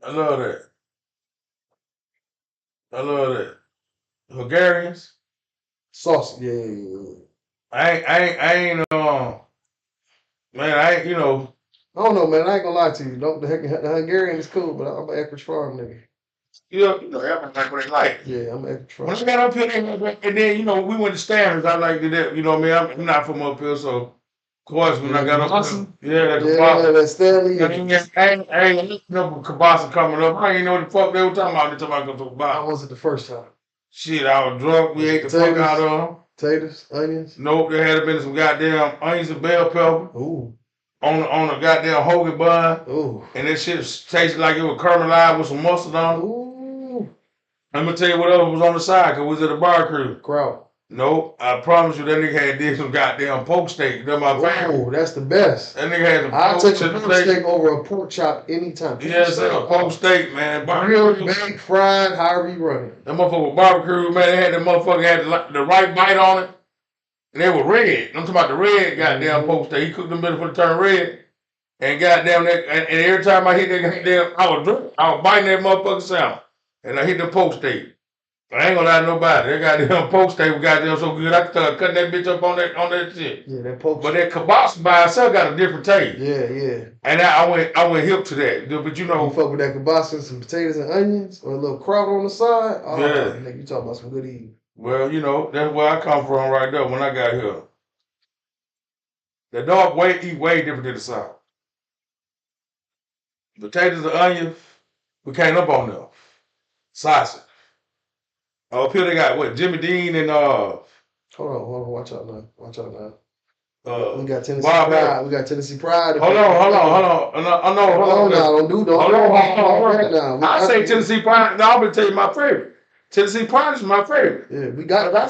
I love that. I love that. Hungarians. Sauce, yeah. I ain't man, I ain't, you know. I don't know, man. I ain't gonna lie to you. Don't the Hungarian is cool, but I'm an Eckrich Farm nigga. You know, everybody like what they like. Yeah, I'm an Eckrich Farm. When I got up here, and then, you know, we went to Standards. I liked it. You know what I mean? I'm not from up here, so, of course, when I got up here. Yeah, that Stanley. I ain't no Kabasa coming up. I ain't know what the fuck they were talking about. They talking about Kabasa. How was it the first time? Shit, I was drunk. We ate the fuck out of them. Potatoes, onions? Nope, there had been some goddamn onions and bell pepper. Ooh. On a goddamn hoagie bun. Ooh. And that shit tasted like it was caramelized with some mustard on it. Ooh. Let me tell you what else was on the side, because we was at a bar crew. Kraut. Nope, I promise you that nigga did some goddamn pork steak. That's my favorite. Oh, that's the best. That nigga had some I'll take a pork steak over a pork chop anytime. Yes, a pork steak, man. Grilled, baked, fried, however you run it. That motherfucker was barbecue, man. They had that motherfucker had the right bite on it. And they were red. I'm talking about the red goddamn pork steak. He cooked them better for the turn red. And goddamn that, and every time I hit that goddamn, I was biting that motherfucking sound. And I hit the pork steak. I ain't gonna lie to nobody. That goddamn pork steak was goddamn so good. I started cutting that bitch up on that shit. Yeah, that pork. But that kielbasa by itself got a different taste. Yeah. And I went hip to that. But you know, you fuck with that kielbasa and some potatoes and onions or a little kraut on the side. Oh, yeah. Nigga, you talking about some good eating. Well, you know, that's where I come from right there when I got here. The dog eat way different than the South. Potatoes and onions, we came up on them. Sausage. Up here they got what? Jimmy Dean and Hold on, watch out now. We got Tennessee Bob Pride. Evans. We got Tennessee Pride. Hold on. Hold on. I say Tennessee Pride. Now I'm gonna tell you my favorite. Tennessee Pride is my favorite. Yeah, we got a lot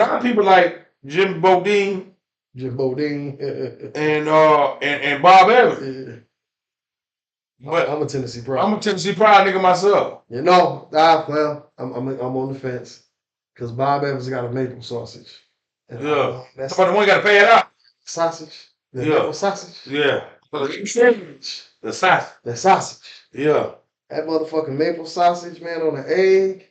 of people like Jim Bodine. and Bob Evans. Yeah. But I'm a Tennessee Pride. I'm a Tennessee Pride nigga myself. You know, I'm on the fence because Bob Evans got a maple sausage. And that's about the one you got to pay it out. Sausage. Maple sausage. Yeah. The sausage. Yeah. That motherfucking maple sausage, man, on an egg.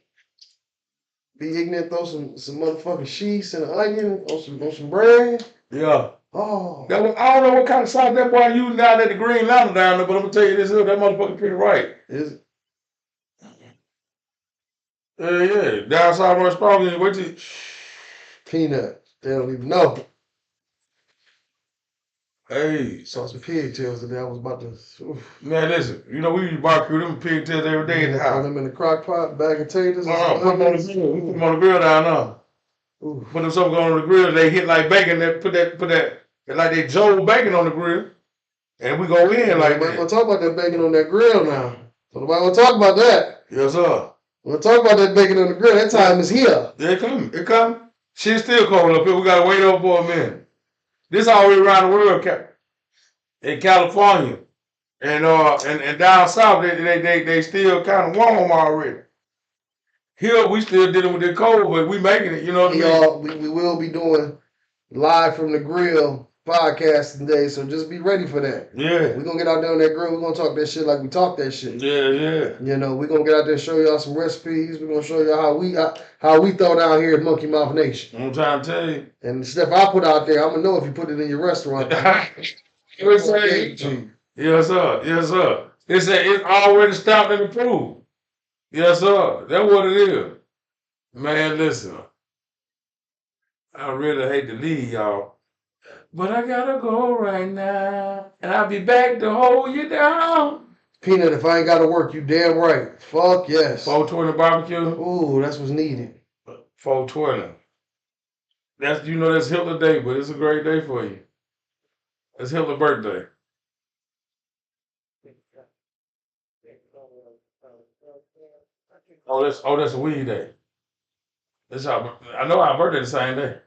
Be ignorant, throw some motherfucking cheese and an onion on some bread. Yeah. Oh. I don't know what kind of sauce that boy using down at the Green Lantern down there, but I'm gonna tell you this, that motherfucker pretty right. Is it? Yeah. Down south where it's probably wait till peanut. They don't even know. Hey, Saw some pigtails today. I was about to. Oof. man, listen. You know we used to barbecue them pigtails every day in the Throw house. them in the crock pot, bag of taters. And some Put them on the onions. grill. We put them on the grill down there. Oof. Put them something on the grill. They hit like bacon. They put that like they Joe bacon on the grill, and we go in like Nobody that. want to talk about that bacon on that grill now. So nobody want to talk about that. Yes, sir. We'll talk about that bacon on the grill. That time is here. Yeah, it come. It come. Shit's still cold up here. We gotta wait up for a minute. This all the way around the world, in California, and down south, they still kind of warm already. Here we still dealing with the cold, but we making it. You know what I mean? We will be doing live from the grill podcast today, so just be ready for that. Yeah. We're gonna get out there on that grill. We're gonna talk that shit like we talk that shit. Yeah. You know, we're gonna get out there and show y'all some recipes. We're gonna show y'all how we throw down here at Mucky Mouth Nation. I'm trying to tell you. And the stuff I put out there, I'm gonna know if you put it in your restaurant. Yes, sir. Yes, sir. It's already stopped and approved. Yes, sir. That's what it is. Man, listen. I really hate to leave y'all, but I gotta go right now, and I'll be back to hold you down. Peanut, if I ain't gotta work, you damn right. Fuck yes. 420 barbecue. Ooh, that's what's needed. 420. That's Hitler Day, but it's a great day for you. It's Hitler's birthday. That's a weed day. I know our birthday the same day.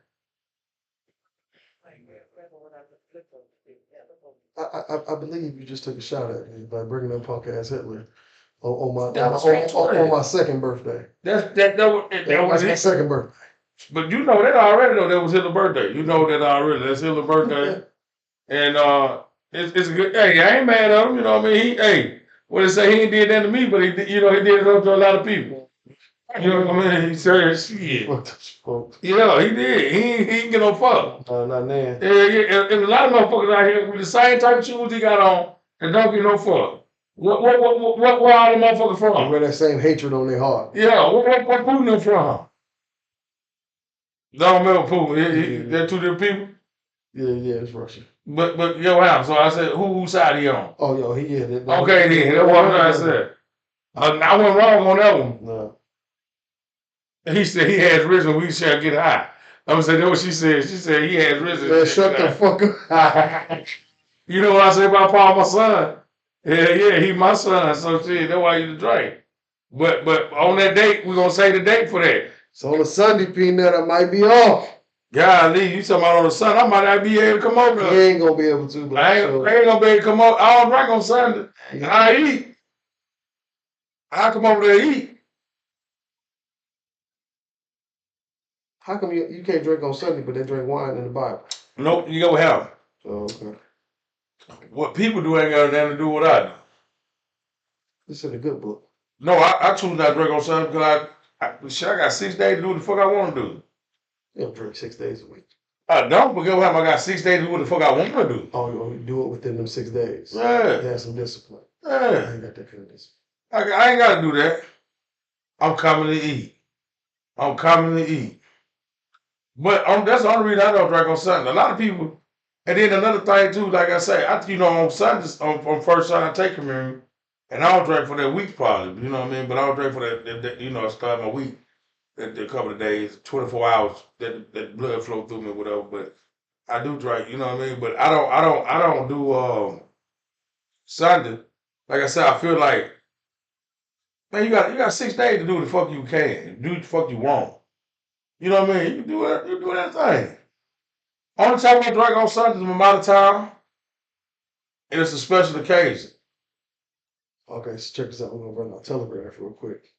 I believe you just took a shot at me by bringing up punk ass Hitler on my second birthday. That was my it. second birthday. But you know that already though. That was Hitler's birthday. You know that already. That's Hitler's birthday, and it's a good. Hey, I ain't mad at him. You know what I mean? What they say, he ain't did that to me, but he did it up to a lot of people. You know what I mean? He said shit. Yeah, he did. He ain't get no fuck. No, not now. Yeah. And a lot of motherfuckers out here with the same type of shoes he got on and don't get no fuck. Where all the motherfuckers They from? wear that same hatred on their heart. Yeah, where Putin them from? Don't remember Putin. They're two different people. Yeah, it's Russia. But yo, how? So I said, whose side he on? Oh, yo, he yeah. Okay, then that's what I said. I went wrong on that one. No. He said he has risen. We shall get high. I'm gonna say that's what she said. She said he has risen. Man, shut the fuck up. You know what I say about Paul, my son? Yeah, he my son. So shit, that's why you drink. But on that date, we're gonna say the date for that. So on a Sunday, Peanut, I might be off. Golly, you talking about on the Sunday? I might not be able to come over. He ain't gonna be able to. But I ain't gonna be able to come over. I don't drink on Sunday. I eat. I come over there and eat. How come you can't drink on Sunday, but they drink wine in the Bible? Nope, you go have. Oh, okay. What people do ain't got nothing to do with what I do. This is a good book. No, I choose not to drink on Sunday because I got 6 days to do what the fuck I want to do. You don't drink 6 days a week. I don't, but guess what? I got 6 days to do what the fuck I want to do. Oh, you do it within them 6 days. Yeah. You have some discipline. I Yeah. ain't got that kind of discipline. I ain't got to do that. I'm coming to eat. I'm coming to eat. But that's the only reason I don't drink on Sunday. A lot of people, and then another thing too, like I say, on Sundays, on first Sunday I take communion, and I don't drink for that week probably, you know what I mean? But I don't drink for that I start my week, a couple of days, 24 hours, that blood flow through me, whatever. But I do drink, you know what I mean? But I don't do Sunday. Like I said, I feel like, man, you got 6 days to do the fuck you can, do the fuck you want. You know what I mean? You do that thing. Only time I drink on Sundays when I'm out of town, and it's a special occasion. Okay, so check this out. We're gonna run our telegraph real quick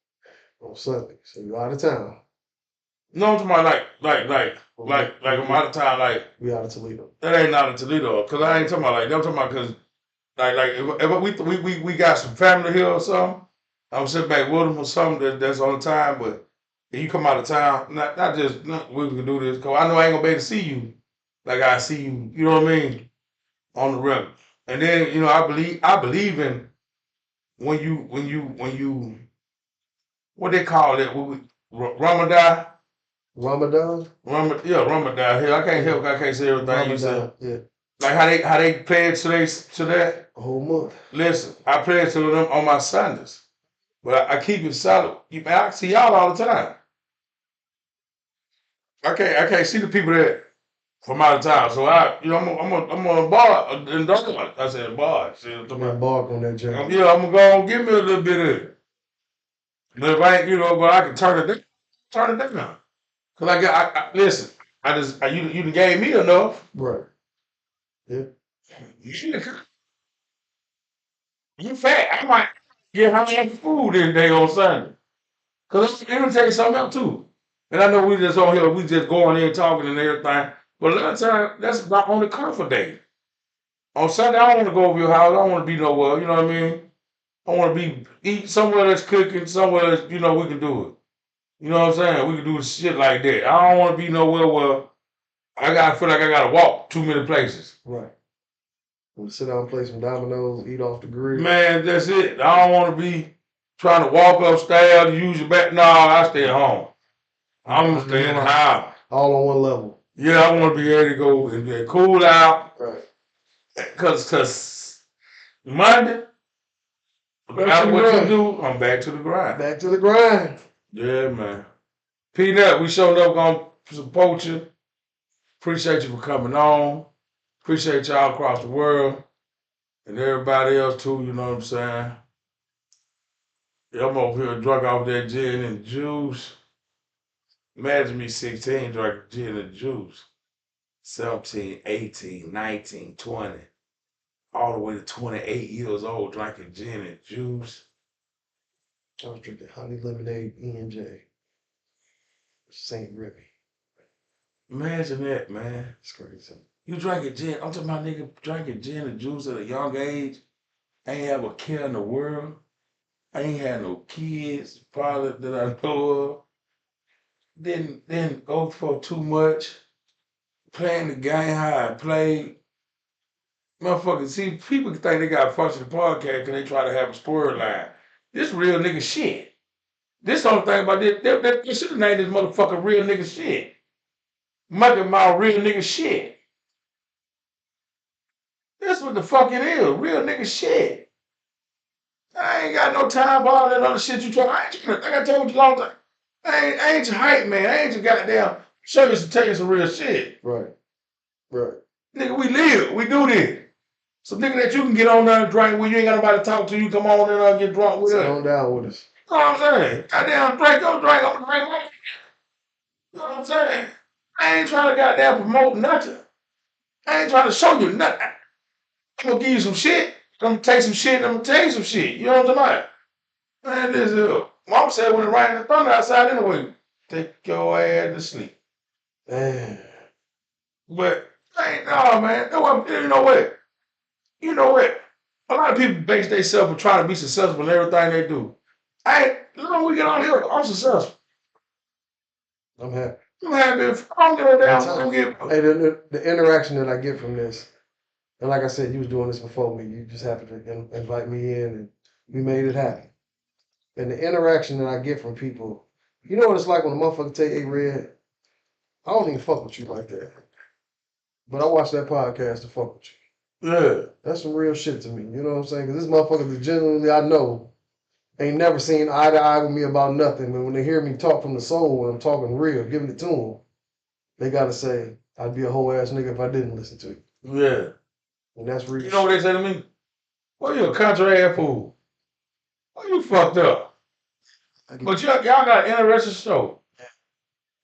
on Sunday. So you're out of town. No, I'm talking about like I'm out of town, like We out of Toledo. that ain't out of Toledo, cause I ain't talking about like that. I'm talking about cause if we got some family here or something, I'm sitting back with them or something that's on the time, but if you come out of town, not just we can do this, cause I know I ain't gonna be able to see you like I see you. You know what I mean? On the regular. And then I believe in when you what they call it? Ramadan. Ramadan? Ramadan. Here I can't say everything you said. Yeah. Like how they pledge to that. A whole month. Listen, I pledge to them on my Sundays, but I keep it solid. I see y'all all the time. I can't see the people that from out of town. So I'm on a bar in Dartmouth. I said bar. See, I'm talking about. Bark on that joint. Yeah, I'm gonna go and give me a little bit of it. But if I ain't, but I can turn it down. Turn it down. Cause listen. You done gave me enough. Right. Yeah. You fat. I might get how much food this day on Sunday. Cause let me tell you something else too. And I know we just on here, we just going in talking and everything. But a lot of time, that's not on the comfort day. On Sunday, I don't want to go over your house. I don't want to be nowhere. You know what I mean? I want to be eat somewhere that's cooking, somewhere that's, we can do it. You know what I'm saying? We can do shit like that. I don't want to be nowhere where I gotta feel like I gotta walk too many places. Right. We'll sit down, play some dominoes, eat off the grill. Man, that's it. I don't want to be trying to walk upstairs, use your back. No, I stay at home. I'm gonna stay in the house. All on one level. Yeah, I want to be able to go and cool out. Right. Cause Monday, after what you do, I'm back to the grind. Back to the grind. Yeah, man. Peanut, we showed up gonna support you. Appreciate you for coming on. Appreciate y'all across the world. And everybody else too, you know what I'm saying? Yeah, I'm over here drunk off that gin and juice. Imagine me 16 drinking gin and juice. 17, 18, 19, 20. All the way to 28 years old drinking gin and juice. I was drinking honey lemonade E&J. St. Remy. Imagine that, man. It's crazy. You drinking gin. I'm talking about nigga drinking gin and juice at a young age. I ain't have a care in the world. I ain't had no kids, probably that I know of. Didn't go for too much. Playing the game how I played. Motherfuckers, see, people think they got a functional podcast because they try to have a storyline. This real nigga shit. This only thing about this, they should have named this motherfucker real nigga shit. Mucky Mouth real nigga shit. That's what the fuck it is, real nigga shit. I ain't got no time for all that other shit you trying. Like I told you a long time. I ain't your hype man. I ain't your goddamn show you some tell you some real shit. Right. Right. Nigga, we live. We do this. So nigga that you can get on there and drink when you ain't got nobody to talk to, you come on in there and get drunk with us. Sit on down with us. You know what I'm saying? Goddamn drink, I'm gonna drink like you. You know what I'm saying? I ain't trying to goddamn promote nothing. I ain't trying to show you nothing. I'm gonna give you some shit. I'm gonna take some shit and I'm gonna tell you some shit. You know what I'm talking about? Man, this is Mom said when it rained and thunder outside anyway, take your ass to sleep. Man. But no, man. You know what? You know what? A lot of people base themselves on trying to be successful in everything they do. When we get on here, I'm successful. I'm happy. I'm happy if I don't give a damn. Hey, the interaction that I get from this, and like I said, you was doing this before me. You just happened to invite me in, and we made it happen. And the interaction that I get from people, you know what it's like when a motherfucker tell you, hey, Red, I don't even fuck with you like that. But I watch that podcast to fuck with you. Yeah. That's some real shit to me. You know what I'm saying? Because this motherfucker that genuinely I know ain't never seen eye to eye with me about nothing. But when they hear me talk from the soul, when I'm talking real, giving it to them, they got to say, I'd be a whole ass nigga if I didn't listen to you. Yeah. And that's real. You know what they say to me? Well, you a country ass fool. Well, you fucked up. But y'all got an interesting show.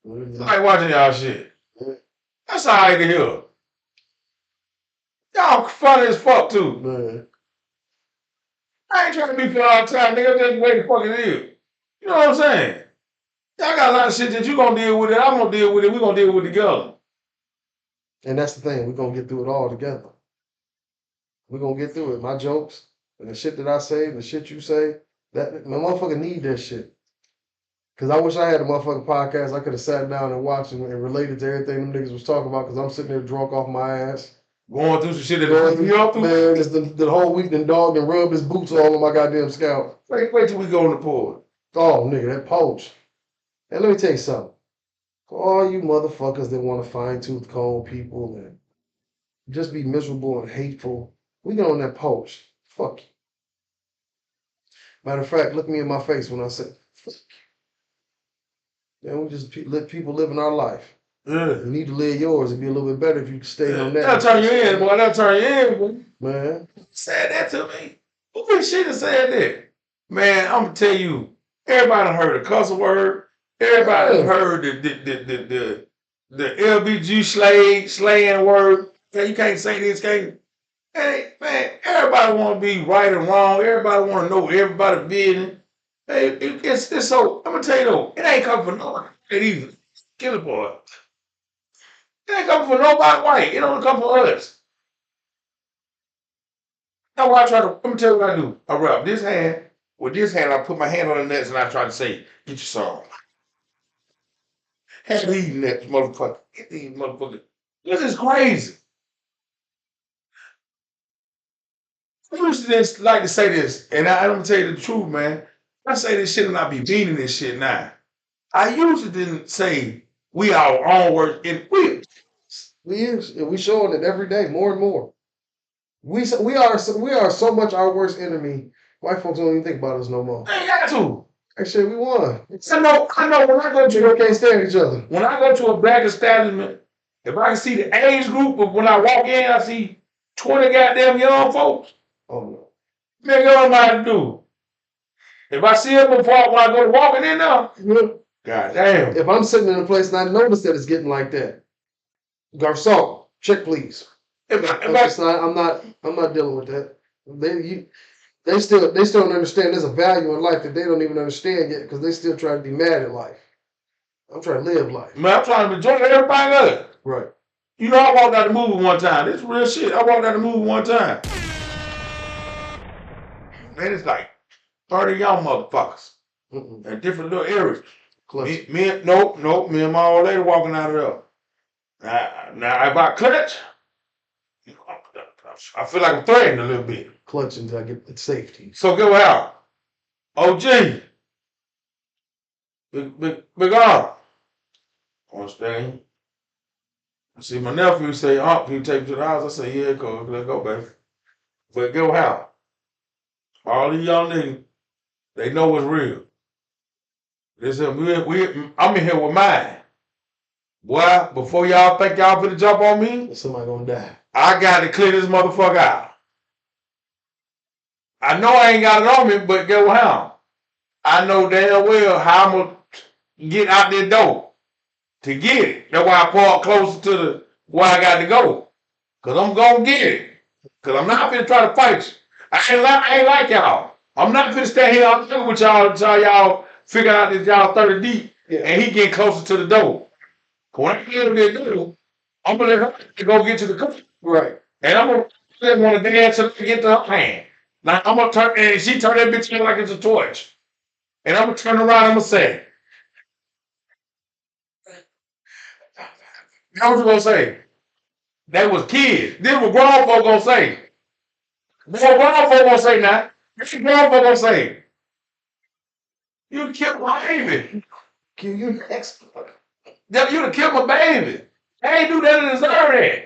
I like watching y'all shit. That's all right to hear. Y'all funny as fuck too. Man. I ain't trying to be funny all the time, nigga. Just the way the fuck it is. You know what I'm saying? Y'all got a lot of shit that you gonna deal with it. I'm gonna deal with it. We gonna deal with it together. And that's the thing. We're gonna get through it all together. We're gonna get through it. My jokes and the shit that I say, and the shit you say, that my motherfucker need that shit. Cause I wish I had a motherfucking podcast I could have sat down and watched and related to everything them niggas was talking about. Cause I'm sitting there drunk off my ass. Going through some shit that you up through? Man, it's the whole week the dog and rubbed his boots all on my goddamn scalp. Wait till we go on the board. Oh, nigga, that poach. And let me tell you something. For all you motherfuckers that want to fine tooth comb people and just be miserable and hateful. We get on that post. Fuck you. Matter of fact, look me in my face when I say, fuck you. Man, we just let people live in our life. Yeah. You need to live yours. It'd be a little bit better if you stayed on that. That'll turn you in, boy. That'll turn you in, boy. Man. Said that to me. Who should have said that? Man, I'm gonna tell you, everybody heard the cuss word. Everybody heard the LBG slaying word. Man, you can't say this, can't. Hey, man, everybody want to be right and wrong. Everybody want to know everybody's business. Hey, it's so. I'm gonna tell you though, it ain't coming from nobody either. Kill it, boy. It ain't coming from nobody white. It don't come from us. That's why let me tell you what I do. I rub this hand. With this hand, I put my hand on the nuts and I try to say, get your song. Have these nuts, motherfucker. Get these motherfuckers. This is crazy. I used to just like to say this, and I'm gonna tell you the truth, man. I say this shit and I be meaning this shit now. I usually didn't say we our own worst and we is. And we showing it every day, more and more. We are so much our worst enemy. White folks don't even think about us no more. I ain't got to. Actually, we won. I know when I go to We can't stand each other. When I go to a black establishment, if I can see the age group of when I walk in, I see 20 goddamn young folks. Oh no. Man, you know what I'm to do. If I see them before when I go walking in there, god damn. If I'm sitting in a place and I notice that it's getting like that, garçon, check please. I'm not dealing with that. They still don't understand there's a value in life that they don't even understand yet because they still try to be mad at life. I'm trying to live life. Man, I'm trying to enjoy everything else. Right. You know, I walked out the movie one time. This is real shit. I walked out the movie one time. Man, it's like 30 young motherfuckers in different little areas. Nope. Me and my old lady walking out of there. Now if I clutch, I feel like I'm threatened a little bit. Clutch until I get the safety. So go out. OG. Big arm. Understand? I see my nephew say, can you take me to the house? I say, yeah, go. Let's go, baby. But go out. All these young niggas, they know what's real. I'm in here with mine. Boy, before y'all think y'all finna jump on me, somebody gonna die. I got to clear this motherfucker out. I know I ain't got it on me, but go how? I know damn well how I'm gonna get out this door to get it. That's why I park closer to where I got to go. Cause I'm gonna get it. Cause I'm not finna try to fight you. I ain't like y'all. I'm not finna stand here arguing with y'all until y'all figure out that y'all 30 deep and he get closer to the door. When I get to that door, I'm gonna let her go get to the car. Right. And I'm gonna let one of the dance to get to her hand. Now I'm gonna turn and she turn that bitch in like it's a torch. And I'm gonna turn around and I'm gonna say, how was you gonna say? That was kids. This was grown folk gonna say. What grown folk gonna say now? What grown folk gonna say? You killed my baby. Kill you next. You done killed my baby. I ain't do that to deserve that.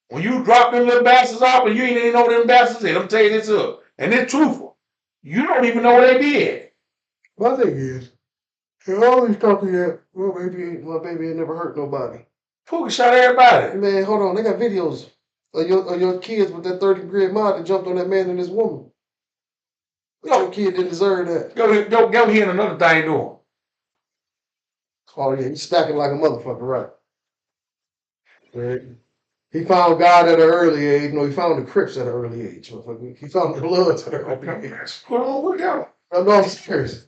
When you drop them little bastards off and you ain't even know them bastards did, I'm telling you this up. And it's truthful. You don't even know what they did. My thing is, you always talking that my baby ain't never hurt nobody. Pookie shot everybody. Man, hold on. They got videos of your kids with that 30 degree mod that jumped on that man and this woman. Your kid didn't deserve that. Go here and another thing doing. Oh yeah, he's stacking like a motherfucker, right? He found God at an early age. No, he found the Crips at an early age. He found the Bloods at an early age. What's going on? I'm serious.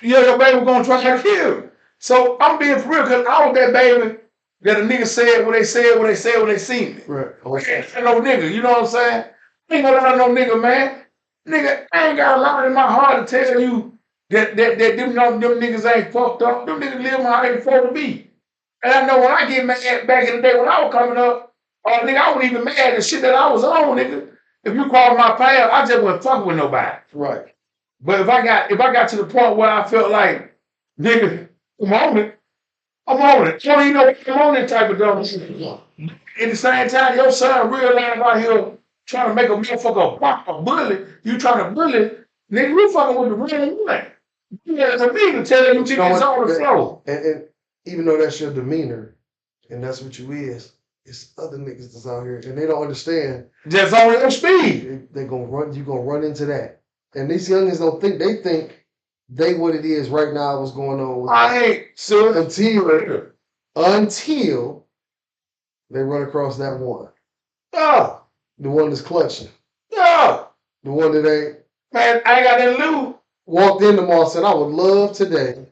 Yeah, your baby gonna try to kill him. So I'm being for real because I was that baby that a nigga said what they said when they seen me. Right. I ain't no nigga, you know what I'm saying? I ain't gonna lie to no nigga, man. Nigga, I ain't got a lot in my heart to tell you that them niggas ain't fucked up. Them niggas live how they supposed to be. And I know when I get mad back in the day when I was coming up, nigga, I wasn't even mad at the shit that I was on, nigga. If you cross my path, I just wouldn't fuck with nobody. Right. But if I got to the point where I felt like, nigga, moment, I'm on it. You don't even know I'm on that type of dumb shit. At the same time, your son real life out here trying to make a motherfucker a bully. You trying to bully, nigga, you fucking with the wrong one. You got to me to tell you You know it's on the what? floor. And even though that's your demeanor, and that's what you is, it's other niggas that's out here, and they don't understand. Just on your speed. They gonna run. You gonna run into that. And these youngins don't think. They think they what it is right now. What's going on with I ain't sure until they run across that one. Yeah. The one that's clutching. Yeah. The one that ain't. Man, I ain't got that loot. Walked in tomorrow and said, I would love today.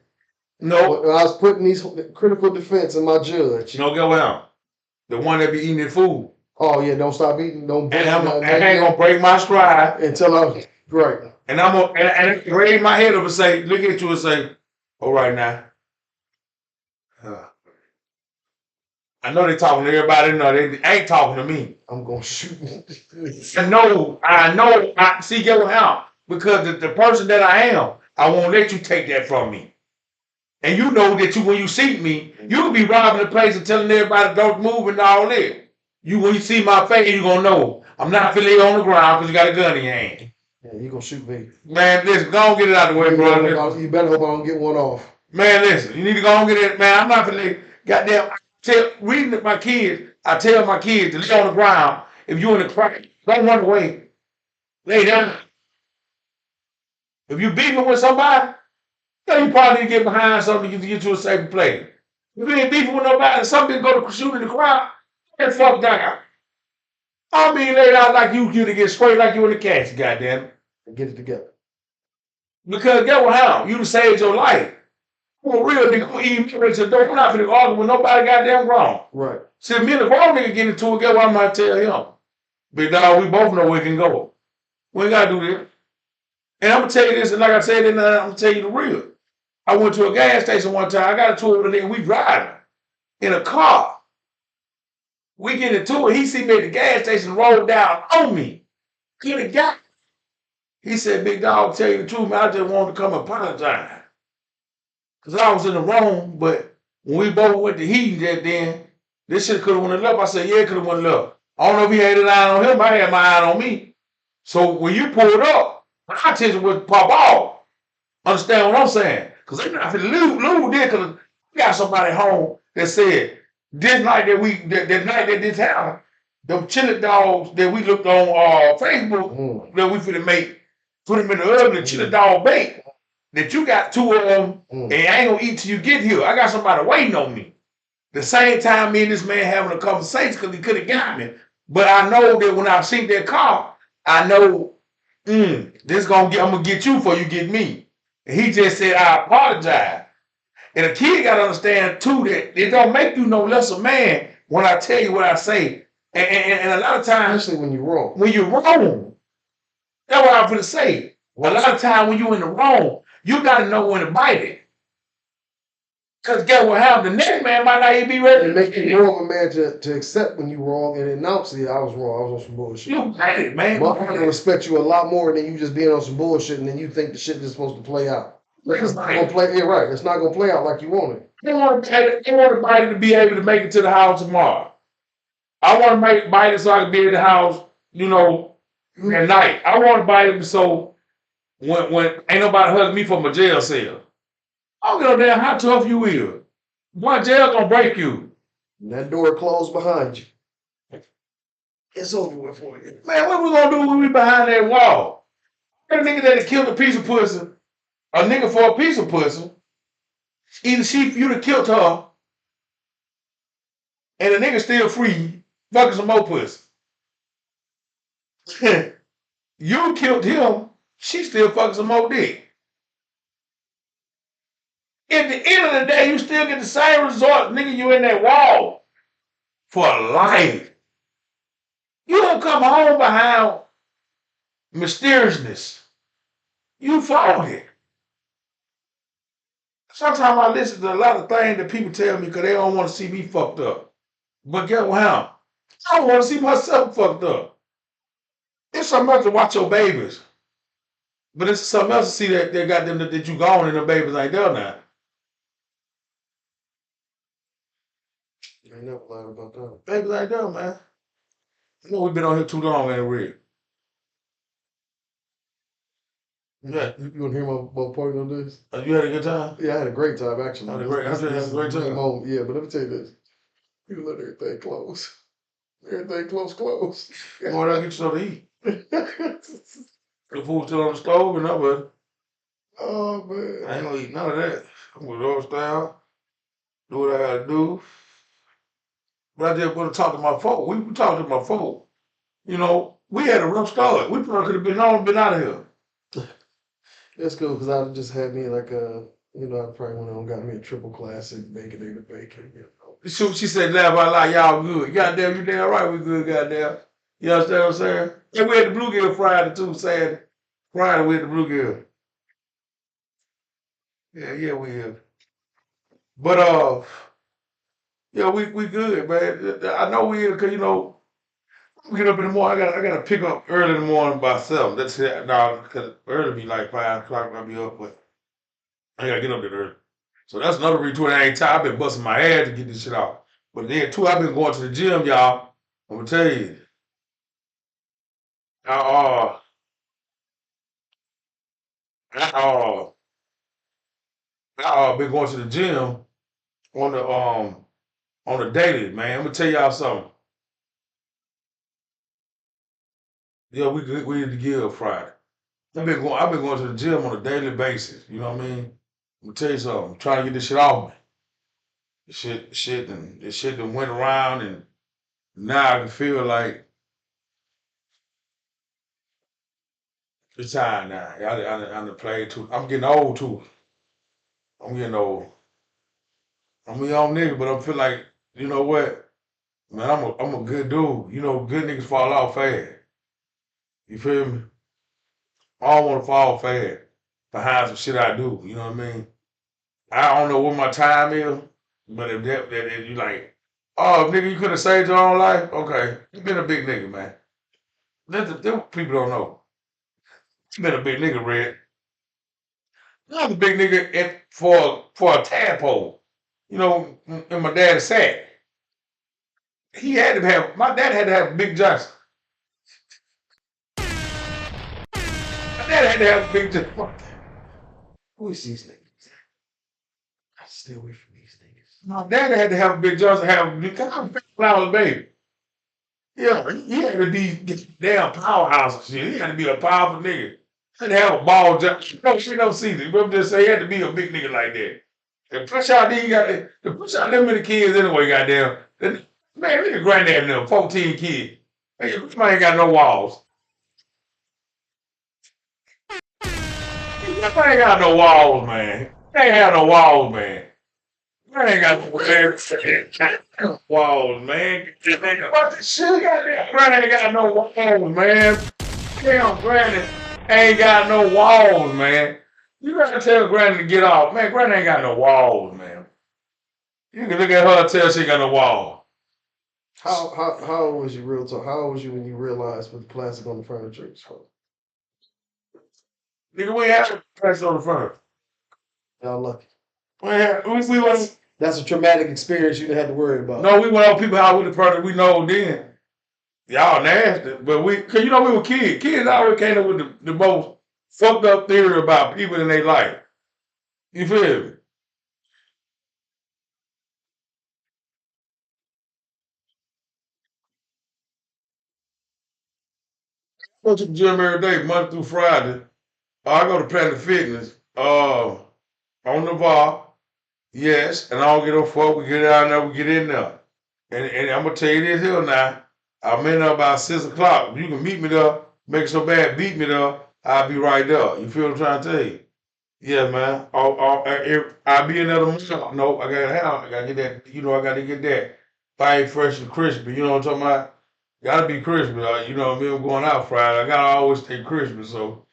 No. When I was putting these critical defense in my judge. No, get well. The one that be eating the food. Oh yeah, don't stop eating. Don't break. And I ain't gonna break my stride until I'm right. And I'm gonna and raise my head up and say, look at you and say, all right now. I know they talking to everybody. No, they ain't talking to me. I'm gonna shoot. I know. I see. Get what out because the person that I am, I won't let you take that from me. And you know that when you see me, you can be robbing the place and telling everybody don't move and all that. When you see my face, you gonna know I'm not feeling on the ground because you got a gun in your hand. Yeah, you gonna shoot me. Man, listen, go on get it out of the way, bro. You better hope I don't get one off. Man, listen, you need to go on get it. Man, I'm not feeling goddamn. Reading to my kids, I tell my kids to lay on the ground. If you're in the crack, don't run away. Lay down. If you're beefing with somebody, then you probably need to get behind something to get you a safer place. If you ain't beefing with nobody, somebody go to shoot in the crowd, get fuck down. I'll be laid out like you to get straight like you in the casket, goddamn. Get it together. Because get what happened? You saved your life. I'm a real nigga who eat me to door. I'm not finna argue with nobody goddamn wrong. Right. See, me and the grown nigga get into it, get what I might tell him. Big dog, we both know where we can go. We ain't gotta do this. And I'm gonna tell you this, and like I said, I'm gonna tell you the real. I went to a gas station one time. I got into it with a nigga. We driving in a car. We get into it. He see me at the gas station, roll down on me. He the guy. He said, "Big dog, tell you the truth, man. I just wanted to come apologize because I was in the wrong. But when we both went to heat that then, this shit could have went left." I said, "Yeah, it could have went left." I don't know if he had an eye on him. I had my eye on me. So when you pulled up, my attention was pop off. Understand what I'm saying? Because they're not finna lose there because we got somebody home that said this night that this happened, them chili dogs that we looked on Facebook that we finna make, put them in the oven, the chili dog bake. That you got 2 of them and I ain't gonna eat till you get here. I got somebody waiting on me. The same time me and this man having a conversation because he could have got me. But I know that when I see that car, I know I'm gonna get you before you get me. And he just said, I apologize. And a kid gotta understand too that it don't make you no less a man when I tell you what I say. And a lot of times, especially when you're wrong. When you're wrong, that's what I'm gonna say. A lot of times when you're in the wrong, you gotta know when to bite it. Because guess what happened? The next man might not even be ready. It makes you more of a man to accept when you're wrong and announce it. I was wrong. I was on some bullshit. You got it, man. Motherfucker respect you a lot more than you just being on some bullshit and then you think the shit is supposed to play out. It's not gonna play. Yeah, right. It's not gonna play out like you want it. They want everybody to be able to make it to the house tomorrow. I want to make bite it so I can be at the house, at night. I want to bite it so when ain't nobody hugging me from a jail cell. I don't give a damn how tough you is. One jail gonna break you. And that door closed behind you. It's over with for you. Man, what we gonna do when we behind that wall? That nigga that killed a piece of pussy, a nigga for a piece of pussy, either you'd have killed her, and the nigga still free, fucking some more pussy. You killed him, she still fucking some more dick. At the end of the day, you still get the same result, nigga, you in that wall for life. You don't come home behind mysteriousness. You fought it. Sometimes I listen to a lot of things that people tell me because they don't want to see me fucked up. But guess what happened? I don't want to see myself fucked up. It's something else to watch your babies. But it's something else to see that they got them that you gone and the babies ain't there now. ain't never lied about that. Baby like that, man. You know we've been on here too long, ain't we? Yeah. You want to hear my point on this? You had a good time? Yeah, I had a great time actually. Had a great- This had a is great the time. moment. Yeah, but let me tell you this: you let everything close. Everything close. Boy, I get you something to eat. The food still on the stove and but Oh I man. ain't gonna eat none of that. I'm gonna go downstairs, do what I gotta do. But I just want to talk to my folk. We talked to my folk. You know, we had a rough start. We probably could have been out of here. That's cool because I just had me like a, I probably went on and got me a triple classic bacon. She said, laugh out loud, y'all good. Goddamn, you damn right we good, goddamn. You understand what I'm saying? And we had the bluegill Friday too, Saturday. Friday we had the bluegill. Yeah, we have. But yeah, we good, man. I know we here because we get up in the morning. I gotta pick up early in the morning by 7. That's it. Now, because early be like 5 o'clock. I'll be up, but I gotta get up there early. So that's another reason I ain't tired. I've been busting my ass to get this shit out. But then too, I've been going to the gym, y'all. I'm gonna tell you. I I been going to the gym on the daily, man. I'm gonna tell y'all something. Yeah, we did the Guild Friday. I've been going to the gym on a daily basis. You know what I mean? I'm gonna tell you something. I'm trying to get this shit off me. This shit that went around, and now I can feel like it's time now. I done played too. I'm getting old too. I'm getting old. I'm a young nigga, but I feel like, you know what? Man, I'm a good dude. You know, good niggas fall off fast. You feel me? I don't want to fall fast behind some shit I do. You know what I mean? I don't know what my time is, but if you like, oh nigga, you could have saved your own life. Okay, you been a big nigga, man. That's what people don't know. You been a big nigga, Red. I'm a big nigga for a tadpole. You know, in my dad's sack. My dad had to have a Big Johnson. My dad had to have a Big Johnson. Who is these niggas? I stay away from these niggas. My dad had to have a Big Johnson, I'm a flower baby. Yeah, he had to be damn powerhouse and shit. He had to be a powerful nigga. He had to have a ball Johnson. No shit, no season. Remember just say he had to be a big nigga like that. And push out these got to push out them many kids anyway, goddamn. Man, look at granddad and them, 14 kids. Hey, your man ain't got no walls. Your man ain't got no walls, man. They ain't have no walls, man. Man ain't got no walls, man. What the shit? Goddamn, Granny ain't got no walls, man. Damn, Granny ain't got no walls, man. You gotta tell Granny to get off. Man, Granny ain't got no walls, man. You can look at her and tell she ain't got no walls. How old was you real talk? How old was you when you realized with the plastic on the furniture? Nigga, we had a press on the front. Y'all lucky. We went. That's a traumatic experience you didn't have to worry about. No, we went on people out with the person we know then. Y'all nasty, but cause we were kids. Kids always came up with the most fucked up theory about people in their life. You feel me? I go to the gym every day, Monday through Friday. I go to Planet Fitness. On the bar, yes, and I don't get no fuck. We get down there, we get in there. And I'm gonna tell you this here now. I'm in there about 6 o'clock. You can meet me there, make it so bad, beat me there. I'll be right there. You feel what I'm trying to tell you? Yeah, man. I'll be in there tomorrow. No, I gotta get that. I gotta get that fire fresh and crispy. You know what I'm talking about? Gotta be crispy. You know what I mean? I'm going out Friday. I gotta always stay crispy, so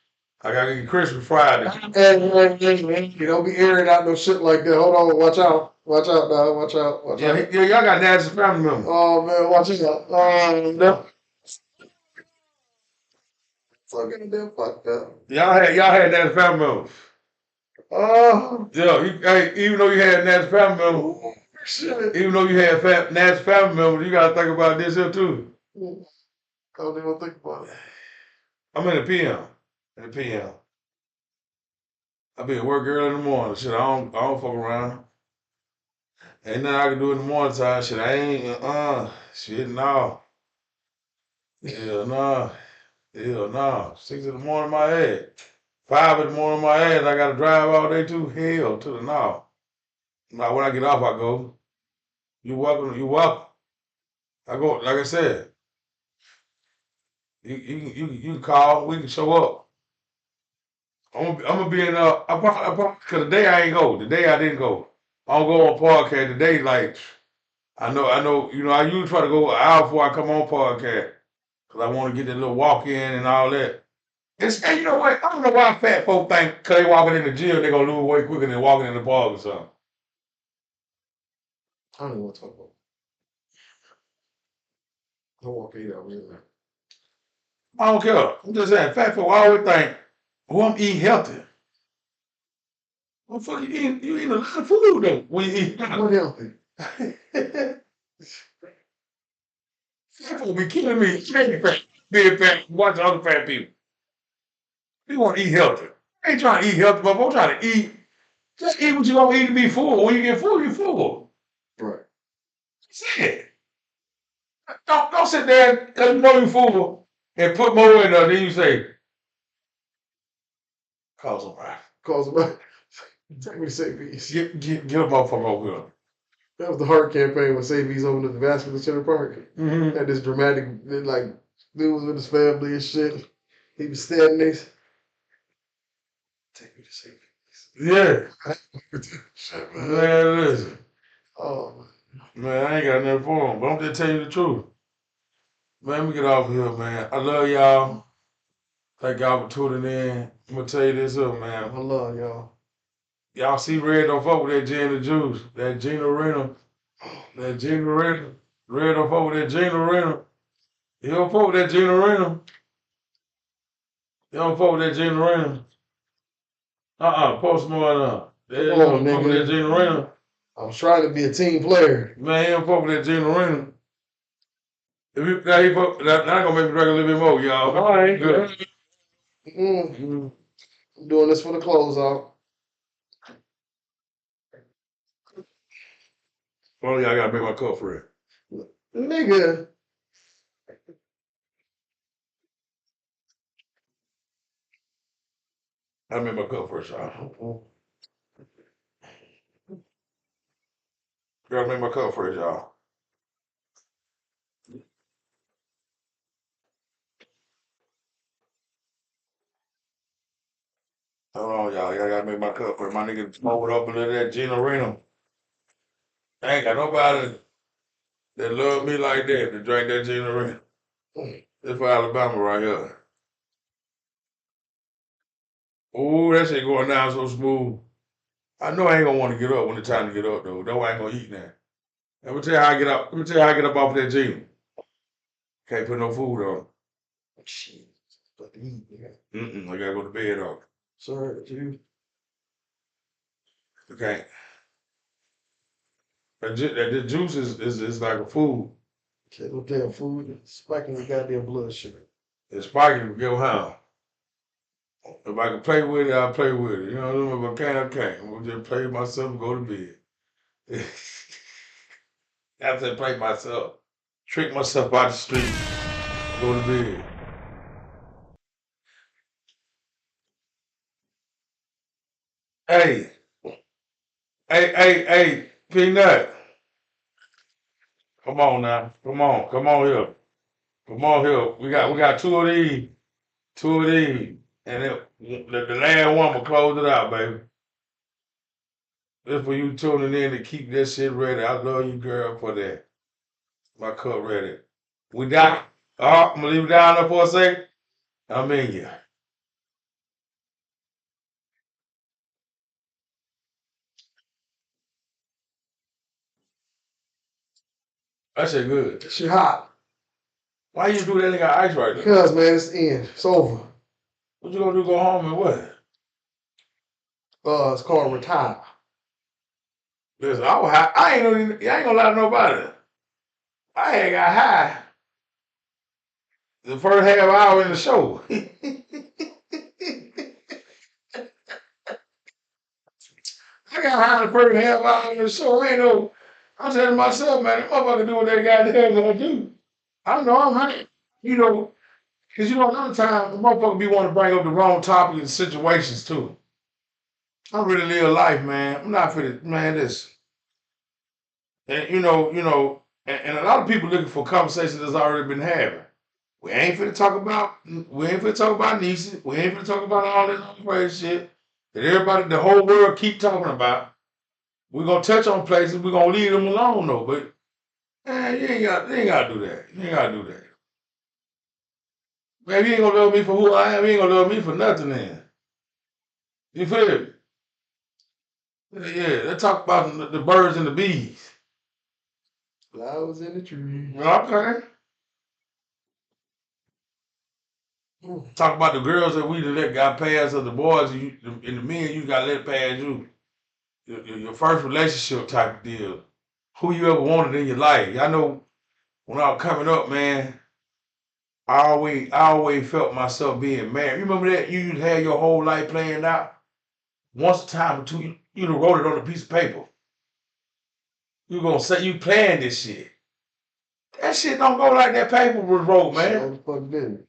I gotta get crispy Friday. Hey, you don't be airing out no shit like that. Hold on, watch out. Watch out, dog. Watch out. Watch out. Yeah, y'all got nasty family members. Oh man, watch out. No. Fucking damn fucked up. Y'all had nasty family members. Oh. Yeah, hey, even though you had nasty family members, Shit. Even though you had nasty family members, you gotta think about this here too. I don't even think about it. I'm in the PM. In the PM. I be at work early in the morning. Shit, I don't fuck around. Ain't nothing I can do in the morning time. Shit, I ain't shit no. Hell no. Hell no. 6 in the morning my head. 5 in the morning my head. I gotta drive all day too. Hell to the no. Now when I get off I go. You welcome, you welcome. I go, like I said, you can call, we can show up. I'm gonna be in cause the day I ain't go, the day I didn't go. I don't go on podcast today, like I know, you know, I usually try to go an hour before I come on podcast. Cause I want to get that little walk in and all that. And you know what? I don't know why fat folk think cause they walking in the gym, they gonna lose weight quicker than walking in the park or something. I don't even want to talk about it. I walk 8 hours in there. I don't care. I'm just saying, fat folk always think, oh, I'm eating healthy. Well, fuck, you eating a lot of food though when you eat healthy. What healthy? Fat folk be killing me. Being fat, watching other fat people. We want to eat healthy. I ain't trying to eat healthy, but I'm trying to eat. Just eat what you gonna eat to be full. When you get full, you full. Right. That's it. Don't sit there because you know you full and put more in there. Then you say, cause them right. Cause about take me to St. V's. Get a motherfucker over here. That was the heart campaign when St. V's opened at the Vascular Center Park. Mm-hmm. Had this dramatic, like, dude was with his family and shit. He was standing there. Take me to St. V's. Yeah. Shit, man. Man, listen. Oh, Man, I ain't got nothing for him, but I'm just telling you the truth. Man, let me get off here, man. I love y'all. Thank y'all for tuning in. I'm gonna tell you this up, man. I love y'all. Y'all see Red don't fuck with that gin and juice. That Gina Renner. That Gina Renner. Red don't fuck with that Gina Renner. You don't fuck with that Gina Renner. You don't fuck with that Gina Renner. Post more on. You Come don't on, fuck with that nigga. Gina Renner. I was trying to be a team player. Man, you don't fuck with that Gina Renner. If you, now he fuck, now gonna make me drink a little bit more, y'all. All right. Good. I'm doing this for the closeout. Only I gotta make my cup for it. Nigga. I make my cup first, y'all. Gotta make my cup first, y'all. Hold on, y'all. Y'all gotta make my cup first. My nigga smoke up a little of that Gina Renner. I ain't got nobody that love me like that to drink that Gina Renner. This for Alabama right here. Ooh, that shit going down so smooth. I know I ain't gonna want to get up when it's time to get up though. That's why I ain't gonna eat now. Let me tell you how I get up. Let me tell you how I get up off of that Gina. Can't put no food on. Shit. But to eat, nigga. I gotta go to bed on. Sorry, dude. Okay. The juice is like a food. Shit, no damn food. Spiking the goddamn blood sugar. It's spiking your hand. If I can play with it, I'll play with it. You know, if I can't, I can't. I'm gonna just play myself and go to bed. After I play myself, trick myself out the street, go to bed. Hey, hey, Peanut. Come on now. Come on here. Come on here. We got two of these. Two of these. And the last one will close it out, baby. This for you tuning in to keep that shit ready. I love you, girl, for that. My cup ready. We down. I'm gonna leave it down there for a second. I'm in you. That shit good. Shit hot. Why you do that? They got ice right there. Because, man, it's the end. It's over. What you gonna do? Go home and what? It's called retire. Listen, I was high. I ain't gonna lie to nobody. I ain't got high the first half hour in the show. I got high the first half hour in the show. Ain't no. I'm saying to myself, man, that motherfucker do what they goddamn gonna do. I know I'm high. You know, because a lot of times the motherfucker be wanting to bring up the wrong topic and situations too. I really live life, man. I'm not for the man. This, and and a lot of people looking for conversations that's already been having. We ain't finna talk about. We ain't finna talk about nieces. We ain't finna talk about all this other crazy shit that everybody, the whole world, keep talking about. We're gonna touch on places. We're gonna leave them alone though. But man, you ain't gotta do that. You ain't gotta do that. Man, you ain't gonna love me for who I am. You ain't gonna love me for nothing. Then you feel me? Yeah, let's talk about the birds and the bees. Flowers in the tree. Okay. Talk about the girls that we let got past, or the boys and the men you got let past you. Your first relationship type of deal. Who you ever wanted in your life. I know when I was coming up, man, I always felt myself being married. You remember that? You had your whole life planned out. Once a time or two, you done wrote it on a piece of paper. You gonna say you planned this shit. That shit don't go like that paper was wrote, man. Sure the fuck didn't.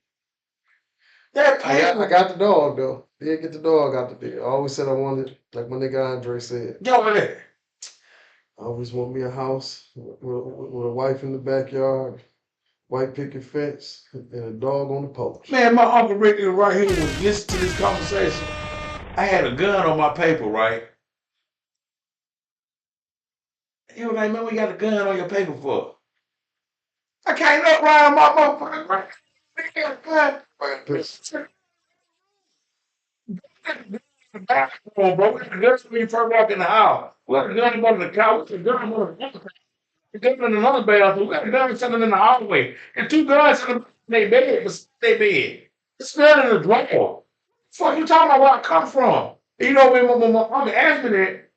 That I paper. got the dog though. Did get the dog out the bed. I always said I wanted, like my nigga Andre said, Yo, that. I always want me a house with a wife in the backyard, white picket fence, and a dog on the porch. Man, my Uncle Ricky right here was listening to this conversation. I had a gun on my paper, right? He was like, man, what you got a gun on your paper for? I came up around my motherfucking right. Nigga got a gun. The bathroom, bro. We got a gun when you first walk in the house. We got a gun in the couch. We got a gun in another bathroom. We got a gun sitting in the hallway. And two guns in their bed, but they bed. It's gun in the drawer. Fuck you talking about where I come from? You know, when my mama asked me that,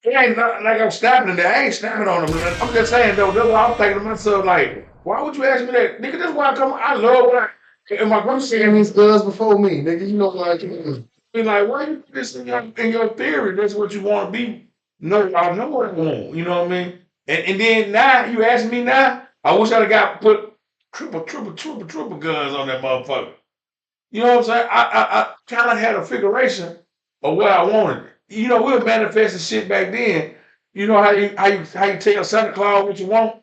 it ain't nothing like I'm snapping in there. I ain't snapping on them. I'm just saying though, that's what I'm thinking to myself, like, why would you ask me that? Nigga, this is why I come. I love what I and my grandma And these guns before me, nigga. You know what I do. be like, why you put this in your theory? That's what you want to be. No, I know what I want. You know what I mean? And then now you ask me now, I wish I'd have got put triple guns on that motherfucker. You know what I'm saying? I kind of had a figuration of what I wanted. You know, we were manifesting shit back then. You know how you tell Santa Claus what you want?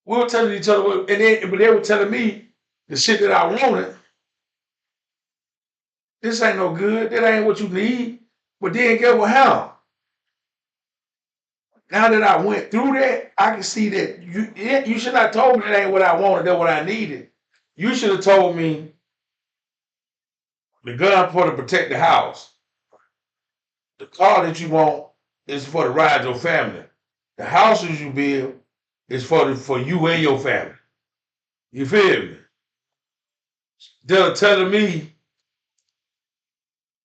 We were telling each other, but they were telling me the shit that I wanted. This ain't no good. That ain't what you need. But then get what how? Now that I went through that, I can see that you should not told me that ain't what I wanted, that what I needed. You should have told me the gun for to protect the house. The car that you want is for to ride your family. The houses you build is for you and your family. You feel me? They're telling me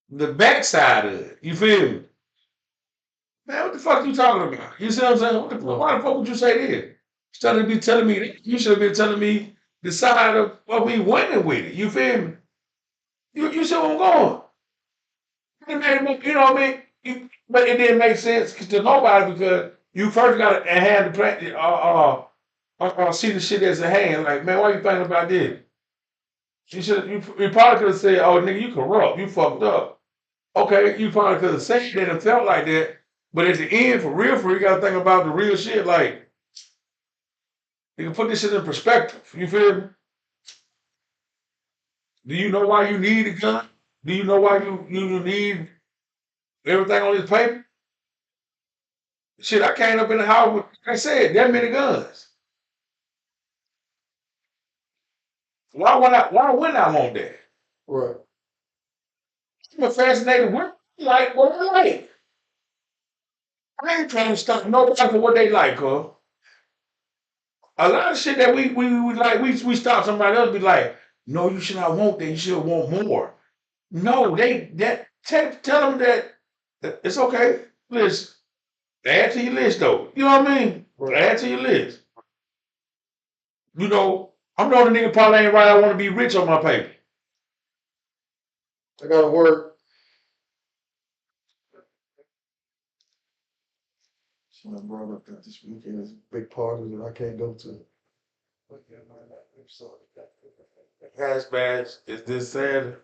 the backside of it. You feel me? Man, what the fuck you talking about? You see what I'm saying? Why the fuck would you say this? Instead of be telling me that, you should have been telling me the side of me winning with it. You feel me? You see where I'm going? You know what I mean? But it didn't make sense to nobody because you first got to hand the plan. See the shit as a hand. Like, man, why you thinking about this? You probably could have said, oh, nigga, you corrupt. You fucked up. Okay, you probably could have said that and felt like that. But at the end, for real, you got to think about the real shit. Like, you can put this shit in perspective. You feel me? Do you know why you need a gun? Do you know why you need everything on this paper? Shit, I came up in the house with, like I said, that many guns. Why wouldn't I want that? Right. I'm fascinated with like what I like. I ain't trying to stop nobody for what they like, cuz. A lot of shit that we like, we stop somebody else be like, no, you should not want that, you should want more. No, tell them that it's okay. listen. Add to your list, though. You know what I mean? Right. Add to your list. You know, I'm the only nigga probably ain't right. I want to be rich on my paper. I gotta work. So I brought up that this weekend is a big party that I can't go to. Hash badge is this Saturday.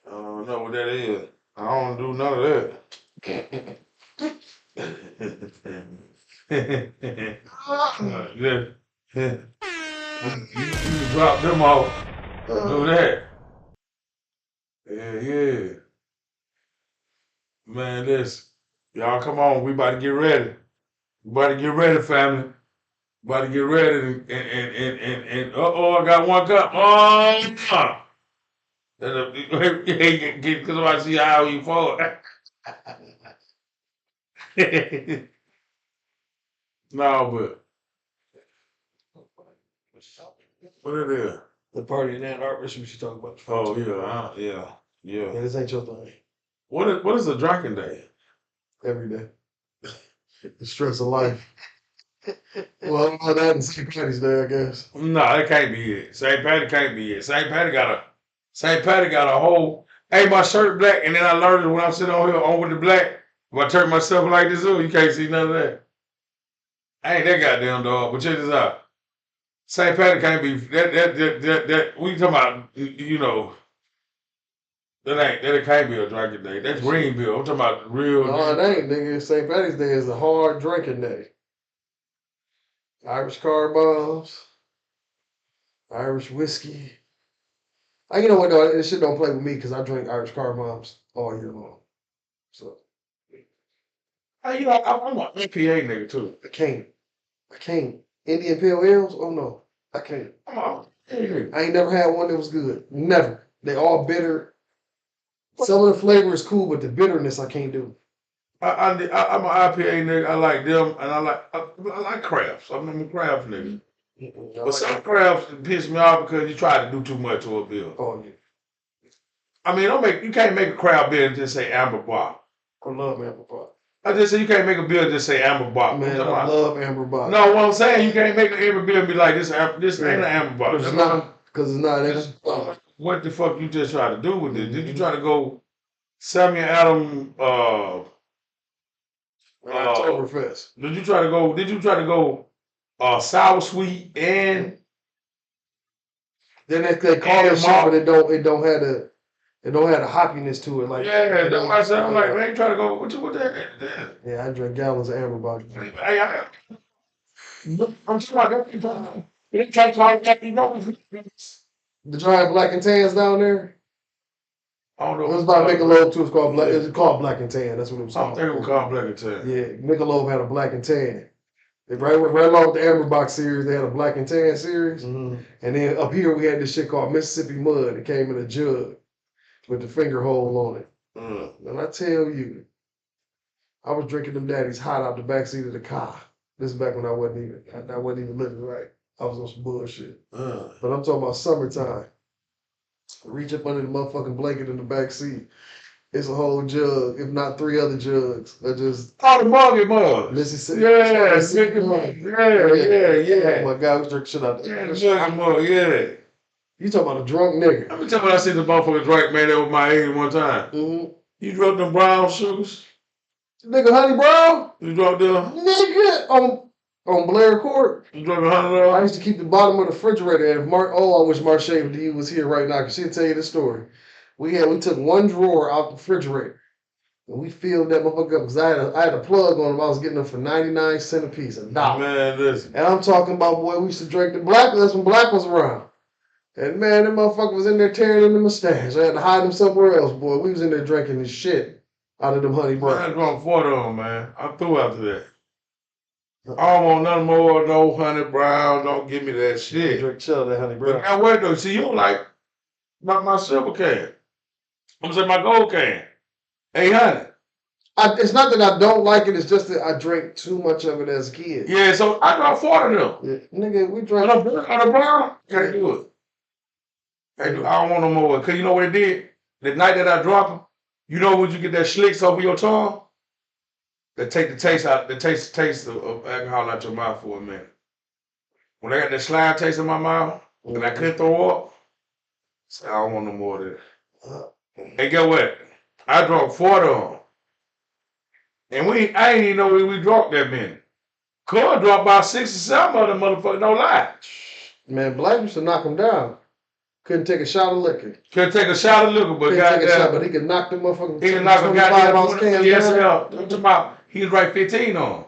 I don't know what that is. I don't do none of that. You drop them off. Do that. Yeah. Man, listen. Y'all come on. We about to get ready. We about to get ready, family. About to get ready and I got one cup. Because I see how you fall. No, but what it is? The party in Ann Arbor, what you talking about? Oh yeah. Yeah, this ain't your thing. What is a drinking day? Every day. The stress of life. Well, I don't know that in St. Patty's Day, I guess. No, that can't be it. St. Patty can't be it. St. Patty got a whole. Hey, my shirt black, and then I learned it when I'm sitting on here on with the black. If I turn myself like this, you can't see none of that. I ain't that goddamn dog. But check this out. St. Patty can't be that. We talking about, you know. That can't be a drinking day. That's Greenville. I'm talking about real. No, it ain't, nigga. St. Patty's Day is a hard drinking day. Irish car bombs, Irish whiskey. You know what, though? This shit don't play with me because I drink Irish car bombs all year long. So. Hey, you know, I'm an IPA nigga, too. I can't. Indian Pale Ales? Oh, no. I can't. I ain't never had one that was good. Never. They all bitter. Some of the flavor is cool, but the bitterness I can't do. I'm an IPA nigga. I like them, and I like crafts. I'm a craft nigga. But some crafts piss me off because you try to do too much to a beer. Oh, yeah. I mean, you can't make a craft beer and just say amber bar. I love amber bar. I just say you can't make a beer and just say amber bar. Man, I love amber bar. No, what I'm saying, you can't make an amber beer and be like, this ain't an amber bar. Because it's not. What the fuck you just try to do with it? Did you try to go Samuel Adam Oktoberfest? Did you try to go sour sweet and then they call it shit, but it don't have the hoppiness to it. Like yeah, that's why I said I'm like, man, you try to go what that? Yeah, I drink gallons of amber bar. I'm talking about you try to call it, you know. The dry black and tans down there. I don't know. It was by Michelob too. It's called Black and Tan. That's what it was called. I think it was called Black and Tan. Yeah, Michelob had a Black and Tan. Right along with the Amber Box series, they had a Black and Tan series. Mm-hmm. And then up here we had this shit called Mississippi Mud. It came in a jug with the finger hole on it. And I tell you, I was drinking them daddies hot out the backseat of the car. This is back when I wasn't even living right. I was on some bullshit. But I'm talking about summertime. Reach up under the motherfucking blanket in the back seat. It's a whole jug, if not 3 other jugs. I just the Mucky Mouth. Mississippi. Yeah. Oh my God, we drink shit out there. Mucky Mouth, yeah. You talking about a drunk nigga? Let me tell you what I seen the motherfucker drink, man, that was my age one time. Mm-hmm. You drunk them brown sugars? Nigga, Honey Brown? You drunk them? Nigga, on Blair Court. You drunk $100? I used to keep the bottom of the refrigerator. And I wish Marche was here right now because she'll tell you the story. We took one drawer out the refrigerator and we filled that motherfucker up because I had a plug on them. I was getting them for 99 cents a piece, $1. Man, listen. And I'm talking about, boy, we used to drink the black. That's when black was around. And man, that motherfucker was in there tearing in the mustache. I had to hide him somewhere else, boy. We was in there drinking the shit out of them Honey Brown. I drunk 4 of them, man. I'm through after that. I don't want none more, no Honey Brown. Don't give me that shit. Drink chill that Honey Brown. But now wait though, see you don't like my silver can. I'm saying my gold can. 800. It's not that I don't like it. It's just that I drank too much of it as a kid. Yeah, so I drank 4 of them. Yeah. Nigga, we drank. On a brown, can't do it. I don't want no more. Because you know what it did? The night that I dropped them, you know when you get that slicks over your tongue? They take the taste out, the taste of alcohol out your mouth for a minute. When I got that slime taste in my mouth and I couldn't throw up, I don't want no more of that. And get what? I drunk 40 of them. And I ain't even know we drunk that many. Cole dropped about 6 or 7 of them motherfuckers, no lie. Man, Black used to knock him down. Couldn't take a shot of liquor. Couldn't take a shot of liquor, but Couldn't take a shot, but he could knock them motherfuckers. He could knock a goddamn ounce cans. Yes, down. I'm talking about he was right 15 on.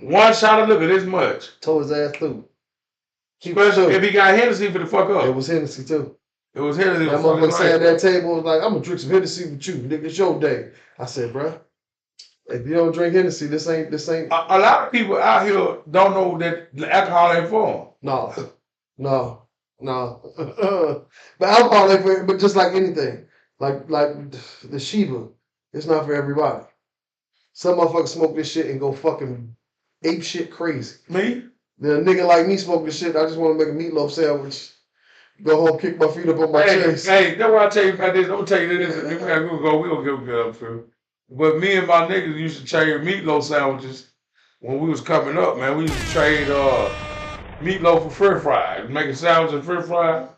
One shot of liquor, this much. Tore his ass through. Especially if he got Hennessy for the fuck up. It was Hennessy too. It was Hennessy. That motherfucker sat at that table was like, I'm gonna drink some Hennessy with you. Nigga, it's your day. I said, bro, if you don't drink Hennessy, this ain't. A lot of people out here don't know that the alcohol ain't for them. No. But alcohol ain't for, but just like anything, like the Shiva, it's not for everybody. Some motherfuckers smoke this shit and go fucking ape shit crazy. Me? The nigga like me smoke this shit. I just want to make a meatloaf sandwich. Go home, kick my feet up on my chest. Hey, that's what I tell you about this. Don't tell you this. We gonna get up through. But me and my niggas used to trade meatloaf sandwiches when we was coming up, man. We used to trade meatloaf for french fries. Making sandwiches and french fries.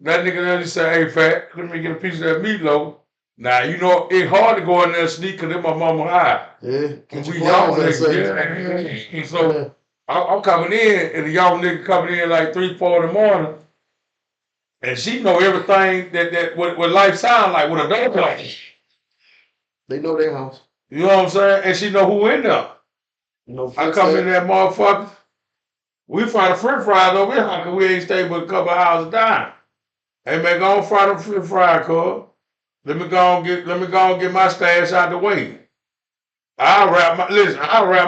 That nigga then said, hey, fat, let me get a piece of that meatloaf. Now, you know, it's hard to go in there and sneak because my mama high. Yeah. And we young niggas, yeah. So I'm coming in, and the young nigga coming in like 3, 4 in the morning. And she know everything that what life sound like, what a dog like. They know their house. You know what I'm saying? And she know who in there. I come in that motherfucker. We fry the french fries over here because we ain't stayed but a couple of hours down. Hey man, go on fry the french fries, cuz. Let me go and get my stash out the way. I'll wrap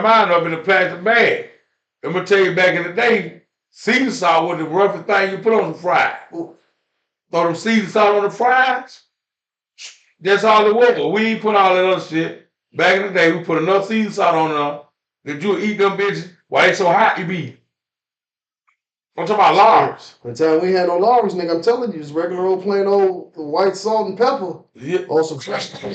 mine up in a plastic bag. I'm gonna tell you back in the day, season salt was the roughest thing you put on the fry. Throw them season salt on the fries. That's all it was. We ain't put all that other shit. Back in the day, we put enough season salt on there that you'll eat them bitches while they so hot you be. I'm talking about Lars. By the time we had no Lars, nigga, I'm telling you, just regular old plain old white salt and pepper. Yeah. Or some fresh. Nigga.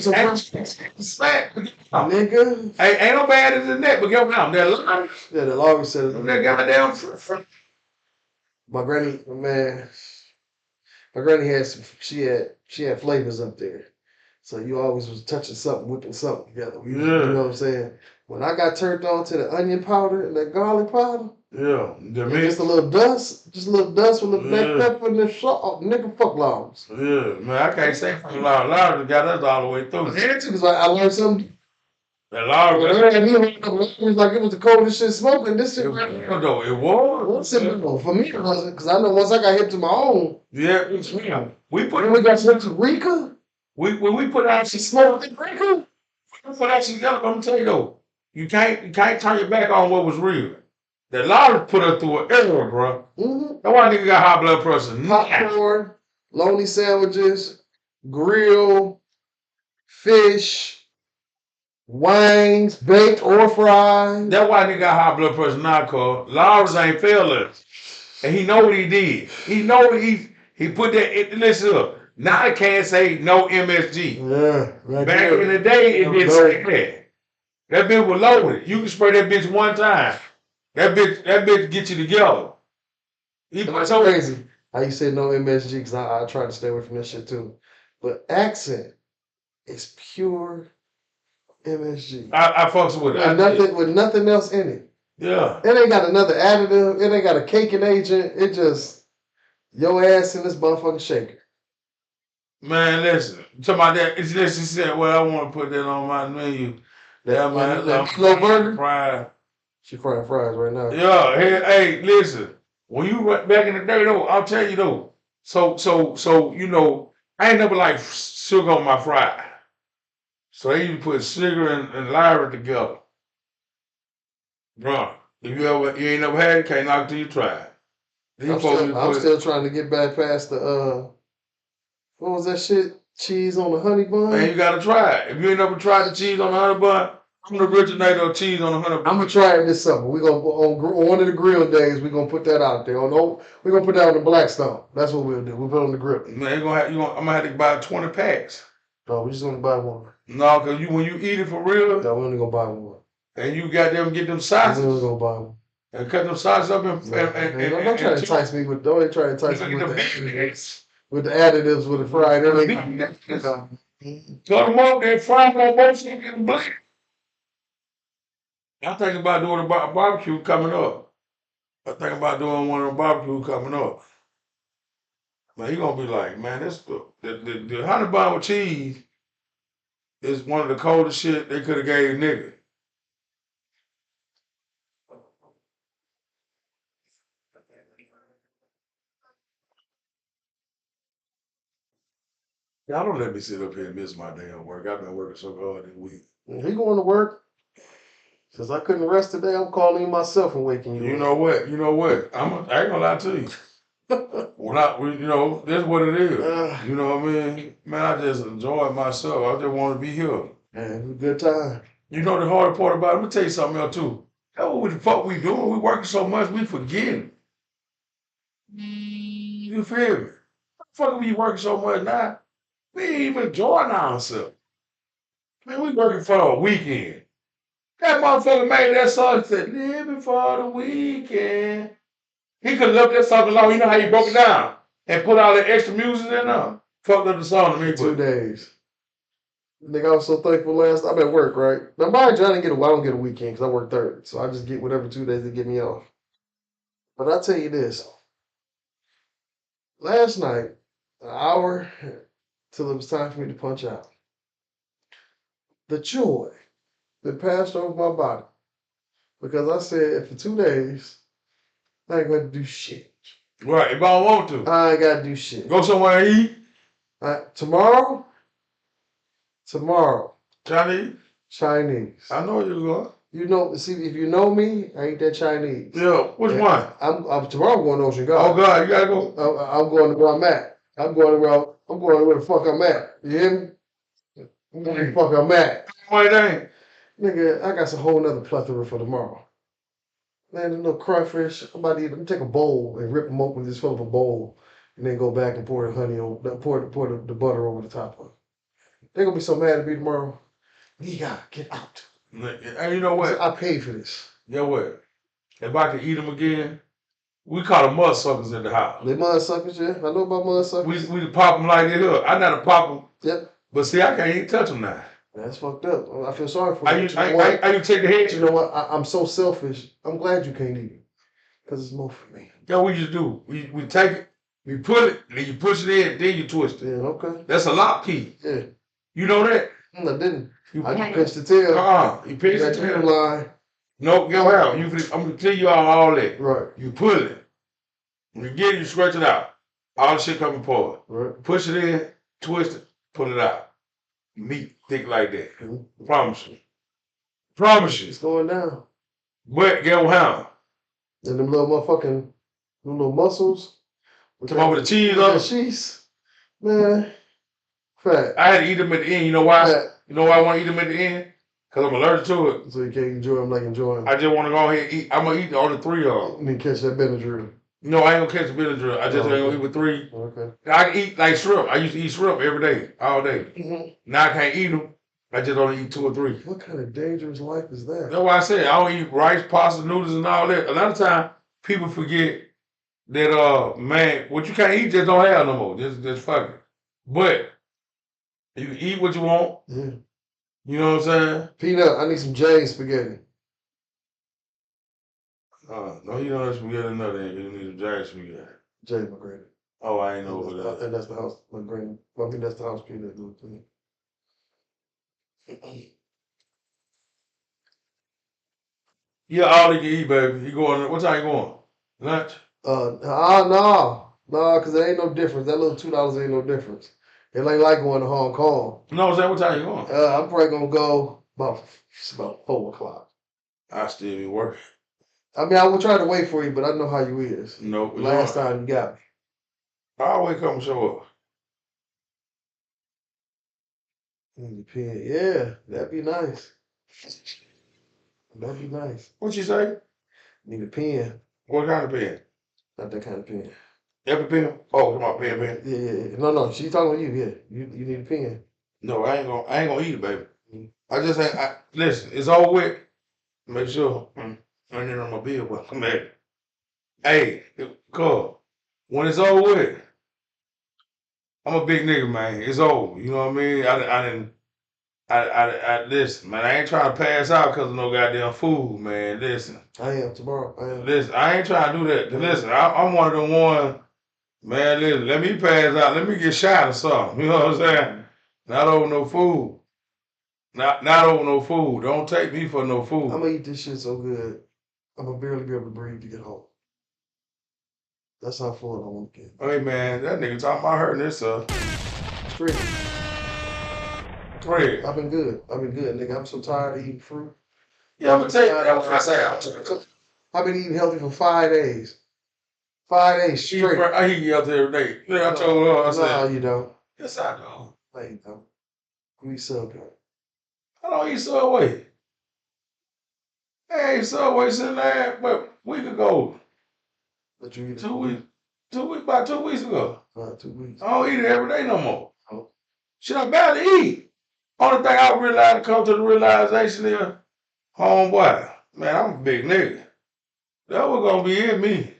Ain't no bad as in that, but get them that Lars. Yeah, the Lars said it. That goddamn. My granny, man. My granny had she had flavors up there. So you always was touching something, whipping something together. You know what I'm saying? When I got turned on to the onion powder and that garlic powder, just a little dust with a little black pepper and the salt. Nigga, fuck Lars. Yeah, man, I can't say fuck Lars. Lars got us all the way through. Because I learned something. That Lars was like it was the coldest shit smoking. This shit, it was. For me, it wasn't. Because I know once I got hip to my own. Yeah, we got some Rika. When we put out some smoke, we put out some together. I'm gonna tell you though, you can't turn your back on what was real. That Lars put us through an era, bro. That's why nigga got high blood pressure. Popcorn, lonely sandwiches, grill, fish, wings, baked or fried. That's why nigga got high blood pressure now, cuz Lars ain't failed us. And he know what he did. He know he put that, listen up. Now I can't say no MSG. Yeah, right. Back in the day, it didn't say that. That bitch was loaded. You can spray that bitch one time. That bitch get you together. That's crazy. How you say no MSG? Because I try to stay away from that shit too. But accent is pure MSG. I fucks with it. With nothing else in it. Yeah. It ain't got another additive. It ain't got a caking agent. It just your ass in this motherfucking shaker. Man, listen. Talking about that. She said, well, I want to put that on my menu. That slow burger? Fried. She frying fries right now. Yeah. Hey, listen. When you went back in the day, though, I'll tell you, though. So you know, I ain't never like sugar on my fry. So they used to put sugar and lyra together. Bro, if you ain't never had it, can't knock till you try it. I'm still trying to get back past the what was that shit? Cheese on the honey bun? Man, you gotta try it. If you ain't never tried the cheese on the honey bun, I'm the originator of cheese on the honey bun. I'm gonna try it this summer. We're gonna on one of the grill days. We're gonna put that out there. We're gonna put that on the Blackstone. That's what we'll do. We'll put it on the grill. Man, I'm gonna have to buy 20 packs. No, we're just gonna buy one. No, cause when you eat it for real, no, we're only gonna buy one. and you got them get them We sausages don't go buy them. and cut them sausages up and Don't try to entice me with. Don't try to entice me with the additives. with the additives with the fried everything. Cut them up, then fry them on both sides and get them black. I'm thinking about doing a barbecue coming up. I'm thinking about doing one of the barbecue coming up. Man, he gonna be like, man, this the honey bun with cheese is one of the coldest shit they could have gave nigga. Y'all don't let me sit up here and miss my damn work. I've been working so hard this week. He going to work. Since I couldn't rest today, I'm calling you myself and waking you. You know what? You know what? I ain't gonna lie to you. You know, that's what it is. You know what I mean? Man, I just enjoy myself. I just want to be here. Man, it was a good time. You know the hard part about it? Let me tell you something else too. That's what the fuck we doing. We working so much, we forgetting. You feel me? Fuck we working so much now. We ain't even enjoying ourselves. Man, we working for a weekend. That motherfucker made that song and said, living for the weekend. He could have left that song alone. You know how he broke it down and put all the extra music in there? Fucked up the song to me. 2 days. Nigga, I was so thankful last. I'm at work, right? Now, mind you, I don't get a weekend because I work third. So I just get whatever 2 days they get me off. But I'll tell you this. Last night, an hour till it was time for me to punch out. The joy that passed over my body. Because I said, for 2 days, I ain't going to do shit. Right, if I don't want to. I ain't got to do shit. Go somewhere and eat. Tomorrow, Chinese. I know you're going. You know, see, if you know me, I ain't that Chinese. Yeah, which one? Tomorrow I'm going to Ocean Garden. Oh God, you gotta go. I'm going to where I'm at. I'm going to where the fuck I'm at. You hear me? I'm going to where the fuck I'm at. What ain't? Nigga, I got some whole nother plethora for tomorrow. Man, the little crawfish. I'm about to eat them. Take a bowl and rip them open, just fill up a bowl, and then go back and pour the honey on, pour the butter over the top of it. They're gonna be so mad at me tomorrow. You gotta get out. And you know what? I paid for this. You know what? If I could eat them again, we call them mud suckers in the house. They mud suckers, yeah. I know about mud suckers. We pop them like this here. I know to pop them. Yep. But see, I can't even touch them now. That's fucked up. I feel sorry for you. I take the head. You know what? I'm so selfish. I'm glad you can't eat it. Because it's more for me. Yeah, we just do. We take it, we put it, then you push it in, then you twist it. Yeah, okay. That's a lock key. Yeah. You know that? I didn't. I just pinched the tail. You pinched the tail. Line. No, go out. I'm gonna tell you all that. Right. You pull it. When you get it, you stretch it out. All the shit come apart. Right. Push it in, twist it, pull it out. Meat thick like that. Mm-hmm. Promise you. Promise you. It's going down. But get how? And them little motherfucking, them little muscles. Come on with the cheese on it. Cheese. Man. Fat. I had to eat them at the end. You know why? Fat. You know why I want to eat them at the end? Because I'm allergic to it. So you can't enjoy them like enjoying them. I just want to go ahead and eat. I'm going to eat all the three of them. You need to catch that Benadryl. No, I ain't going to catch the Benadryl. I just ain't going to eat with three. Okay. I can eat like shrimp. I used to eat shrimp every day, all day. Mm-hmm. Now I can't eat them. I just only eat 2 or 3. What kind of dangerous life is that? That's why I said I don't eat rice, pasta, noodles, and all that. A lot of times people forget that man, what you can't eat just don't have no more. Just fuck it. But you can eat what you want. Yeah. You know what I'm saying? Peanut, I need some Jane spaghetti. No, you don't have spaghetti or nothing. You need some giant spaghetti. Jane, my granny. Oh, I ain't know that. And that's the house, my granny. I mean, that's the house peanut do to me. Yeah, all you can eat, baby. You going? What time you going? Lunch? No, because there ain't no difference. That little $2 ain't no difference. It ain't like going to Hong Kong. No, I'm saying, what time you going? I'm probably gonna go about 4:00. I still be working. I mean, I will try to wait for you, but I know how you is. No, Last time you got me. I always come show up. Yeah, that'd be nice. That'd be nice. What you say? Need a pen. What kind of pen? Not that kind of pen. Every pen? Oh, come on, pen. Yeah. No. She's talking to you. Yeah, you need a pen. No, I ain't gonna eat it, baby. I just ain't. Listen, it's all with. Make sure I'm in on my bill. But come back. Hey, Cole, when it's over with, I'm a big nigga, man. It's over. You know what I mean? I didn't. Listen, man. I ain't trying to pass out because of no goddamn food, man. Listen, I am tomorrow. I am. listen. I ain't trying to do that. Listen, I'm one of them one. Man, listen. Let me pass out. Let me get shot or something. You know what I'm saying? Not over no food. Not over no food. Don't take me for no food. I'm gonna eat this shit so good, I'm gonna barely be able to breathe to get home. That's how full I want to get. Hey man, that nigga talking about hurting this Straight. Craig. I've been good, nigga. I'm so tired of eating fruit. Yeah, I'm gonna tell you what I say. I've been eating healthy for 5 days. 5 days straight. I eat out there every day. Yeah, I told her, I said, no, you don't. yes, I do. No, you don't. We Subway. I don't eat Subway. I ate Subway since a week ago. But you eat 2 weeks. About 2 weeks ago. 2 weeks. I don't eat it every day no more. Oh. Shit, I barely eat. Only thing I realized to come to the realization is, homeboy, man, I'm a big nigga. That was gonna be it, me.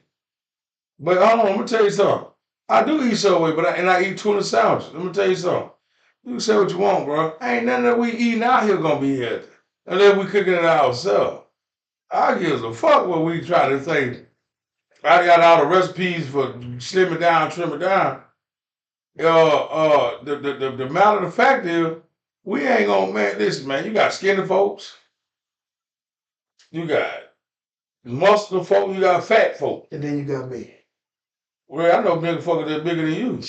But hold on, let me tell you something. I do eat Subway, but I eat tuna sandwiches. Let me tell you something. You can say what you want, bro. Ain't nothing that we eating out here gonna be healthy unless we cooking it ourselves. I give a fuck what we try to say. I got all the recipes for slim it down, trim it down. The matter of the fact is, we ain't gonna, man, listen, man, you got skinny folks, you got muscular folk, you got fat folk. And then you got me. Well, I know nigga fuckers that bigger than you.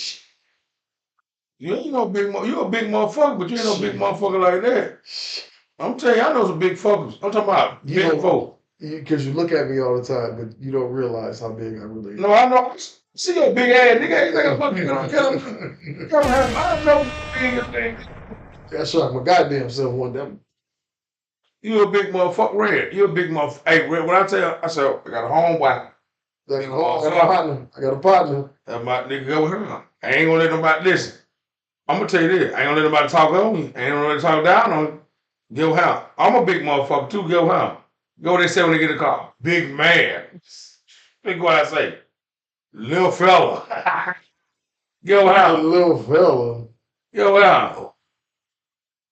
You ain't no big, you a big motherfucker, but you ain't no big motherfucker like that. I'm telling you, I know some big fuckers. I'm talking about big folk. Because you look at me all the time, but you don't realize how big I really am. No, I know. See your big ass nigga. You think I'm fucking gonna kill him? I know big thing. I shot my goddamn self one day. You a big motherfucker, Red. You a big motherfucker. Hey, Red, when I tell you, I said, I got a homeboy. I got a partner. That my nigga go with her. I ain't gonna let nobody listen. I'm gonna tell you this. I ain't gonna let nobody talk on me. I ain't gonna let nobody talk down on me. Go how? I'm a big motherfucker too. Go how? Go what they say when they get a call. Big man. Think what I say. Little fella. Go how? Little fella. Go how?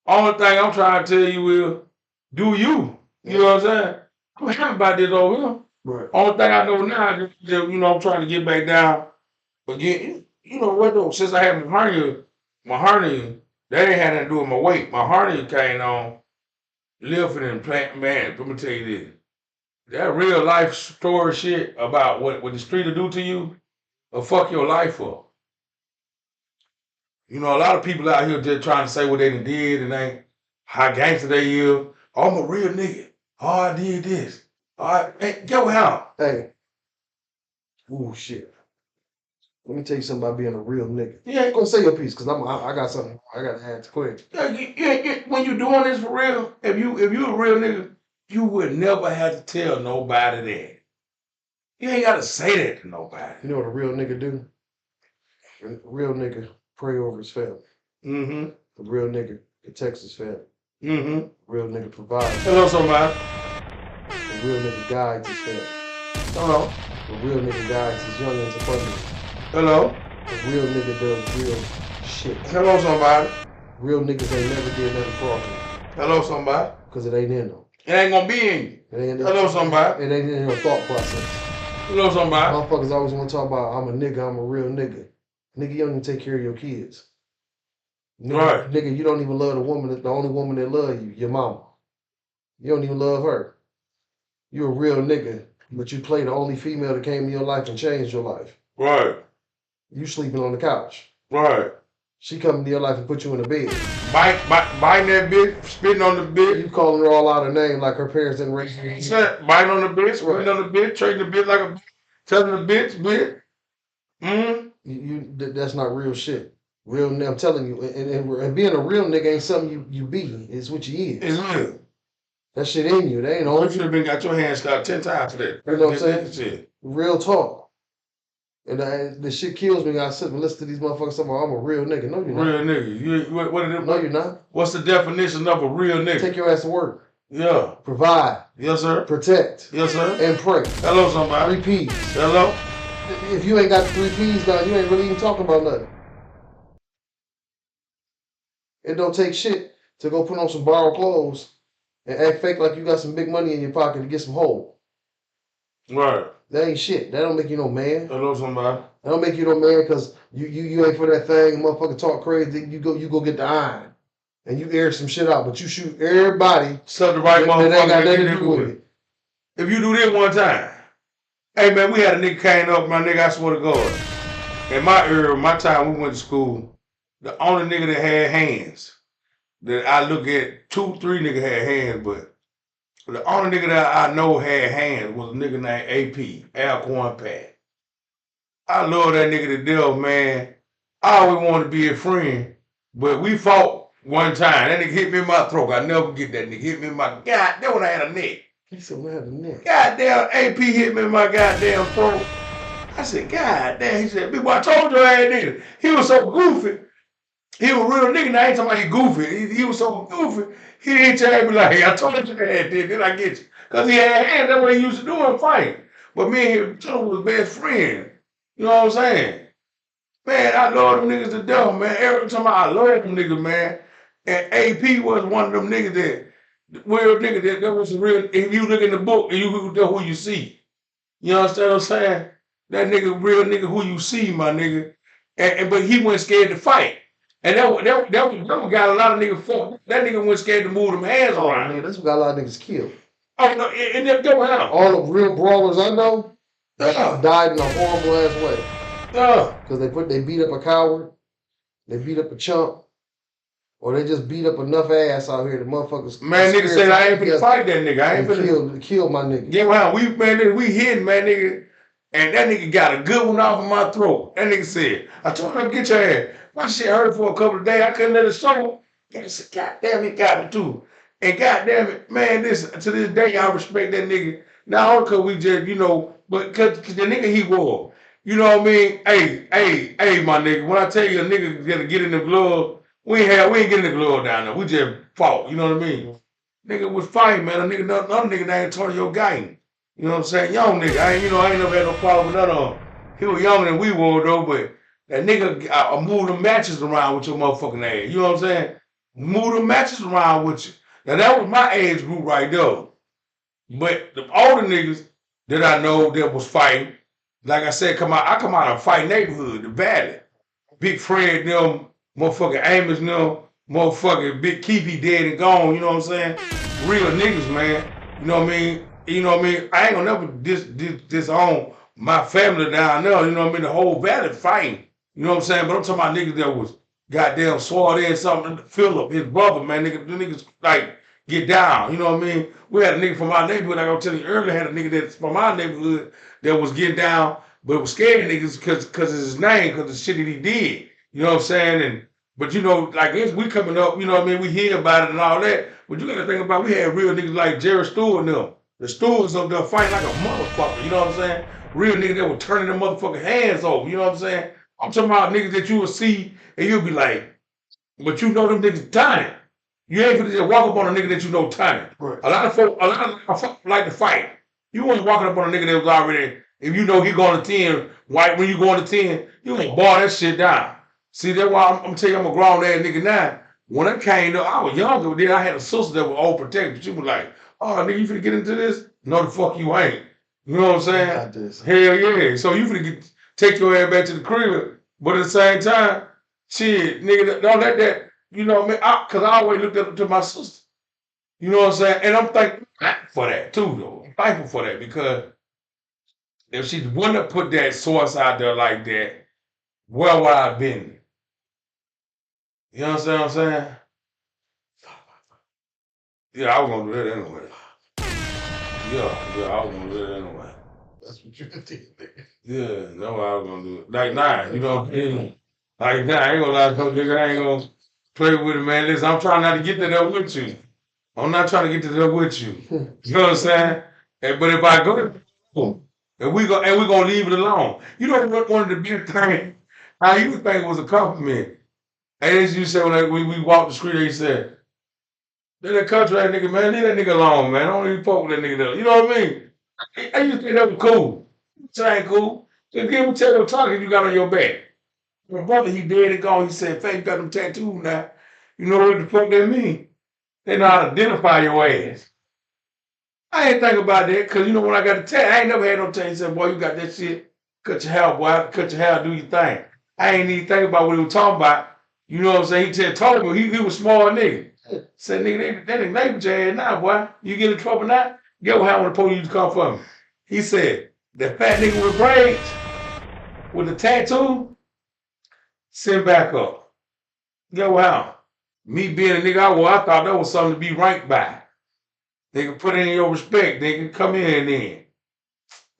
Only thing I'm trying to tell you is, do you? You know what I'm saying? I'm happy about this over here. Right. Only thing I know now is, you know, I'm trying to get back down. But you know what though? Since I had my hernia, that ain't had nothing to do with my weight. My hernia came on lifting and plant. Man, let me tell you this. That real life story shit about what the street will do to you will fuck your life up. You know, a lot of people out here just trying to say what they done did and ain't how gangster they is. Oh, I'm a real nigga. Oh, I did this. Hey, go how? Hey. Ooh, shit. Let me tell you something about being a real nigga. Yeah. Go say your piece, because I got something I got to add to quick. Yeah, when you doing this for real, if you a real nigga, you would never have to tell nobody that. You ain't got to say that to nobody. You know what a real nigga do? A real nigga pray over his family. Mm-hmm. A real nigga protects his family. Mm-hmm. A real nigga provides. Hello, somebody. A real nigga guides his family. Hello. A real nigga guides his youngins abundantly. Hello. A real nigga does real shit. Hello, somebody. Real niggas ain't never did nothing fraudulent. Hello, somebody. Because it ain't in them. It ain't gonna be in you. Hello, somebody. It ain't in your thought process. Hello, somebody. Motherfuckers always want to talk about, I'm a nigga, I'm a real nigga. Nigga, you don't even take care of your kids. Nigga, Right. Nigga, you don't even love the only woman that love you, your mama. You don't even love her. You a real nigga, but you play the only female that came in your life and changed your life. Right. You sleeping on the couch. Right. She come into your life and put you in a bed. Biting that bitch, spitting on the bitch. You calling her all out her name like her parents didn't raise her. Biting on the bitch, spitting on the bitch, treating the bitch like a bitch, telling the bitch. Mm-hmm. That's not real shit. Real, I'm telling you, and being a real nigga ain't something you be. It's what you is. It's real. That shit in you. They ain't on. You should have been got your hands slapped 10 times for that. You know what I'm saying? Real talk. And the shit kills me. I sit and listen to these motherfuckers talking about I'm a real nigga. No, you're not. Real nigga. What are them? No, you're not. What's the definition of a real nigga? Take your ass to work. Yeah. Provide. Yes, sir. Protect. Yes, sir. And pray. Hello, somebody. 3 P's. Hello. If you ain't got the 3 P's down, you ain't really even talking about nothing. It don't take shit to go put on some borrowed clothes and act fake like you got some big money in your pocket to get some hold. Right. That ain't shit. That don't make you no man. Hello, somebody. That don't make you no man because you ain't for that thing and motherfucker talk crazy. You go get the iron and you air some shit out, but you shoot everybody. Suck the right that motherfucker. ain't got nothing to do with it. If you do this one time, hey man, we had a nigga came up, my nigga, I swear to God. In my era, my time we went to school, the only nigga that had hands, that I look at, 2, 3 niggas had hands, but the only nigga that I know had hands was a nigga named AP, Alcorn Pat. I love that nigga to death, man. I always wanted to be a friend, but we fought one time. That nigga hit me in my throat. I never forget that nigga hit me in my, God, that when I had a neck. He said, "We had a neck." Goddamn, AP hit me in my goddamn throat. I said, God damn. He said, "Big boy, I told you I ain't nigga." He was so goofy. He was a real nigga. Now I ain't talking about he goofy. He was so goofy. He didn't tell me like, "Hey, I told you that, then I get you." Because he had hands. That's what he used to do in fight. But me and him was best friends. You know what I'm saying? Man, I love them niggas to death, man. Every time I love them niggas, man. And AP was one of them niggas real nigga that was real. If you look in the book, you know who you see. You understand what I'm saying? That nigga, real nigga, who you see, my nigga. But he wasn't scared to fight. And that got a lot of niggas fucked. That nigga wasn't scared to move them hands around. Man, that's what got a lot of niggas killed. Oh no, and that go out. All the real brawlers I know died in a horrible ass way. Because they beat up a coward, they beat up a chump, or they just beat up enough ass out here. The motherfuckers. Man, nigga said I ain't finna fight that nigga. I ain't finna kill my nigga. Yeah, well, we hit, man, nigga. And that nigga got a good one off of my throat. That nigga said, I told him, get your ass. My shit hurt for a couple of days. I couldn't let it show. And he said, God damn, it got me too. And God damn it, man, to this day, I respect that nigga. Not only because we just, you know, but because the nigga he was. You know what I mean? Hey, my nigga, when I tell you a nigga gonna get in the glove, we ain't getting the glove down there. We just fought. You know what I mean? Nigga was fighting, man. Another nigga that ain't turn your game. You know what I'm saying? Young nigga. I ain't never had no problem with none of them. He was younger than we were though, but that nigga I moved them matches around with your motherfucking ass. You know what I'm saying? Move them matches around with you. Now that was my age group right there. But the older niggas that I know that was fighting, like I said, I come out of a fight neighborhood, the Valley. Big Fred, them, motherfucking Amos, them, motherfucking Big Keefy dead and gone, you know what I'm saying? Real niggas, man. You know what I mean? You know what I mean? I ain't gonna never disown my family down there, you know what I mean? The whole Valley fighting, you know what I'm saying? But I'm talking about niggas that was goddamn swore in something. Philip, his brother, man, the niggas like get down, you know what I mean? We had a nigga from our neighborhood, like I was telling you earlier, had a nigga that's from our neighborhood that was getting down, but was scared of niggas because of his name, because of the shit that he did. You know what I'm saying? But you know, like we coming up, you know what I mean? We hear about it and all that. But you gotta think about, we had real niggas like Jerry Stewart and them. The Stewarts up there fighting like a motherfucker, you know what I'm saying? Real niggas that were turning them motherfucking hands over, you know what I'm saying? I'm talking about niggas that you will see and you'll be like, but you know them niggas tiny. You ain't gonna just walk up on a nigga that you know tiny. Right. A lot of folk like to fight. You ain't walking up on a nigga that was already, if you know he going to 10, right when you going to 10, you ain't bar that shit down. See, that's why I'm telling you, I'm a grown ass nigga now. When I came up, I was younger, then I had a sister that was overprotective. She was like, oh, nigga, you finna get into this? No, the fuck you ain't. You know what I'm saying? Got this. Hell yeah. So you finna take your ass back to the crib, but at the same time, shit, nigga, don't let that, you know what I mean? Because I always looked up to my sister. You know what I'm saying? And I'm thankful for that too, though. I'm thankful for that because if she wouldn't have put that source out there like that, where would I have been? You understand what I'm saying? Yeah, I was gonna do that anyway. Yeah, I was gonna do that anyway. That's what you did, nigga. Yeah, no, I was gonna do it. Like, nah, you know what I'm saying? Like, nah, I ain't gonna lie to you, nigga. I ain't gonna play with it, man. Listen, I'm trying not to get to that with you. I'm not trying to get to that with you. You know what I'm saying? But if I go, and we gonna leave it alone. You know what? One of the big things I used to think was a compliment. And as you said when we walked the street, he said, Then that country that nigga, man, leave that nigga alone, man. I don't even fuck with that nigga though. You know what I mean? I used to think that was cool. That ain't cool. Just give him tell what target you got on your back. My brother, he dead and gone. He said, "Fat, you got them tattoos now. You know what the fuck that mean? They know how to identify your ass." I ain't think about that because you know when I got the tat, I ain't never had no tat. He said, "Boy, you got that shit. Cut your hair, boy. Cut your hair. Do your thing." I ain't even think about what he was talking about. You know what I'm saying? He just told me he was a smart nigga. Said, "Nigga, that nigga neighbor your ass now, boy. You get in trouble now. Get what happened when the police come for me." He said, "That fat nigga with braids, with the tattoo, send back up." Get what happened? Me being a nigga I thought that was something to be ranked by. Nigga, put in your respect, nigga. Come in then.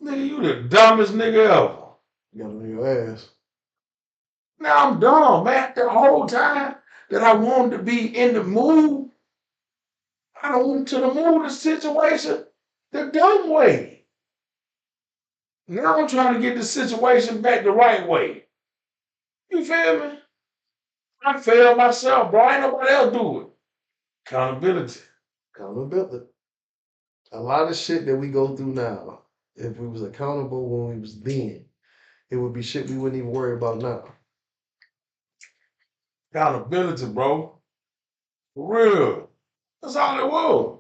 Nigga, you the dumbest nigga ever. You got on your ass. Now I'm dumb, man. The whole time that I wanted to be in the mood, I went to the mood the situation the dumb way. Now I'm trying to get the situation back the right way. You feel me? I failed myself, bro. Ain't nobody else do it. Accountability. Accountability. A lot of shit that we go through now, if we was accountable when we was then, it would be shit we wouldn't even worry about now. Accountability, bro. For real. That's all it was.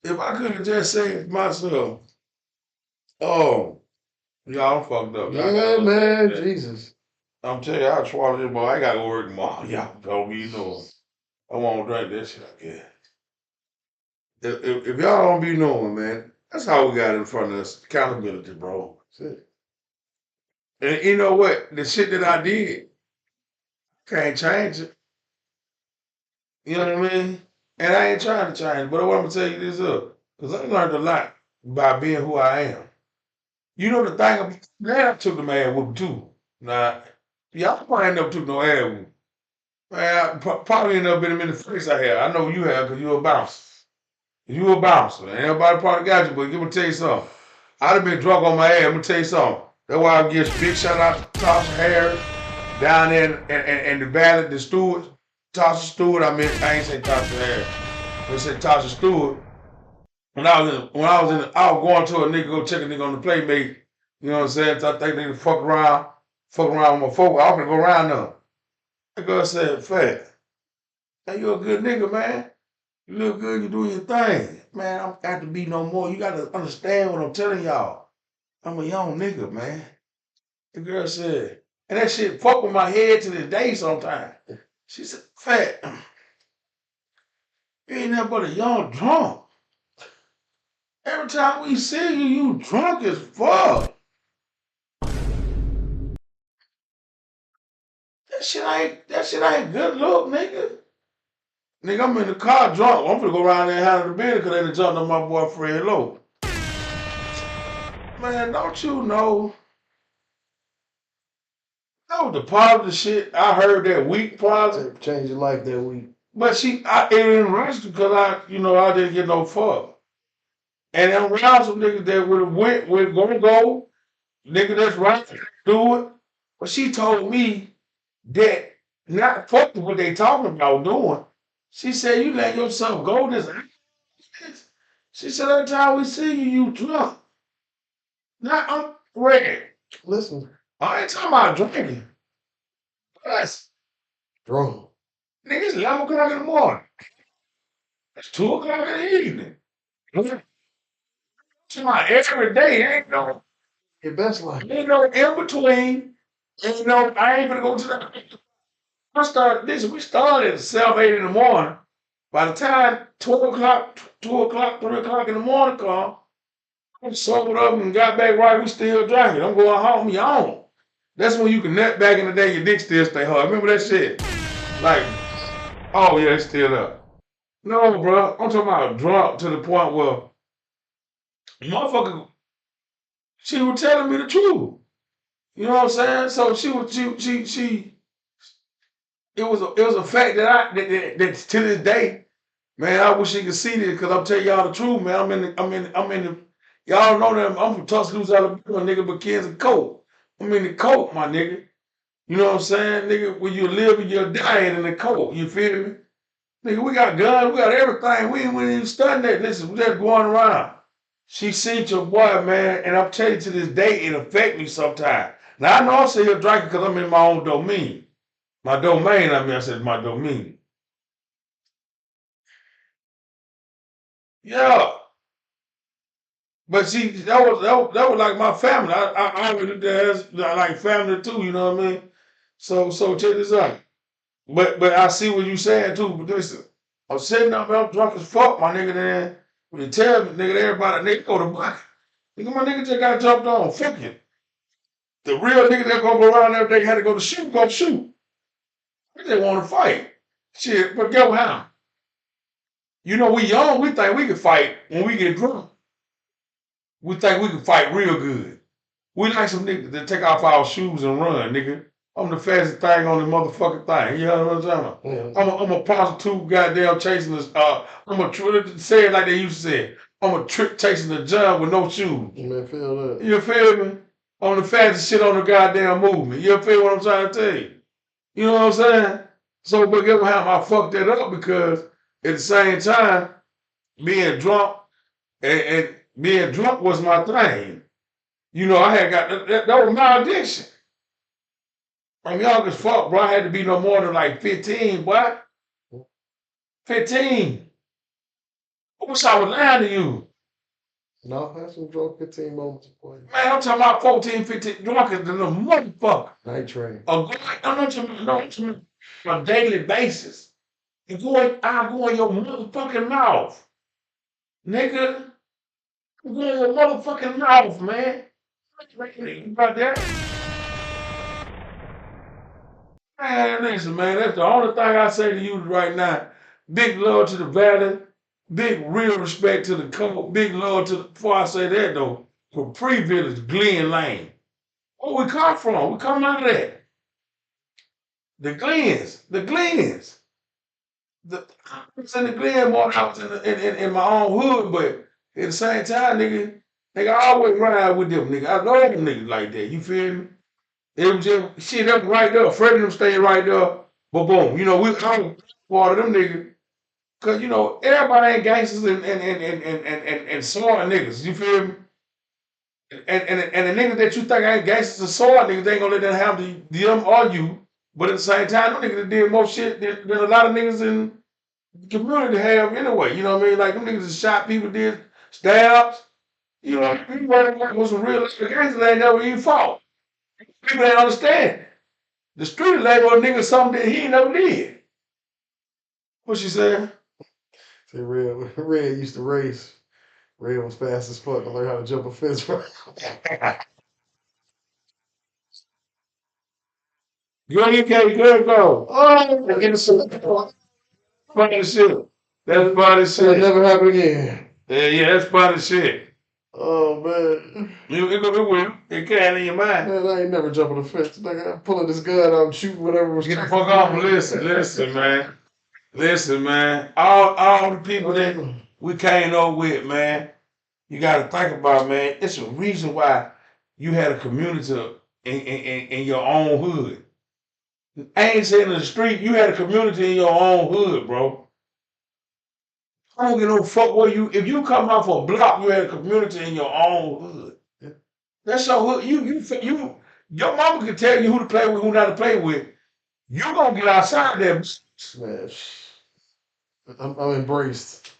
If I could have just said to myself, "Oh, y'all fucked up. Y'all Yeah, gotta man, that." Jesus. I'm telling you, I'll swallow this, boy. I gotta go work tomorrow. Y'all told me, you know, I won't drink that shit again. If y'all don't be knowing, man, that's how we got in front of us. Accountability, bro. That's it. And you know what? The shit that I did, can't change it. You know what I mean? And I ain't trying to change, but what I'm gonna tell you this up, because I learned a lot by being who I am. You know the thing, man, I took the man whoop too. Now, y'all probably never took no ass whoop. Man, I probably ain't never been in the face I have. I know you have because you a bouncer. You a bouncer. And everybody probably got you, but let me tell you something. I'd have been drunk on my ass. I'm gonna tell you something. That's why I give a big shout out to Tasha Harris down there and the ballot, the Stewart. Tasha Stewart, I ain't say Tasha Harris. I said Tasha Stewart. I was going to a nigga go check a nigga on the playmate. You know what I'm saying? So I think nigga fuck around with my folk. I'm gonna go around now. That girl said, "Fat, hey, you a good nigga, man. You look good, you doing your thing. Man, I don't got to be no more. You gotta understand what I'm telling y'all. I'm a young nigga, man." The girl said, and that shit fuck with my head to this day sometimes. She said, "Fat, you ain't nothing but a young drunk. Every time we see you, you drunk as fuck. That shit ain't good look, nigga. Nigga, I'm in the car drunk. I'm finna go around there and handle the business because they done jumped on my boyfriend low. Man, don't you know that was the positive shit I heard that week positive? Change your life that week. But it didn't rush because I didn't get no fuck. And I'm around some niggas that would have went with gonna go, nigga that's right, do it. But she told me that not fuck with what they talking about doing. She said, "You let yourself go this." She said, "Every time we see you, you drunk." Now I'm ready. Listen, I ain't talking about drinking. Plus, drunk. nigga, it's 11 o'clock in the morning. It's 2 o'clock in the evening. Every day, Your best life. ain't no in between. Ain't no, I ain't gonna go to the. We started at 7, 8 in the morning. By the time 12 o'clock, 2 o'clock, 3 o'clock in the morning come, I'm sobered up and got back right, we still drinking. I'm going home, yawn. That's when you can nut back in the day, your dick still stay hard. Remember that shit? Like, oh yeah, it's still up. No, bro, I'm talking about drunk to the point where motherfucker, she was telling me the truth. You know what I'm saying? So it was a fact that to this day, man, I wish you could see this because I'm telling y'all the truth, man. I'm in the, y'all know that I'm from Tuscaloosa, Alabama, nigga, but kids and coke. I'm in the coke, my nigga. You know what I'm saying? Nigga, when you live and you're dying in the coke, you feel me? Nigga, we got guns, we got everything. We ain't even studying that. Listen, we just going around. She seen your boy, man, and I'm telling you to this day, it affect me sometimes. Now I know I'm sitting here drinking because I'm in my own domain. My domain, I said my domain. Yeah. But see, that was like my family. I already that's like family too, you know what I mean? So check this out. But I see what you saying too. But listen, I'm sitting up, I'm drunk as fuck, my nigga. Then when you tell me, nigga, everybody, nigga, go to Mucky. Nigga, my nigga just got jumped on. Fuck it. The real nigga that gonna go around every day had to go to shoot, go shoot. They just want to fight. Shit, but go how? You know, we young, we think we can fight when we get drunk. We think we can fight real good. We like some niggas that take off our shoes and run, nigga. I'm the fastest thing on the motherfucking thing. You know what I'm talking about? Mm-hmm. I'm a prostitute, goddamn chasing this. I'm a say it like they used to say. I'm a trick chasing the John with no shoes. Man, feel that. You feel me? I'm the fastest shit on the goddamn movement. You feel what I'm trying to tell you? You know what I'm saying? So, but guess what happened? I fucked that up because at the same time, being drunk and being drunk was my thing. You know, I had got that was my addiction. I'm young as fuck, bro. I had to be no more than like 15, boy. 15. I wish I was lying to you. No, I had some drunk 15 moments, boy. Man, I'm talking about 14, 15, drunker than a motherfucker. Night train. I'm not talking on a daily basis. I go in your motherfucking mouth. Nigga, I go in your motherfucking mouth, man. About that? Man, listen, man, that's the only thing I say to you right now. Big love to the valley, big real respect to the code, big love to the, before I say that though, for Pre-Village, Glen Lane. Where we come from? We come out of that. The Glens. I was in the Glen more than I was in my own hood, but at the same time, nigga, I always ride with them, nigga. I love them niggas like that. You feel me? It was just shit up right there. Freddie and them stayed right there. But boom, you know, I was part of them niggas. Cause you know, everybody ain't gangsters and smart niggas. You feel me? And the niggas that you think ain't gangsters and smart niggas, they ain't gonna let them have them or you. But at the same time, them niggas that did more shit than a lot of niggas in the community have anyway. You know what I mean? Like them niggas that shot people, did stabs. You know, people was some real gangsters that ain't never even fought. People ain't understand. The street label a nigga something that he ain't never did. What she said? See, Red used to race. Red was fast as fuck to learn how to jump a fence. You can't go. Oh, get some funny shit. That's funny It'll shit. never happen again. Yeah, that's funny shit. Oh, man. It will. It can in your mind. Man, I ain't never jumping a fence. Nigga, I'm pulling this gun out and shooting whatever was Get the chasing fuck off. me. Listen, man. Listen, man. All the people that we came over with, man, you got to think about, man. It's a reason why you had a community in your own hood. I ain't saying in the street, you had a community in your own hood, bro. I don't give no fuck where you. If you come off a block, you had a community in your own hood. Yeah. That's your hood. Your mama can tell you who to play with, who not to play with. You gonna get outside there. Man, I'm embraced.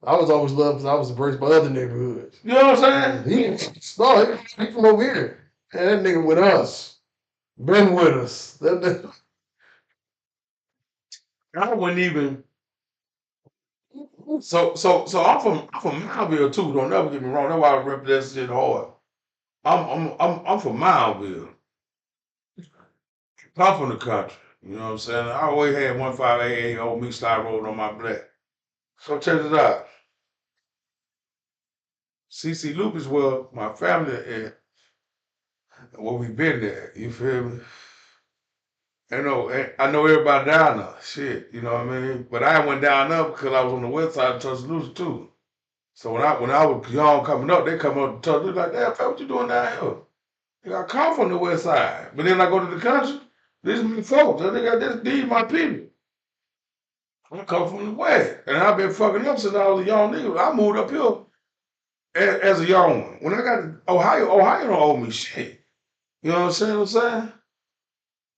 I was always loved because I was embraced by other neighborhoods. You know what I'm saying? He from over here. And that nigga with us. Been with us. I wouldn't even. So I'm from Mileville too. Don't ever get me wrong. That's why I rep that shit hard. I'm from Mileville. I'm from the country. You know what I'm saying? I always had 158 old Meat Star Road on my black. So check this out. CC Loop is where my family is, where we been there. You feel me? I know everybody down there. Shit, you know what I mean? But I went down there because I was on the west side of Tuscaloosa too. So when I was young coming up, they come up to Tuscaloosa like, damn, what you doing down here? I come from the west side. But then I go to the country, this is my folks. These my people. I come from the West, and I've been fucking up since I was a young nigga. I moved up here as a young one. When I got to Ohio don't owe me shit. You know what I'm saying?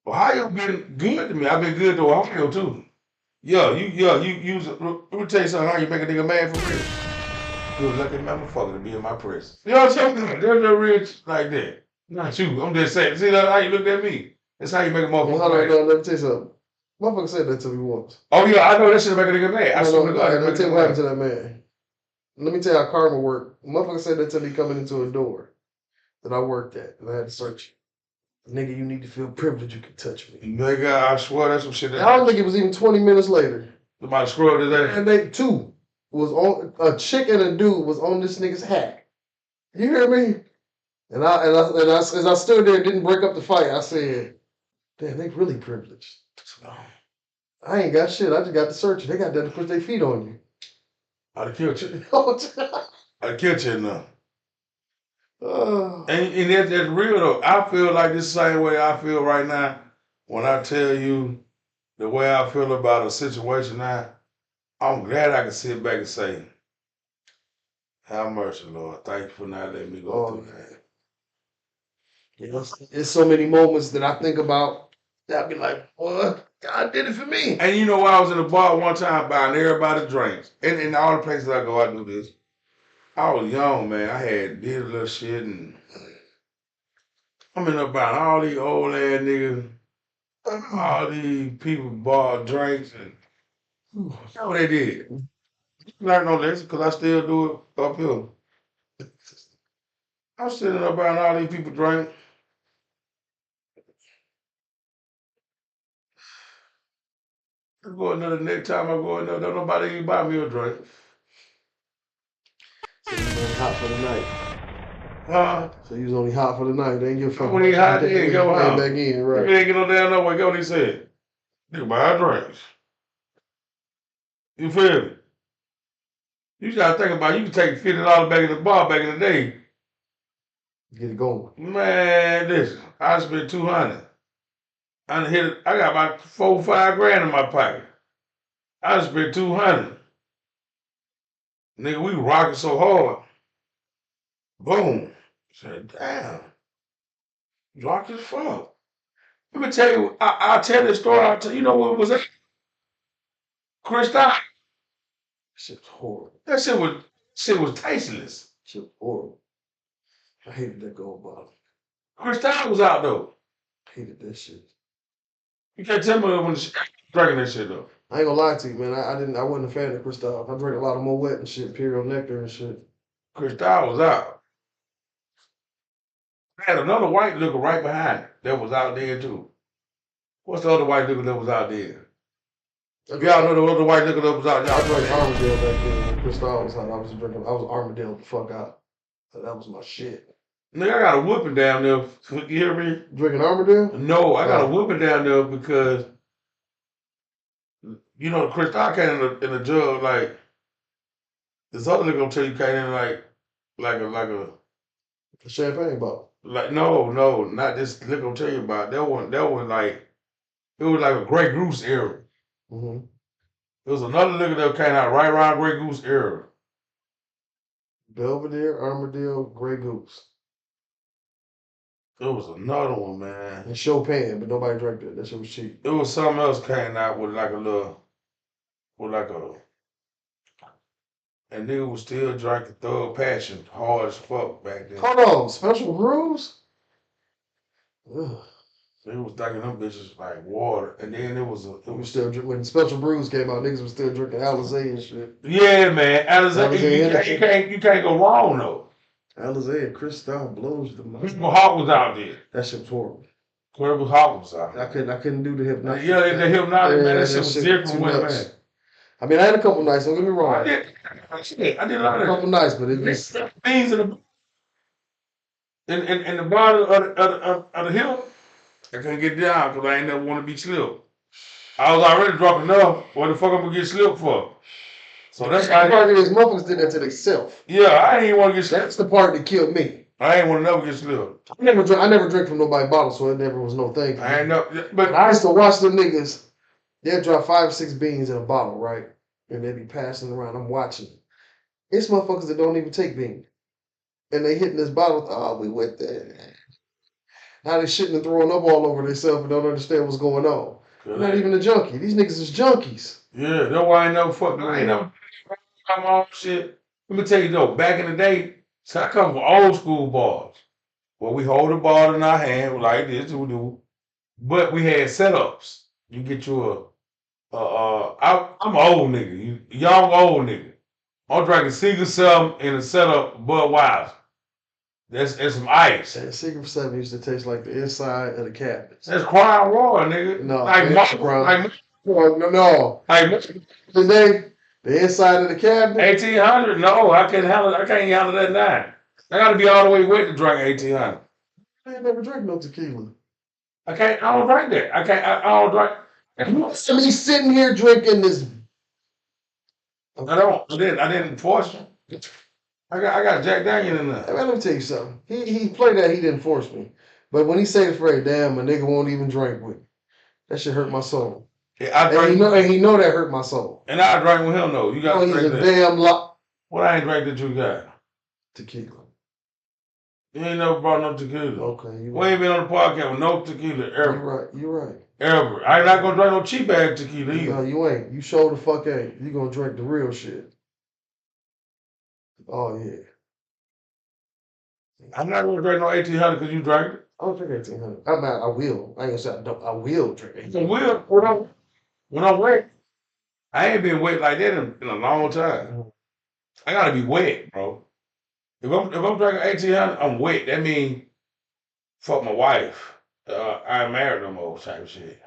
Ohio been good to me. I've been good to Ohio too. You use it. Let me tell you something. How you make a nigga mad for real? Good lucky motherfucker to be in my prison. You know what I'm saying? They're no rich like that. Not you. I'm just saying. See that how you looked at me? That's how you make a motherfucker Hold on, mad. let me tell you something. Motherfucker said that to me once. Oh yeah, I know that shit make a nigga mad. I swear to God, Let me tell you what happened to that man. Let me tell you how karma worked. Motherfucker said that to me coming into a door that I worked at, and I had to search. Nigga, you need to feel privileged you can touch me. Nigga, I swear that's some shit that I don't think it was even 20 minutes later. somebody screwed his ass. And they two was on a chick and a dude was on this nigga's hat. You hear me? And as I stood there and didn't break up the fight, I said, damn, they really privileged. I ain't got shit. I just got to search. They got that to put their feet on you. I'd have killed you. Oh, I'd have killed you now. And that's real though. I feel like this same way I feel right now when I tell you the way I feel about a situation now. I'm glad I can sit back and say, have mercy, Lord. Thank you for not letting me go through that. You know, it's so many moments that I think about that I be like, boy, God did it for me. And you know, I was in a bar one time buying everybody drinks. And in all the places I go, I do this. I was young, man. I had did a little shit and I'm in there buying all these old ass niggas, all these people bought drinks and that's what they did. Learn no lesson because I still do it up here. I'm sitting there buying all these people drink. I go another next time I go in there, don't nobody even buy me a drink. So you was only hot for the night. Huh? So you was only hot for the night. They ain't give a fuck. When he hot, they ain't go out. Back in, right? If he ain't get no damn no way, go what he said. Nigga, buy drinks. You feel me? You gotta think about it. You can take $50 back in the bar back in the day. Get it going. Man, listen, I spent $200. I done hit it. I got about 4 or 5 grand in my pocket. I done spent $200. Nigga, we rocking so hard. Boom. Said, damn. Rock as fuck. Let me tell you, I'll tell this story. You know what was that? Crystal. Shit's horrible. That shit was tasteless. Shit horrible. I hated that gold bottle. Crystal was out though. Hated that shit. You can't tell me when drinking that shit though. I ain't gonna lie to you, man. I wasn't a fan of Cristal. I drank a lot of Moet and shit, Imperial Nectar and shit. Crystal was out. I had another white liquor right behind it that was out there too. What's the other white liquor that was out there? If y'all know the other white liquor that was out there, I drank Armadale back then. When Cristal was hot. I was Armadale the fuck out. So that was my shit. Nigga, I got a whooping down there. You hear me? Drinking Armadale? No, I got a whooping down there because you know the Cristal came in a jug like this other liquor. I'm telling you came in like a Champagne bottle. like no, not this liquor I'm telling you about. That one like it was like a Grey Goose era. Mm-hmm. There was another liquor that came out right around Grey Goose era. Belvedere, Armadale, Grey Goose. There was another one, man. And Chopin, but nobody drank that. That shit was cheap. It was something else came out with and nigga was still drinking Thug Passion hard as fuck back then. Hold on, Special Brews? Ugh. They was thinking them bitches like water, and then it was When Special Brews came out, niggas was still drinking Alizé and shit. yeah, man. Alizé, you can't go wrong though. Alizé and Cristal blows the mind. Crystal Hawk was out there. That shit was horrible. Crystal Hawk was out there. I couldn't do the hypnotic. Yeah, the hypnotic, man. That shit was different with man. I mean, I had a couple nights. Don't get me wrong. I did a lot of a couple nights, but it just things in the bottom of the hill. I couldn't get down because I ain't never want to be slipped. I was already drunk enough. What the fuck I'm gonna get slipped for? So that's how part of these motherfuckers did that to themselves. Yeah, I ain't even want to get slipped. That's the part that killed me. I ain't want to never get slipped. I never drink from nobody's bottle, so it never was no thing. I ain't know, but I used to watch the niggas They'll drop 5 or 6 beans in a bottle, right? And they be passing it around. I'm watching. It's motherfuckers that don't even take beans. And they hitting this bottle. Oh, we went there. Now they shitting and throwing up all over themselves and don't understand what's going on. They're not even a junkie. These niggas is junkies. Yeah, that's why I ain't never fucking. I ain't never come on shit. Let me tell you though, back in the day, so I come from old school bars. Where we hold the ball in our hand like this, we do. But we had setups. You get you I'm an old nigga. You young old nigga. I'm drinking Seager 7 in a setup Budweiser. That's some ice. And Secret 7 used to taste like the inside of the cabinets. That's Crown Royal, nigga. No, like Crown. No. The inside of the cabinet. 1800. No, I can't handle. I can't handle that now. I got to be all the way wet to drink 1800. I ain't never drank no tequila. I can't. I don't drink that. I can't. I don't drink. I mean, sitting here drinking this. I don't. I didn't force you. I got Jack Daniel in there. Hey, man, let me tell you something. He played that. He didn't force me. But when he say the phrase, "Damn, a nigga won't even drink with me," that shit hurt my soul. Yeah, and he know that hurt my soul. And I drank with him though. You got to he's drink a that. damn lot. What I ain't drank that you got? Tequila. You ain't never brought no tequila. Okay. We ain't been on the podcast with no tequila ever. You're right. Ever. I ain't not gonna drink no cheap ass tequila either. No, you ain't. You show the fuck ain't. You gonna drink the real shit. Oh yeah. I'm not gonna drink no 1800 because you drank it. I don't drink 1800. I will. I ain't gonna say I don't. I will drink 1800. When I'm wet, I ain't been wet like that in a long time. I gotta be wet, bro. If I'm drinking 1800, I'm wet. That means fuck my wife. I ain't married no more type shit.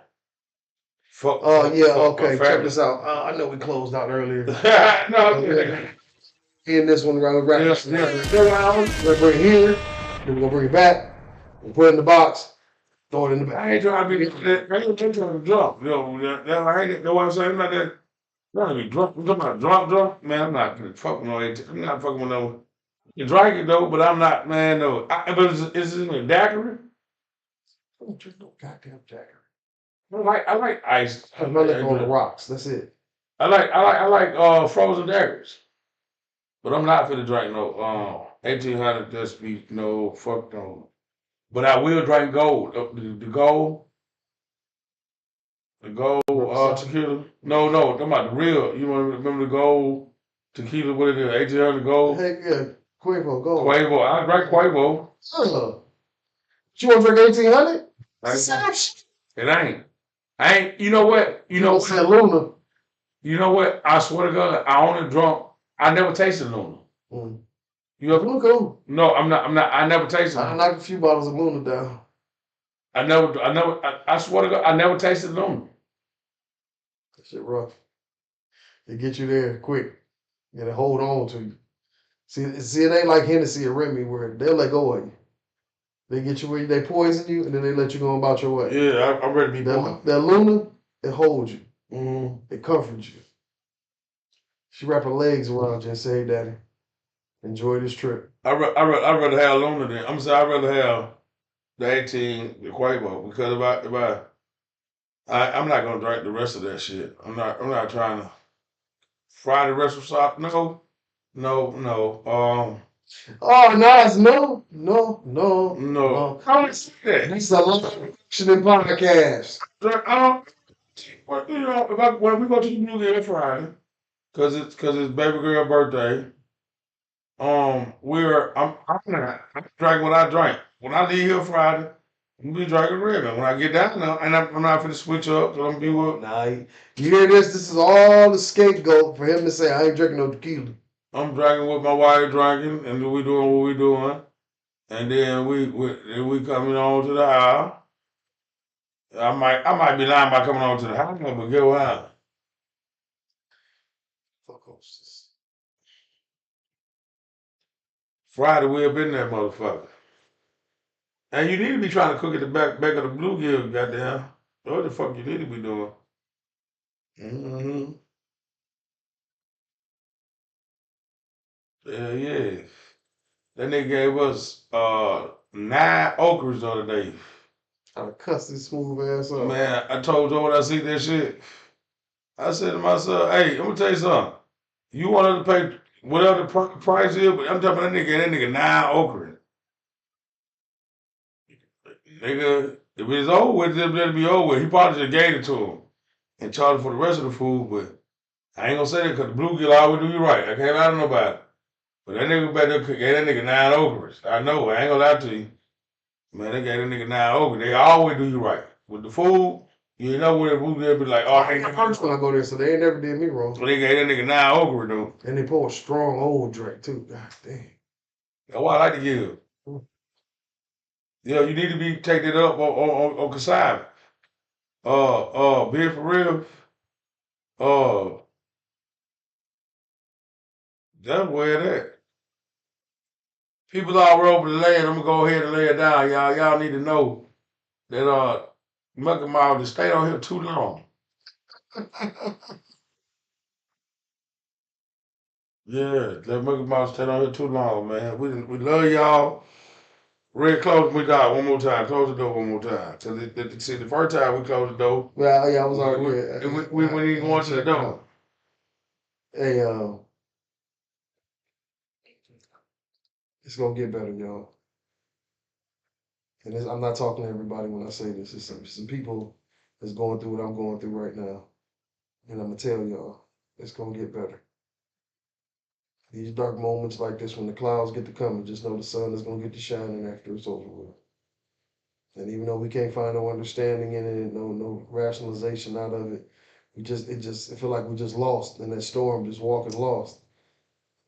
Fuck. Okay. Check this out. I know we closed out earlier. No. In this one, we're gonna wrap this around. We're gonna bring it here. Then we're gonna bring it back. We'll put it in the box. Throw it in the back. I ain't trying to be. I ain't trying to drunk. You know, I ain't. Know what I'm saying? I'm not that. I'm not be drunk. I'm talking about drunk. Man, I'm not fucking no. I'm not fucking with no. You drink it though, but I'm not. Man, no. But is it a daiquiri? I don't drink no goddamn daiquiri. I like ice. I like on the rocks. That's it. I like frozen daiquiris. But I'm not finna drink no 1800 just be no fuck no. But I will drink gold. The gold. The gold tequila. No, I'm about the real. You remember the gold tequila? What it is? 1800 gold. Heck yeah, Quavo gold. Quavo. I drink Quavo. You want to drink 1800? It ain't. I ain't. You know what? You know what? Luna. You know what? I swear to God, I only drunk. I never tasted Luna. You ever? Luna? No, I'm not. I never tasted. I knocked a few bottles of Luna down. I swear to God, I never tasted Luna. That shit rough. They get you there quick. Yeah, they hold on to you. See, it ain't like Hennessy or Remy where they'll let go of you. They get you where they poison you and then they let you go about your way. Yeah, I'm ready to be that Luna, it holds you. It comforts you. She wrap her legs around you and say, "Hey, Daddy, enjoy this trip." I'd rather have Luna than I'd rather have the 18, the Quavo, because if I'm not gonna drink the rest of that shit. I'm not trying to fry the rest of salt. No. Oh no, it's no. How is that? This is a long podcast. When we go to the New Year Friday, cause it's baby girl birthday. I'm drinking what I drank. When I leave here Friday, I'm gonna be drinking red. When I get down now, and I'm not gonna switch up, so I'm gonna be with. Nah, you hear this? This is all the scapegoat for him to say I ain't drinking no tequila. I'm drinking with my wife drinking, and we doing what we doing, and then we coming on to the house. I might be lying by coming on to the house, but get what? Fuck off. Friday we'll be in that motherfucker. And you need to be trying to cook at the back of the bluegill, goddamn. What the fuck you need to be doing? Yeah. That nigga gave us 9 okras the other day. I cussed this smooth ass up. Man, I told you when I see that shit. I said to myself, hey, I'm gonna tell you something. You want us to pay whatever the price is, but I'm talking about that nigga 9 okra. Nigga, if it's over with, it'll be over with. He probably just gave it to him and charged for the rest of the food, but I ain't gonna say that because the bluegill always do you right. I can't lie to nobody. But that nigga better gave that nigga 9 okras. I know, I ain't gonna lie to you. Man, they gave that nigga 9 okras. They always do you right. With the food, you know where the bluegill be like, oh, I ain't the first when I go there, so they ain't never did me wrong. They gave that nigga 9 okra, though. And they pour a strong old drink too. God damn. That's why I like to give. Yeah, you need to take that up on consignment. Being for real, uh, that's where it at. People all over the land. I'm gonna go ahead and lay it down, y'all. Y'all need to know that Mucky Mouth just stayed on here too long. Yeah, that Mucky Mouth stayed on here too long, man. We love y'all. Red, close me down one more time. Close the door one more time. See, the first time we closed the door. Well, yeah, I was already. We didn't go into the door. Hey, it's gonna get better, y'all. And I'm not talking to everybody when I say this. It's some people that's going through what I'm going through right now, and I'm gonna tell y'all, it's gonna get better. These dark moments like this, when the clouds get to coming, just know the sun is gonna get to shining after it's over with. And even though we can't find no understanding in it, no rationalization out of it, it feel like we just lost in that storm, just walking lost.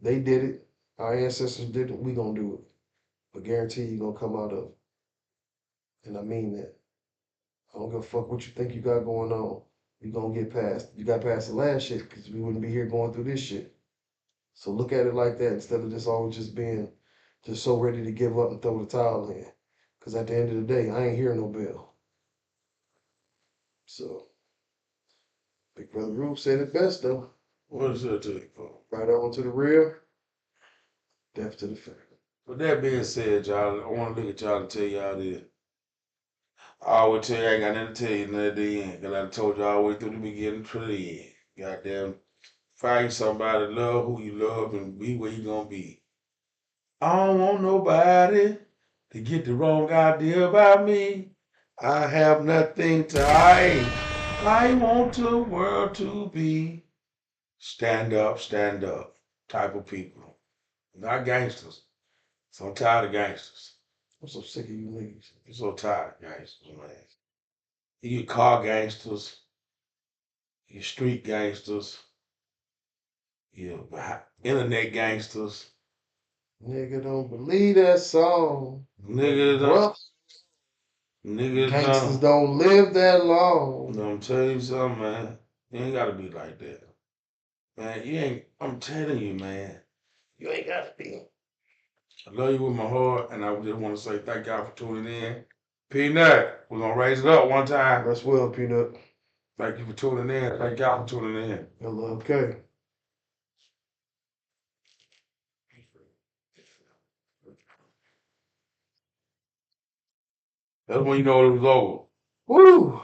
They did it. Our ancestors did it. We gonna do it. But guarantee you gonna come out of it. And I mean that. I don't give a fuck what you think you got going on. You gonna get past. You got past the last shit because we wouldn't be here going through this shit. So look at it like that instead of just always just being just so ready to give up and throw the towel in. Because at the end of the day, I ain't hearing no bell. So, Big Brother Rube said it best though. What is that to you for? Right on to the real, death to the family. With that being said, y'all, I want to look at y'all and tell y'all this. I always tell you I ain't got nothing to tell you at the end. Because I told you all the way through the beginning to the end. Goddamn, find somebody, love who you love, and be where you gonna be. I don't want nobody to get the wrong idea about me. I have nothing to hide. I want the world to be stand up type of people. Not gangsters. So I'm tired of gangsters. I'm so sick of you niggas. I'm so tired of gangsters, man. You car gangsters, you street gangsters, you internet gangsters. Nigga don't believe that song. Niggas Bruh, gangsters don't live that long. I'm telling you something, man. You ain't gotta be like that. Man, you ain't, I'm telling you, man. You ain't gotta be. I love you with my heart, and I just want to say thank y'all for tuning in. Peanut, we're gonna raise it up one time. That's well, Peanut. Thank you for tuning in. Thank y'all for tuning in. Okay. That's when you know it was over. Woo!